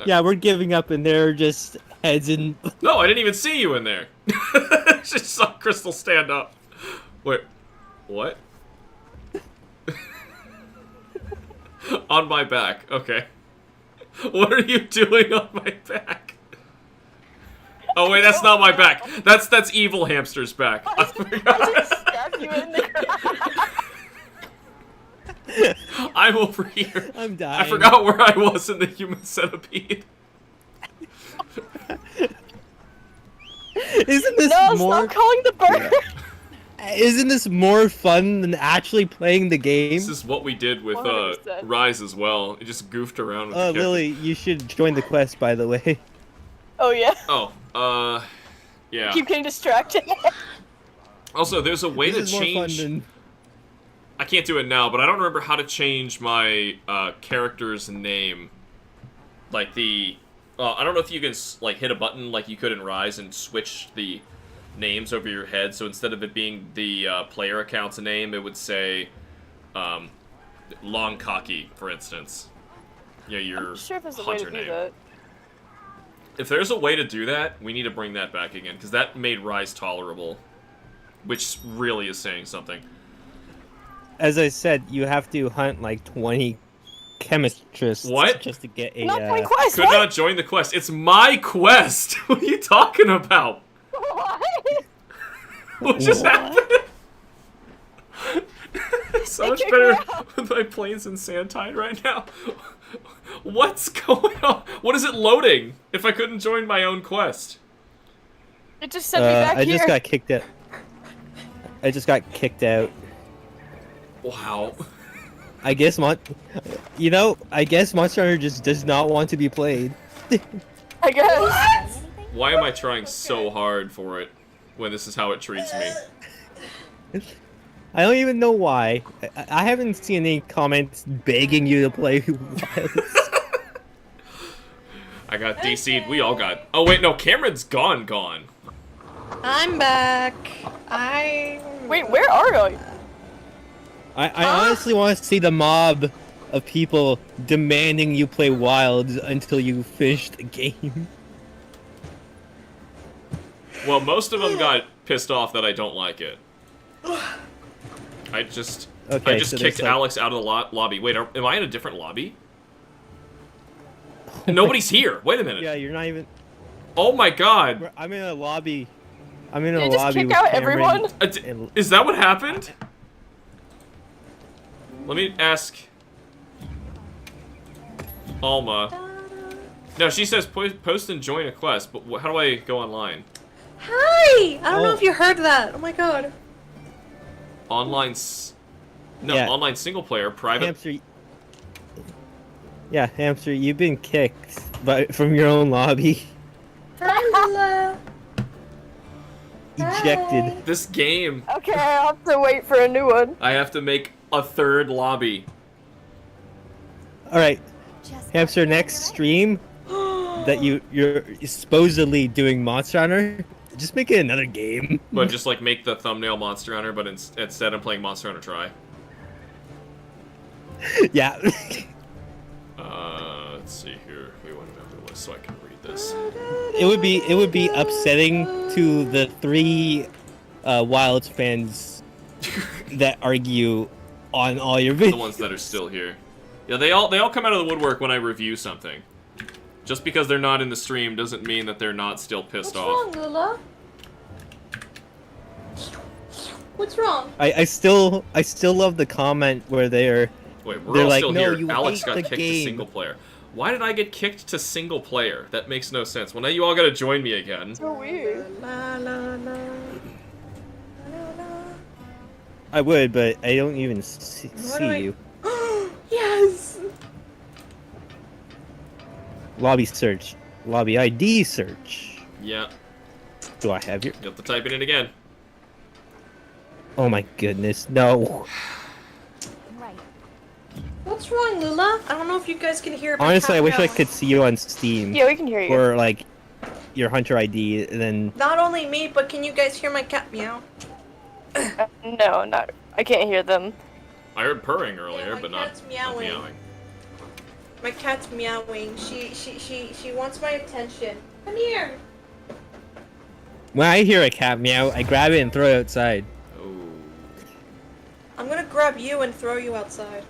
Yeah, we're giving up and they're just heads in... No, I didn't even see you in there. Just saw Crystal stand up. Wait, what? On my back, okay. What are you doing on my back? Oh wait, that's not my back. That's evil hamster's back. I forgot. Stab you in the I'm over here. I'm dying. I forgot where I was in the human centipede. Isn't this No, more... stop calling the bird. Isn't this more fun than actually playing the game? This is what we did with 100%. Rise as well. It just goofed around with the character. Lily, you should join the quest, by the way. Oh yeah. Oh, yeah. Keep getting distracted. Also, there's a way This to is more fun change... than... I can't do it now, but I don't remember how to change my character's name. Like the... I don't know if you can like hit a button like you could in Rise and switch the names over your head. So instead of it being the player account's name, it would say Long Cocky, for instance. Yeah, your I'm sure if there's a way to hunter do name. that. If there's a way to do that, we need to bring that back again, because that made Rise tolerable. Which really is saying something. As I said, you have to hunt like 20 chemistress. What? Just to get a. Not my quest. Could What? not join the quest. It's my quest. What are you talking about? What? What just happened? So much kicked better me out. with my planes and sand tide right now. What's going on? What is it loading? If I couldn't join my own quest. It just sent me back I here. just got kicked out. I just got kicked out. Wow. I guess I guess Monster Hunter just does not want to be played. I guess. Why am I trying so hard for it when this is how it treats me? I don't even know why. I haven't seen any comments begging you to play Wilds. I got DC'd. We all got. Oh wait, no, Cameron's gone. I'm back. Wait, where are you? I honestly want to see the mob of people demanding you play Wilds until you finish the game. Well, most of them got pissed off that I don't like it. I just So kicked there's, like- Alex out of the lobby. Wait, am I in a different lobby? Nobody's here. Wait a minute. Yeah, you're not even. Oh my god. I'm in a lobby. I'm in Did a you just lobby kick with out Cameron everyone? and- Is that what happened? Let me ask Alma. No, she says post and join a quest, but how do I go online? Hi! I don't know Oh. if you heard that. Oh my god. Online Yeah. online single player, private. Hamster. Yeah, Hamster, you've been kicked from your own lobby. Hi, Lila. Ejected. This game, Okay, I'll have to wait for a new one. I have to make a third lobby. Alright, Just Hamster, next stream that you're supposedly doing Monster Hunter, just make it another game. But just like make the thumbnail Monster Hunter, but instead I'm playing Monster Hunter Try. Yeah. Let's see here. We want to know the list so I can read this. It would be upsetting to the 3 Wilds fans that argue on all your The videos. ones that are still here. Yeah, they all come out of the woodwork when I review something. Just because they're not in the stream doesn't mean that they're not still pissed What's off. wrong, Lila? What's wrong? I still love the comment where they're Wait, we're They're all like, still "No, here. you Alex hate got the kicked to game." single player. Why did I get kicked to single player? That makes no sense. Well, now you all gotta join me again. So weird. La la la. I would, but I don't even see What do I- you. Yes! Lobby search. Lobby ID search. Yeah, Do I have your... you have to type it in again. Oh my goodness, no. right. What's wrong, Lila? I don't know if you guys can hear my Honestly, I cat wish I meowing. could see you on Steam. Yeah, we can hear you. Or, like, your Hunter ID, and then... Not only me, but can you guys hear my cat meow? No, not. I can't hear them. I heard purring earlier, my but not cat's meowing. meowing. My cat's meowing. She wants my attention. Come here. When I hear a cat meow, I grab it and throw it outside. Oh. I'm gonna grab you and throw you outside.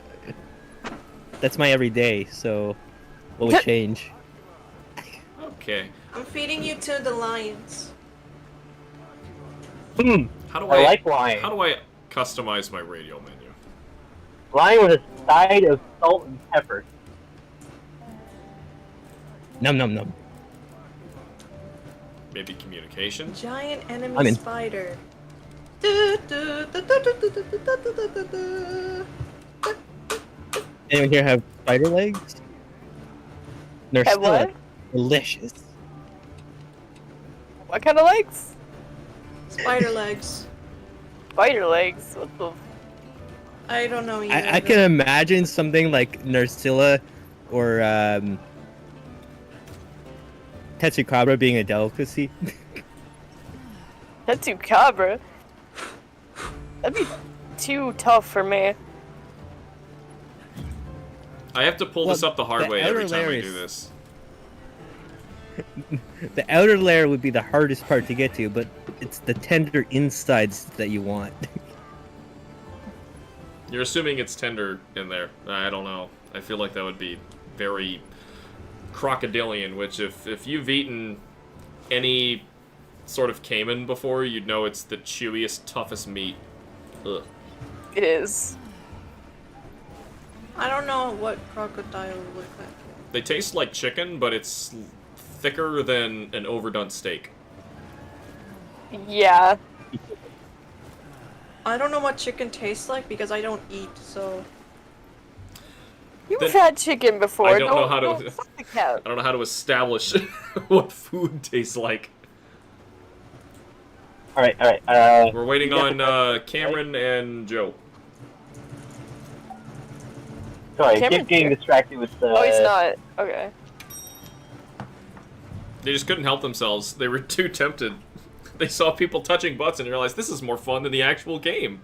That's my everyday, so... What would change? Okay. I'm feeding you to the lions. How do I like wine. How do I customize my radio menu? Wine with a side of salt and pepper. Num num num. Maybe communication? Giant I'm enemy in. spider. Anyone here have spider legs? They're Have still what? delicious. What kind of legs? Spider legs. Spider legs. What the? I don't know either. I can imagine something like Nursilla or Tetsukabra being a delicacy. Tetsukabra. That'd be too tough for me. I have to pull this Well, up the hard the way every outer time layer I is- do this. The outer layer would be the hardest part to get to, but it's the tender insides that you want. You're assuming it's tender in there. I don't know. I feel like that would be very crocodilian, which if you've eaten any sort of caiman before, you'd know it's the chewiest, toughest meat. Ugh. It is. I don't know what crocodile look like. They taste like chicken, but it's thicker than an overdone steak. Yeah. I don't know what chicken tastes like because I don't eat, so... You've Then- had chicken before. I don't know how to- don't fuck the cat. I don't know how to establish what food tastes like. Alright, alright. We're waiting on Cameron and Joe. Sorry, I Cameron's keep getting here. distracted with the... Oh, he's not. Okay. They just couldn't help themselves. They were too tempted. They saw people touching butts and realized this is more fun than the actual game.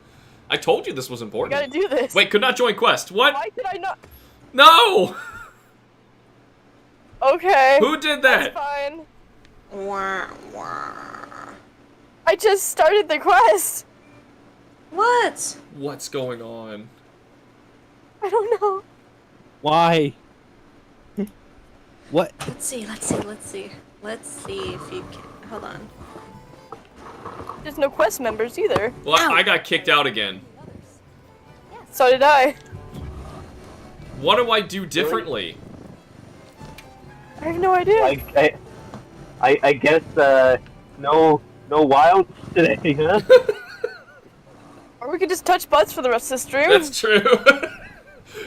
I told you this was We important. gotta do this. Wait, could not join quest. What? Why did I not? No! Okay. Who did That's that? fine. Wah, wah. I just started the quest. What? What's going on? I don't know. Why? What? Let's see, let's see, let's see. Let's see if you can... Hold on. There's no quest members either. Well, I got kicked out again. So did I. What do I do differently? I have no idea. I guess, no wilds today, huh? Or we could just touch butts for the rest of the stream. That's true.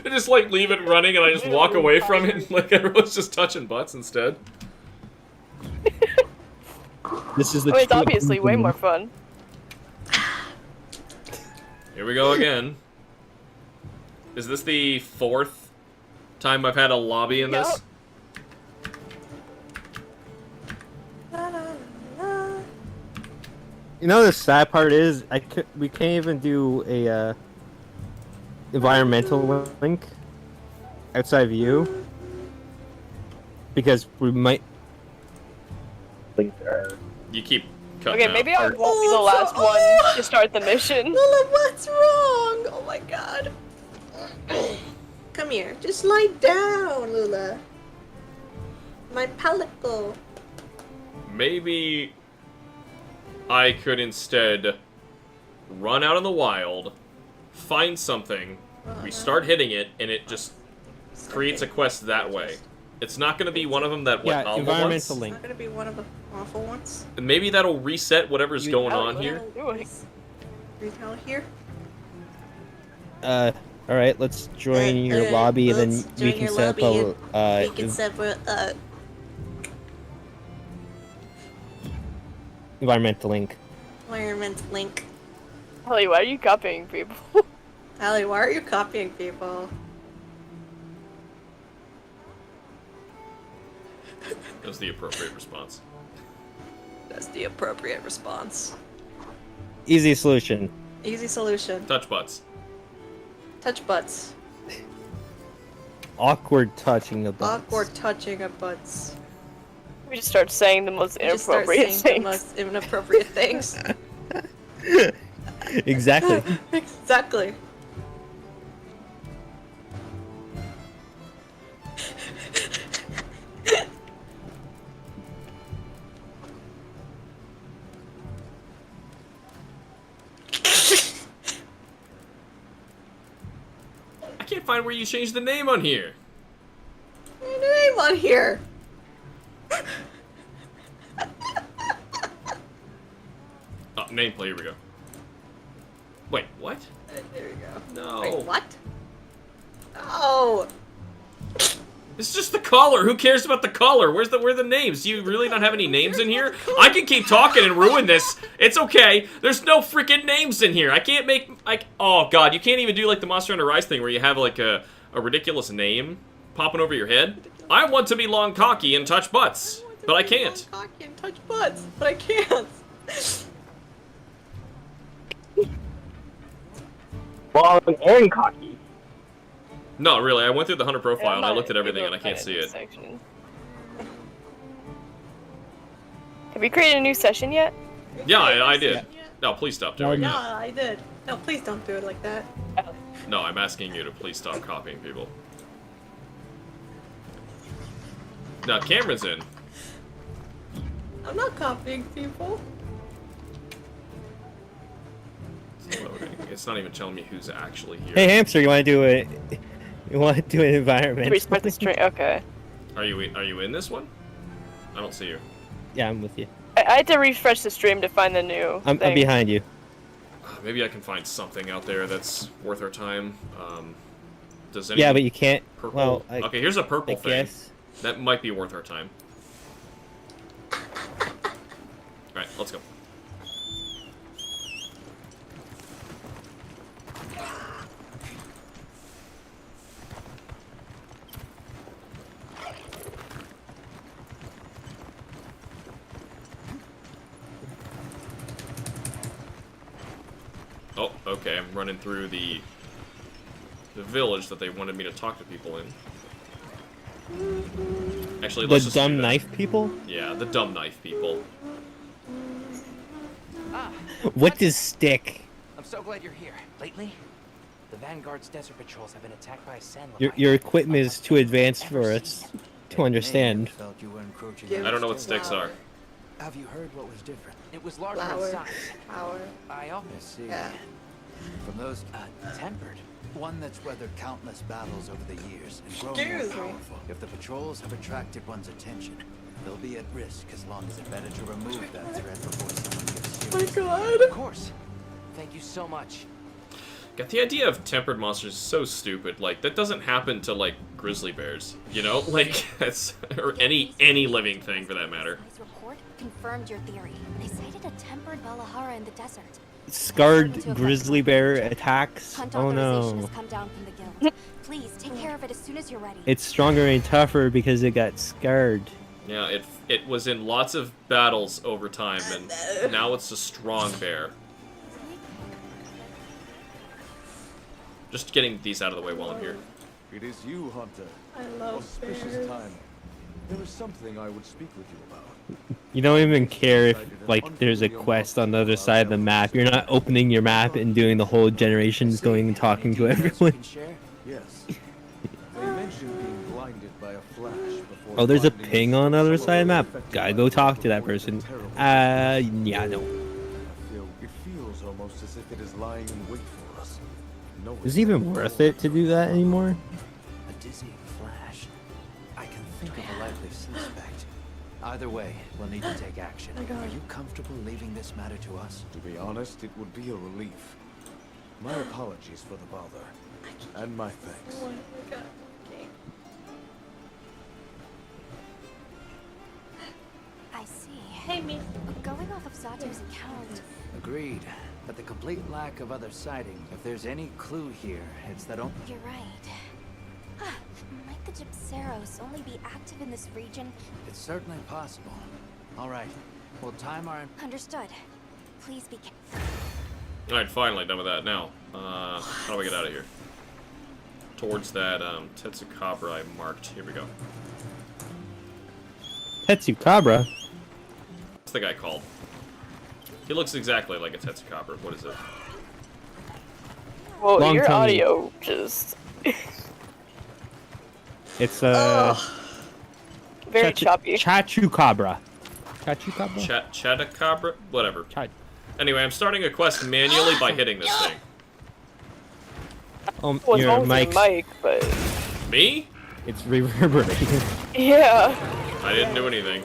I just like leave it running and I just walk away from it and like everyone's just touching butts instead. This is the. I mean, it's true- obviously way more fun. Here we go again. Is this the 4th time I've had a lobby in this? La, la, la. You know the sad part is we can't even do a environmental link outside of you because we might. You keep cutting Okay, out. maybe I won't be the last one to start the mission. Lula, what's wrong? Oh my god. Come here. Just lie down, Lula. My pelicle. Maybe I could instead run out in the wild, find something, we start hitting it, and it just creates a quest that way. It's not going to be one of them that went Yeah, on environmental It's link. not gonna be one of the awful ones. And maybe that'll reset whatever's going on here. Retail here. All right, let's join your lobby and let's then we join can your set up lobby a We can separate environmental link. environment link. Holly, why are you copying people? Allie, why are you copying people? That's the appropriate response. That's the appropriate response. Easy solution. Easy solution. Touch butts. Touch butts. Awkward touching of butts. Awkward touching of butts. We just start saying the most You just start inappropriate saying the things. most inappropriate things. Exactly. Exactly. I can't find where you changed the name on here. Your name on here. Oh, nameplate, here we go. Wait, what? There we go. No. Wait, what? Oh. It's just the color. Who cares about the color? Where are the names? Do you really not have any names in here? I can keep talking and ruin this. It's okay. There's no freaking names in here. I can't make like. Oh god, you can't even do like the Monster Hunter Rise thing where you have like a ridiculous name popping over your head. I want to be long cocky and touch butts, but I can't. Cocky and touch butts, but I can't. Long and cocky. No, really. I went through the Hunter profile Yeah, and I I'm looked at not- everything and I don't can't find see this it. section. Have we created a new session yet? Yeah, I did. No, please stop doing Yeah, that. I did. No, please don't do it like that. No, I'm asking you to please stop copying people. No, camera's in. I'm not copying people. It's loading. It's not even telling me who's actually here. Hey, Hamster, you want to do it? You want to do an environment? Restart the stream. Okay. Are you in this one? I don't see you. Yeah, I'm with you. I had to refresh the stream to find the new. I'm thing. behind you. Maybe I can find something out there that's worth our time. Does Yeah, but you can't. purple? Well, Okay, here's a purple I thing. guess. That might be worth our time. Alright, let's go. Oh, okay, I'm running through the village that they wanted me to talk to people in. Actually, The let's just do dumb that. knife people? Yeah, the dumb knife people. What does stick? I'm so glad you're here. Lately, the Vanguard's desert patrols have been attacked by a sand Your equipment is too advanced for us to understand. I don't know what sticks are. Have you heard what was different? It was larger in Flower. size. Flower. I often see. Yeah. From those tempered. One that's weathered countless battles over the years and grown Excuse more me. powerful. If the patrols have attracted one's attention, they'll be at risk as long as it's better to remove that threat before someone gets Oh my serious. god. Of course. Thank you so much. God, the idea of tempered monsters is so stupid. Like, that doesn't happen to, like, grizzly bears. You know? Like, that's... or any living thing, for that matter. This report confirmed your theory. They cited a tempered Valahara in the desert. Scarred grizzly bear attacks? Hunt Oh authorization no. has come down from the guild. Please take care of it as soon as you're ready. It's stronger and tougher because it got scarred. Yeah, it was in lots of battles over time, and now it's a strong bear. Just getting these out of the way while I'm here. It is you, Hunter. I love Auspicious bears. time. There is something I would speak with you about. You don't even care if, like, there's a quest on the other side of the map. You're not opening your map and doing the whole generations going and talking to everyone. Yes. They mentioned being blinded by a flash before Oh, there's a finding ping on the other some side of the map. affected Gotta by go the talk to that power of person. a terrible Yeah, no. It feels almost as if it is lying in wait for us. No, Is it even worth it to do that anymore? A dizzying flash. I can think of a likely suspect. Either way, we'll need to take action. Are you comfortable leaving this matter to us? To be honest, it would be a relief. My apologies for the bother. And my thanks. Oh my god. Okay. I see. Hey, me. Going off of Zatu's account, Agreed. But the complete lack of other sighting, if there's any clue here, it's that only... you're right. Might the Gypceros only be active in this region? It's certainly possible. All right. We'll time our... Understood. Please be careful. Alright, finally done with that. Now, how do I get out of here? Towards that, Tetsukabra I marked. Here we go. Tetsukabra? What's the guy called? He looks exactly like a Tetsukabra. What is it? Well, Long your tongue. audio just It's very choppy. Chachukabra. Chachukabra? Chatakabra? Whatever. Chat. Anyway, I'm starting a quest manually by hitting this thing. What's Your wrong with mic's, your mic, but Me? it's reverberating. yeah, I didn't do anything.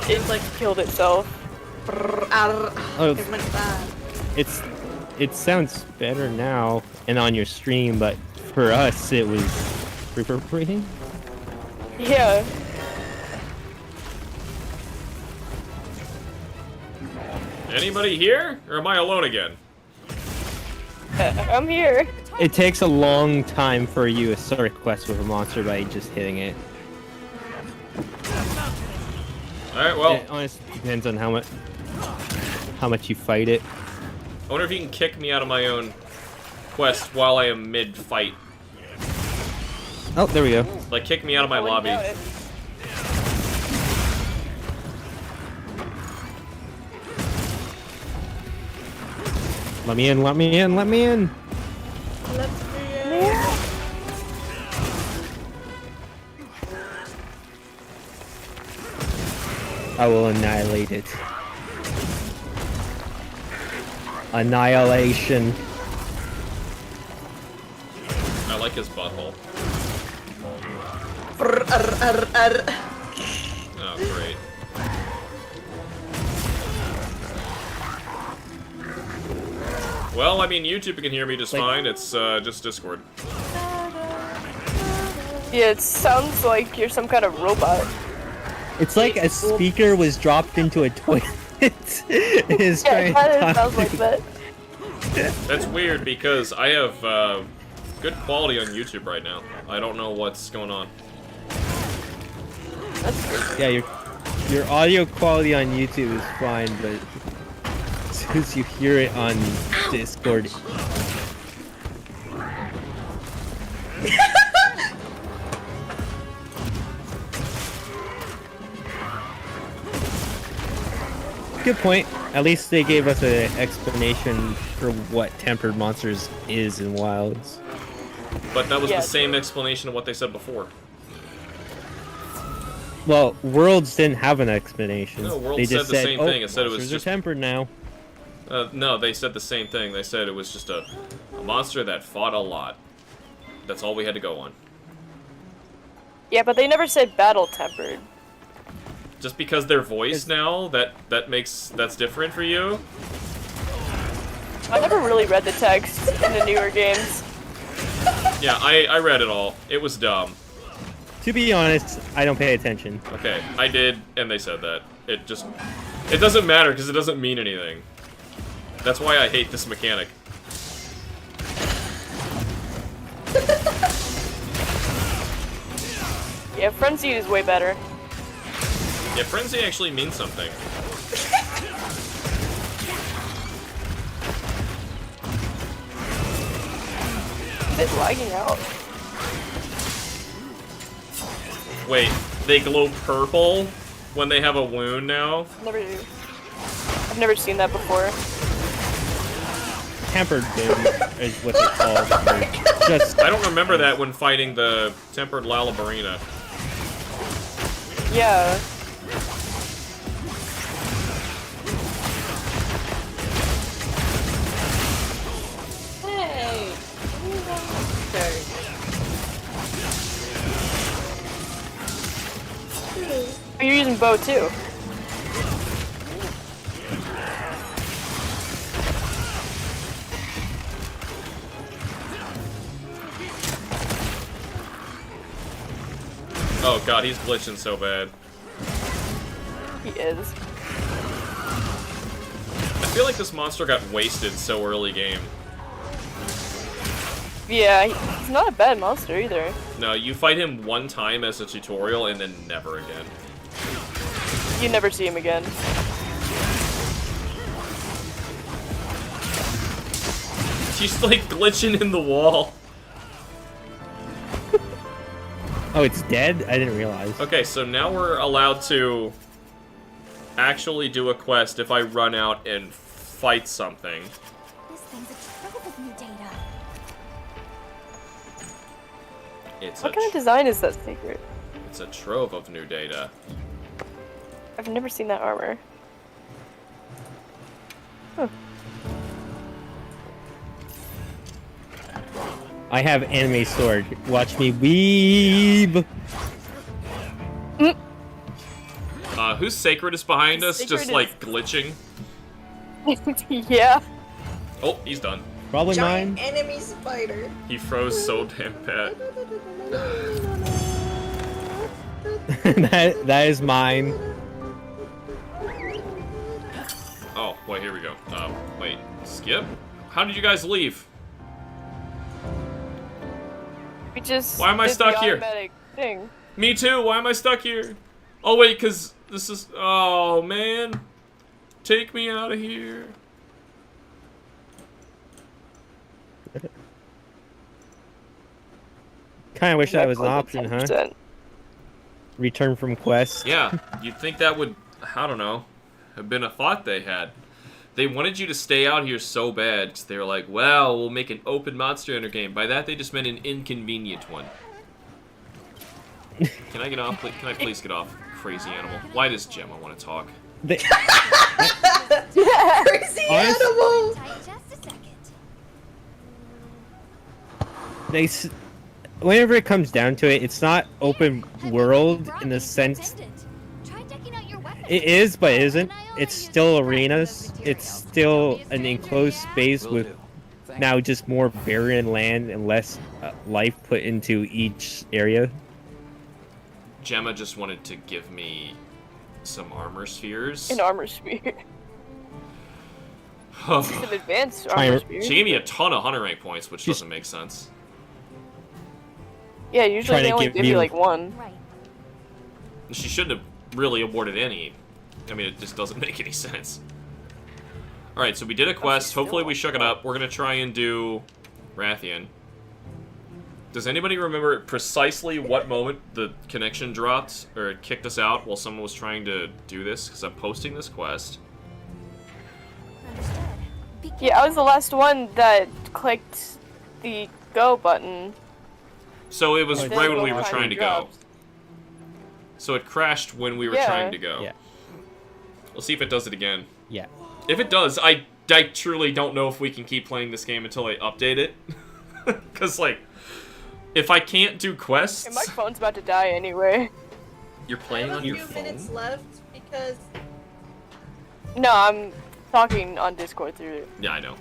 it like killed itself. Oh, It went bad. it sounds better now and on your stream, but for us it was reverberating. Yeah. Anybody here? Or am I alone again? I'm here. It takes a long time for you to start a quest with a monster by just hitting it. Alright, well, It honestly depends on how much you fight it. I wonder if you can kick me out of my own quest while I am mid-fight. Oh, there we go. Like, kick me out of my I wouldn't lobby. doubt it. Let me in, let me in, let me in! Let's be I will annihilate it. Annihilation. I like his butthole. Oh, great. Well, I mean, YouTube can hear me just fine. It's just Discord. Yeah, it sounds like you're some kind of robot. It's like a speaker was dropped into a toilet. It's Yeah, it trying kind to of talk sounds to like you. that. That's weird because I have good quality on YouTube right now. I don't know what's going on. Yeah, your audio quality on YouTube is fine, but as soon as you hear it on Discord. Good point. At least they gave us an explanation for what tempered monsters is in Wilds. But that was Yeah. the same explanation of what they said before. Well, Worlds didn't have an explanation. No, Worlds they just said the same "Oh, thing. It said it was monsters just are tempered now." No, they said the same thing. They said it was just a monster that fought a lot. That's all we had to go on. Yeah, but they never said battle tempered. Just because they're voiced now, that's different for you? I never really read the text in the newer games. Yeah, I read it all. It was dumb. To be honest, I don't pay attention. Okay, I did, and they said that. It doesn't matter because it doesn't mean anything. That's why I hate this mechanic. Yeah, Frenzy is way better. Yeah, Frenzy actually means something. It's lagging out. Wait, they glow purple when they have a wound now? I've never seen that before. Tempered boom is what they call it. Just I don't remember that when fighting the tempered Lalabarina. Yeah. Hey! Oh, you're using bow too. Oh god, he's glitching so bad. He is. I feel like this monster got wasted so early game. Yeah, he's not a bad monster either. No, you fight him one time as a tutorial and then never again. You never see him again. She's like glitching in the wall. Oh, it's dead? I didn't realize. Okay, so now we're allowed to actually do a quest if I run out and fight something. This thing's a trove of new data. What kind of design is that secret? It's a trove of new data. I've never seen that armor. Huh. I have anime sword. Watch me weeb. Whose Sacred is behind us, Sacred just is- like glitching? Yeah. Oh, he's done. Probably Giant mine. enemy spider. He froze so damn bad. that is mine. Oh, wait, here we go. Wait, skip? How did you guys leave? We just Why am I did the stuck here? automatic thing. Me too, why am I stuck here? Oh wait, cause this is, oh man. Take me out of here. Kinda wish that was an option, huh? 10%. Return from quest. Yeah, you'd think that would, I don't know, have been a thought they had. They wanted you to stay out here so bad, because they were like, well, we'll make an open Monster Hunter game. By that, they just meant an inconvenient one. Can I get off? Can I please get off? crazy animal. Why does Gemma want to talk? Crazy Honest- animal! Just a second. Whenever it comes down to it, it's not open world in the sense Try decking out your weapons. it is, but it isn't. And I only It's use still the best arenas. of It's materials. still Don't be a an stranger, enclosed yeah? space Will with do. Thank now just more barren land and less life put into each area. Gemma just wanted to give me some armor spheres. An armor spear. It's an advanced armor Timer. spear. She gave me a ton of hunter rank points, which doesn't make sense. Yeah, usually Trying they to only give give you you- like one. Right. She shouldn't have really awarded any. I mean, it just doesn't make any sense. Alright, so we did a quest. Hopefully we shook it up. We're gonna try and do Rathian. Does anybody remember precisely what moment the connection dropped, or it kicked us out while someone was trying to do this? Because I'm posting this quest. Understood. Be Yeah, I was the careful. last one that clicked the go button. So it was Oh, right when we Then were the trying to timer go. dropped. So it crashed when we were Yeah. trying to go. Yeah. We'll see if it does it again. Yeah. If it does, I truly don't know if we can keep playing this game until they update it. Because, like, if I can't do quests... And my phone's about to die anyway. You're I playing have on a your few phone? minutes left because No, I'm talking on Discord through it. Yeah, I know.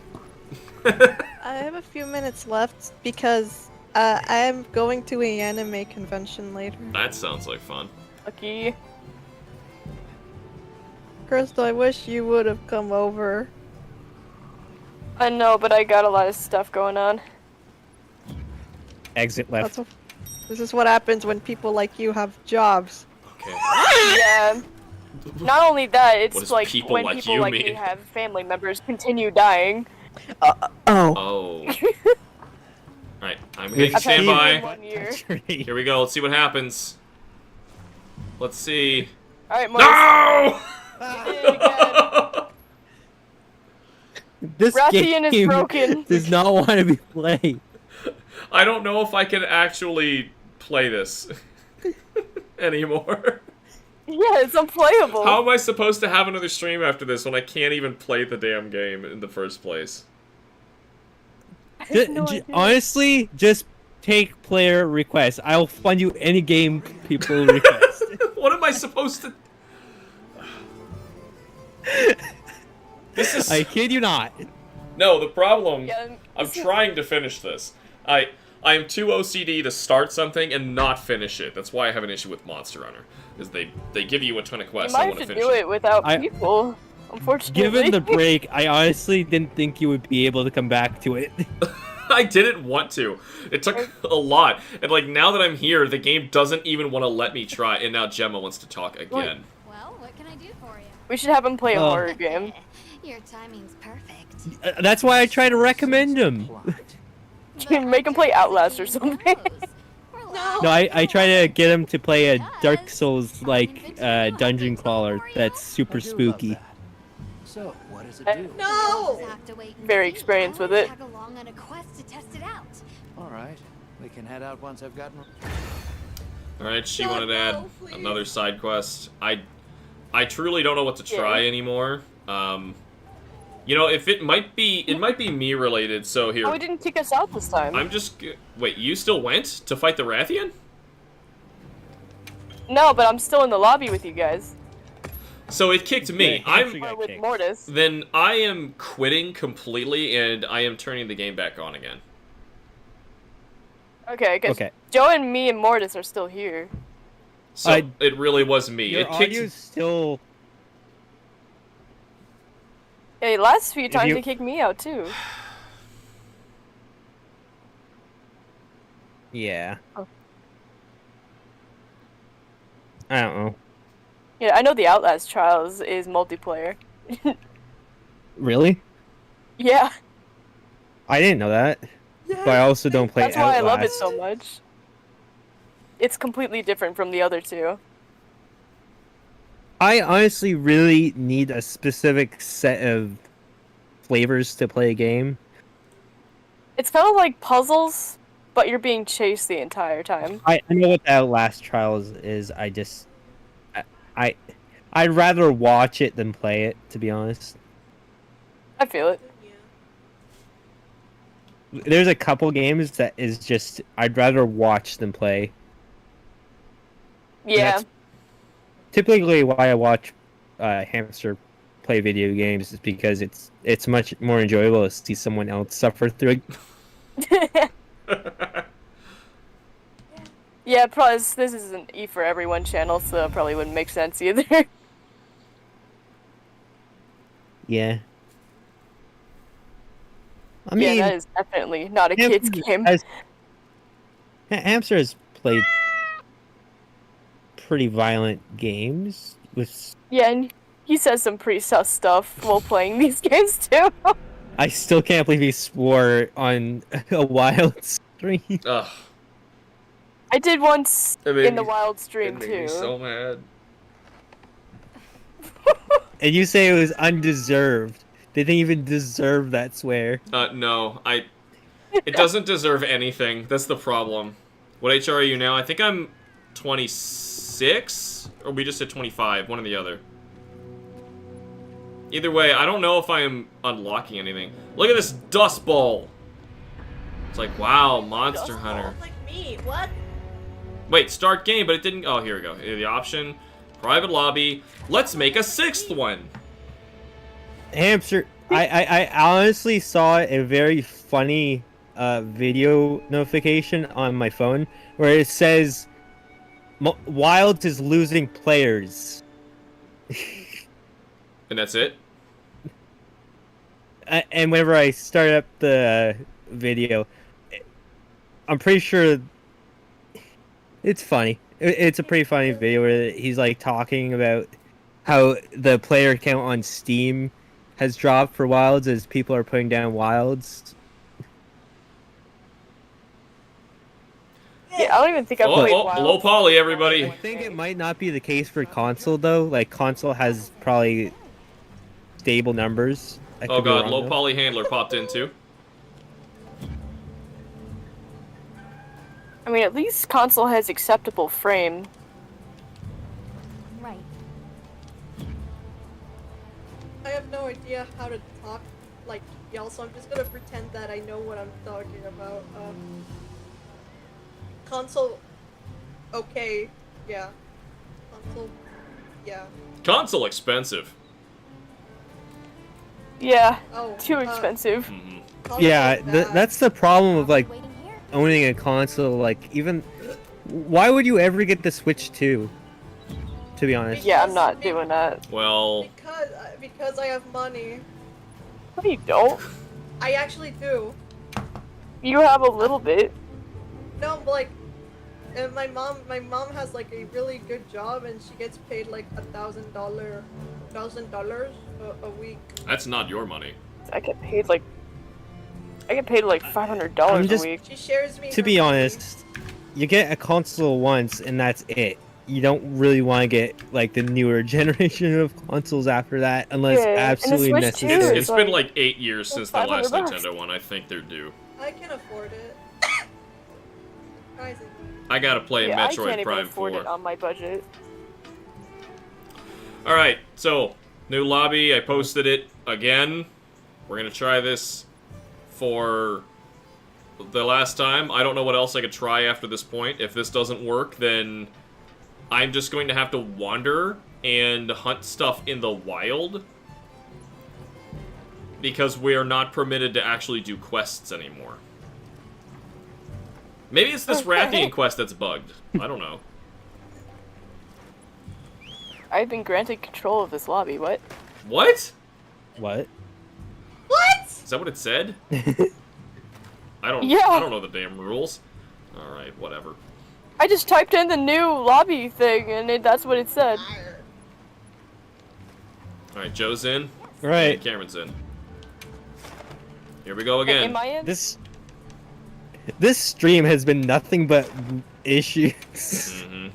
I have a few minutes left because I am going to an anime convention later. That sounds like fun. Lucky. Crystal, I wish you would have come over. I know, but I got a lot of stuff going on. Exit left. This is what happens when people like you have jobs. Okay. Yeah. Not only that, What it's does like people when like people you like mean? me have family members continue dying. Oh. Oh. Alright, I'm hitting I've had standby. 1 year. Here we go, let's see what happens. Let's see. Alright, Morris. No! You did it again. This Rathian is game broken. does not want to be played. I don't know if I can actually play this anymore. Yeah, it's unplayable. How am I supposed to have another stream after this when I can't even play the damn game in the first place? I have no idea. Honestly, just take player requests. I'll fund you any game people request. What am I supposed to... This is... I kid you not. No, the problem... Yeah, I'm trying to finish this. I am too OCD to start something and not finish it. That's why I have an issue with Monster Hunter. Is they give you a ton of you quests, I might want have to to finish do it without I- people. Unfortunately. Given the break, I honestly didn't think you would be able to come back to it. I didn't want to. It took a lot. And like now that I'm here, the game doesn't even want to let me try. And now Gemma wants to talk again. Well, what can I do for you? We should have him play a Oh. horror game. Your timing's perfect. That's why I try to recommend him. Make him play Outlast or something. No, I try to get him to play a Dark Souls-like dungeon crawler that's super I do love spooky. that. So, what does it do? no. Very experienced with it. Tag along on a quest to test it out. All right, we can head out once I've gotten. Alright, she God, wanted to add no, please. another side quest. I truly don't know what to try Yeah. anymore. You know, if it might be me related, so here. Oh, he didn't kick us out this time. I'm just... Wait, you still went to fight the Rathian? No, but I'm still in the lobby with you guys. So it kicked me. Yeah, he actually I'm... got With kicked. Mortis. Then I am quitting completely, and I am turning the game back on again. Okay, because Okay. Joe and me and Mortis are still here. So it really was me. Your It kicked... audio's still... Hey, last few times you- he kicked me out too. Yeah. Oh. I don't know. Yeah, I know the Outlast Trials is multiplayer. Really? Yeah, I didn't know that. But I also don't play that's why I love it Outlast. so much. It's completely different from the other two. I honestly really need a specific set of flavors to play a game. It's kind of like puzzles, but you're being chased the entire time. I know what the Outlast Trials is. I'd rather watch it than play it, to be honest. I feel it. There's a couple games that is just I'd rather watch than play. Yeah. That's typically why I watch Hamster play video games, is because it's much more enjoyable to see someone else suffer through it. Yeah, plus this is an E for Everyone channel, so it probably wouldn't make sense either. Yeah. I mean, yeah, that is definitely not a kid's game. Hamster has played pretty violent games with. Yeah, and he says some pretty sus stuff while playing these games too. I still can't believe he swore on a wild stream. Ugh. I did once in the me- wild stream It made too. me so mad. And you say it was undeserved. They didn't even deserve that swear. No, it doesn't deserve anything. That's the problem. What HR are you now? I think I'm 26? Or we just hit 25, one or the other. Either way, I don't know if I am unlocking anything. Look at this dust bowl! It's like, wow, Monster Hunter. Like me, what? Wait, start game, but it didn't... Oh, here we go. The option, private lobby. Let's make a 6th one! Hamster, I honestly saw a very funny video notification on my phone where it says Wilds is losing players. And that's it? And whenever I start up the video, I'm pretty sure it's funny. It's a pretty funny video where he's like talking about how the player count on Steam has dropped for Wilds as people are putting down Wilds. Yeah, I don't even think I've played Wild. Low poly, everybody. I think it might not be the case for console though. Like console has probably stable numbers. I Oh could be god, wrong, low though. poly handler popped in too. I mean, at least console has acceptable frame. Right. I have no idea how to talk like y'all, so I'm just gonna pretend that I know what I'm talking about. Console, okay, yeah. Console, yeah. Console expensive. Yeah, Oh, too expensive. Mhm. console Yeah, bad. that's the problem with like Waiting here. owning a console. Like even, why would you ever get the Switch 2? To be honest. Yeah, I'm not doing that. Well, Because I have money. No, you don't. I actually do. You have a little bit. No, but like, and my mom has like a really good job, and she gets paid like $1,000 a week. that's not your money. I get paid like $500 I'm just- a week. She shares me. To her be money. honest, you get a console once and that's it. You don't really want to get like the newer generation of consoles after that unless Yeah, and the absolutely Switch necessary. too. It's been like 8 years since the last $500. Nintendo one. I think they're due. I can afford it. Rising. I gotta play Yeah, I can't Metroid even Prime afford 4. it on my budget. Alright, so, new lobby. I posted it again. We're gonna try this for the last time. I don't know what else I could try after this point. If this doesn't work, then I'm just going to have to wander and hunt stuff in the wild. Because we are not permitted to actually do quests anymore. Maybe it's this rafting quest that's bugged. I don't know. I've been granted control of this lobby. What? What? What? What? Is that what it said? I don't know the damn rules. Alright, whatever. I just typed in the new lobby thing, and that's what it said. Alright, Joe's in. Right. And Cameron's in. Here we go again. Am I in? This stream has been nothing but issues. Mhm.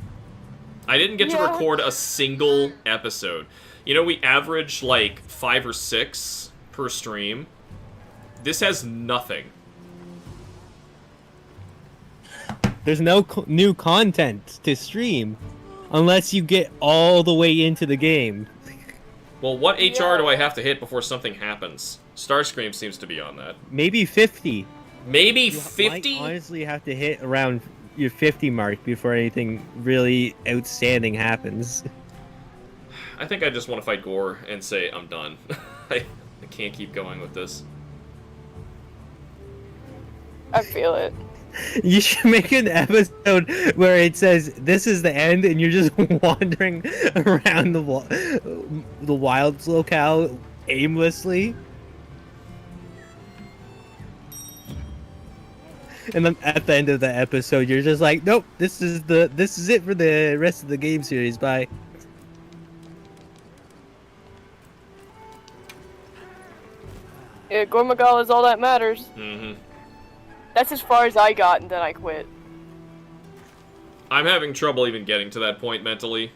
I didn't get to Yeah. record a single episode. You know, we average like 5 or 6 per stream. This has nothing. There's no new content to stream. unless you get all the way into the game. Well, what HR do I have to hit before something happens? Starscream seems to be on that. Maybe 50. Maybe You 50? might honestly have to hit around your 50 mark before anything really outstanding happens. I think I just want to fight Gore and say I'm done. I can't keep going with this. I feel it. You should make an episode where it says this is the end, and you're just wandering around the wilds locale aimlessly. And then at the end of the episode, you're just like, nope, this is it for the rest of the game series. Bye. Yeah, Gormagal is all that matters. Mm-hmm. That's as far as I got, and then I quit. I'm having trouble even getting to that point mentally.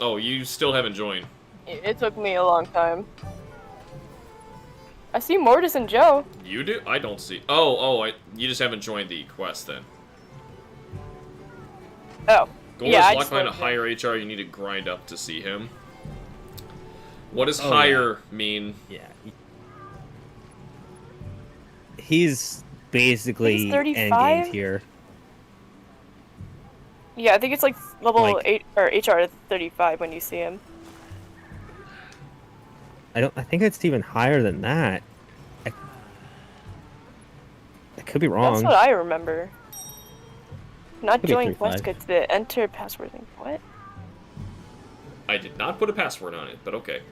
Oh, you still haven't joined. It took me a long time. I see Mortis and Joe. You do? I don't see. Oh, you just haven't joined the quest then. Oh. Gore's yeah, locked behind a higher HR. You need to grind up to see him. What does higher mean? Yeah. He's basically He's 35? endgame tier. Yeah, I think it's like level 8 or HR 35 when you see him. I think it's even higher than that. I could be wrong. That's what I remember. Not Could be join 35. quest gets the enter password thing. What? I did not put a password on it, but okay.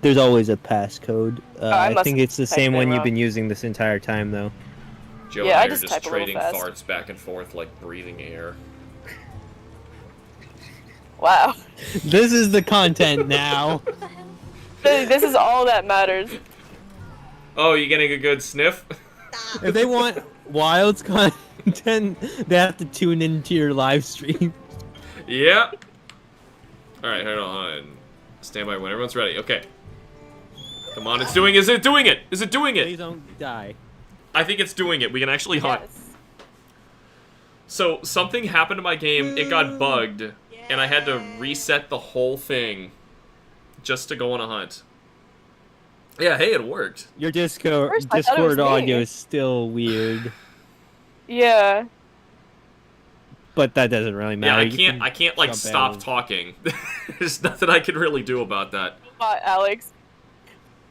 There's always a passcode. I must think it's the type same that one you've wrong. been using this entire time, though. Joe Yeah, I and I are just just type a little trading fast. farts back and forth like breathing air. Wow. This is the content now. This is all that matters. Oh, you getting a good sniff? If they want Wilds content, they have to tune into your live stream. Yeah. Alright, hold on. Stand by when everyone's ready. Okay. Come on, it's doing. Is it doing it? Is it doing it? Please don't die. I think it's doing it. We can actually hunt. Yes. So, something happened to my game. It got bugged. And I had to reset the whole thing just to go on a hunt. Yeah, hey, it worked. Your Discord First, I thought it was audio me. is still weird, Yeah. but that doesn't really Yeah, matter. I can't like jump stop out. talking. There's nothing I can really do about that. Alex.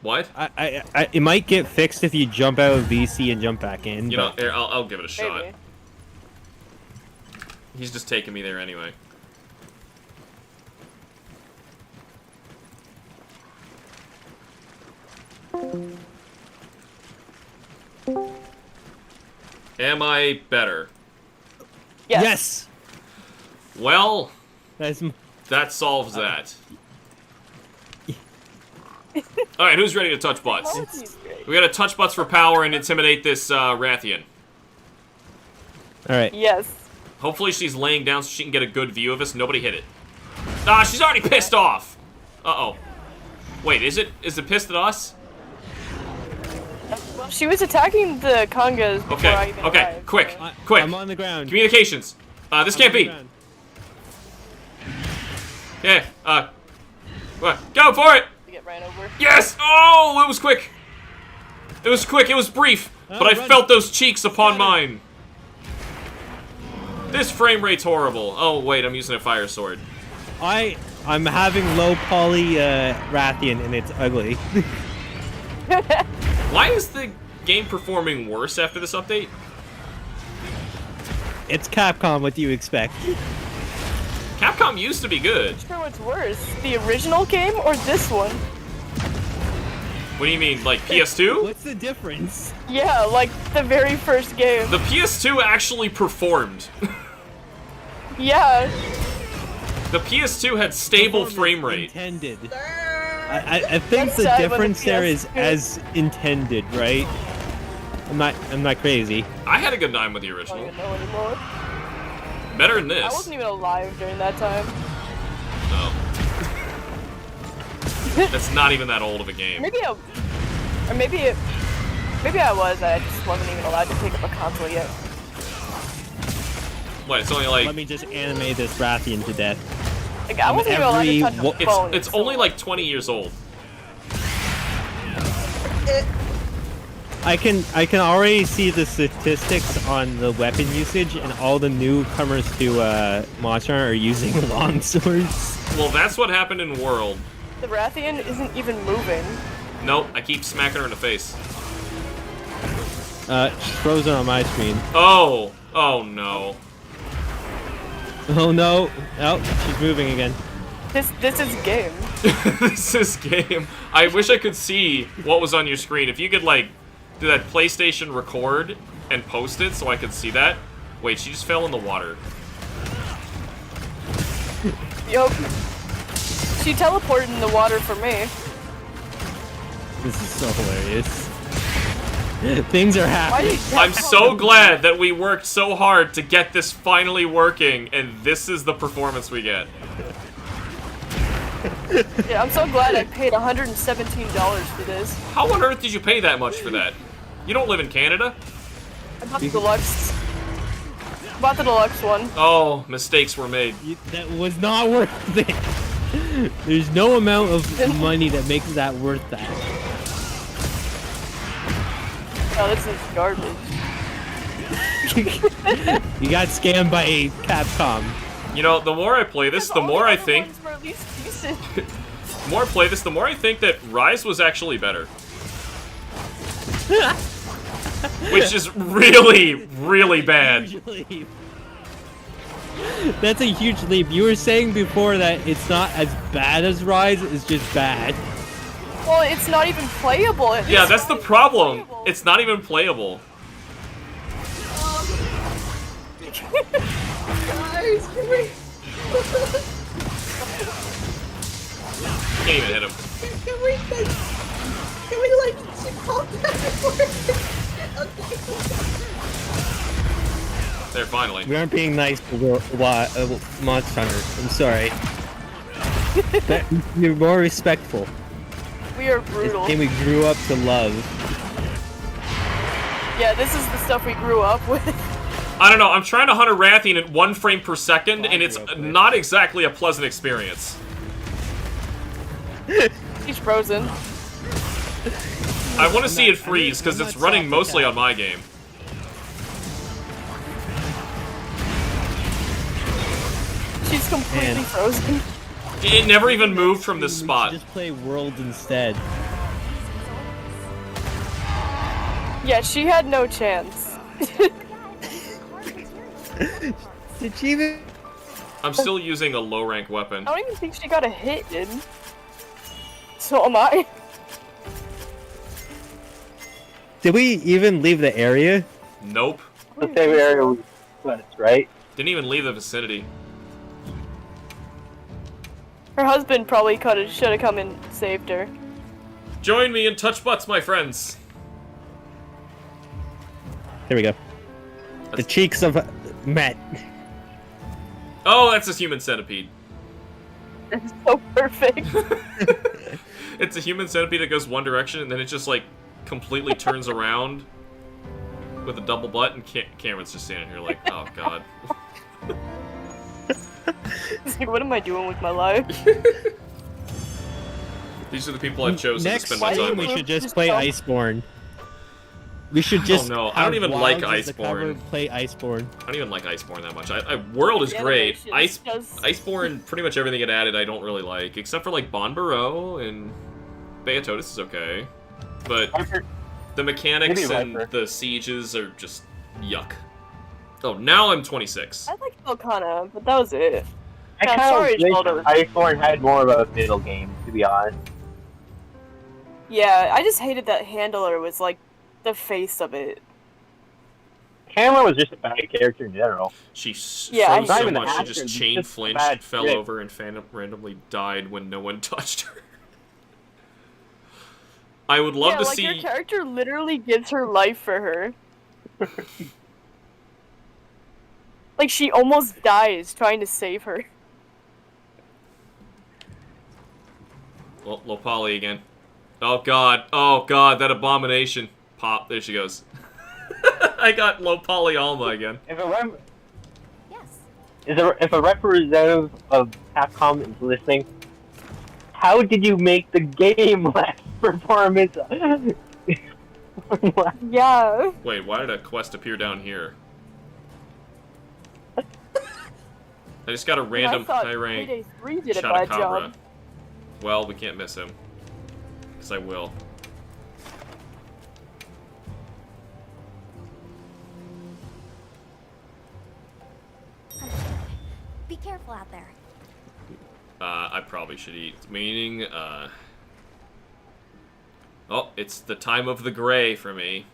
What? It might get fixed if you jump out of VC and jump back in. You know, but here, I'll give it a shot. Maybe. He's just taking me there anyway. Am I better? Yes. Well, That's that solves that. Alright, who's ready to touch butts? We gotta touch butts for power and intimidate this Rathian. all right. Yes. Hopefully she's laying down so she can get a good view of us. Nobody hit it. Ah, she's already pissed off! Uh-oh. Wait, is it pissed at us? Well, she was attacking the congas before I even Okay, arrived, quick, so- quick. I'm on the ground. Communications. This can't be. ground. Yeah, go for it! To get ran over. Yes! Oh, it was quick. It was quick, it was brief. But I run. felt those cheeks upon mine. This frame rate's horrible. Oh, wait, I'm using a fire sword. I'm having low poly Rathian and it's ugly. Why is the game performing worse after this update? It's Capcom. What do you expect? Capcom used to be good. Sure, what's worse, the original game or this one? What do you mean, like PS2? What's the difference? Yeah, like the very first game. The PS2 actually performed. Yeah. The PS2 had stable frame rate. Intended. I think That's the sad when the difference there is PS2 as intended, right? I'm not crazy. I had a good time with the I don't original. even know anymore. Better than I this. wasn't even alive during that time. No. That's not even that old of a game. Maybe I was. I just wasn't even allowed to pick up a console yet. What? It's only like Let me just animate this Rathian to death. Like, I wasn't even allowed to touch the phone. it's only like 20 years old. I can already see the statistics on the weapon usage, and all the newcomers to Monster Hunter are using long swords. Well, that's what happened in World. The Rathian isn't even moving. Nope, I keep smacking her in the face. She's frozen on my screen. Oh no. Oh no! Oh, she's moving again. This is game. This is game. I wish I could see what was on your screen. If you could, like, do that PlayStation record and post it so I could see that. Wait, she just fell in the water. Yup. She teleported in the water for me. This is so hilarious. Things are happening. I'm so glad that we worked so hard to get this finally working, and this is the performance we get. Yeah, I'm so glad I paid $117 for this. How on earth did you pay that much for that? You don't live in Canada? I bought the deluxe. Bought the deluxe one. Oh, mistakes were made. That was not worth it. There's no amount of money that makes that worth that. Oh, this is garbage. You got scammed by Capcom. You know, the more I play this, the more I think... Ones were at least decent. The more I play this, the more I think that Rise was actually better. Which is really, really bad. That's a huge leap. You were saying before that it's not as bad as Rise, it's just bad. Well, it's not even playable. Yeah, that's the problem. It's not even playable. Guys, can we... Can't even hit him. Can we like calm down before There, finally. We aren't being nice to Monster Hunter. I'm sorry. You're more respectful. We are brutal. And we grew up to love. Yeah, this is the stuff we grew up with. I don't know, I'm trying to hunt a Rathian at 1 frame per second, and it's not exactly a pleasant experience. He's frozen. I want to see it freeze, because it's running mostly on my game. She's completely frozen. It never even moved from this spot. Just play Worlds instead. Yeah, she had no chance. Did she even? I'm still using a low rank weapon. I don't even think she got a hit in. So am I. Did we even leave the area? Nope. The same area we went, right? Didn't even leave the vicinity. Her husband probably should have come and saved her. Join me and touch butts, my friends. There we go. The cheeks of Matt. Oh, that's a human centipede. It's so perfect. It's a human centipede that goes one direction, and then it just, like, completely turns around with a double butt, and Cameron's just standing here like, oh, God. It's like, what am I doing with my life? These are the people I've chosen Next to spend my time we with. should just play Iceborne. We should just. Oh no, I don't even like Wilds as the cover, Iceborne. Play Iceborne. I don't even like Iceborne that much. World is The great. animation does- Iceborne, pretty much everything it added, I don't really like, except for like Bon Barreau and Beatotis is okay, but the mechanics Maybe and Viper. the sieges are just yuck. Oh, now I'm 26. I like Volcana, but that was it. I Yeah, kind sorry, of wish Shoulder. Iceborne had more of a middle game, to be honest. Yeah, I just hated that Handler was like the face of it. Cameron was just a bad character in general. She Yeah, froze not so even the much, she actor, just he's chain just flinched, bad fell shit. over, and randomly died when no one touched her. I would love yeah, to like see... your character literally gives her life for her. Like she almost dies trying to save her. Well, Lopali again. Oh god, that abomination. Pop, there she goes. I got Lopali Alma again. If it went, Yeah, if a representative of Capcom is listening, how did you make the game last performance? Yeah. Wait, why did a quest appear down here? I just got a random high rank Payday 3 did a shot bad of Cabra. job. Well, we can't miss him. Because I will. Be careful out there. I probably should eat. Meaning, oh, it's the time of the gray for me.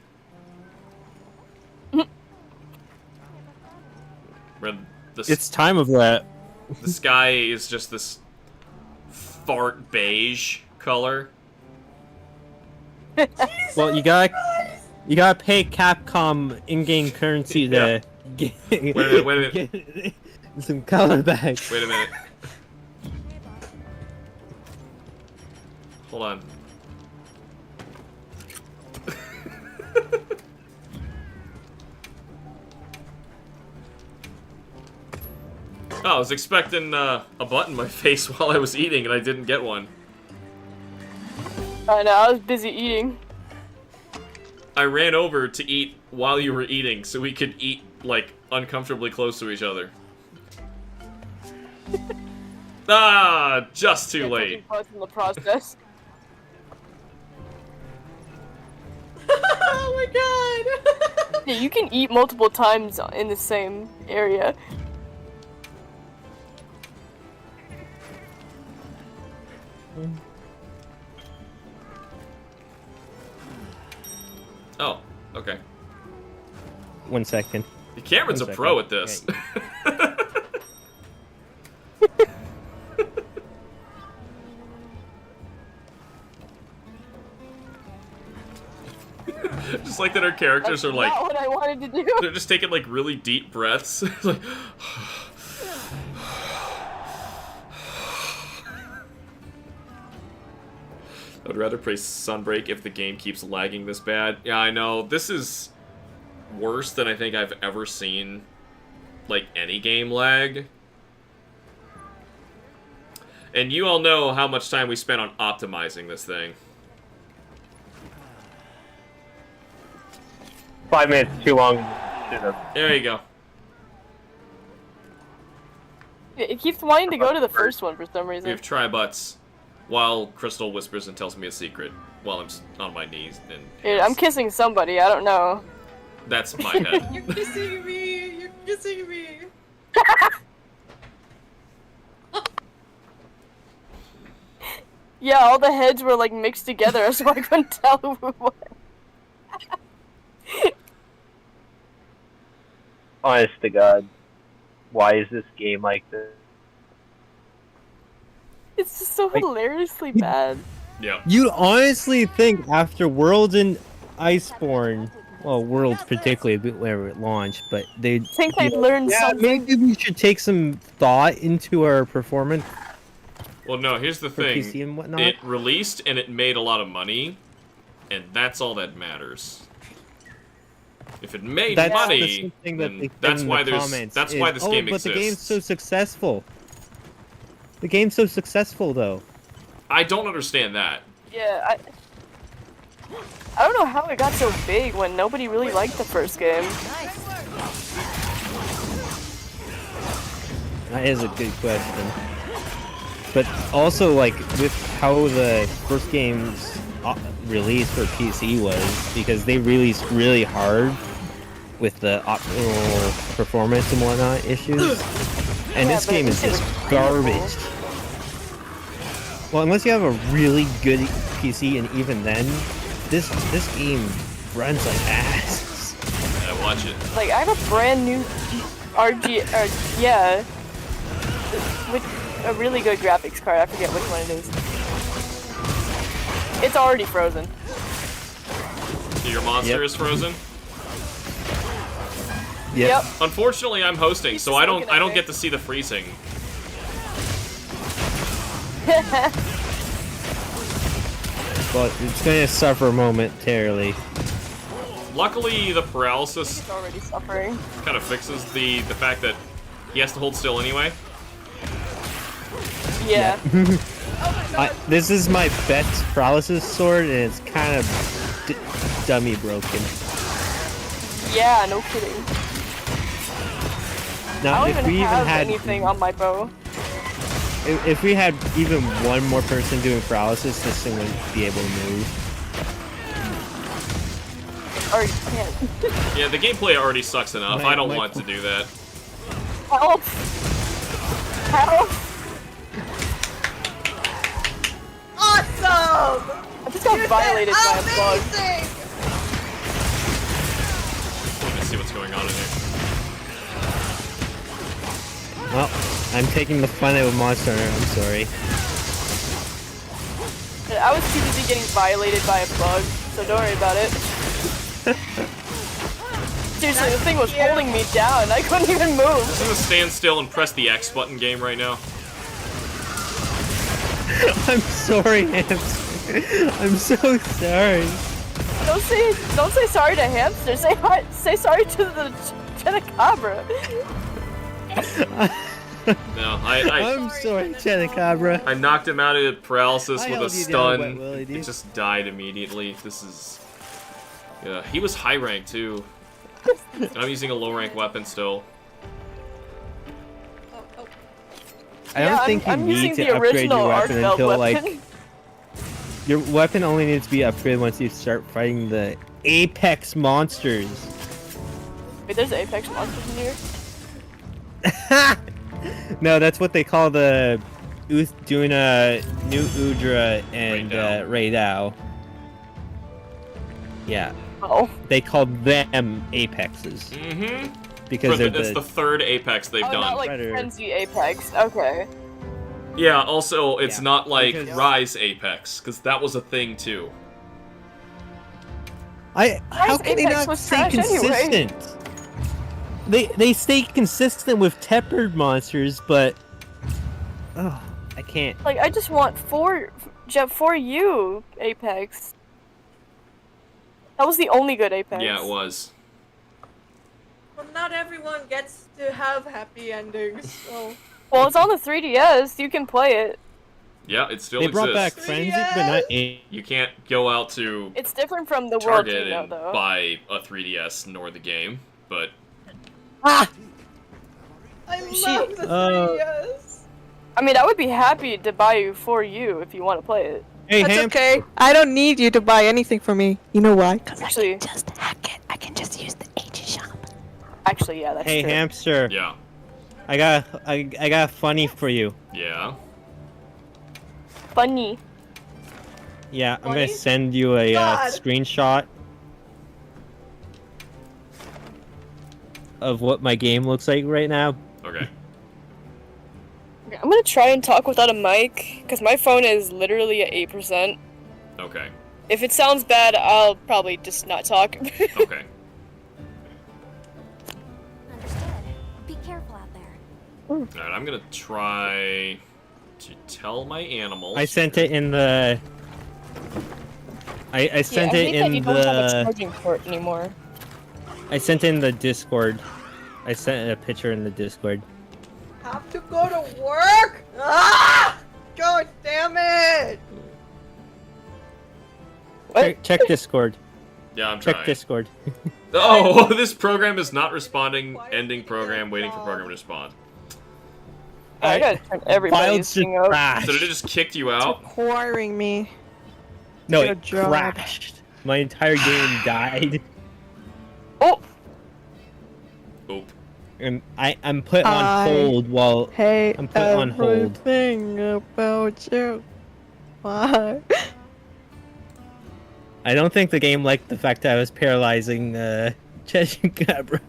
Where It's time of that. the sky is just this fart beige color. Well, you gotta pay Capcom in-game currency to get, Wait a minute. get some color back. Wait a minute. Hold on. Oh, I was expecting a button in my face while I was eating, and I didn't get one. I know, I was busy eating. I ran over to eat while you were eating, so we could eat, like, uncomfortably close to each other. Ah, just too late. In the process. Oh my god! Yeah, you can eat multiple times in the same area. Oh, okay. 1 second. Cameron's a pro at this. Just like that our characters are like... Not what I wanted to do. They're just taking like really deep breaths. Like... I'd rather play Sunbreak if the game keeps lagging this bad. Yeah, I know. This is worse than I think I've ever seen, like, any game lag. And you all know how much time we spent on optimizing this thing. 5 minutes too long. There you go. It keeps wanting to go to the first one for some We reason. have try-butts while Crystal whispers and tells me a secret while I'm on my knees. And Dude, I'm kissing somebody, I don't know. that's my head. You're kissing me! You're kissing me! Yeah, all the heads were like mixed together, so I couldn't tell who it was. Honest to God, why is this game like this? It's just so hilariously bad. Yeah. You'd honestly think after Worlds and Iceborne, well, Worlds particularly where it launched, but they'd Think they'd learn something. maybe we should take some thought into our performance Well, no, here's the for thing. PC and whatnot. It released and it made a lot of money, and that's all that matters. If it made That's the money, same thing that then they that's said in why the there's comments that's is, why this oh, game but exists. the game's so successful. The game's so successful, though. I don't understand that. Yeah, I don't know how it got so big when nobody really liked the first game. That is a good question. But also, like, with how the first game's release for PC was, because they released really hard with the optimal performance and whatnot issues. And Yeah, this but game at is least it just was garbage. Well, unless you have a really good PC, and even then, this game runs like ass. Yeah, watch it. Like, I have a brand new yeah, with a really good graphics card. I forget which one it is. It's already frozen. Your monster is frozen. Yep. Unfortunately, I'm hosting, He's so just I don't looking at me. get to see the freezing. But it's gonna suffer momentarily. Luckily, the paralysis He's already suffering. kind of fixes the fact that He has to hold still anyway. Yeah. This is my best paralysis sword, and it's kind of dummy broken. Yeah, no kidding. Now, I don't if even we even have had anything on my bow. if we had even one more person doing paralysis, this thing wouldn't be able to move. Or you can't. Yeah, the gameplay already sucks enough. I don't want to do that. Help! Help! Awesome! I just got violated by a bug. Amazing! Let me see what's going on in here. Well, I'm taking the fun out of Monster Hunter, I'm sorry. I was too busy getting violated by a bug, so don't worry about it. Seriously, the thing was holding me down. I couldn't even move. This is a stand still and press the X button game right now. I'm sorry, Hamster. I'm so sorry. Don't say sorry to Hamster. Say sorry to the Chenacabra. No, I'm sorry, Chenacabra. I knocked him out of paralysis I with a held you down, Wet stun. Willy, dude. It just died immediately. This is... Yeah, he was high rank too. I'm using a low rank weapon still. I don't think you I'm need using to the upgrade original your weapon Arcbelt until weapon. like your weapon only needs to be upgraded once you start fighting the apex monsters. Wait, there's apex monsters in here? No, that's what they call the Duna, New Udra, and Raidao. Yeah. Oh. They called them apexes. Mm-hmm. Because it's the third Apex they've done. Not like Frenzy Apex. Okay. Yeah, also, it's not like because- Rise Apex, because that was a thing too. How can they Apex not was stay trash anyway. consistent? They stay consistent with tempered monsters, but oh, I can't. Like, I just want for you, Apex. That was the only good Apex. Yeah, it was. Well, not everyone gets to have happy endings, so... Well, it's on the 3DS. You can play it. Yeah, it still They exists. brought back Frenzy, but not You can't go out to It's different from the World Target Kino, and though. buy a 3DS nor the game, but... Ah! I love the 3DS! I mean, I would be happy to buy you for you if you want to play it. Hey, That's Ham. okay. I don't need you to buy anything for me. You know why? Because Actually, I can just hack it. I can just use the H shop. Actually, yeah, that's Hey, true. Hamster. Yeah. I got funny for you. Yeah. Funny. Yeah, I'm Funny? gonna send you a God. screenshot of what my game looks like right now. Okay. I'm gonna try and talk without a mic, because my phone is literally at 8%. Okay. If it sounds bad, I'll probably just not talk. Okay. Understood. Be careful out there. Alright, I'm gonna try to tell my animals. I sent it in the. I sent it in you don't have a the. charging port anymore. I sent it in the Discord. I sent a picture in the Discord. Have to go to work? Ah! God damn it! Check Discord. Yeah, I'm Check trying. Discord. Oh, this program is not responding. Ending program, waiting for program to respond. I gotta turn everybody's thing up. So did it just kicked you out? Acquiring me. No, Good it job. crashed. My entire game died. Oh! Oop. And I'm put on hold while Hey, I'm put on hold. everything about you. Why? I don't think the game liked the fact that I was paralyzing Cheshire.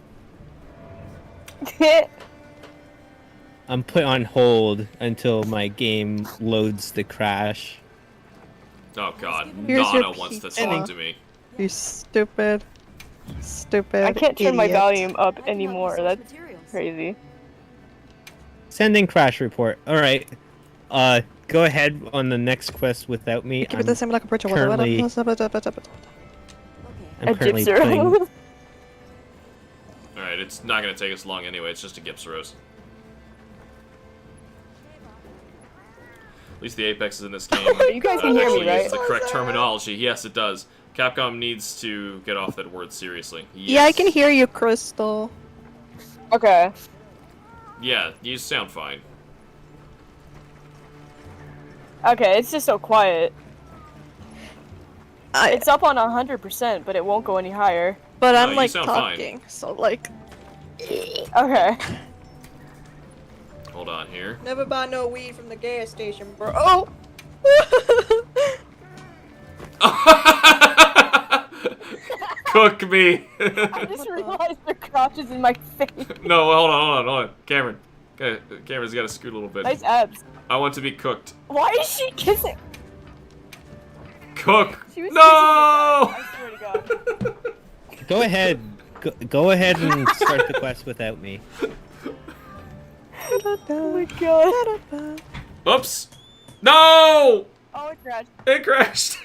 I'm put on hold until my game loads the crash. Oh god, Here's your Nana wants to pizza. talk to me. You stupid. Stupid. I can't turn my idiot. volume up anymore. That's crazy. Sending crash report. Alright. Go ahead on the next quest without me. Keep it the same like a bridge. currently- I'm A currently Gypsy. playing. Alright, it's not gonna take us long anyway, it's just a Gips Rose. At least the Apex is in this game. You guys can hear me, actually right? uses the correct terminology. Yes, it does. Capcom needs to get off that word seriously. Yes. Yeah, I can hear you, Crystal. Okay. Yeah, you sound fine. Okay, it's just so quiet. It's up on 100%, but it won't go any higher. But No, I'm you like sound talking, so like. Okay. Hold on here. Never buy no weed from the gas station, bro. Oh! Cook me! I just realized the crotch is in my face. No, hold on. Cameron. Okay, Cameron's gotta scoot a little bit. Nice abs. I want to be cooked. Why is she kissing? Cook! She was No! kissing your back, I swear to God. Go ahead. Go ahead and start the quest without me. Oh my God. Oops! No! Oh, it crashed. It crashed!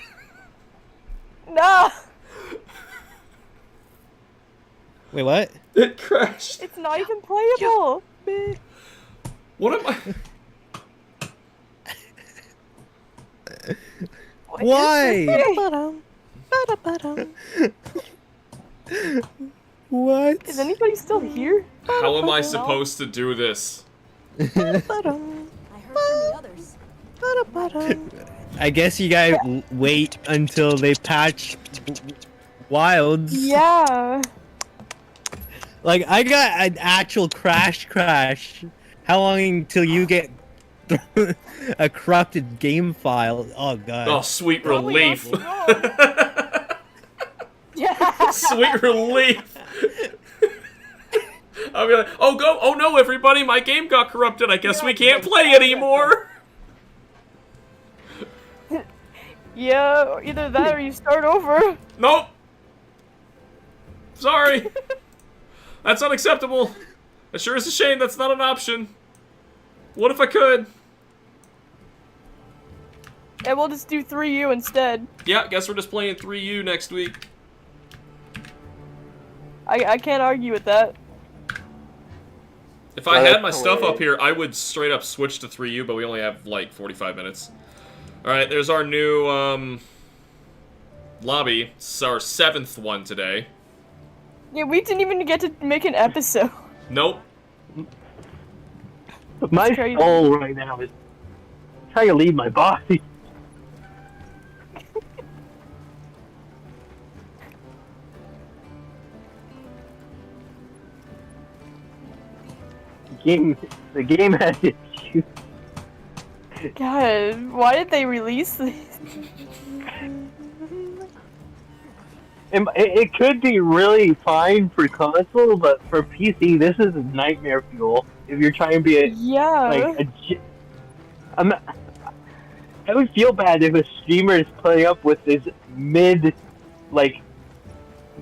No! Wait, what? It crashed! It's not even playable. What am I... Why? What? Is anybody still here? How am I supposed to do this? I heard from the others. I guess you gotta wait until they patch Wilds. Yeah. Like, I got an actual crash. How long until you get a corrupted game file? Oh, God. Oh, sweet Probably relief. not wrong. Yeah. Sweet relief. I'm gonna. Oh no, everybody! My game got corrupted. I guess we can't play anymore. Yeah, either that or you start over. Nope. Sorry. That's unacceptable. It sure is a shame that's not an option. What if I could? And we'll just do 3U instead. Yeah, guess we're just playing 3U next week. I can't argue with that. If I had my stuff up here, I would straight up switch to 3U, but we only have like 45 minutes. Alright, there's our new lobby. It's our 7th one today. Yeah, we didn't even get to make an episode. Nope. My crazy. soul right now is trying to leave my body. The game has issues. God, why did they release this? It could be really fine for console, but for PC, this is nightmare fuel. If you're trying to be a Yeah. I would feel bad if a streamer is putting up with this mid, like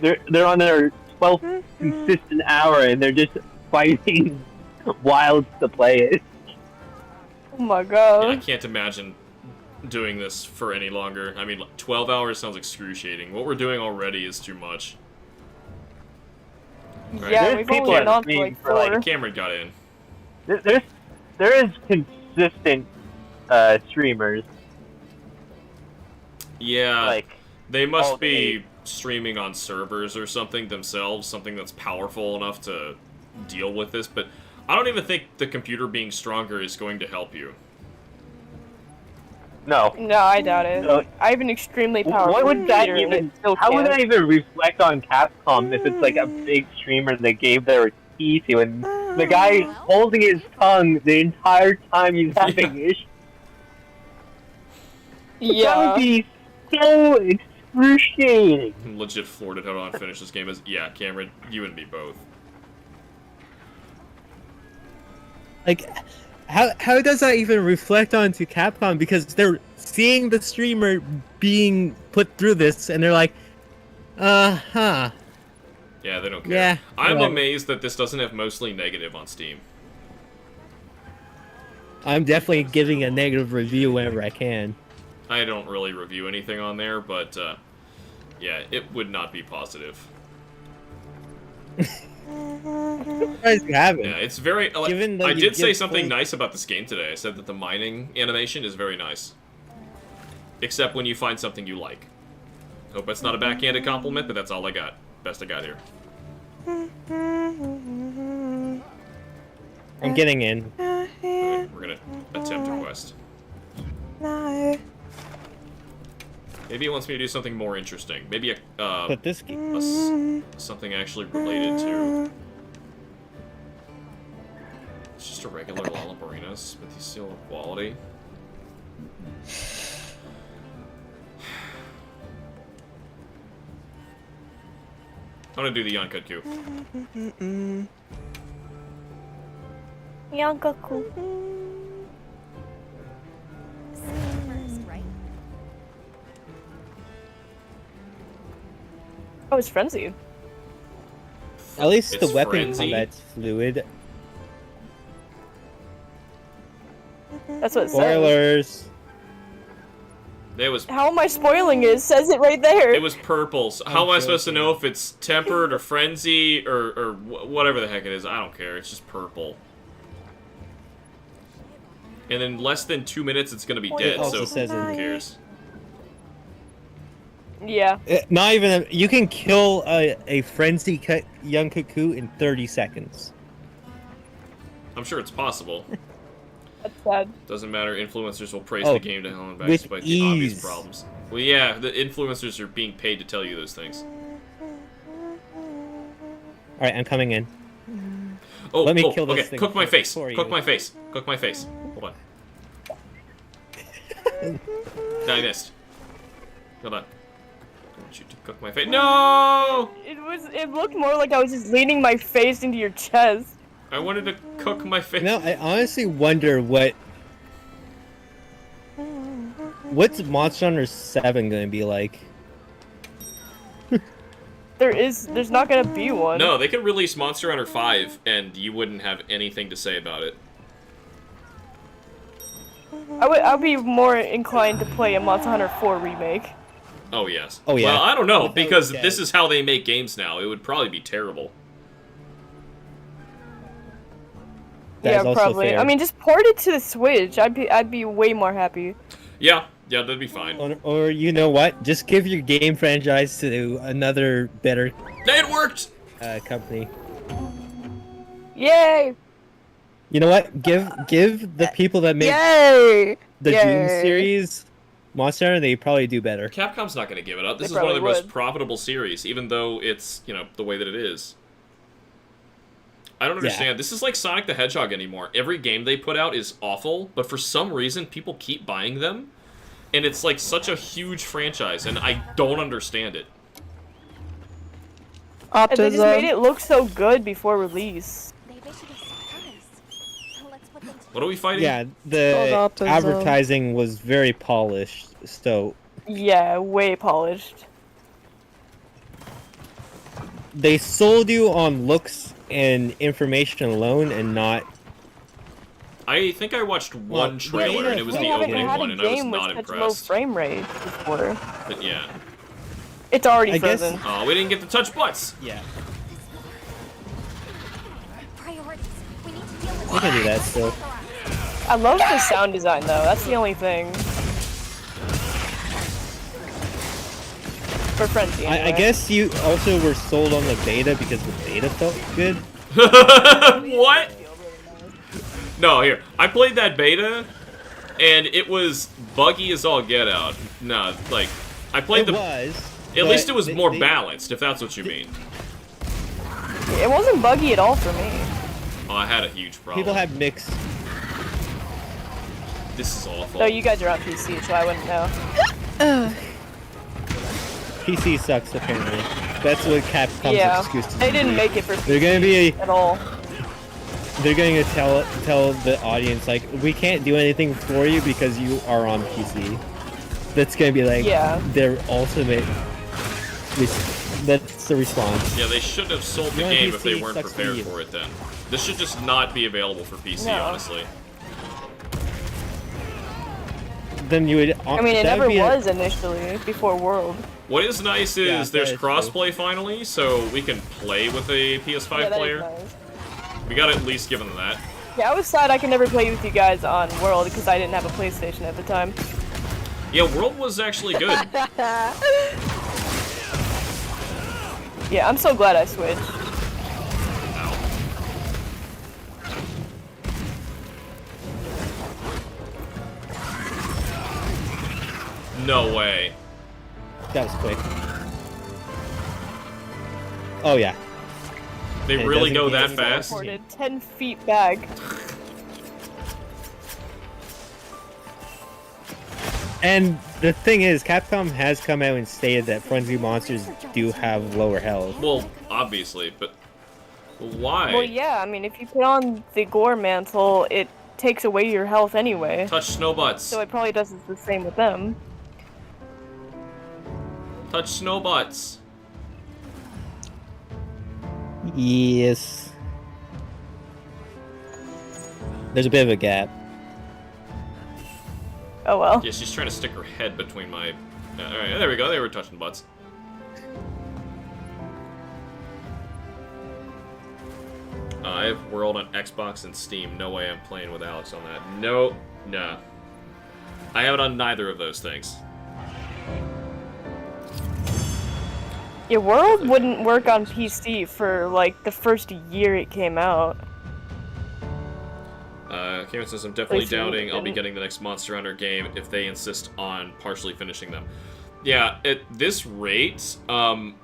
they're on their 12th consistent hour and they're just fighting wilds to play it. Oh my Yeah, God. I can't imagine doing this for any longer. I mean, 12 hours sounds excruciating. What we're doing already is too much. Right. Yeah, There's we've people only been that on for stream like for, 4. like, Cameron got in. There is consistent streamers. Yeah, Like they must all be day. streaming on servers or something themselves, something that's powerful enough to deal with this, but I don't even think the computer being stronger is going to help you. No. No, I doubt it. No. I have an extremely powerful What would that computer and even? it still How would can't. that even reflect on Capcom if it's like a big streamer they gave their key to, and the guy holding his tongue the entire time he's having issues? That Yeah. would be so excruciating. Legit floored at how to finish this game. Yeah, Cameron, you and me both. Like, how does that even reflect onto Capcom? Because they're seeing the streamer being put through this, and they're like, huh. Yeah, they don't care. Yeah, I'm right. amazed that this doesn't have mostly negative on Steam. I'm definitely giving a negative review whenever I can. I don't really review anything on there, but yeah, it would not be positive. surprised you haven't. Yeah, it's very. Given that I you did say give something full- nice about this game today. I said that the mining animation is very nice. Except when you find something you like. Hope that's not a backhanded compliment, but that's all I got. Best I got here. I'm getting in. Okay, we're gonna attempt a quest. Maybe it wants me to do something more interesting. Maybe a But this game. something actually related to. It's just a regular Lollapalooza, Smithy Seal of Quality. I'm gonna do the Uncut Coup. Yankaku. First, right? Oh, it's Frenzy. At least It's the weapon frenzy? combat's fluid. That's what it says. Spoilers. It was How am I spoiling it? It says it right there. It was purple. So how am I supposed to know if it's tempered or frenzy or whatever the heck it is? I don't care. It's just purple. And in less than 2 minutes, it's gonna be dead. also So says who in- cares? Yeah. Not even. You can kill a frenzy young cuckoo in 30 seconds. I'm sure it's possible. That's sad. Doesn't matter. Influencers will praise Oh, the game to hell and back with despite the obvious ease. problems. Well, yeah, the influencers are being paid to tell you those things. Alright, I'm coming in. Oh, Let me oh, kill this okay. thing Cook my face. for you. Cook my face. Cook my face. Hold on. I missed. Hold on. I want you to cook my face. No! It looked more like I was just leaning my face into your chest. I wanted to cook my face. No, I honestly wonder what's Monster Hunter 7 gonna be like? There's not gonna be one. No, they could release Monster Hunter 5 and you wouldn't have anything to say about it. I'd be more inclined to play a Monster Hunter 4 remake. Oh, yes. Oh, yeah. Well, I don't know, because Okay. this is how they make games now. It would probably be terrible. That yeah, is also probably. fair. I mean, just port it to the Switch. I'd be way more happy. Yeah, that'd be fine. Or you know what? Just give your game franchise to another better It worked! company. Yay! You know what? Give the people that make Yay! the Yay. Doom series Monster Hunter, they probably do better. Capcom's not going to give it up. This They is one of their probably most would. profitable series, even though it's, the way that it is. I don't understand. This is like Sonic the Hedgehog anymore. Every game they put out is awful, but for some reason, people keep buying them. And it's like such a huge franchise, and I don't understand it. And they just made it look so good before release. Maybe they should be surprised. Let's put them What are we fighting? Yeah, the autism. advertising was very polished, so Yeah, way polished. they sold you on looks and information alone and not. I think I watched one trailer, and it was We the haven't opening had one, a and I was game with not such low impressed. frame rate before. But yeah. It's already I guess- frozen. Oh, we didn't get to touch butts! Yeah, priorities. We need to deal with we can do that still. I love the sound design though. That's the only thing. For Frenzy. I Anyway. guess you also were sold on the beta because the beta felt good. What? No, here. I played that beta, and it was buggy as all get out. No, like, I played It the... was. At least it but was they- more they- balanced, if that's what you mean. It wasn't buggy at all for me. Oh, I had a huge problem. People have mixed. This is awful. No, you guys are on PC, so I wouldn't know. PC sucks apparently. That's what Capcom's Yeah, excuse to they be. didn't make it for They're gonna be. at all. They're going to tell the audience like, we can't do anything for you because you are on PC. That's gonna be like their ultimate. That's the response. Yeah, they shouldn't have sold the You're on game if they PC, weren't sucks for prepared you. for it then. This should just not be available for PC, No. honestly. then you would. I mean, it never was initially before World. What is nice is Yeah, there's that is crossplay finally, so we can play with a PS5 Yeah, that is player. nice. We gotta at least give them that. Yeah, I was sad I could never play with you guys on World because I didn't have a PlayStation at the time. Yeah, World was actually good. Yeah, I'm so glad I switched. Ow. No way. That was quick. Oh yeah. They It really doesn't go get that any fast? Teleported 10 feet back. And the thing is, Capcom has come out and stated that frenzy monsters do have lower health. Well, obviously, but why? Well, yeah, I mean, if you put on the Gore Mantle, it takes away your health anyway. Touch Snowbutts. So it probably does the same with them. Touch Snowbutts. Yes. There's a bit of a gap. Oh well. Yeah, she's trying to stick her head between my... Alright, there we go. They were touching butts. I have World on Xbox and Steam. No way I'm playing with Alex on that. No. Nah. I have it on neither of those things. Your World wouldn't work on PC for like the first year it came out. Cameron says, I'm definitely Please, you doubting I'll be didn't. getting the next Monster Hunter game if they insist on partially finishing them. Yeah, at this rate, now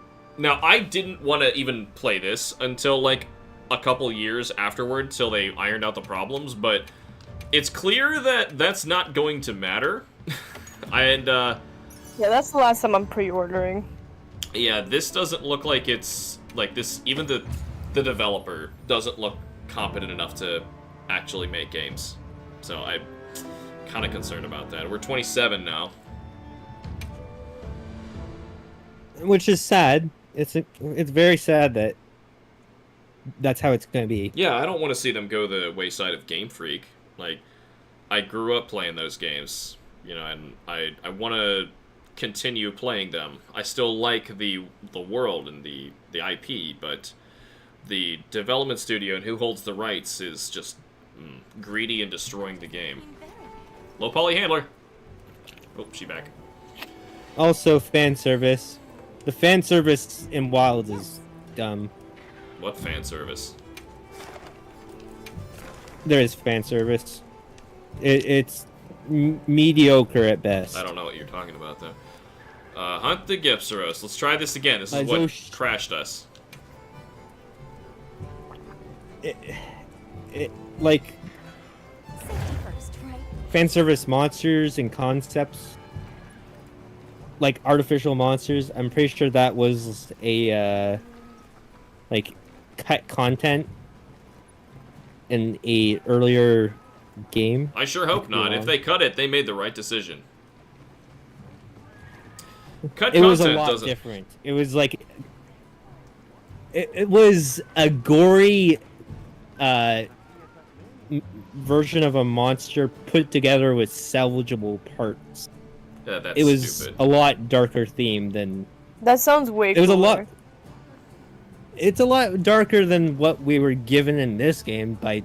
I didn't want to even play this until like a couple years afterward, till they ironed out the problems, but it's clear that that's not going to matter. And, Yeah, that's the last time I'm pre-ordering. yeah, this doesn't look like it's, like this, even the developer doesn't look competent enough to actually make games. So I'm kind of concerned about that. We're 27 now. Which is sad. It's very sad that that's how it's gonna be. Yeah, I don't want to see them go the wayside of Game Freak. Like, I grew up playing those games, you know, and I want to continue playing them. I still like the world and the IP, but the development studio and who holds the rights is just greedy and destroying the game. Low poly handler. Oh, she back. Also, fan service. The fan service in Wild is dumb. What fan service? There is fan service. It's mediocre at best. I don't know what you're talking about, though. Hunt the Gipsaros. Let's try this again. This is what trashed us. Like, Safety first, right? fan service monsters and concepts, like artificial monsters. I'm pretty sure that was a like cut content in a earlier game. I sure hope not. If they cut it, they made the right decision. Cut It was a content lot doesn't. different. It was like it was a gory version of a monster put together with salvageable parts. Yeah, that's It was stupid. a lot darker theme than That sounds way it was a cooler. lot. It's a lot darker than what we were given in this game by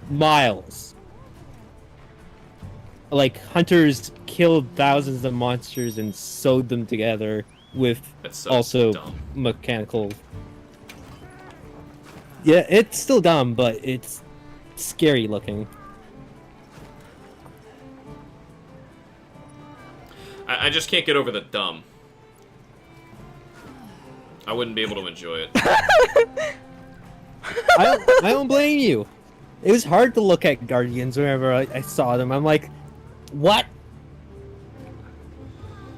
miles. Like, hunters killed thousands of monsters and sewed them together with That's so also dumb. mechanical. Yeah, it's still dumb, but it's scary looking. I just can't get over the dumb. I wouldn't be able to enjoy it. I don't blame you. It was hard to look at Guardians whenever I saw them. I'm like, what?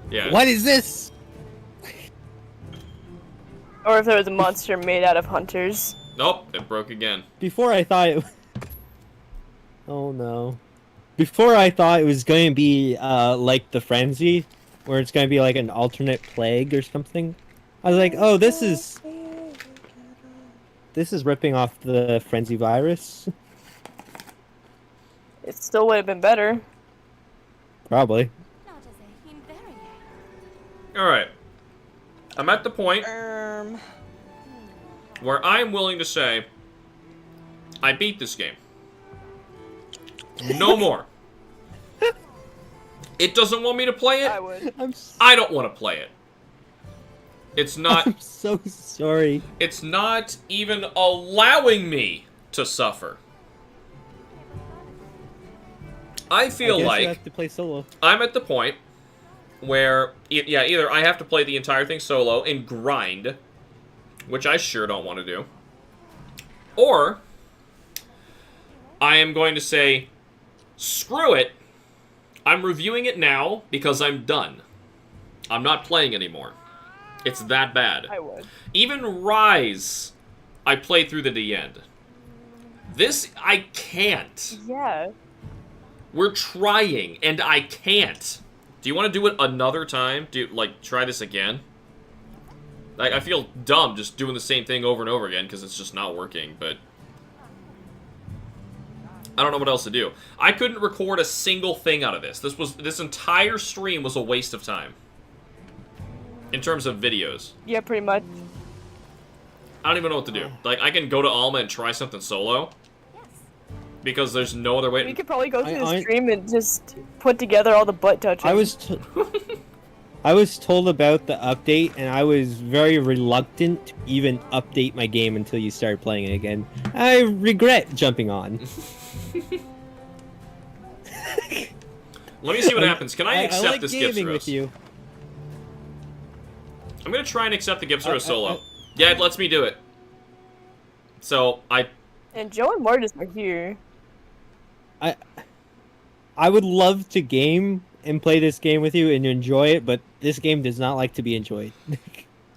Yeah. What is this? Or if there was a monster made out of hunters. Nope, it broke again. Before I thought it... Oh no. Before I thought it was going to be like the Frenzy, where it's going to be like an alternate plague or something. I was like, oh, this is ripping off the Frenzy virus. It still would have been better. Probably. Alright. I'm at the point where I'm willing to say I beat this game. No more. It doesn't want me to play it. I would. I don't want to play it. It's not... I'm so sorry. It's not even allowing me to suffer. I feel guess like you have to play solo. I'm at the point where, yeah, either I have to play the entire thing solo and grind, which I sure don't want to do, or I am going to say, screw it, I'm reviewing it now because I'm done. I'm not playing anymore. It's that bad. I would. Even Rise, I played through to the end. This, I can't. Yeah. We're trying, and I can't. Do you want to do it another time? Try this again? I feel dumb just doing the same thing over and over again, because it's just not working, but... I don't know what else to do. I couldn't record a single thing out of this. This entire stream was a waste of time. In terms of videos. Yeah, pretty much. I don't even know what to do. Like, I can go to Alma and try something solo. Because there's no other way. We could probably go through the stream and just put together all the butt touching. I was told about the update, and I was very reluctant to even update my game until you started playing it again. I regret jumping on. Let me see what happens. Can I accept like this gaming Gipsaros? with you. I'm gonna try and accept the Gipsaros solo. Yeah, it lets me do it. So, And Joe and Mortis are here. I would love to game and play this game with you and enjoy it, but this game does not like to be enjoyed.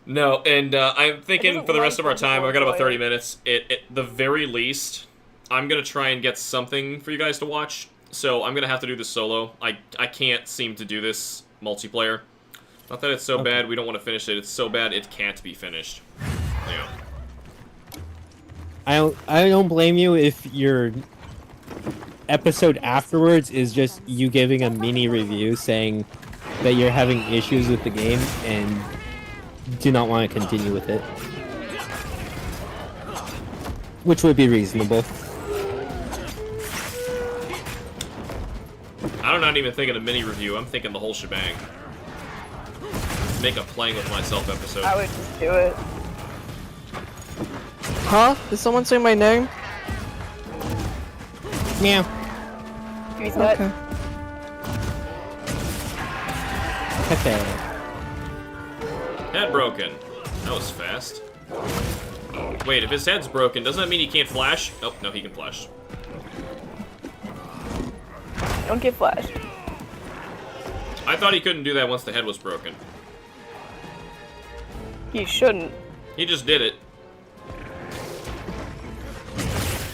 No, and I'm thinking for the rest of our time, I've got about 30 minutes. At the very least, I'm gonna try and get something for you guys to watch. So I'm gonna have to do this solo. I can't seem to do this multiplayer. Not that it's so bad we don't want to finish it. It's so bad it can't be finished. Yeah. I don't blame you if your episode afterwards is just you giving a mini review saying that you're having issues with the game and do not want to continue with it. Which would be reasonable. I'm not even thinking a mini review. I'm thinking the whole shebang. Make a playing with myself episode. I would just do it. Huh? Did someone say my name? Meow. Who's that? Okay. Head broken. That was fast. Wait, if his head's broken, doesn't that mean he can't flash? Oh, no, he can flash. Don't get flashed. I thought he couldn't do that once the head was broken. You shouldn't. He just did it.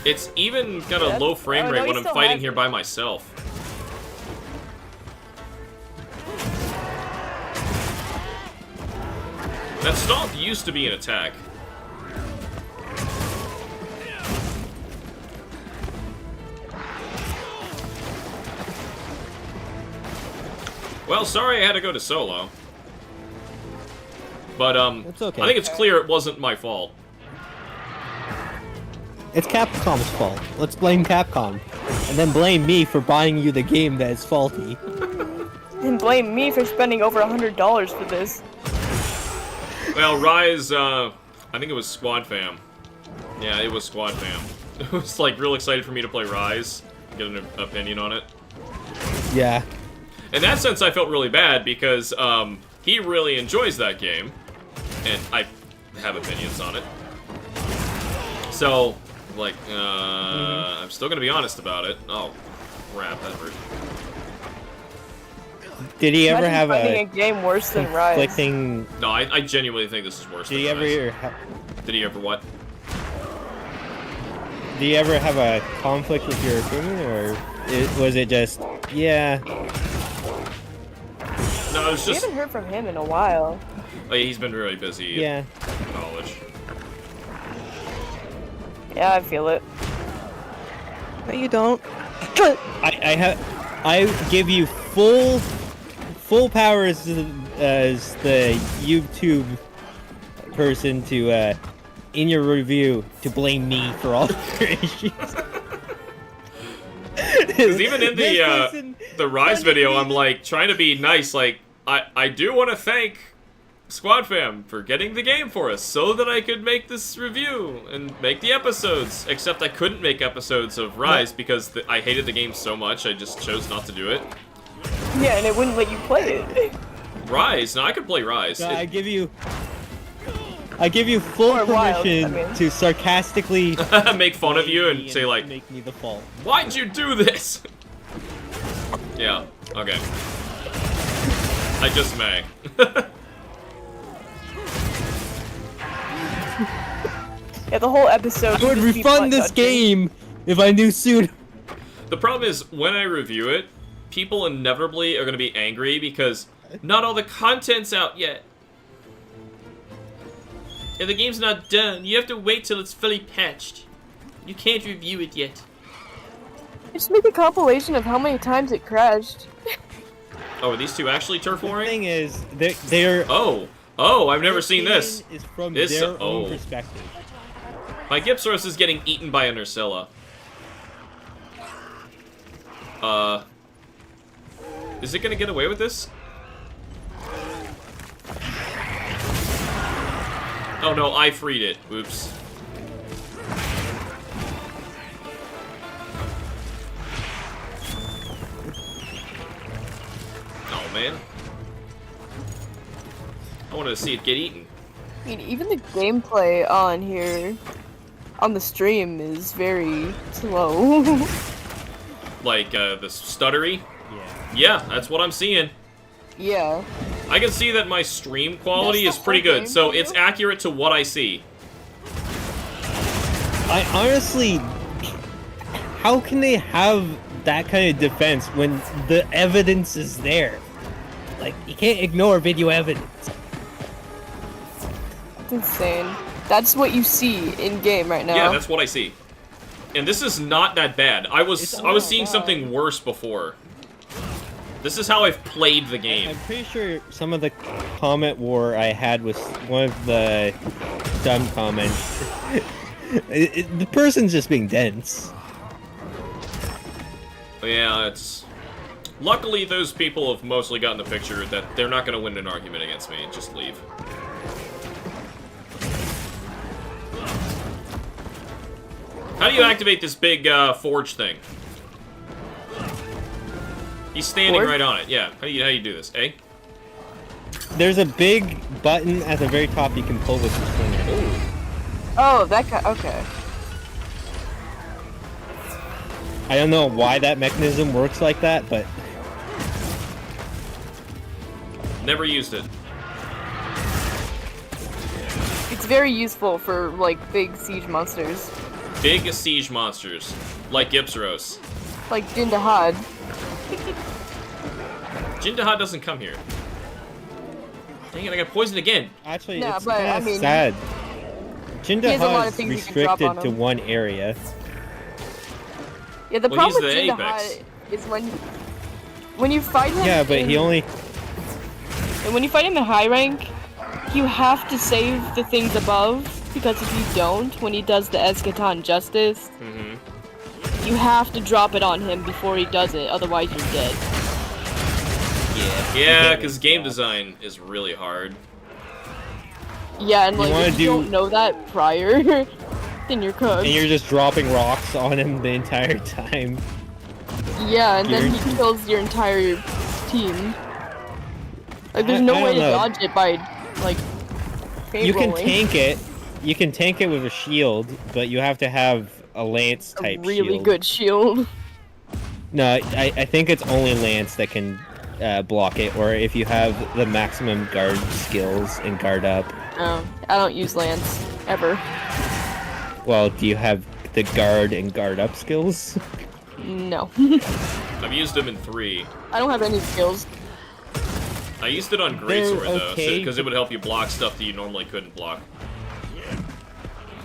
It's even got a low frame rate when I'm fighting here by myself. That stomp used to be an attack. Well, sorry I had to go to solo. But, It's okay. I think it's clear it wasn't my fault. It's Capcom's fault. Let's blame Capcom. And then blame me for buying you the game that is faulty. And blame me for spending over $100 for this. Well, Rise, I think it was Squad Fam. Yeah, it was Squad Fam. It was, like, real excited for me to play Rise. Get an opinion on it. Yeah. In that sense, I felt really bad because, he really enjoys that game. And I have opinions on it. So, like, I'm still gonna be honest about it. Oh, crap, that hurt. Did he ever have a game worse than Rise? conflicting... No, I genuinely think this is worse than Rise. Did he ever what? Do you ever have a conflict with your opinion, or was it just, yeah? No, it was We just... haven't heard from him in a while. Oh, yeah, he's been really busy at college. Yeah, I feel it. No, you don't. I I give you full power as the YouTube person to in your review to blame me for all your issues. Because even in the Rise video, I'm like trying to be nice. Like I do want to thank Squad Fam for getting the game for us so that I could make this review and make the episodes. Except I couldn't make episodes of Rise because I hated the game so much. I just chose not to do it. Yeah, and it wouldn't let you play it. Rise? No, I could play Rise. I give you full permission to sarcastically make fun of you and say like, make me the fault. Why'd you do this? Yeah. Okay. I just may. Yeah, the whole episode. I would refund this game if I knew sooner. The problem is when I review it, people inevitably are going to be angry because not all the content's out yet. And the game's not done. You have to wait till it's fully patched. You can't review it yet. Just make a compilation of how many times it crashed. Oh, are these two actually turf warring? The thing is, they're Oh, I've never seen this. Is from their own perspective. My Gipsaurus is getting eaten by a Nursilla. Is it gonna get away with this? Oh no, I freed it. Oops. Oh man. I wanted to see it get eaten. I mean, even the gameplay on here, on the stream, is very slow. Like, the stuttery? Yeah, that's what I'm seeing. Yeah. I can see that my stream quality is pretty good, so it's accurate to what I see. I honestly... How can they have that kind of defense when the evidence is there? Like, you can't ignore video evidence. It's insane. That's what you see in-game right now. Yeah, that's what I see. And this is not that bad. I was seeing something worse before. This is how I've played the game. I'm pretty sure some of the comment war I had was one of the dumb comments. The person's just being dense. Yeah, it's... Luckily, those people have mostly gotten the picture that they're not going to win an argument against me. Just leave. How do you activate this big forge thing? He's standing right on it. Yeah. How do you do this? Eh? There's a big button at the very top you can pull with your finger. Oh, that guy. Okay. I don't know why that mechanism works like that, but never used it. It's very useful for like big siege monsters. Big siege monsters, like Gipsaros. Like Jindahad. Jindahad doesn't come here. Dang it, I got poisoned again. Actually, No, it's but, kind I of mean, sad. he has a lot of Jindahad is things you can drop restricted on to him. one area. Yeah, the Well, he's problem with the Jindahad is when you fight him. Yeah, but he only... And when you fight him in high rank, you have to save the things above, because if you don't, when he does the Eschaton Justice, you have to drop it on him before he does it, otherwise you're dead. Yeah, because game design is really hard. Yeah, and like, if you don't know that prior, then you're cooked. And you're just dropping rocks on him the entire time. Yeah, and then he kills your entire team. Like, there's no way to dodge it by, like, You can rolling. tank it. You can tank it with a shield, but you have to have a lance type shield. Really good shield. No, I think it's only lance that can block it, or if you have the maximum guard skills and guard up. Oh, I don't use lance ever. Well, do you have the guard and guard up skills? No. I've used them in 3. I don't have any skills. I used it on Greatsword, though, okay, because it would help you block stuff that you normally couldn't block.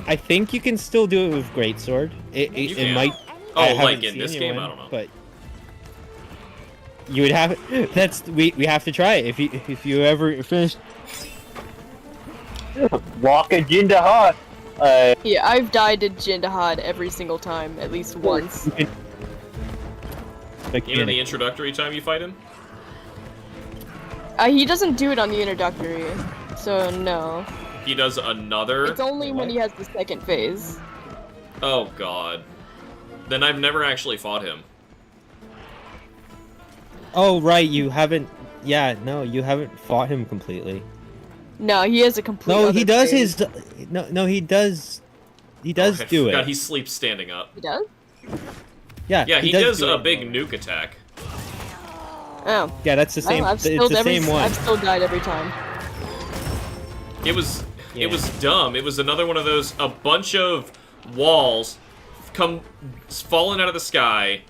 I think you can still do it with Greatsword. It can. might... Oh, I haven't like in seen this game? anyone, I don't know. But You would have we have to try it if you ever finish. Walk a Jindahad. Yeah, I've died to Jindahad every single time, at least once. Even the introductory time you fight him? He doesn't do it on the introductory, so no. He does another? It's only when he has the second phase. Oh god. Then I've never actually fought him. Oh right, you haven't. Yeah, no, you haven't fought him completely. No, he has a complete. No, other he does phase. his. No, he does. He does I do forgot it. he sleeps standing up. He does? Yeah. Yeah, he does do a it. big nuke attack. Oh. Yeah, that's the same. I've It's still the same one. I've still died every time. It was Yeah. it was dumb. It was another one of those, a bunch of walls come falling out of the sky,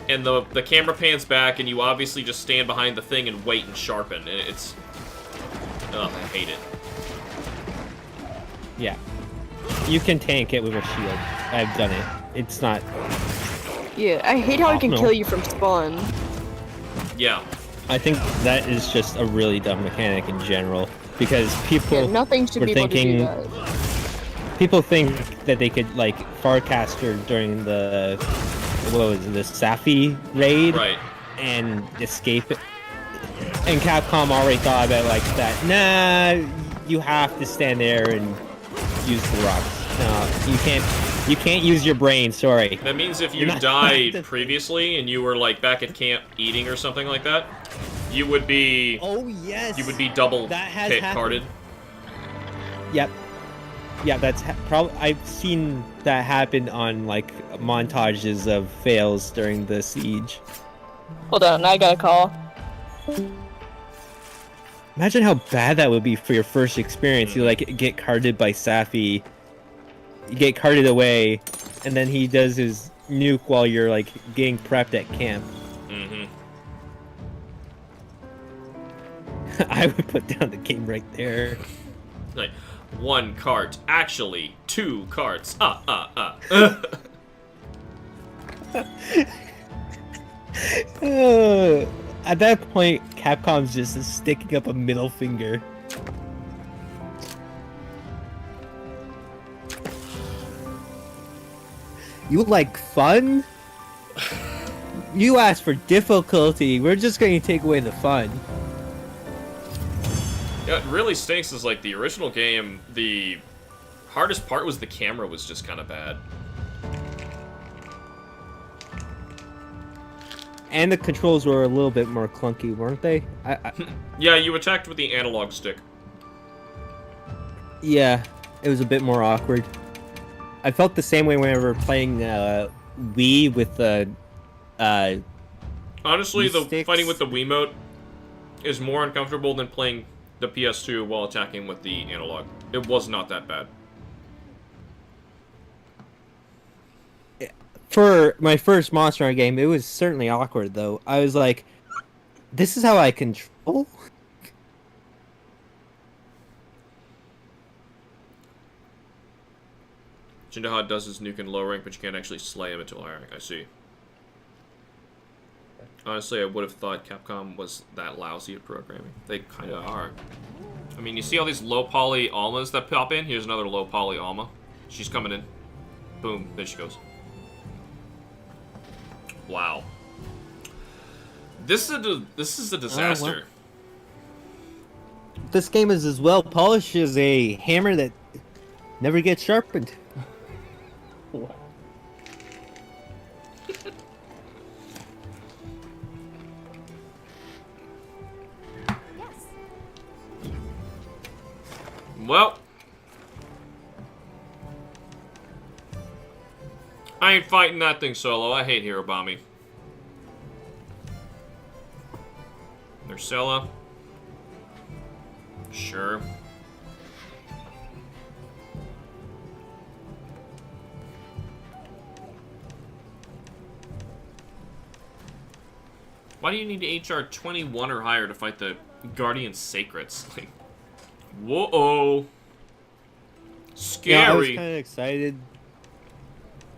and the camera pans back, and you obviously just stand behind the thing and wait and sharpen. And it's, ugh, I hate it. Yeah. You can tank it with a shield. I've done it. It's not. Yeah, I hate how it can no. kill you from spawn. Yeah. I think that is just a really dumb mechanic in general because people Yeah, nothing should were be able thinking. to do that. People think that they could like farcaster during the what was it, the Safi raid, Right. and escape it. And Capcom already thought about like that. Nah, you have to stand there and use the rocks. No, you can't. You can't use your brain. Sorry. That means if you You're not- died previously and you were like back at camp eating or something like that, you would be Oh yes. you would be double That has hit happened. carded. Yep. Yeah, that's probably. I've seen that happen on like montages of fails during the siege. Hold on, I got a call. Imagine how bad that would be for your first experience. You like get carded by Safi, you get carted away, and then he does his nuke while you're like getting prepped at camp. Mm-hmm. I would put down the game right there. Like, one cart, actually, two carts. At that point, Capcom's just sticking up a middle finger. You like fun? You asked for difficulty. We're just going to take away the fun. Yeah, it really stinks is like the original game, the hardest part was the camera was just kind of bad. And the controls were a little bit more clunky, weren't they? Yeah, you attacked with the analog stick. Yeah, it was a bit more awkward. I felt the same way when we were playing Wii with the. Honestly, the sticks. fighting with the Wiimote is more uncomfortable than playing the PS2 while attacking with the analog. It was not that bad. For my first Monster Hunter game, it was certainly awkward, though. I was like, this is how I control? Jindahad does his nuke in low rank, but you can't actually slay him until high rank. I see. Honestly, I would have thought Capcom was that lousy at programming. They kind of are. I mean, you see all these low poly Almas that pop in? Here's another low poly Alma. She's coming in. Boom. There she goes. Wow. This is a disaster. This game is as well polished as a hammer that never gets sharpened. Yes. Well, I ain't fighting that thing solo. I hate Hirobami. Nursella. Sure. Why do you need HR 21 or higher to fight the Guardian Sacrets? Like, whoa. Scary. Yeah, I was kind of excited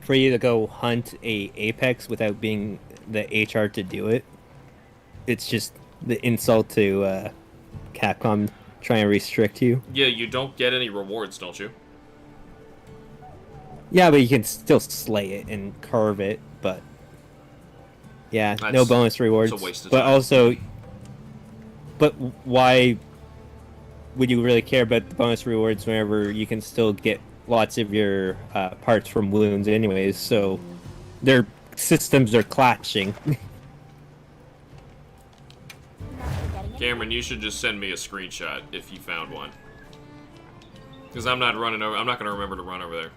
for you to go hunt a Apex without being the HR to do it. it's just the insult to Capcom trying to restrict you. Yeah, you don't get any rewards, don't you? Yeah, but you can still slay it and carve it, but yeah, no bonus rewards. It's a waste of but time. also, but why would you really care about the bonus rewards whenever you can still get lots of your parts from wounds anyways? So their systems are clashing. Cameron, you should just send me a screenshot if you found one. Because I'm not running over. I'm not going to remember to run over there.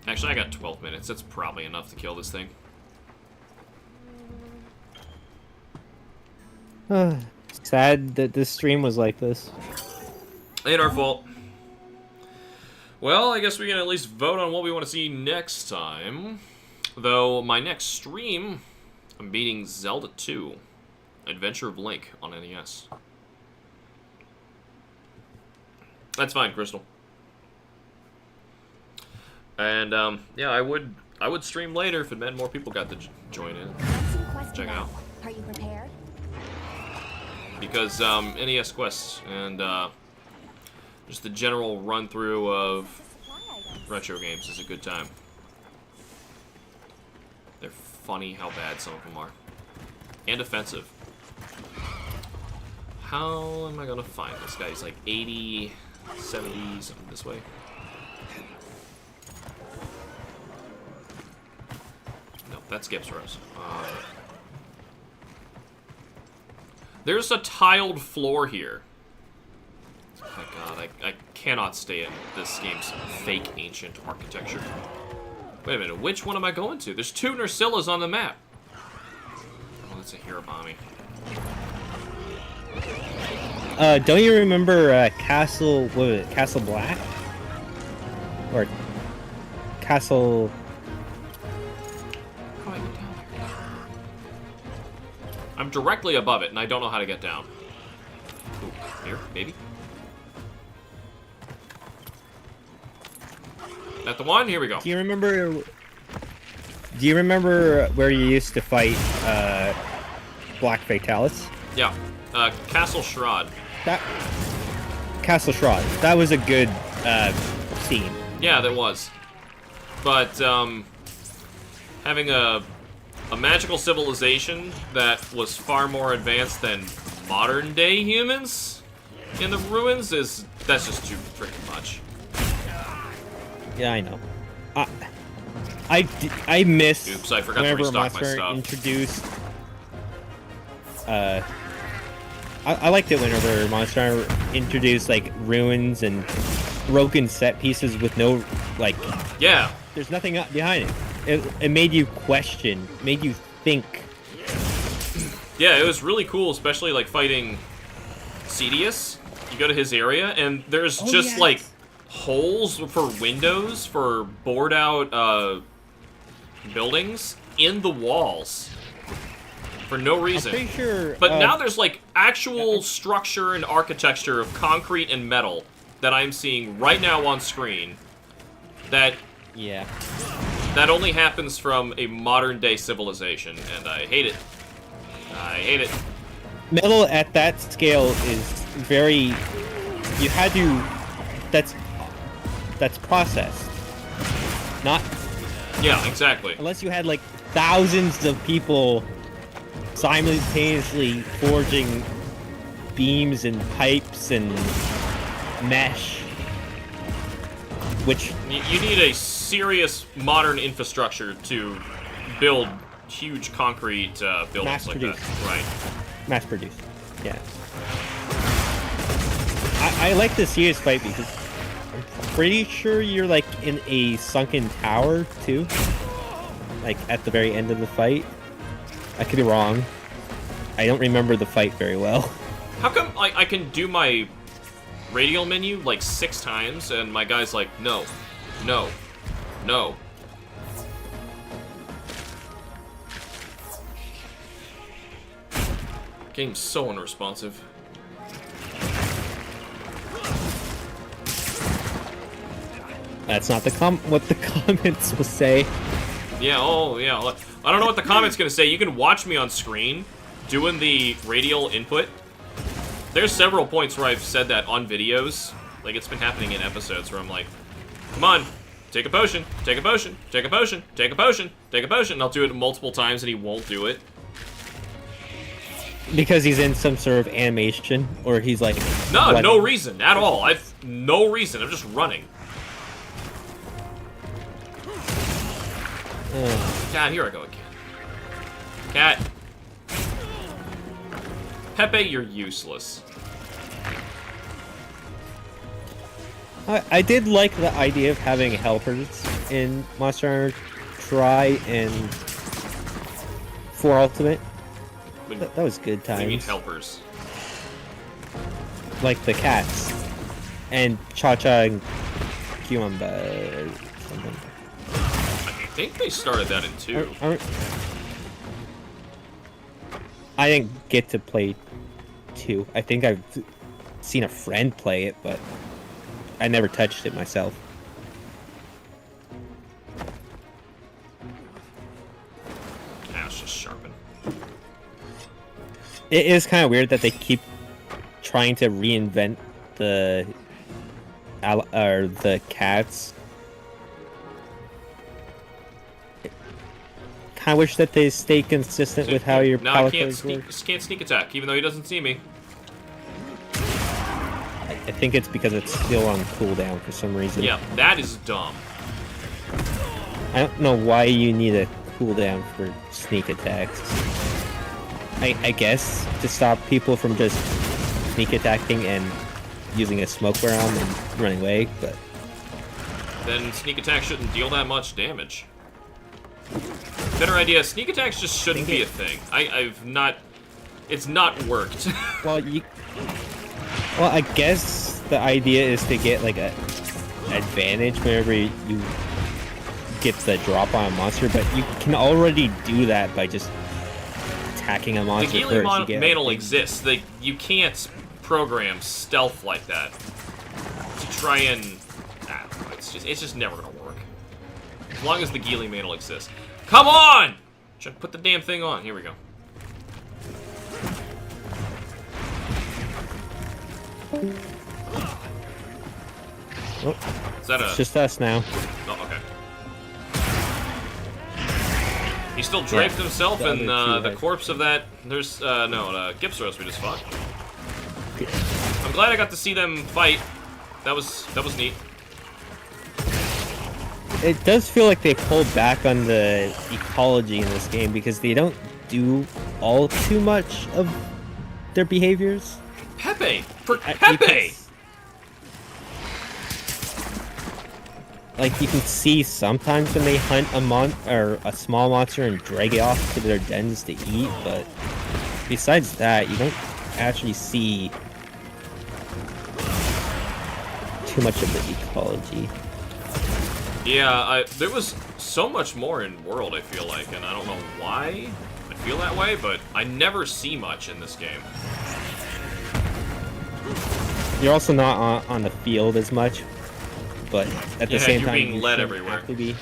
Actually, I got 12 minutes. That's probably enough to kill this thing. Sad that this stream was like this. Ain't our fault. Well, I guess we can at least vote on what we want to see next time. Though, my next stream, I'm beating Zelda 2. Adventure of Link on NES. That's fine, Crystal. And, yeah, I would stream later if it meant more people got to join in. Check it out. Are you prepared? Because, NES quests and, just the general run-through of retro games is a good time. They're funny how bad some of them are. And offensive. How am I gonna find this guy? He's like 80, 70, something this way. No, that's Gibbs Rose. There's a tiled floor here. Oh my god, I cannot stay in this game's fake ancient architecture. Wait a minute, which one am I going to? There's 2 Nersillas on the map. Oh, that's a Hirabami. Don't you remember Castle? What was it? Castle Black? Or Castle? How do I get down there? I'm directly above it, and I don't know how to get down. Ooh, here, maybe. That the one? Here we go. Do you remember where you used to fight Black Fatalis? Yeah. Castle Shroud. Castle Shroud. That was a good scene. Yeah, that was. But having a magical civilization that was far more advanced than modern day humans in the ruins that's just too freaking much. Yeah, I know. I miss. Oops, I forgot to whenever restock my Monster stuff. introduced. I liked it whenever Monster Hunter introduced like ruins and broken set pieces with no like. Yeah. There's nothing up behind it. It made you question, made you think. Yeah, it was really cool, especially like fighting Cedius. You go to his area, and there's just like holes for windows for bored out buildings in the walls. For no reason. I'm pretty sure, but now there's like actual structure and architecture of concrete and metal that I'm seeing right now on screen. That only happens from a modern day civilization, and I hate it. I hate it. Metal at that scale is very. You had to. That's processed. Not. Yeah, exactly. Unless you had like thousands of people simultaneously forging beams and pipes and mesh, which you need a serious modern infrastructure to build huge concrete buildings like that. Right. Mass produced. Yeah. I like the Cedius fight because I'm pretty sure you're like in a sunken tower too. Like at the very end of the fight. I could be wrong. I don't remember the fight very well. How come I can do my radial menu like 6 times and my guy's like, no, no, no. Game's so unresponsive. That's not what the comments will say. Yeah, oh, yeah. I don't know what the comment's gonna say. You can watch me on screen doing the radial input. There's several points where I've said that on videos. Like, it's been happening in episodes where I'm like, come on, take a potion, take a potion, take a potion, take a potion, take a potion. And I'll do it multiple times and he won't do it. Because he's in some sort of animation, or he's like... No, running. no reason at all. I've no reason. I'm just running. God, here I go again. Cat. Pepe, you're useless. I did like the idea of having helpers in Monster Hunter Tri and 4 Ultimate. That was good times. What do you mean helpers? Like the cats. And Cha-Cha and Kiwamba or something. I think they started that in 2. I didn't get to play 2. I think I've seen a friend play it, but I never touched it myself. It's just sharpen. It is kind of weird that they keep trying to reinvent the cats. I wish that they stay consistent with how your No, I can't sneak attack, even though he doesn't see me. I think it's because it's still on cooldown for some reason. Yeah, that is dumb. I don't know why you need a cooldown for sneak attacks. I guess to stop people from just sneak attacking and using a smoke round and running away, but... Then sneak attack shouldn't deal that much damage. Better idea, sneak attacks just shouldn't be a thing. I've not... It's not worked. Well, I guess the idea is to get, like, a advantage whenever you get the drop on a monster, but you can already do that by just attacking a monster The first. Gili Mantle exists. You can't program stealth like that. To try and... it's just never gonna work. As long as the Gili Mantle exists. Come on! Should I put the damn thing on? Here we go. Oh, is that it's just us now. Oh, okay. He still draped himself in the corpse of that... There's, Gipsaros we just fought. I'm glad I got to see them fight. That was neat. It does feel like they pulled back on the ecology in this game because they don't do all too much of their behaviors. Pepe! Pepe! Like, you can see sometimes when they hunt a small monster and drag it off to their dens to eat, but besides that, you don't actually see too much of the ecology. Yeah, there was so much more in World, I feel like, and I don't know why I feel that way, but I never see much in this game. You're also not on the field as much, but at the same time, you're being led everywhere. Have to be.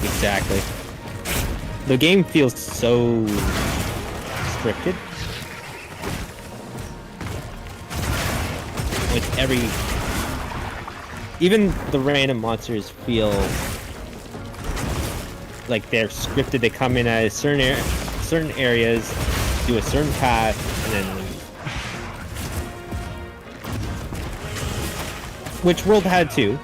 Exactly. The game feels so scripted. With even the random monsters feel like they're scripted. They come in at certain areas, do a certain path, and then leave. Which World had too.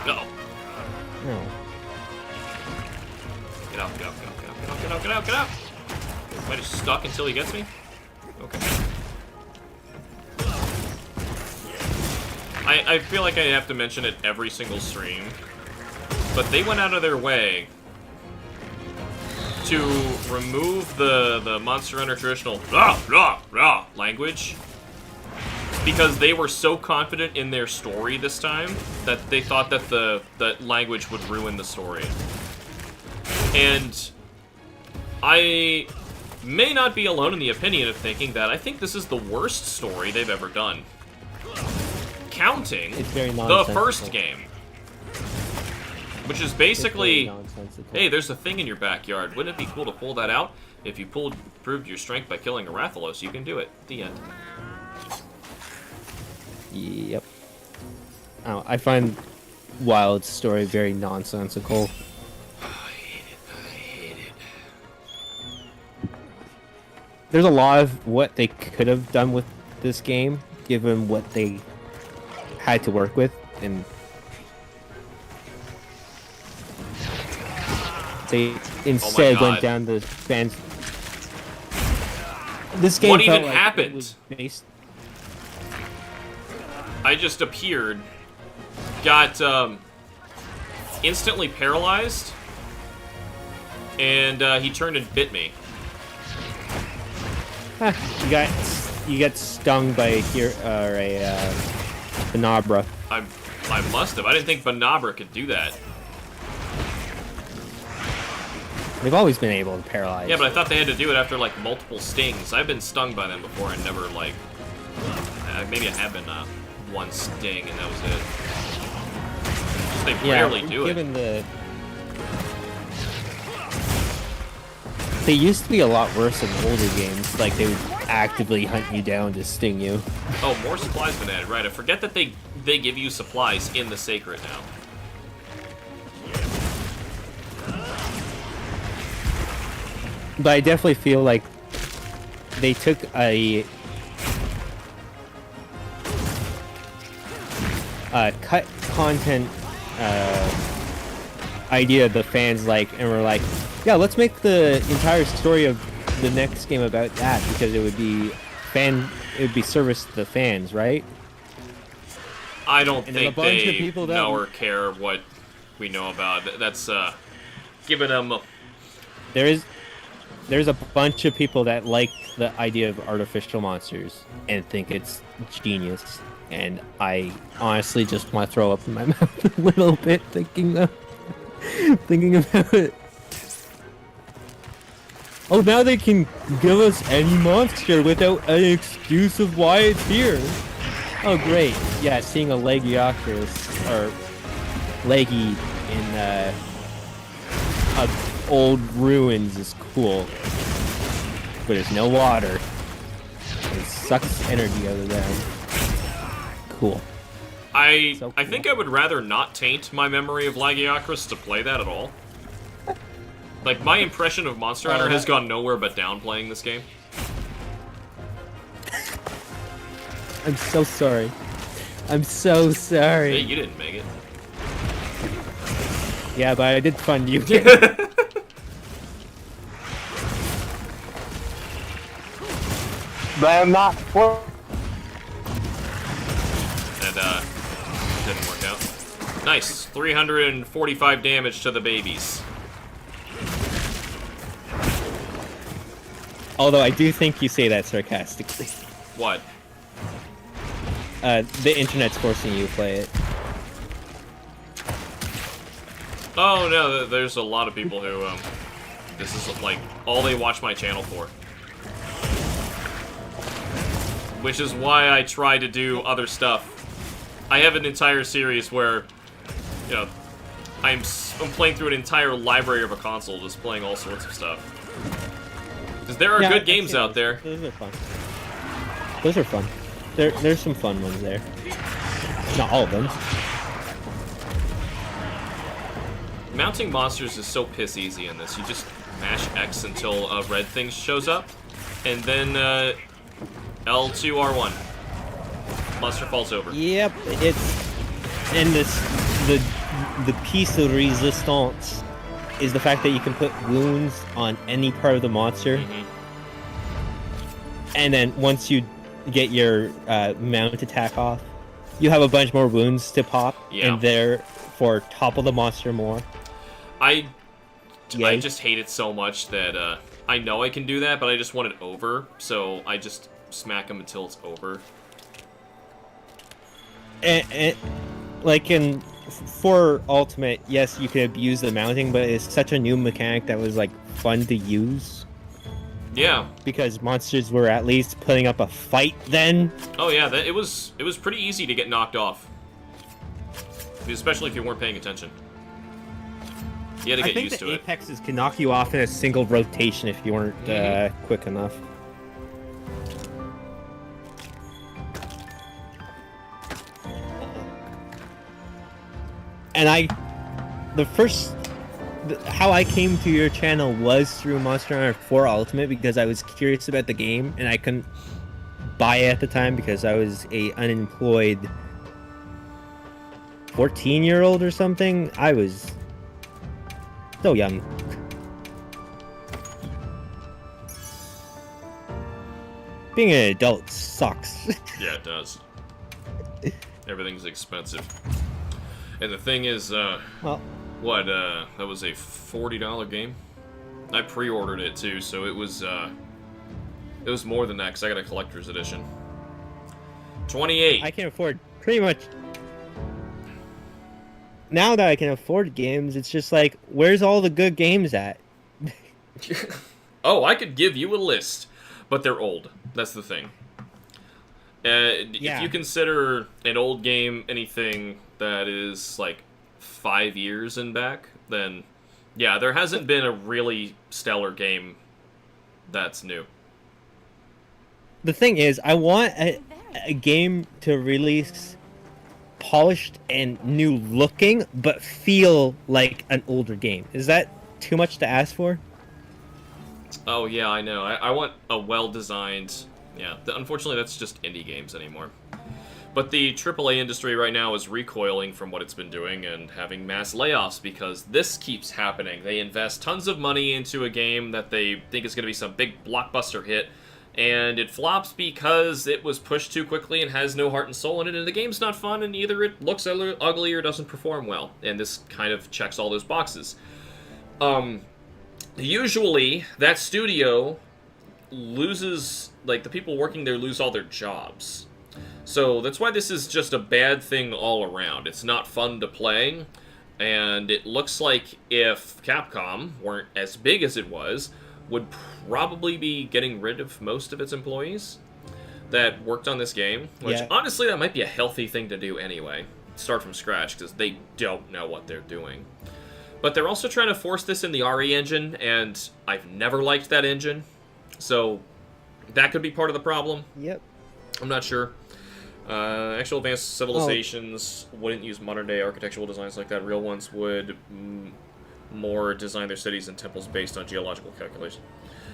No. No. Get out, get out, get out, get out, get out, get out, get out, get out! Am I just stuck until he gets me? Okay. I feel like I have to mention it every single stream, but they went out of their way to remove the Monster Hunter traditional language because they were so confident in their story this time that they thought that the language would ruin the story. And I may not be alone in the opinion of thinking that I think this is the worst story they've ever done. counting It's very the nonsensical. first game. Which is basically, nonsensical. hey, there's a thing in your backyard. Wouldn't it be cool to pull that out? If you proved your strength by killing a Rathalos, you can do it. The end. Yep. I find Wild's story very nonsensical. I hate it. There's a lot of what they could have done with this game, given what they had to work with, and they instead went down the fans. This game What felt even like happened? it was based. I just appeared, got instantly paralyzed, and he turned and bit me. You got stung by a Banabra. I must have. I didn't think Banabra could do that. They've always been able to paralyze. Yeah, but I thought they had to do it after, like, multiple stings. I've been stung by them before and never, like... maybe I have been, one sting, and that was it. Just they rarely do it. They used to be a lot worse in older games. Like, they would actively hunt you down to sting you. Oh, more supplies been added. Right, I forget that they give you supplies in the Sacred now. But I definitely feel like they took a cut content idea the fans like, and were like, yeah, let's make the entire story of the next game about that, because it would be service to the fans, right? I don't And think a bunch of they people that know or care what we know about it. That's giving them. There's a bunch of people that like the idea of artificial monsters and think it's genius, and I honestly just want to throw up in my mouth a little bit thinking about it. Oh, now they can give us any monster without an excuse of why it's here. Oh, great. Yeah, seeing a Legiocris, or Leggy in old ruins is cool. But there's no water. It sucks energy out of them. Cool. I So cool. think I would rather not taint my memory of Lagiacrus to play that at all. Like, my impression of Monster Hunter has gone nowhere but down playing this game. I'm so sorry. I'm so sorry. Hey, you didn't make it. Yeah, but I did fund you. But I'm not for. And, didn't work out. Nice. 345 damage to the babies. Although I do think you say that sarcastically. What? The internet's forcing you to play it. Oh, no, there's a lot of people who, this is, like, all they watch my channel for. Which is why I try to do other stuff. I have an entire series where, you know, I'm playing through an entire library of a console, just playing all sorts of stuff. Because there are good games out there. Those are fun. Those are fun. There's some fun ones there. Not all of them. Mounting monsters is so piss easy in this. You just mash X until a red thing shows up, and then L2 R1. Monster falls over. Yep, and the piece of resistance is the fact that you can put wounds on any part of the monster, and then once you get your mount attack off, you have a bunch more wounds to pop, and therefore topple the monster more. I just hate it so much that I know I can do that, but I just want it over, so I just smack him until it's over. And like for Ultimate, yes, you can abuse the mounting, but it's such a new mechanic that was like fun to use. Yeah. Because monsters were at least putting up a fight then. Oh yeah, it was pretty easy to get knocked off. Especially if you weren't paying attention. You had to get used to it. Apexes can knock you off in a single rotation if you weren't quick enough. And how I came to your channel was through Monster Hunter 4 Ultimate because I was curious about the game and I couldn't buy it at the time because I was a unemployed 14-year-old or something. I was so young. Being an adult sucks. Yeah, it does. Everything's expensive. And the thing is, well, that was a $40 game? I pre-ordered it too, so it was more than that because I got a collector's edition. 28. I can afford pretty much. Now that I can afford games, it's just like, where's all the good games at? Oh, I could give you a list, but they're old. That's the thing. If you consider an old game anything that is like 5 years and back, then yeah, there hasn't been a really stellar game that's new. The thing is, I want a game to release polished and new looking, but feel like an older game. Is that too much to ask for? Oh yeah, I know. I want a well-designed... Yeah, unfortunately that's just indie games anymore. But the AAA industry right now is recoiling from what it's been doing and having mass layoffs because this keeps happening. They invest tons of money into a game that they think is going to be some big blockbuster hit, and it flops because it was pushed too quickly and has no heart and soul in it, and the game's not fun, and either it looks ugly or doesn't perform well. And this kind of checks all those boxes. Usually, that studio loses, like, the people working there lose all their jobs. So that's why this is just a bad thing all around. It's not fun to play, and it looks like if Capcom weren't as big as it was, would probably be getting rid of most of its employees that worked on this game, which honestly that might be a healthy thing to do anyway. Start from scratch, because they don't know what they're doing. But they're also trying to force this in the RE engine, and I've never liked that engine, so that could be part of the problem. Yep. I'm not sure. Actual advanced civilizations wouldn't use modern-day architectural designs like that. Real ones would more design their cities and temples based on geological calculation.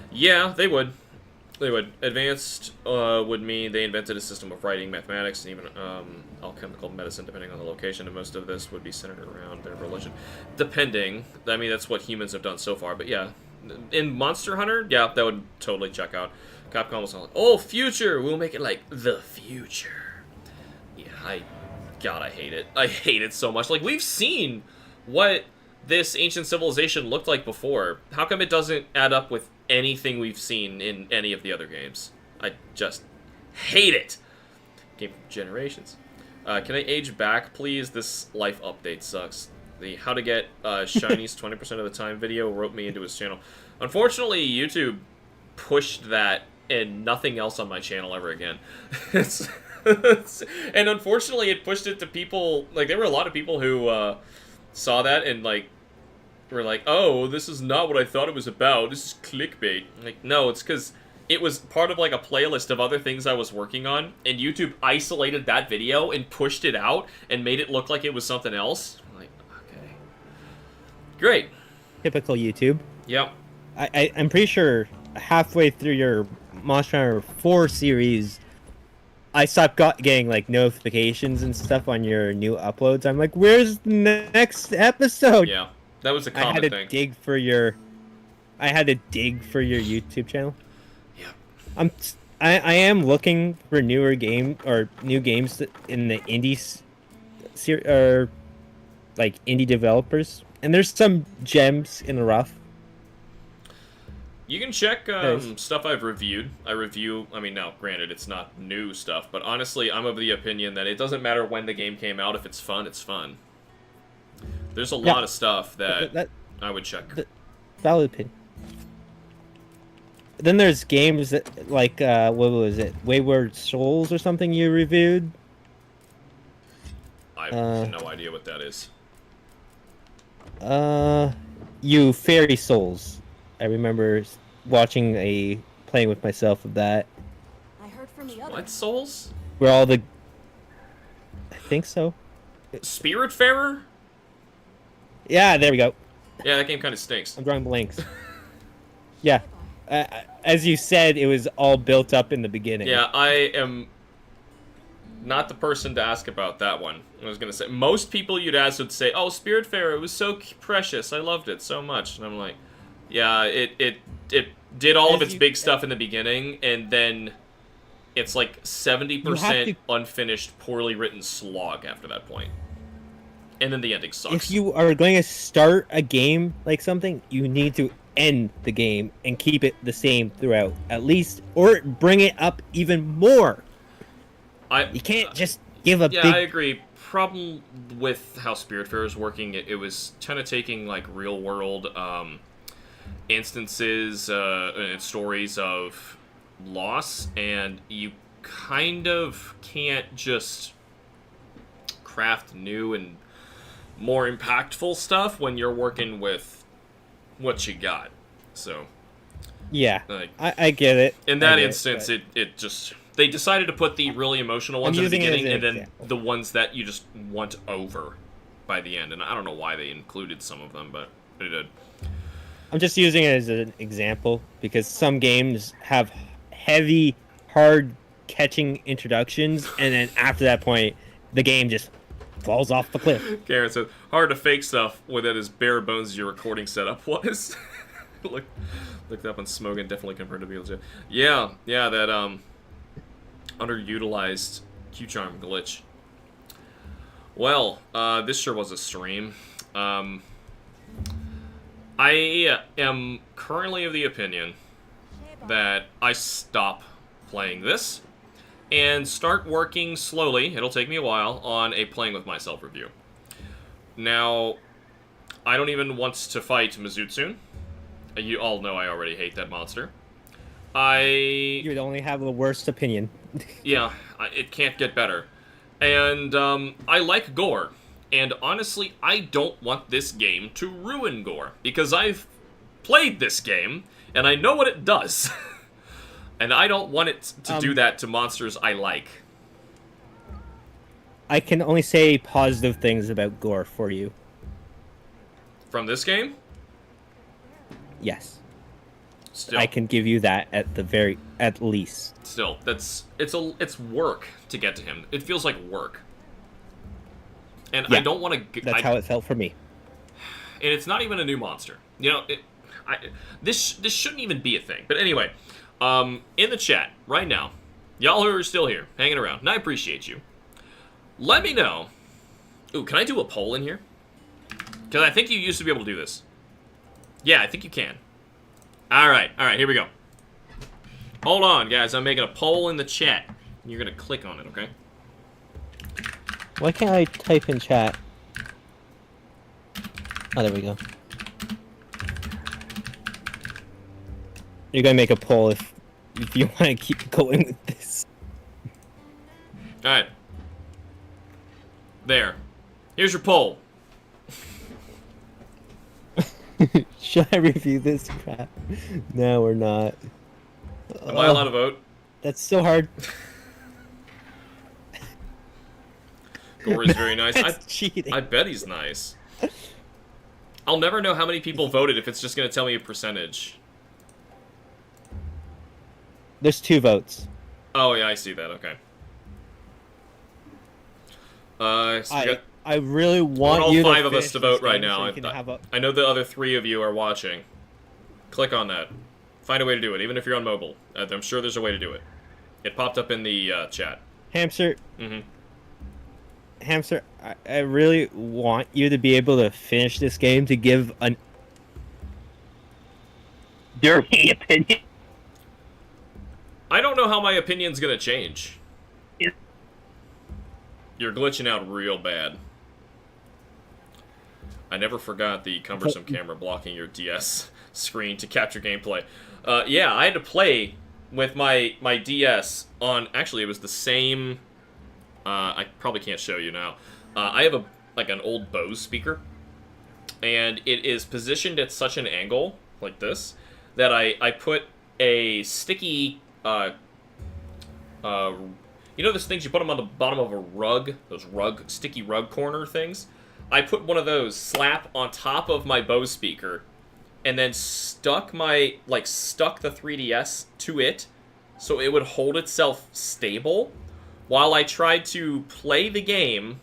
Yeah, they would. They would. Advanced would mean they invented a system of writing, mathematics, and even alchemical medicine, depending on the location, and most of this would be centered around their religion. Depending. I mean, that's what humans have done so far, but yeah. In Monster Hunter, yeah, that would totally check out. Capcom was all like, oh, future! We'll make it like the future. Yeah, God, I hate it. I hate it so much. Like, we've seen what this ancient civilization looked like before. How come it doesn't add up with anything we've seen in any of the other games? I just hate it. Game from generations. Can I age back, please? This life update sucks. The how to get shinies 20% of the time video wrote me into his channel. Unfortunately, YouTube pushed that and nothing else on my channel ever again. And unfortunately, it pushed it to people, like, there were a lot of people who saw that and, like, were like, oh, this is not what I thought it was about. This is clickbait. Like, no, it's because it was part of, like, a playlist of other things I was working on, and YouTube isolated that video and pushed it out and made it look like it was something else. I'm like, okay. Great. Typical YouTube. Yep. I'm pretty sure halfway through your Monster Hunter 4 series, I stopped getting, like, notifications and stuff on your new uploads. I'm like, where's the next episode? Yeah, that was a common thing. I had to dig for your YouTube channel. Yeah. I am looking for new games in the indie or like indie developers, and there's some gems in the rough. You can check stuff I've reviewed. I mean, now, granted, it's not new stuff, but honestly, I'm of the opinion that it doesn't matter when the game came out. If it's fun, it's fun. There's a lot of stuff that I would check. Valid opinion. then there's games that, like, what was it? Wayward Souls or something you reviewed? I have no idea what that is. You Fairy Souls. I remember playing with myself of that. I heard from the What others. Souls? Where all the... I think so. Spiritfarer? Yeah, there we go. Yeah, that game kind of stinks. I'm drawing blanks. Yeah. As you said, it was all built up in the beginning. Yeah, I am not the person to ask about that one. I was gonna say, most people you'd ask would say, "Oh, Spiritfarer, it was so precious. I loved it so much." And I'm like, yeah, it did all of its big stuff in the beginning, and then it's like 70% unfinished, poorly written slog after that point. And then the ending sucks. If you are going to start a game like something, you need to end the game and keep it the same throughout, at least, or bring it up even more. You can't just give a big... Yeah, I agree. Problem with how Spiritfarer is working, it was kind of taking like real world instances and stories of loss, and you kind of can't just craft new and more impactful stuff when you're working with what you got. So yeah, like, I get it. In that instance, it just... They decided to put the really emotional ones in the beginning, and then the ones that you just want over by the end. And I don't know why they included some of them, but they did. I'm just using it as an example, because some games have heavy, hard catching introductions, and then after that point, the game just falls off the cliff. Karen said, hard to fake stuff with it as bare bones as your recording setup was. Looked up on Smogan, definitely confirmed to be legit. Yeah, that, underutilized Q-Charm glitch. Well, this sure was a stream. I am currently of the opinion that I stop playing this and start working slowly, it'll take me a while, on a Playing With Myself review. Now, I don't even want to fight Mizutsune. You all know I already hate that monster. You'd only have a worst opinion. Yeah, it can't get better. And I like Gore. And honestly, I don't want this game to ruin Gore. Because I've played this game, and I know what it does. And I don't want it to do that to monsters I like. I can only say positive things about Gore for you. From this game? Yes. Still. I can give you that at least. Still, it's work to get to him. It feels like work. And yeah, I don't want to... That's how it felt for me. And it's not even a new monster. You know, this shouldn't even be a thing. But anyway, in the chat, right now, y'all who are still here, hanging around, and I appreciate you, let me know... Ooh, can I do a poll in here? Because I think you used to be able to do this. Yeah, I think you can. Alright, here we go. Hold on, guys, I'm making a poll in the chat. You're gonna click on it, okay? Why can't I type in chat? Oh, there we go. You're gonna make a poll if you want to keep going with this. Alright. There. Here's your poll. Should I review this crap? No, we're not. Am I allowed to vote? That's so hard. Gore is very nice. That's cheating. I bet he's nice. I'll never know how many people voted if it's just going to tell me a percentage. There's 2 votes. Oh, yeah, I see that. Okay. So I really want all you 5 to of us to vote right now. So I know the other 3 of you are watching. Click on that. Find a way to do it, even if you're on mobile. I'm sure there's a way to do it. It popped up in the chat. Hamster. Mm-hmm. Hamster, I really want you to be able to finish this game to give an dirty opinion. I don't know how my opinion's gonna change. You're glitching out real bad. I never forgot the cumbersome camera blocking your DS screen to capture gameplay. Yeah, I had to play with my DS on... Actually, it was the same... I probably can't show you now. I have an old Bose speaker, and it is positioned at such an angle, like this, that I put a sticky... you know those things you put them on the bottom of a rug? Those sticky rug corner things? I put one of those slap on top of my Bose speaker, and then stuck the 3DS to it, so it would hold itself stable, while I tried to play the game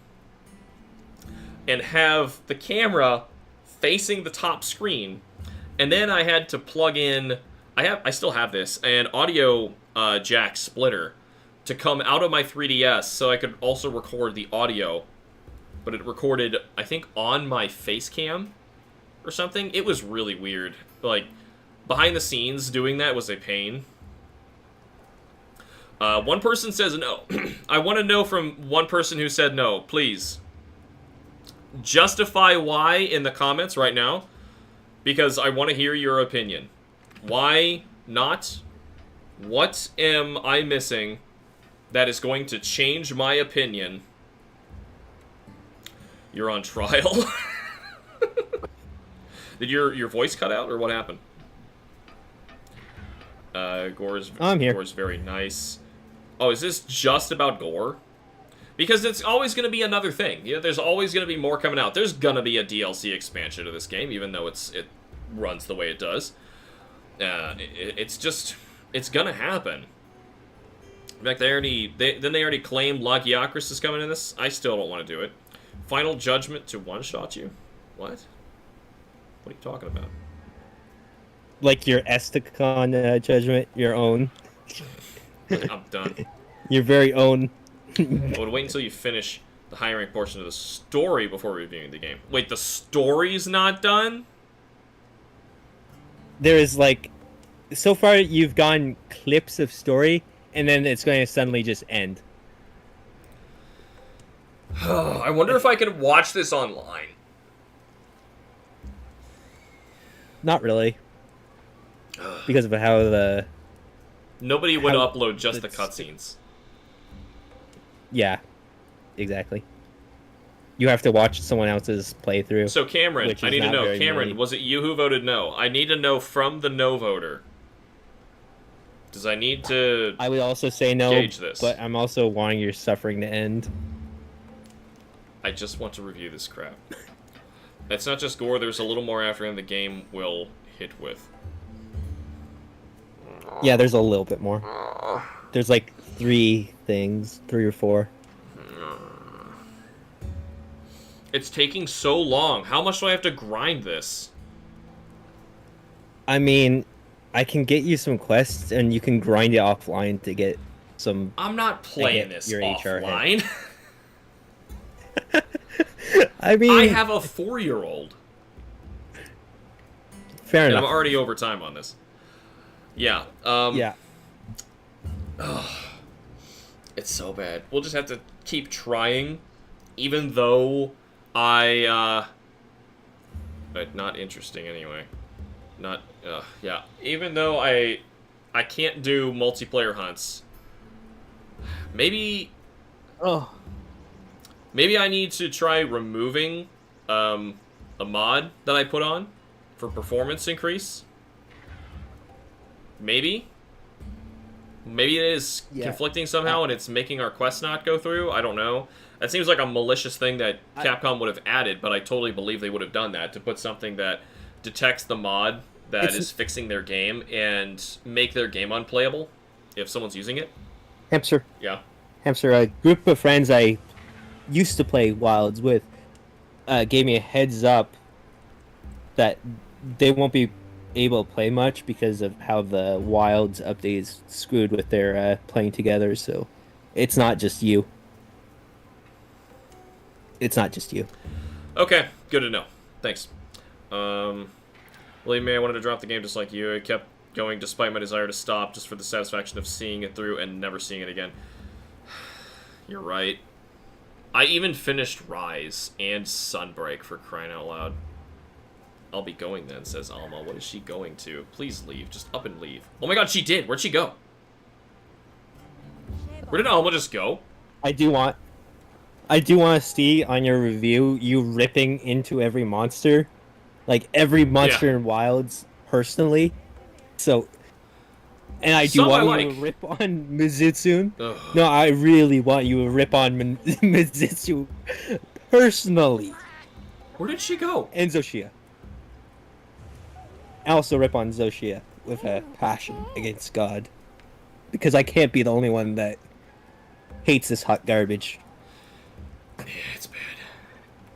and have the camera facing the top screen. And then I had to plug in, I still have this, an audio jack splitter to come out of my 3DS so I could also record the audio. But it recorded, I think, on my face cam or something. It was really weird. Like, behind the scenes, doing that was a pain. One person says no. I want to know from one person who said no, please. Justify why in the comments right now, because I want to hear your opinion. Why not? What am I missing that is going to change my opinion? You're on trial? Did your voice cut out, or what happened? I'm here. Gore's very nice. Oh, is this just about gore? Because it's always going to be another thing. You know, there's always going to be more coming out. There's going to be a DLC expansion to this game, even though it runs the way it does. It's going to happen. In fact, they already claimed Lagiacris is coming in this. I still don't want to do it. Final Judgment to one-shot you? What? What are you talking about? Like your Esticon judgment, your own. I'm done. Your very own. I would wait until you finish the high-rank portion of the story before reviewing the game. Wait, the story's not done? There is, like... So far, you've gotten clips of story, and then it's going to suddenly just end. I wonder if I could watch this online. Not really. Because of how the... Nobody would upload just the cutscenes. Yeah, exactly. You have to watch someone else's playthrough. So Cameron, I need to know. Cameron, was it you who voted no? I need to know from the no voter. Does I need to I would also say no, gauge this? But I'm also wanting your suffering to end. I just want to review this crap. It's not just gore, there's a little more after him the game will hit with. Yeah, there's a little bit more. There's like 3 or 4. It's taking so long. How much do I have to grind this? I mean, I can get you some quests, and you can grind it offline to get some... I'm not playing this offline. I mean... I have a 4-year-old. Fair and enough. I'm already over time on this. Yeah. Yeah. It's so bad. We'll just have to keep trying, even though but not interesting anyway. Not, yeah. Even though I can't do multiplayer hunts. Maybe... Oh. Maybe I need to try removing, a mod that I put on for performance increase. Maybe? Maybe it is conflicting somehow and it's making our quest not go through? I don't know. That seems like a malicious thing that Capcom would have added, but I totally believe they would have done that, to put something that detects the mod that is fixing their game and make their game unplayable if someone's using it. Hamster. Yeah. Hamster, a group of friends I used to play Wilds with gave me a heads up that they won't be able to play much because of how the Wilds update is screwed with their playing together, so it's not just you. It's not just you. Okay, good to know. Thanks. Believe me, I wanted to drop the game just like you. I kept going despite my desire to stop, just for the satisfaction of seeing it through and never seeing it again. You're right. I even finished Rise and Sunbreak, for crying out loud. I'll be going then, says Alma. What is she going to? Please leave. Just up and leave. Oh my god, she did! Where'd she go? Where did Alma just go? I do want to see on your review you ripping into every monster. Like, every monster in Wilds, personally. So... And I do want you to rip on Mizutsu. No, I really want you to rip on Mizutsu personally. Where did she go? And Zoshia. I also rip on Zoshia with a passion against God. Because I can't be the only one that hates this hot garbage. Yeah, it's bad.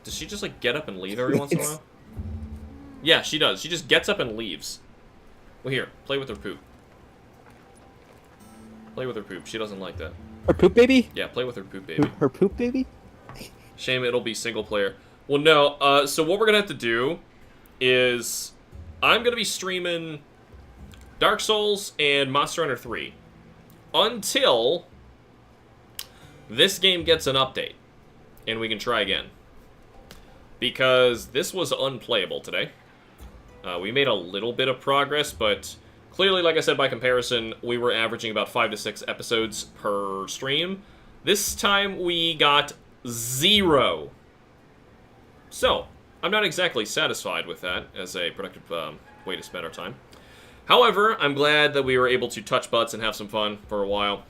Does she just, like, get up and leave every once in a while? Yeah, she does. She just gets up and leaves. Well, here, play with her poop. Play with her poop. She doesn't like that. Her poop baby? Yeah, play with her poop baby. Her poop baby? Shame it'll be single player. Well, no. So what we're going to have to do is I'm going to be streaming Dark Souls and Monster Hunter 3 until this game gets an update and we can try again. Because this was unplayable today. We made a little bit of progress, but... Clearly, like I said, by comparison, we were averaging about 5 to 6 episodes per stream. This time, we got 0. So, I'm not exactly satisfied with that as a productive way to spend our time. However, I'm glad that we were able to touch butts and have some fun for a while.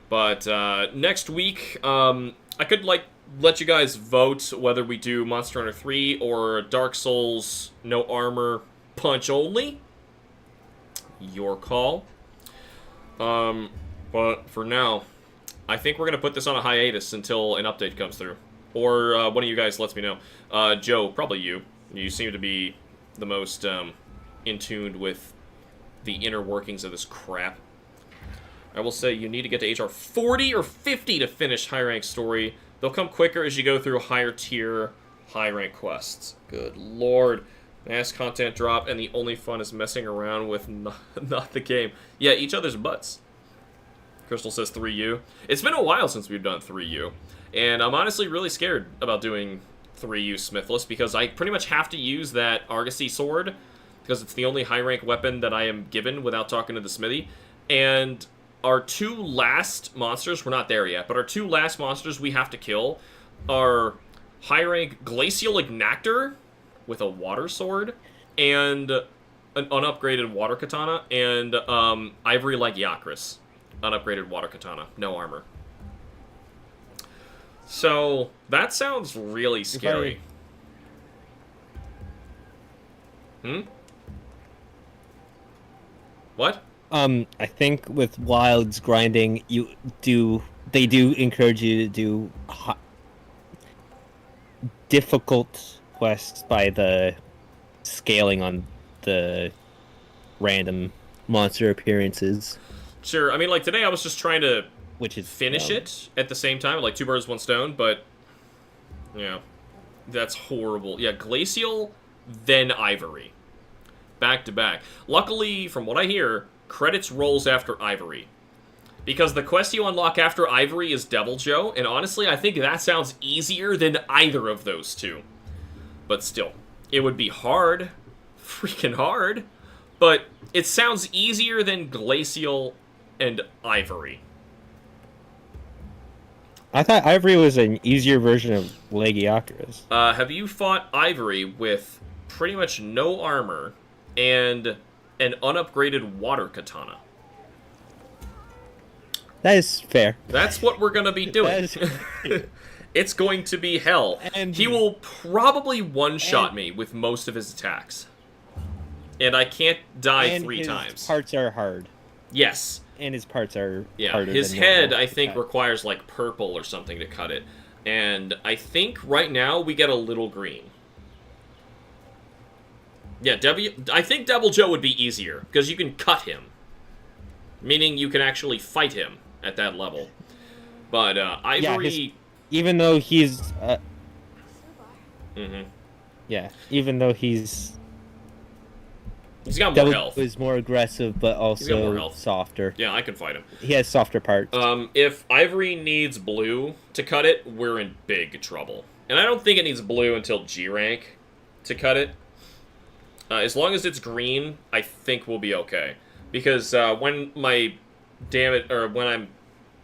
But next week, I could let you guys vote whether we do Monster Hunter 3 or Dark Souls, no armor, punch only. Your call. But for now, I think we're going to put this on a hiatus until an update comes through. Or one of you guys lets me know. Joe, probably you. You seem to be the most in tune with the inner workings of this crap. I will say you need to get to HR 40 or 50 to finish high rank story. They'll come quicker as you go through higher tier, high rank quests. Good lord. Mass content drop, and the only fun is messing around with not the game. Yeah, each other's butts. Crystal says 3U. It's been a while since we've done 3U, and I'm honestly really scared about doing 3U Smithless, because I pretty much have to use that Argosy sword, because it's the only high-rank weapon that I am given without talking to the smithy, and our 2 last monsters, we're not there yet, but our 2 last monsters we have to kill are high-rank Glacial Ignactor, with a water sword, and an unupgraded water katana, and Ivory like Yakris. Unupgraded water katana. No armor. So, that sounds really scary. What? I think with Wilds grinding, they do encourage you to do difficult quests by the scaling on the random monster appearances. Sure, I mean, like, today I was just trying to finish dumb. it at the same time, like 2 birds, 1 stone, but, yeah, that's horrible. Yeah, Glacial, then Ivory. Back to back. Luckily, from what I hear, credits rolls after Ivory. Because the quest you unlock after Ivory is Devil Joe, and honestly, I think that sounds easier than either of those 2. But still, it would be hard. Freaking hard. But it sounds easier than Glacial and Ivory. I thought Ivory was an easier version of Legiacris. Have you fought Ivory with pretty much no armor and an unupgraded water katana? That is fair. That's what we're going to be doing. It's going to be hell. And he will probably one-shot me with most of his attacks. And I can't die 3 times. His parts are hard. Yes. And his parts are harder. Harder his than head, normal I think, requires, like, purple or something to cut it. And I think right now we get a little green. Yeah, I think Devil Joe would be easier, because you can cut him. Meaning you can actually fight him at that level. But, Ivory... Even though he's... Mm-hmm. Yeah, even though he's... He's got more Devil health. is more aggressive, but got more also health. softer. Yeah, I can fight him. He has softer parts. If Ivory needs blue to cut it, we're in big trouble. And I don't think it needs blue until G rank to cut it. As long as it's green, I think we'll be okay. Because when my when I'm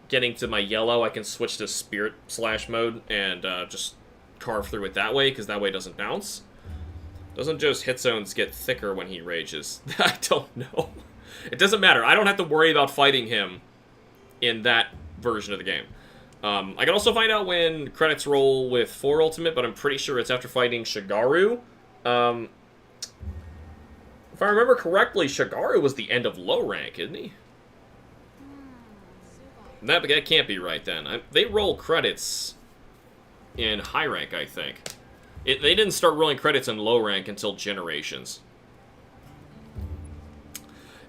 getting to my yellow, I can switch to Spirit Slash mode and just carve through it that way, because that way it doesn't bounce. Doesn't Joe's hit zones get thicker when he rages? I don't know. It doesn't matter. I don't have to worry about fighting him in that version of the game. I can also find out when credits roll with 4 Ultimate, but I'm pretty sure it's after fighting Shigaru. If I remember correctly, Shigaru was the end of low rank, isn't he? That can't be right then. They roll credits in high rank, I think. They didn't start rolling credits in low rank until Generations.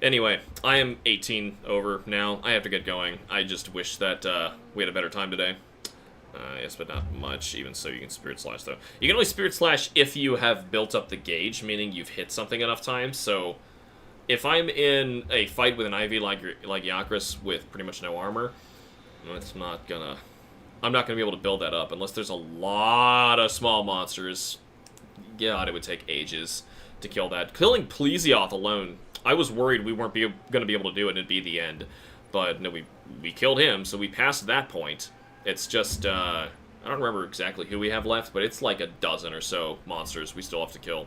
Anyway, I am 18 over now. I have to get going. I just wish that we had a better time today. Yes, but not much. Even so, you can Spirit Slash, though. You can only Spirit Slash if you have built up the gauge, meaning you've hit something enough times. So, if I'm in a fight with an Ivy like Yakris with pretty much no armor, it's not gonna... I'm not gonna be able to build that up unless there's a lot of small monsters. God, it would take ages to kill that. Killing Plesioth alone, I was worried we weren't gonna be able to do it and it'd be the end. But no, we killed him, so we passed that point. It's just, I don't remember exactly who we have left, but it's like a dozen or so monsters we still have to kill.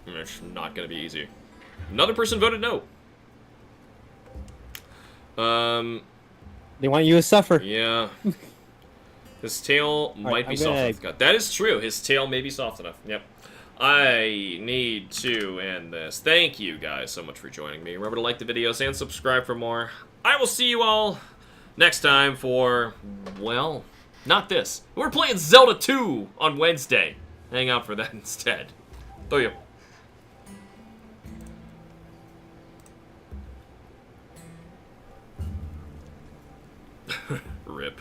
And it's not going to be easy. Another person voted no. They want you to suffer. Yeah. His tail might be soft enough to cut. That is true. His tail may be soft enough. Yep. I need to end this. Thank you guys so much for joining me. Remember to like the videos and subscribe for more. I will see you all next time for, well, not this. We're playing Zelda 2 on Wednesday. Hang out for that instead. Do you? RIP.